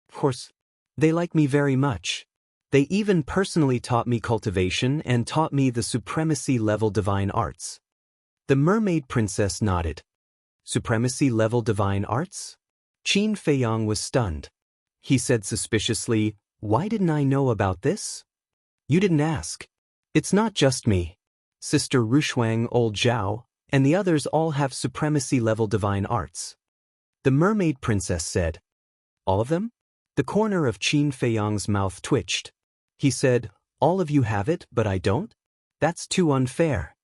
Of course. They like me very much. They even personally taught me cultivation and taught me the supremacy-level divine arts. The Mermaid Princess nodded. Supremacy-level divine arts? Qin Feiyang was stunned. He said suspiciously, Why didn't I know about this? You didn't ask. It's not just me. Sister Rushuang, Old Zhao, and the others all have supremacy-level divine arts. The Mermaid Princess said. All of them? The corner of Qin Feiyang's mouth twitched. He said, All of you have it, but I don't? That's too unfair.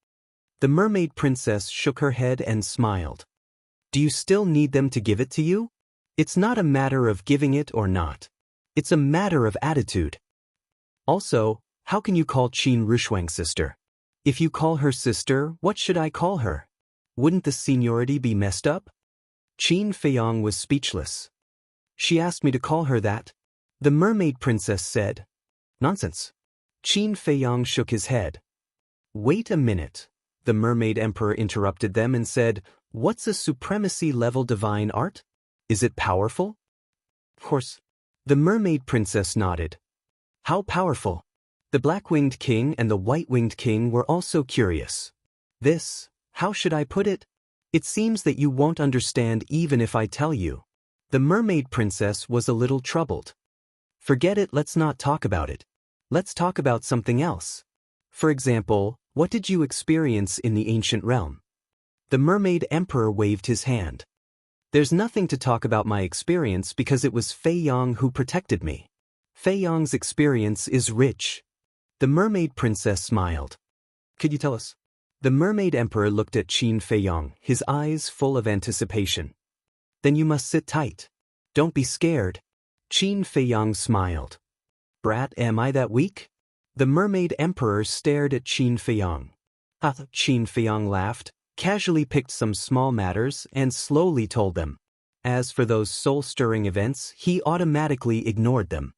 The Mermaid Princess shook her head and smiled. Do you still need them to give it to you? It's not a matter of giving it or not. It's a matter of attitude. Also, how can you call Qin Rushuang sister? If you call her sister, what should I call her? Wouldn't the seniority be messed up? Qin Feiyang was speechless. She asked me to call her that. The Mermaid Princess said. Nonsense. Qin Feiyang shook his head. Wait a minute. The Mermaid Emperor interrupted them and said, What's a supremacy-level divine art? Is it powerful? Of course. The Mermaid Princess nodded. How powerful? The Black-Winged King and the White-Winged King were also curious. This, how should I put it? It seems that you won't understand even if I tell you. The Mermaid Princess was a little troubled. Forget it, let's not talk about it. Let's talk about something else. For example, what did you experience in the ancient realm? The Mermaid Emperor waved his hand. There's nothing to talk about my experience because it was Feiyang who protected me. Feiyang's experience is rich. The Mermaid Princess smiled. Could you tell us? The Mermaid Emperor looked at Qin Feiyang, his eyes full of anticipation. Then you must sit tight. Don't be scared. Qin Feiyang smiled. Brat, am I that weak? The Mermaid Emperor stared at Qin Feiyang. Qin Feiyang laughed, casually picked some small matters and slowly told them. As for those soul-stirring events, he automatically ignored them.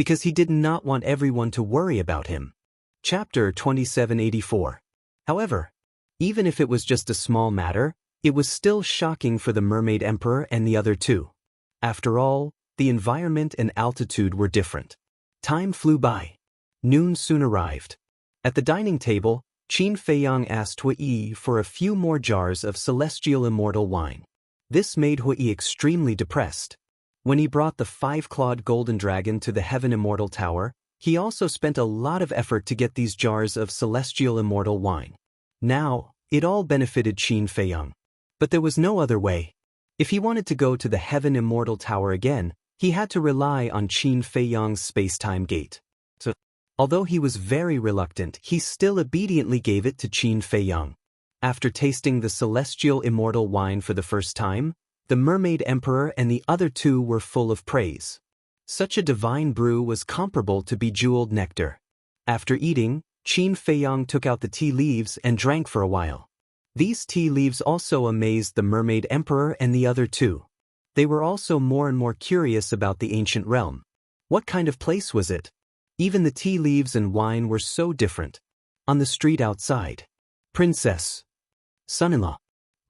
because he did not want everyone to worry about him. Chapter 2784. However, even if it was just a small matter, it was still shocking for the Mermaid Emperor and the other two. After all, the environment and altitude were different. Time flew by. Noon soon arrived. At the dining table, Qin Feiyang asked Hui for a few more jars of celestial immortal wine. This made Hui extremely depressed. When he brought the 5-clawed golden dragon to the Heaven Immortal Tower, he also spent a lot of effort to get these jars of celestial immortal wine. Now, it all benefited Qin Feiyang. But there was no other way. If he wanted to go to the Heaven Immortal Tower again, he had to rely on Qin Feiyang's space-time gate. So, although he was very reluctant, he still obediently gave it to Qin Feiyang. After tasting the celestial immortal wine for the first time, the Mermaid Emperor and the other two were full of praise. Such a divine brew was comparable to bejeweled nectar. After eating, Qin Feiyang took out the tea leaves and drank for a while. These tea leaves also amazed the Mermaid Emperor and the other two. They were also more and more curious about the ancient realm. What kind of place was it? Even the tea leaves and wine were so different. On the street outside. Princess. Son-in-law.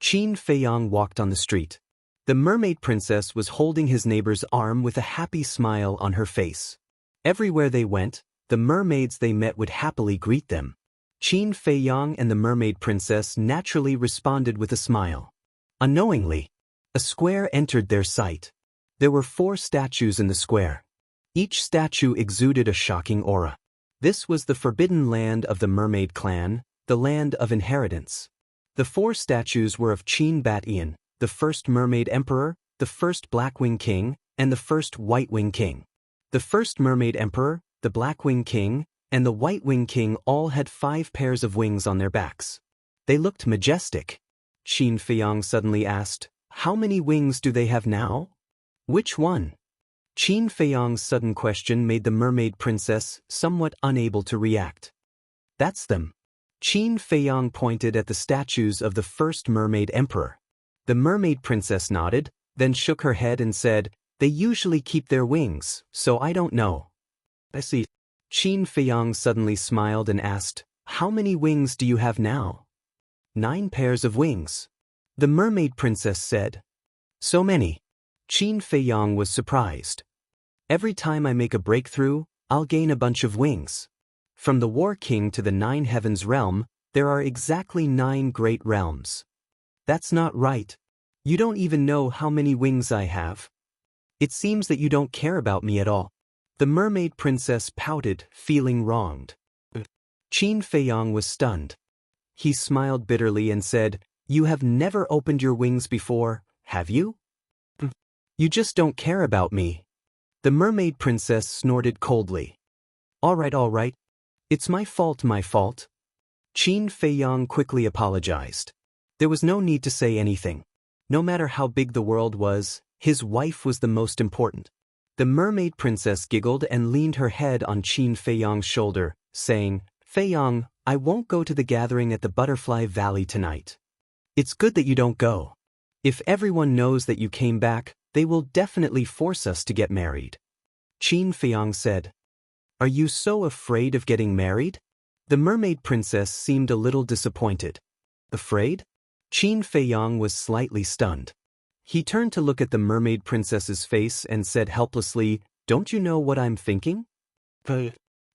Qin Feiyang walked on the street. The mermaid princess was holding his neighbor's arm with a happy smile on her face. Everywhere they went, the mermaids they met would happily greet them. Qin Feiyang and the mermaid princess naturally responded with a smile. Unknowingly, a square entered their sight. There were 4 statues in the square. Each statue exuded a shocking aura. This was the forbidden land of the mermaid clan, the land of inheritance. The 4 statues were of Qin Bat-Ian, the first mermaid emperor, the first Blackwing King, and the first White-Wing King. The first mermaid emperor, the Blackwing King, and the White-Wing King all had 5 pairs of wings on their backs. They looked majestic. Qin Feiyang suddenly asked, "How many wings do they have now?" "Which one?" Qin Feiyang's sudden question made the mermaid princess somewhat unable to react. "That's them." Qin Feiyang pointed at the statues of the first mermaid emperor. The mermaid princess nodded, then shook her head and said, "They usually keep their wings, so I don't know." "I see." Qin Feiyang suddenly smiled and asked, "How many wings do you have now?" 9 pairs of wings. The mermaid princess said. "So many." Qin Feiyang was surprised. "Every time I make a breakthrough, I'll gain a bunch of wings. From the War King to the 9 Heavens realm, there are exactly 9 great realms." "That's not right. You don't even know how many wings I have. It seems that you don't care about me at all." The mermaid princess pouted, feeling wronged. Qin Feiyang was stunned. He smiled bitterly and said, "You have never opened your wings before, have you? You just don't care about me." The mermaid princess snorted coldly. All right. It's my fault. Qin Feiyang quickly apologized. There was no need to say anything. No matter how big the world was, his wife was the most important. The mermaid princess giggled and leaned her head on Qin Feiyang's shoulder, saying, "Feiyang, I won't go to the gathering at the Butterfly Valley tonight. It's good that you don't go. If everyone knows that you came back, they will definitely force us to get married." Qin Feiyang said. "Are you so afraid of getting married?" The mermaid princess seemed a little disappointed. "Afraid?" Qin Feiyang was slightly stunned. He turned to look at the mermaid princess's face and said helplessly, "Don't you know what I'm thinking?"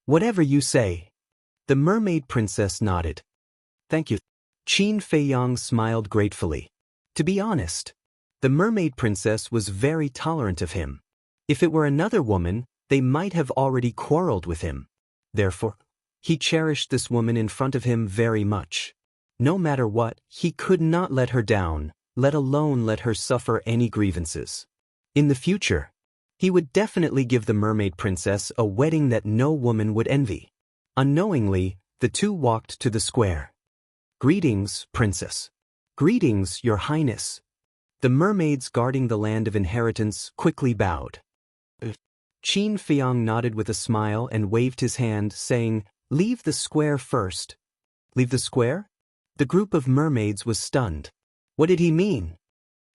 "Whatever you say." The mermaid princess nodded. "Thank you." Qin Feiyang smiled gratefully. To be honest, the mermaid princess was very tolerant of him. If it were another woman, they might have already quarreled with him. Therefore, he cherished this woman in front of him very much. No matter what, he could not let her down, let alone let her suffer any grievances. In the future, he would definitely give the mermaid princess a wedding that no woman would envy. Unknowingly, the two walked to the square. "Greetings, princess." "Greetings, your highness." The mermaids guarding the land of inheritance quickly bowed. Qin Feiyang nodded with a smile and waved his hand, saying, "Leave the square first." "Leave the square?" The group of mermaids was stunned. What did he mean?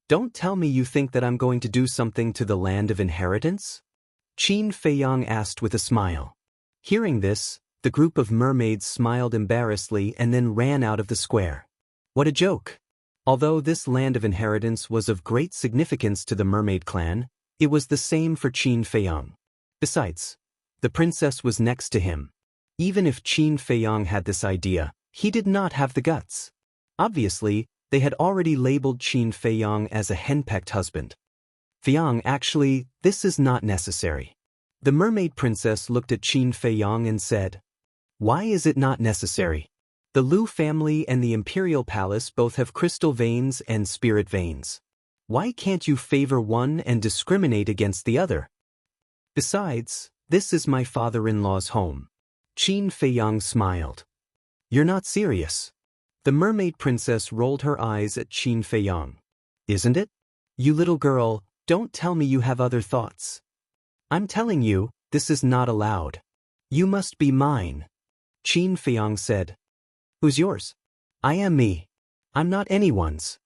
"Don't tell me you think that I'm going to do something to the land of inheritance?" Qin Feiyang asked with a smile. Hearing this, the group of mermaids smiled embarrassedly and then ran out of the square. What a joke! Although this land of inheritance was of great significance to the mermaid clan, it was the same for Qin Feiyang. Besides, the princess was next to him. Even if Qin Feiyang had this idea, he did not have the guts. Obviously, they had already labeled Qin Feiyang as a henpecked husband. Feiyang, actually, this is not necessary. The mermaid princess looked at Qin Feiyang and said, "Why is it not necessary? The Lu family and the imperial palace both have crystal veins and spirit veins. Why can't you favor one and discriminate against the other? Besides, this is my father-in-law's home." Qin Feiyang smiled. "You're not serious." The mermaid princess rolled her eyes at Qin Feiyang. "Isn't it? You little girl, don't tell me you have other thoughts. I'm telling you, this is not allowed. You must be mine." Qin Feiyang said. "Who's yours?" "I am me. I'm not anyone's."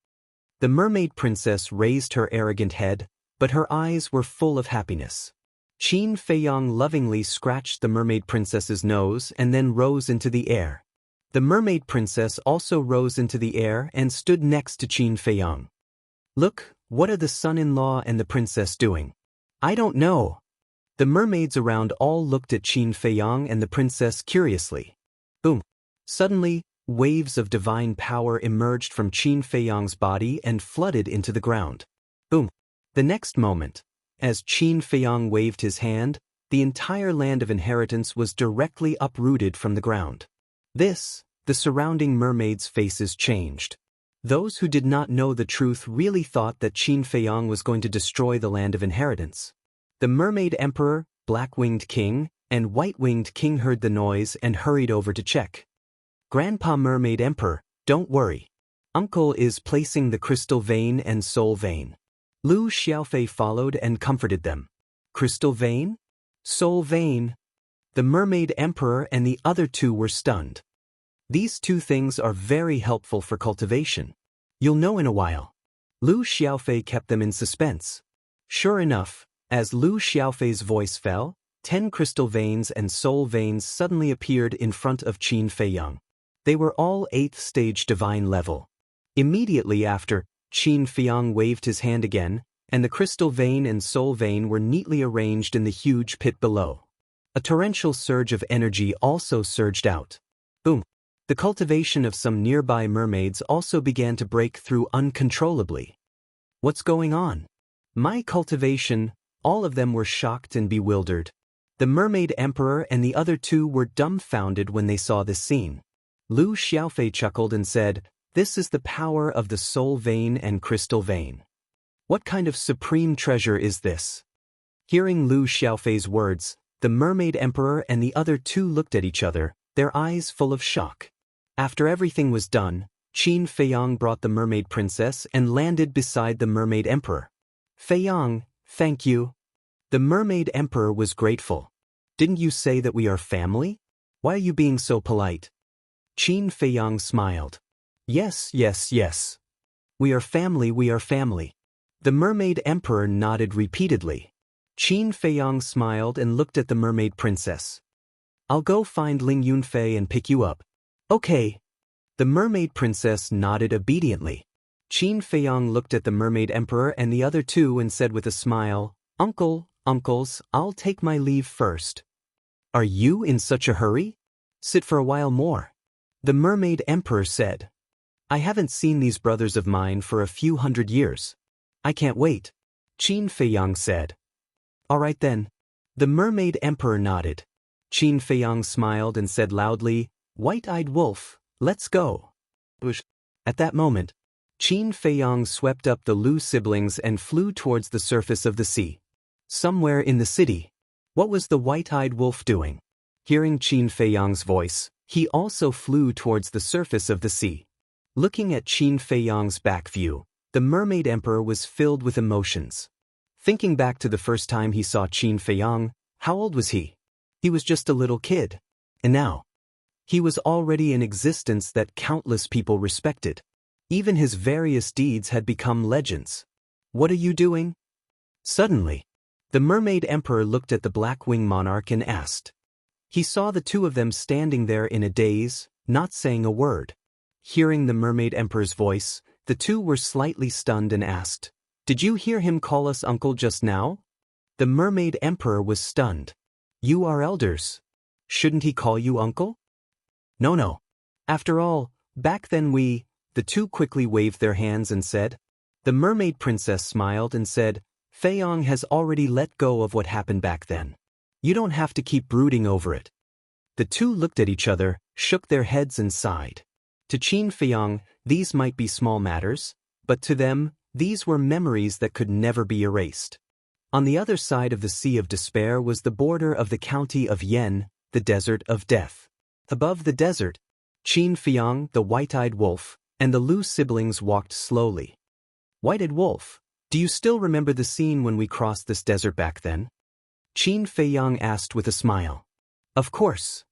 The mermaid princess raised her arrogant head, but her eyes were full of happiness. Qin Feiyang lovingly scratched the mermaid princess's nose and then rose into the air. The mermaid princess also rose into the air and stood next to Qin Feiyang. "Look, what are the son-in-law and the princess doing?" "I don't know." The mermaids around all looked at Qin Feiyang and the princess curiously. Boom! Suddenly, waves of divine power emerged from Qin Feiyang's body and flooded into the ground. Boom! The next moment, as Qin Feiyang waved his hand, the entire land of inheritance was directly uprooted from the ground. The surrounding mermaids' faces changed. Those who did not know the truth really thought that Qin Feiyang was going to destroy the land of inheritance. The Mermaid Emperor, Black-Winged King, and White-Winged King heard the noise and hurried over to check. "Grandpa Mermaid Emperor, don't worry. Uncle is placing the crystal vein and soul vein." Lu Xiaofei followed and comforted them. "Crystal vein? Soul vein?" The Mermaid Emperor and the other two were stunned. "These two things are very helpful for cultivation. You'll know in a while." Lu Xiaofei kept them in suspense. Sure enough, as Lu Xiaofei's voice fell, 10 crystal veins and soul veins suddenly appeared in front of Qin Feiyang. They were all 8th stage divine level. Immediately after, Qin Feiyang waved his hand again, and the crystal vein and soul vein were neatly arranged in the huge pit below. A torrential surge of energy also surged out. Boom! The cultivation of some nearby mermaids also began to break through uncontrollably. "What's going on?" "My cultivation." All of them were shocked and bewildered. The Mermaid Emperor and the other two were dumbfounded when they saw this scene. Lu Xiaofei chuckled and said, "This is the power of the soul vein and crystal vein. What kind of supreme treasure is this?" Hearing Lu Xiaofei's words, the Mermaid Emperor and the other two looked at each other, their eyes full of shock. After everything was done, Qin Feiyang brought the Mermaid Princess and landed beside the Mermaid Emperor. "Feiyang, thank you." The Mermaid Emperor was grateful. "Didn't you say that we are family? Why are you being so polite?" Qin Feiyang smiled. Yes. We are family, we are family." The Mermaid Emperor nodded repeatedly. Qin Feiyang smiled and looked at the Mermaid Princess. "I'll go find Ling Yunfei and pick you up." "Okay." The Mermaid Princess nodded obediently. Qin Feiyang looked at the Mermaid Emperor and the other two and said with a smile, Uncles, I'll take my leave first." "Are you in such a hurry? Sit for a while more." The Mermaid Emperor said. "I haven't seen these brothers of mine for a few hundred years. I can't wait." Qin Feiyang said. "All right then." The Mermaid Emperor nodded. Qin Feiyang smiled and said loudly, "White-eyed wolf, let's go." At that moment, Qin Feiyang swept up the Lu siblings and flew towards the surface of the sea. Somewhere in the city. What was the white-eyed wolf doing? Hearing Qin Feiyang's voice, he also flew towards the surface of the sea. Looking at Qin Feiyang's back view, the Mermaid Emperor was filled with emotions. Thinking back to the first time he saw Qin Feiyang, how old was he? He was just a little kid. And now, he was already an existence that countless people respected. Even his various deeds had become legends. "What are you doing?" Suddenly, The Mermaid Emperor looked at the Black-Winged Monarch and asked. He saw the two of them standing there in a daze, not saying a word. Hearing the Mermaid Emperor's voice, the two were slightly stunned and asked, "Did you hear him call us uncle just now?" The Mermaid Emperor was stunned. "You are elders. Shouldn't he call you uncle?" No. After all, back then the two quickly waved their hands and said. The Mermaid Princess smiled and said, "Feiyong has already let go of what happened back then. You don't have to keep brooding over it." The two looked at each other, shook their heads and sighed. To Qin Feiyong, these might be small matters, but to them, these were memories that could never be erased. On the other side of the Sea of Despair was the border of the county of Yen, the Desert of Death. Above the desert, Qin Feiyong, the White-Eyed Wolf, and the Lu siblings walked slowly. "White-Eyed Wolf, do you still remember the scene when we crossed this desert back then?" Qin Feiyong asked with a smile. "Of course.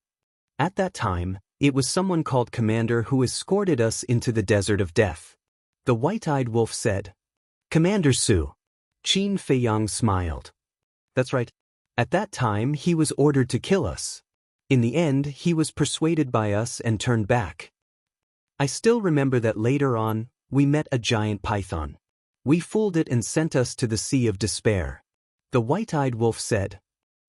At that time, it was someone called Commander who escorted us into the Desert of Death." The White-Eyed Wolf said. "Commander Su." Qin Feiyong smiled. "That's right. At that time he was ordered to kill us. In the end he was persuaded by us and turned back. I still remember that later on, we met a giant python. We fooled it and sent us to the Sea of Despair." The White-Eyed Wolf said.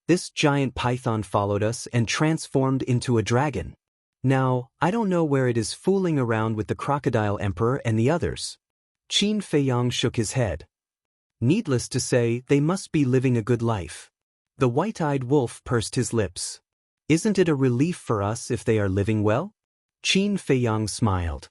"This giant python followed us and transformed into a dragon. Now, I don't know where it is fooling around with the Crocodile Emperor and the others." Qin Feiyong shook his head. "Needless to say, they must be living a good life." The White-Eyed Wolf pursed his lips. "Isn't it a relief for us if they are living well?" Qin Feiyong smiled.